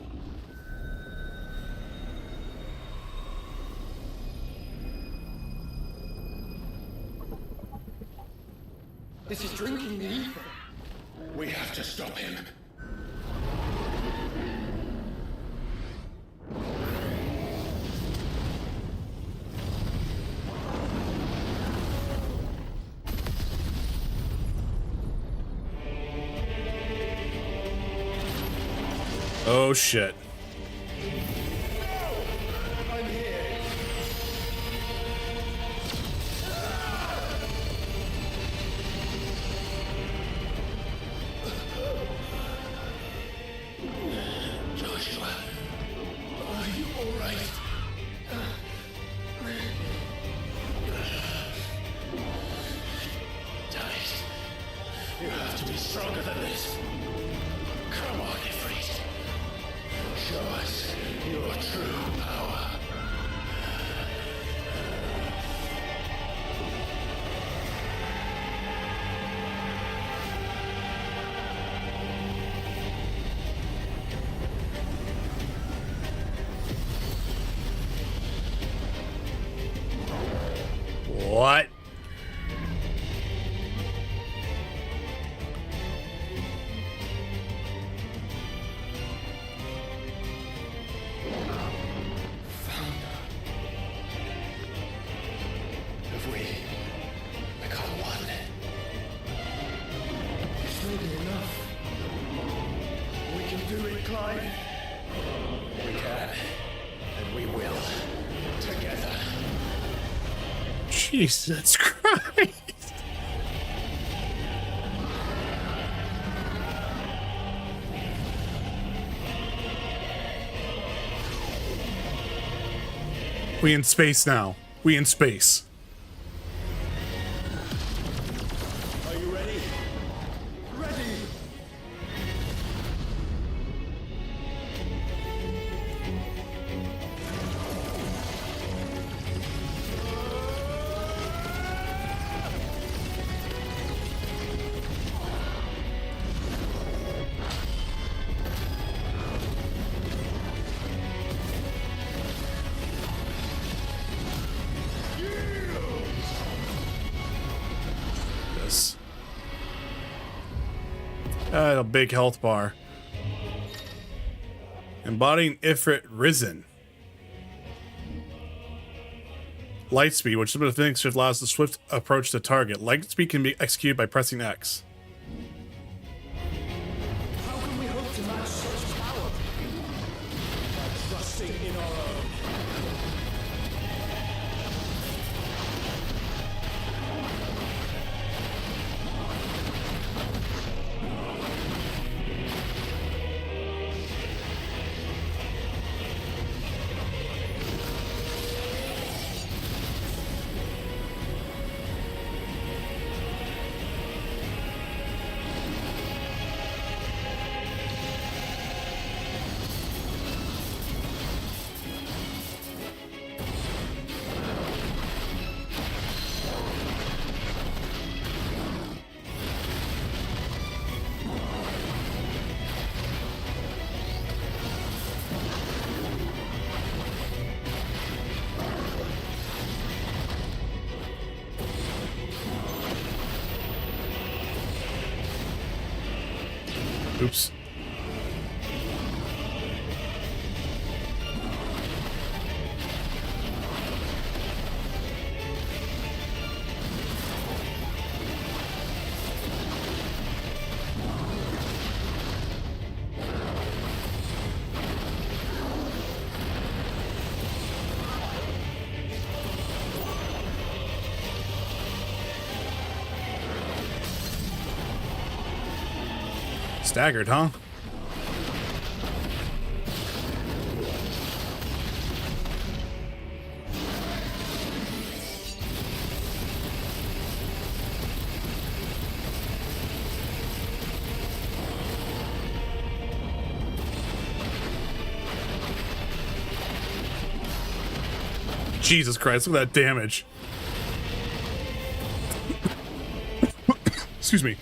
Speaker 11: This is drinking the ether.
Speaker 16: We have to stop him.
Speaker 1: Oh shit.
Speaker 16: I'm here. Joshua, are you all right? Tight. You have to be stronger than this. Come on, Ifrit. Show us your true power.
Speaker 1: What?
Speaker 16: Have we become one?
Speaker 11: This may be enough.
Speaker 16: We can do it, Clive. We can. And we will. Together.
Speaker 1: Jesus Christ. We in space now. We in space.
Speaker 16: Are you ready?
Speaker 11: Ready!
Speaker 1: Yes. A big health bar. Embodying Ifrit Risen. Lightspeed, which some of the things allows the swift approach to target. Lightspeed can be executed by pressing X.
Speaker 11: How can we hope to match such power? By trusting in our own.
Speaker 1: Oops. Staggered, huh? Jesus Christ, look at that damage. Excuse me.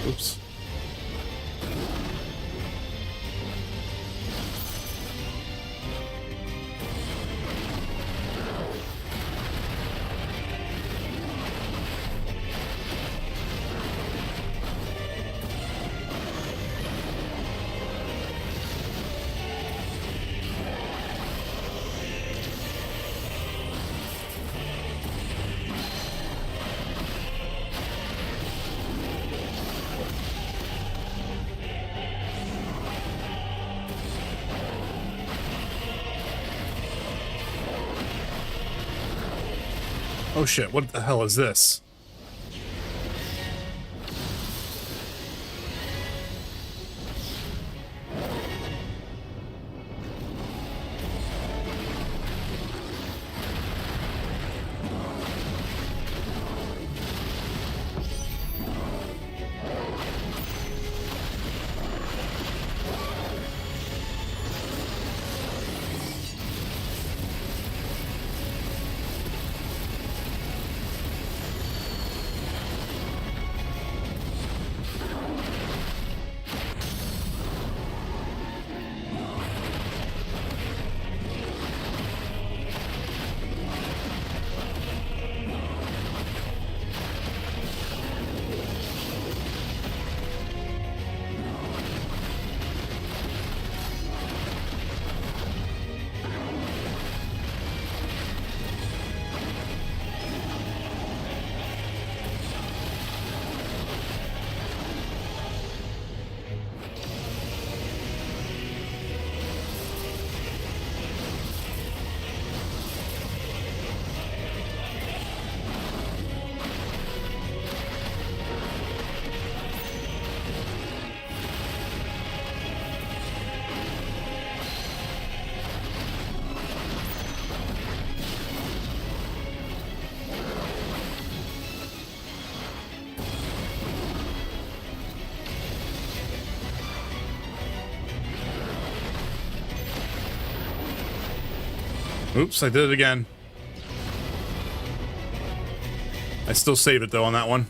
Speaker 1: Oops. Oh shit, what the hell is this? Oops, I did it again. I still save it though on that one.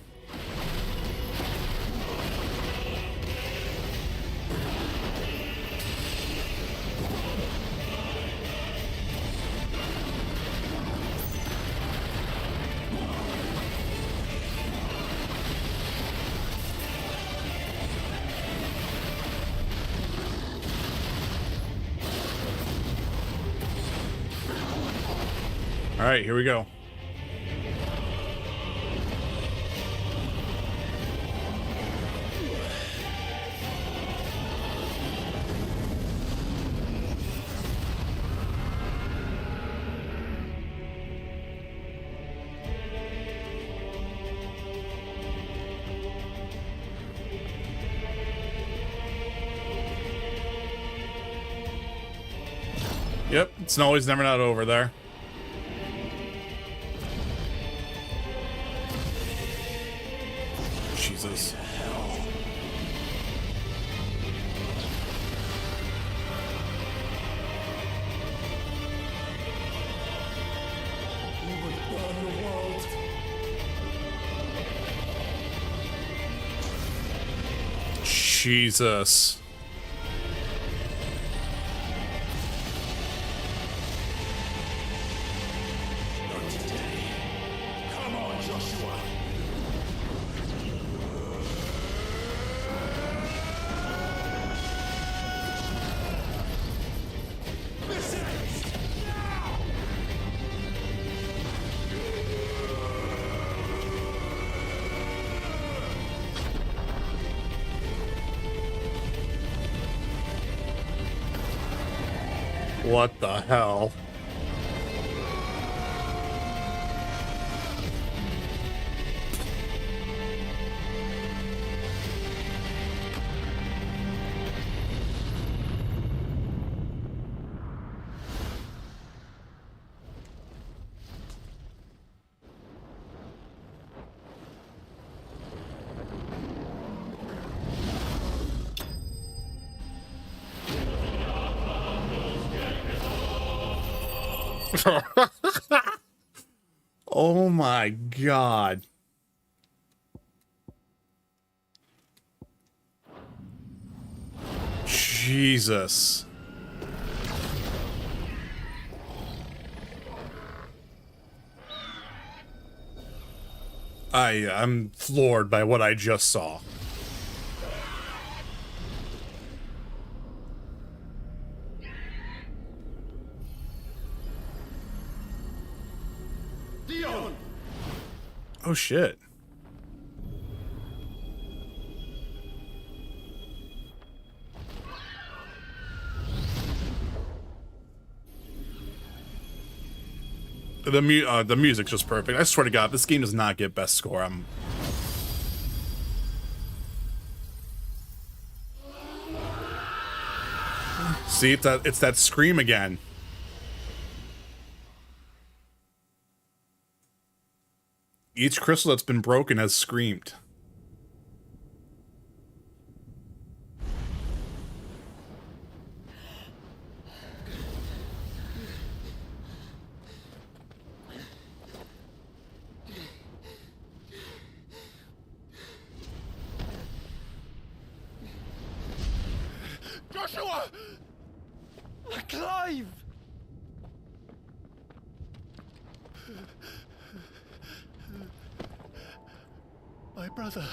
Speaker 1: All right, here we go. Yep, it's always never not over there. Jesus.
Speaker 11: You would burn the world.
Speaker 1: Jesus.
Speaker 11: Not today. Come on, Joshua.
Speaker 1: What the hell? Oh my god. Jesus. I'm floored by what I just saw.
Speaker 16: Dion!
Speaker 1: Oh shit. The music's just perfect. I swear to God, this game does not get best score. See, it's that scream again. Each crystal that's been broken has screamed.
Speaker 16: Joshua! Clive! My brother.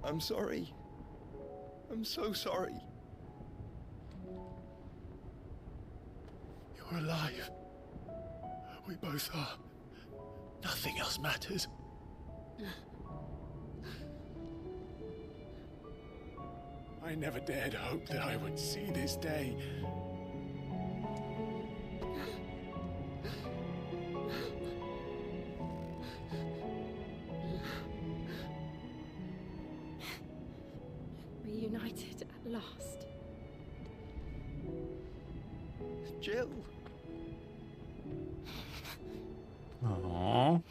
Speaker 16: I'm sorry. I'm so sorry. You're alive. We both are. Nothing else matters. I never dared hope that I would see this day.
Speaker 3: Reunited at last.
Speaker 16: Jill.
Speaker 1: Aww.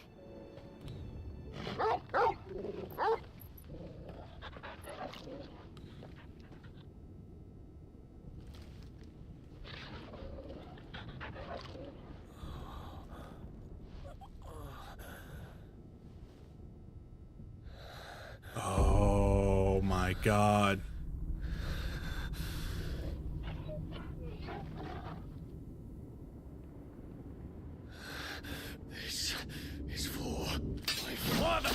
Speaker 1: Oh my God.
Speaker 16: This is for my father.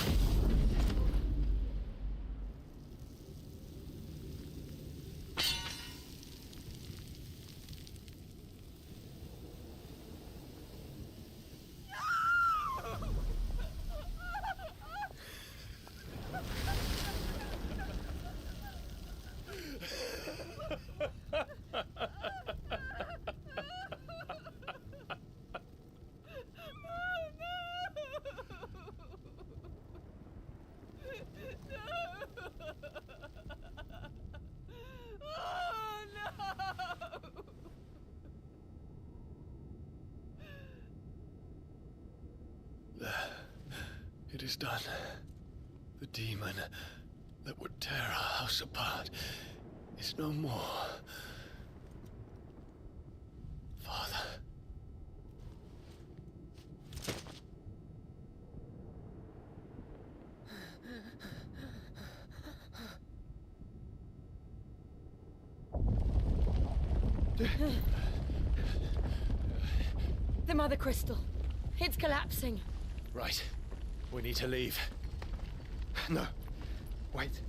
Speaker 16: It is done. The demon that would tear our house apart is no more. Father.
Speaker 3: The Mother Crystal. It's collapsing.
Speaker 16: Right. We need to leave. No. Wait.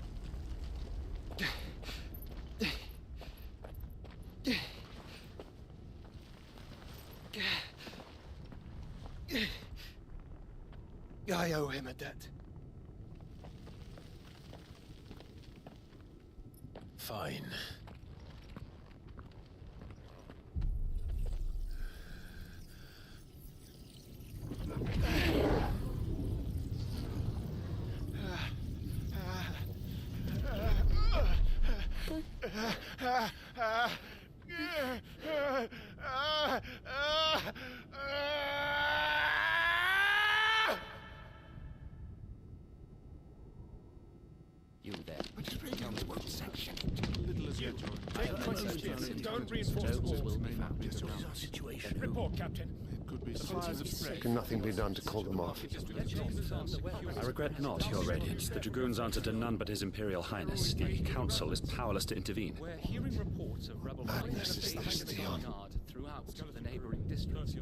Speaker 16: I owe him a debt.
Speaker 2: Fine.
Speaker 15: Don't reinforcements will be found. This is our situation. Report, Captain.
Speaker 17: Can nothing be done to call them off?
Speaker 20: I regret not, Your Radiance. The Dragoons answer to none but His Imperial Highness. The Council is powerless to intervene.
Speaker 22: We're hearing reports of rebel
Speaker 17: Madness is this, Dion.
Speaker 22: throughout the neighboring districts.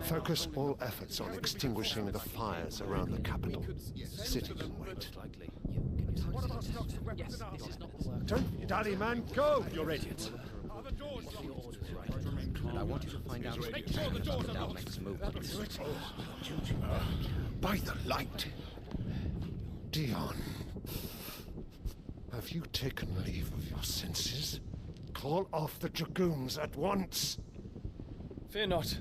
Speaker 17: Focus all efforts on extinguishing the fires around the capital. City can wait.
Speaker 19: Don't dally, man, go!
Speaker 22: Your Radiance.
Speaker 21: And I want you to find out
Speaker 19: Make sure the doors are locked.
Speaker 21: next movements.
Speaker 17: By the light! Dion, have you taken leave of your senses? Call off the Dragoons at once!
Speaker 22: Fear not.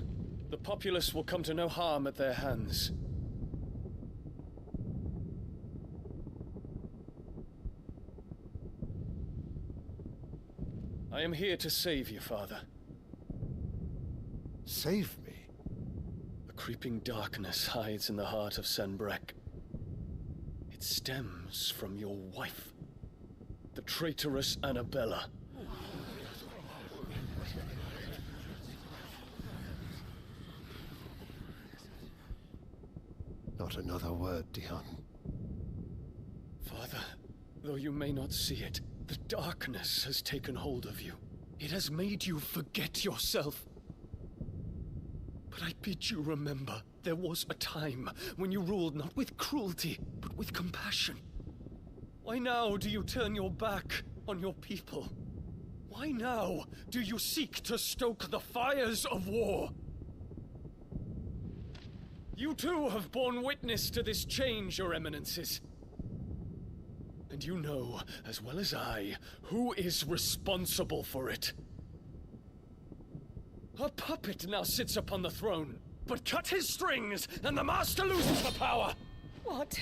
Speaker 22: The populace will come to no harm at their hands. I am here to save you, Father.
Speaker 17: Save me?
Speaker 22: The creeping darkness hides in the heart of Sanbreque. It stems from your wife, the traitorous Annabella.
Speaker 17: Not another word, Dion.
Speaker 22: Father, though you may not see it, the darkness has taken hold of you. It has made you forget yourself. But I bid you remember, there was a time when you ruled not with cruelty, but with compassion. Why now do you turn your back on your people? Why now do you seek to stoke the fires of war? You too have borne witness to this change, Your Eminences. And you know, as well as I, who is responsible for it. A puppet now sits upon the throne, but cut his strings, and the master loses the power!
Speaker 23: What?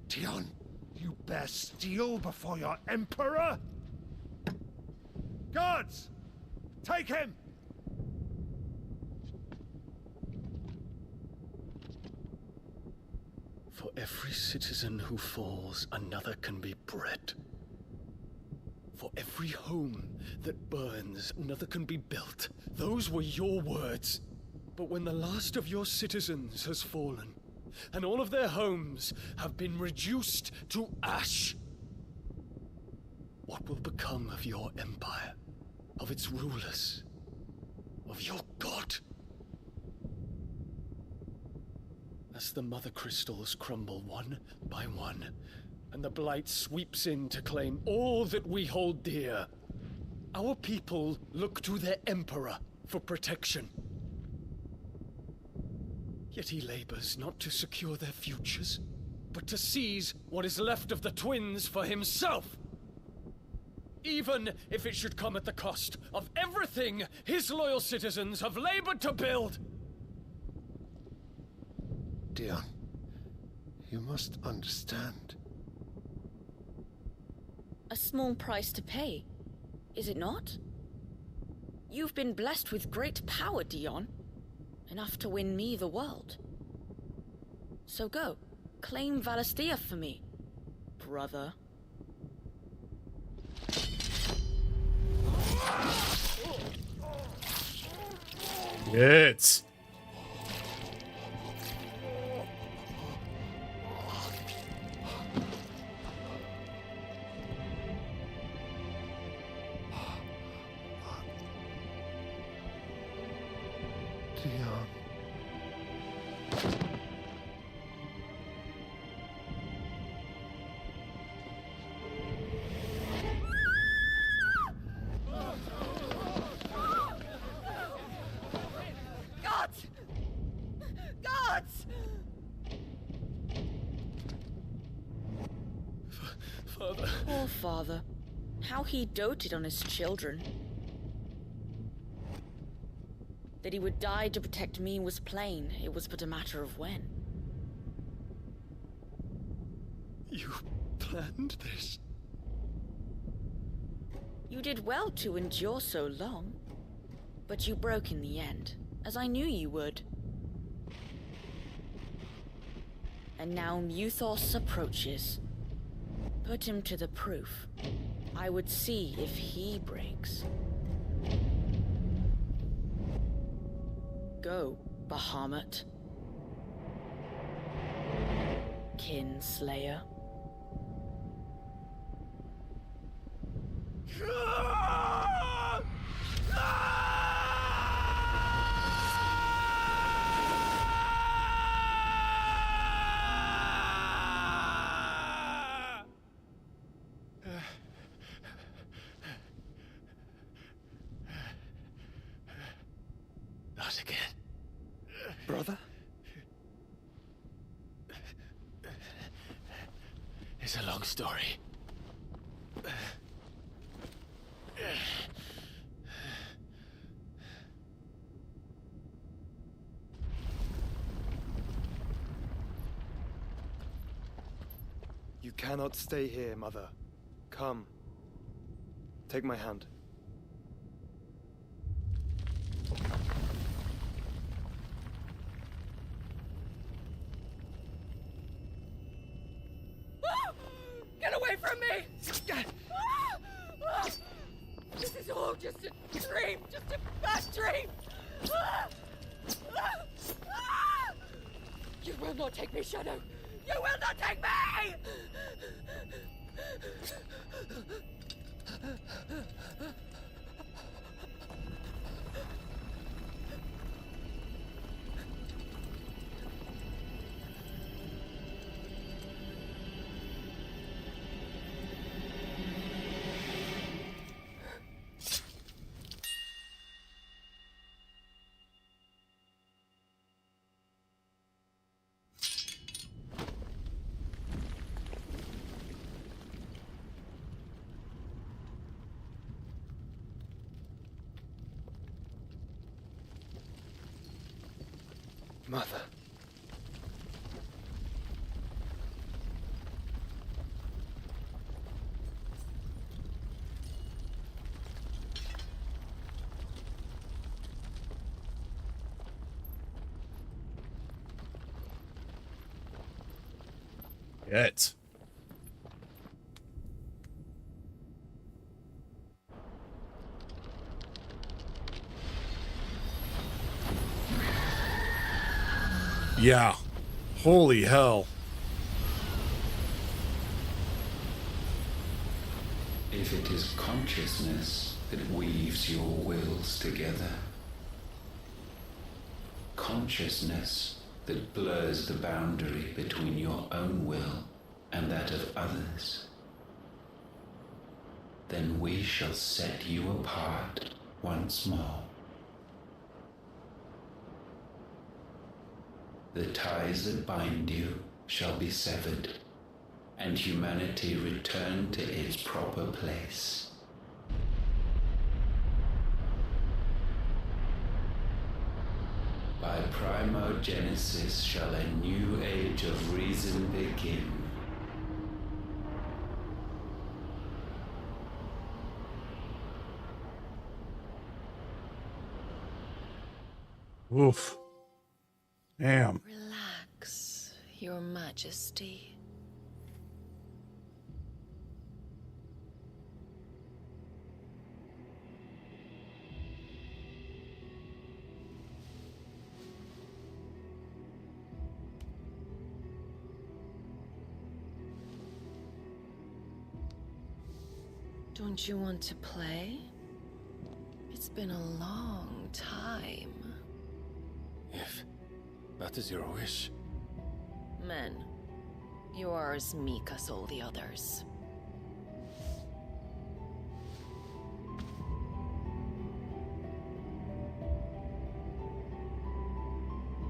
Speaker 17: Dion, you bear steel before your Emperor?
Speaker 19: Guards! Take him!
Speaker 22: For every citizen who falls, another can be bred. For every home that burns, another can be built. Those were your words. But when the last of your citizens has fallen, and all of their homes have been reduced to ash, what will become of your empire, of its rulers, of your god? As the mother crystals crumble one by one, and the blight sweeps in to claim all that we hold dear, our people look to their emperor for protection. Yet he labors not to secure their futures, but to seize what is left of the twins for himself. Even if it should come at the cost of everything his loyal citizens have labored to build.
Speaker 17: Dion, you must understand.
Speaker 24: A small price to pay, is it not? You've been blessed with great power, Dion. Enough to win me the world. So go, claim Valisthea for me, brother.
Speaker 1: It's.
Speaker 17: Dion.
Speaker 23: Gods! Gods!
Speaker 22: Father.
Speaker 24: Poor father. How he doted on his children. That he would die to protect me was plain. It was but a matter of when.
Speaker 22: You planned this?
Speaker 24: You did well to endure so long. But you broke in the end, as I knew you would. And now Mythos approaches. Put him to the proof. I would see if he breaks. Go, Bahamut. Kinslayer.
Speaker 2: Not again.
Speaker 14: Brother?
Speaker 2: It's a long story.
Speaker 14: You cannot stay here, Mother. Come. Take my hand.
Speaker 9: Get away from me! This is all just a dream, just a bad dream! You will not take me, Shadow! You will not take me!
Speaker 14: Mother.
Speaker 1: Yet. Yeah. Holy hell.
Speaker 6: If it is consciousness that weaves your wills together, consciousness that blurs the boundary between your own will and that of others, then we shall set you apart once more. The ties that bind you shall be severed, and humanity return to its proper place. By primogenesis shall a new age of reason begin.
Speaker 1: Oof. Damn.
Speaker 24: Relax, Your Majesty. Don't you want to play? It's been a long time.
Speaker 22: If that is your wish.
Speaker 24: Men, you are as meek as all the others.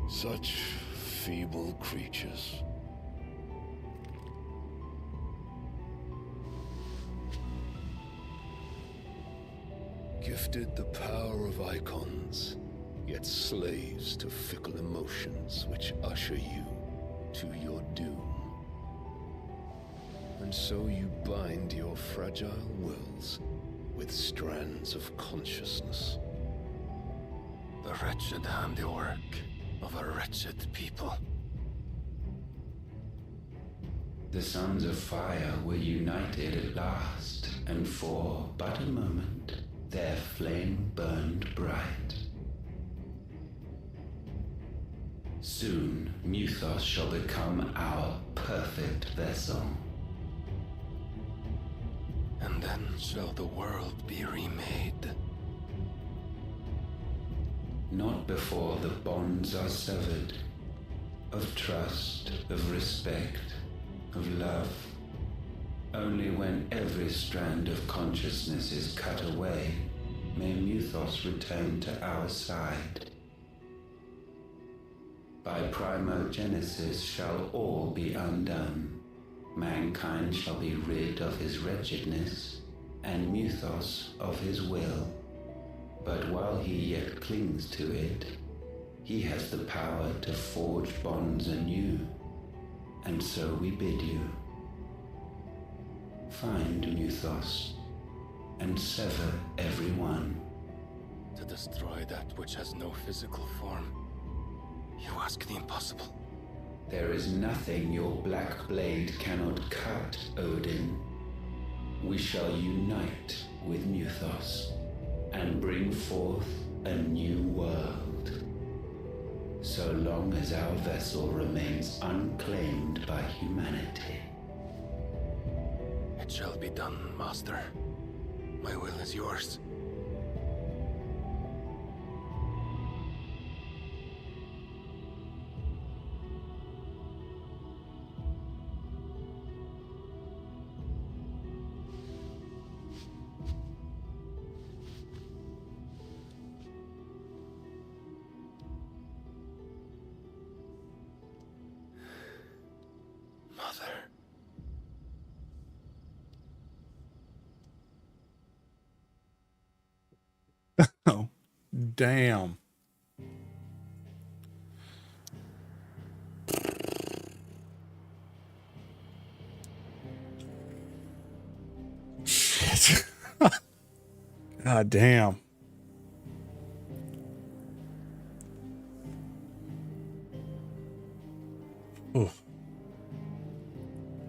Speaker 19: Such feeble creatures. Gifted the power of icons, yet slaves to fickle emotions which usher you to your doom. And so you bind your fragile wills with strands of consciousness.
Speaker 22: The wretched handiwork of a wretched people.
Speaker 6: The sons of fire were united at last, and for but a moment their flame burned bright. Soon, Mythos shall become our perfect vessel.
Speaker 5: And then shall the world be remade.
Speaker 6: Not before the bonds are severed, of trust, of respect, of love. Only when every strand of consciousness is cut away, may Mythos return to our side. By primogenesis shall all be undone. Mankind shall be rid of his wretchedness, and Mythos of his will. But while he yet clings to it, he has the power to forge bonds anew. And so we bid you, find Mythos, and sever every one.
Speaker 5: To destroy that which has no physical form, you ask the impossible.
Speaker 6: There is nothing your black blade cannot cut, Odin. We shall unite with Mythos, and bring forth a new world. So long as our vessel remains unclaimed by humanity.
Speaker 5: It shall be done, Master. My will is yours.
Speaker 1: Oh, damn. Shit. God damn. Ooh.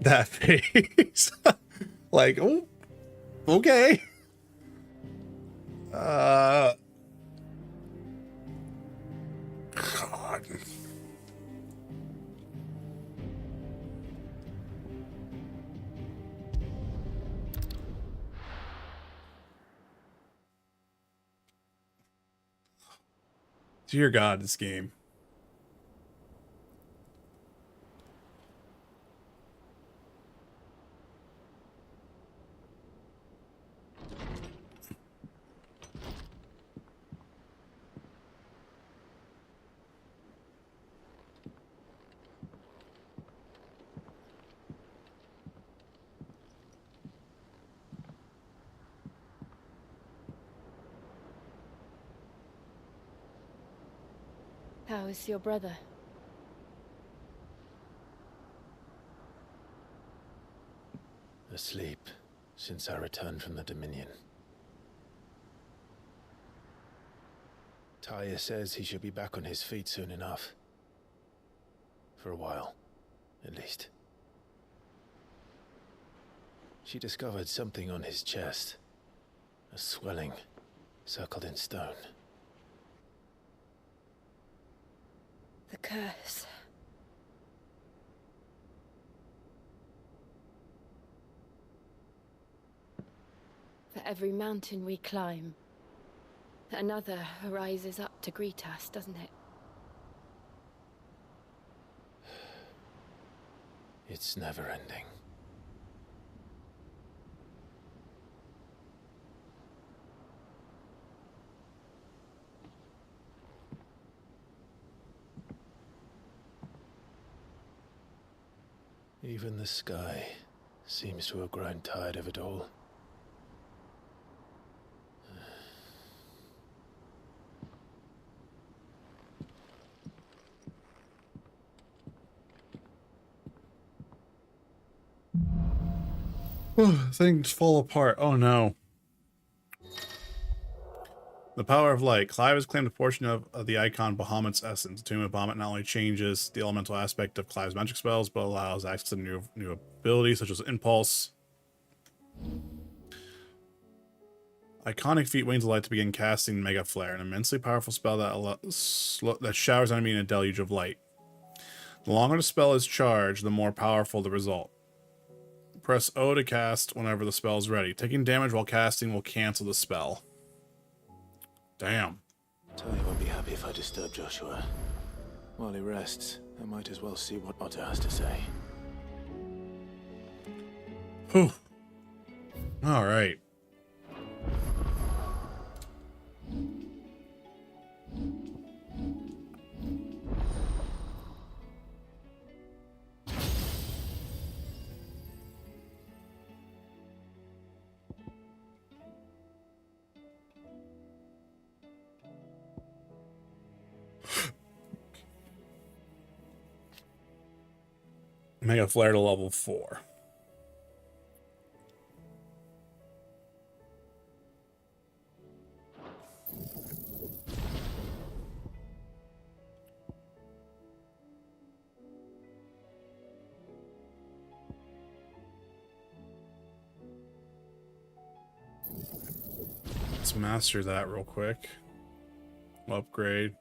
Speaker 1: That face. Like, oh, okay. God. Dear God, this game.
Speaker 4: How is your brother?
Speaker 2: Asleep since I returned from the Dominion. Talia says he should be back on his feet soon enough. For a while, at least. She discovered something on his chest. A swelling, circled in stone.
Speaker 4: The curse. For every mountain we climb, another rises up to greet us, doesn't it?
Speaker 2: It's never ending. Even the sky seems to have grown tired of it all.
Speaker 1: Things fall apart. Oh no. The power of light. Clive has claimed a portion of the icon Bahamut's essence. The Tomb of Bahamut not only changes the elemental aspect of Clive's magic spells, but allows access to new abilities such as Impulse. Iconic feat Wings of Light to begin casting Mega Flare, an immensely powerful spell that showers enemy in a deluge of light. The longer the spell is charged, the more powerful the result. Press O to cast whenever the spell is ready. Taking damage while casting will cancel the spell. Damn.
Speaker 2: Tony won't be happy if I disturb Joshua. While he rests, I might as well see what Otto has to say.
Speaker 1: Whew. All right. Mega Flare to level 4. Let's master that real quick. Upgrade.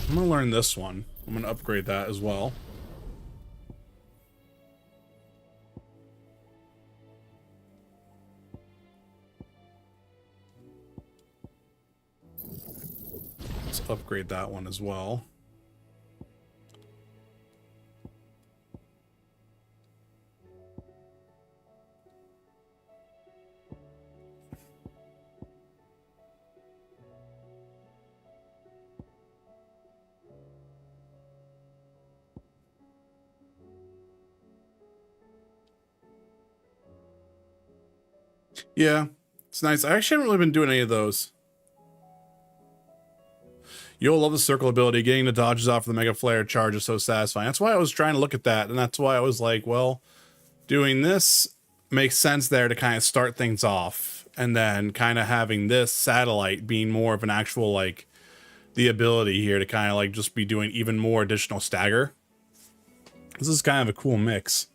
Speaker 1: I'm gonna learn this one. I'm gonna upgrade that as well. Let's upgrade that one as well. Yeah, it's nice. I actually haven't really been doing any of those. You'll love the circle ability. Getting the dodges off the Mega Flare charge is so satisfying. That's why I was trying to look at that, and that's why I was like, well, doing this makes sense there to kind of start things off, and then kind of having this satellite being more of an actual, like, the ability here to kind of, like, just be doing even more additional stagger. This is kind of a cool mix.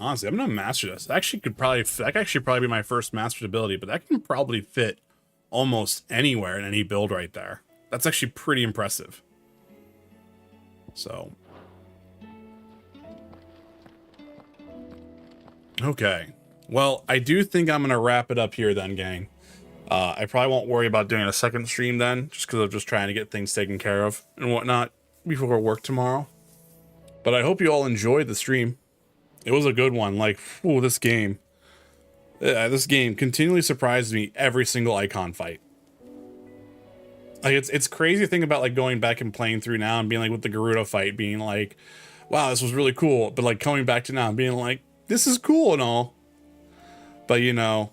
Speaker 1: Honestly, I'm gonna master this. That could actually be my first mastered ability, but that can probably fit almost anywhere in any build right there. That's actually pretty impressive. So, okay. Well, I do think I'm gonna wrap it up here then, gang. I probably won't worry about doing a second stream then, just because I'm just trying to get things taken care of and whatnot before work tomorrow. But I hope you all enjoyed the stream. It was a good one. Like, ooh, this game continually surprises me every single icon fight. Like, it's crazy to think about, like, going back and playing through now and being like, with the Gerudo fight, being like, wow, this was really cool. But, like, coming back to now and being like, this is cool and all. But, you know,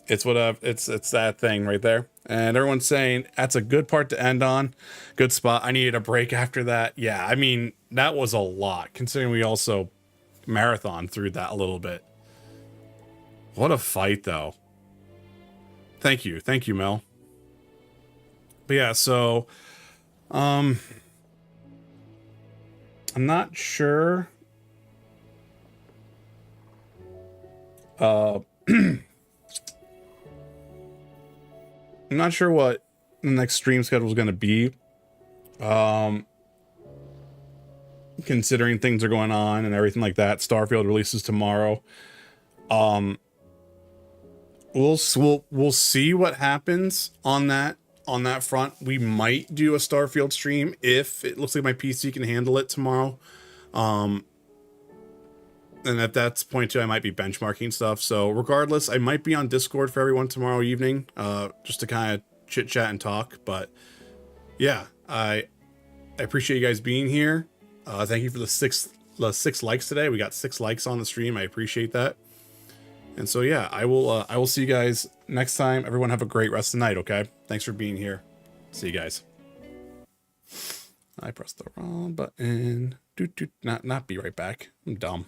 Speaker 1: it's whatever. It's that thing right there. And everyone's saying that's a good part to end on. Good spot. I needed a break after that. Yeah, I mean, that was a lot, considering we also marathon through that a little bit. What a fight, though. Thank you, Mel. But yeah, so I'm not sure I'm not sure what the next stream schedule is going to be, considering things are going on and everything like that. Starfield releases tomorrow. We'll see what happens on that front. We might do a Starfield stream if it looks like my PC can handle it tomorrow. And at that point too, I might be benchmarking stuff. So regardless, I might be on Discord for everyone tomorrow evening, just to kind of chit chat and talk. But yeah, I appreciate you guys being here. Thank you for the six likes today. We got 6 likes on the stream. I appreciate that. And so yeah, I will see you guys next time. Everyone have a great rest of the night. Okay, thanks for being here. See you guys. I pressed the wrong button. Not be right back. I'm dumb.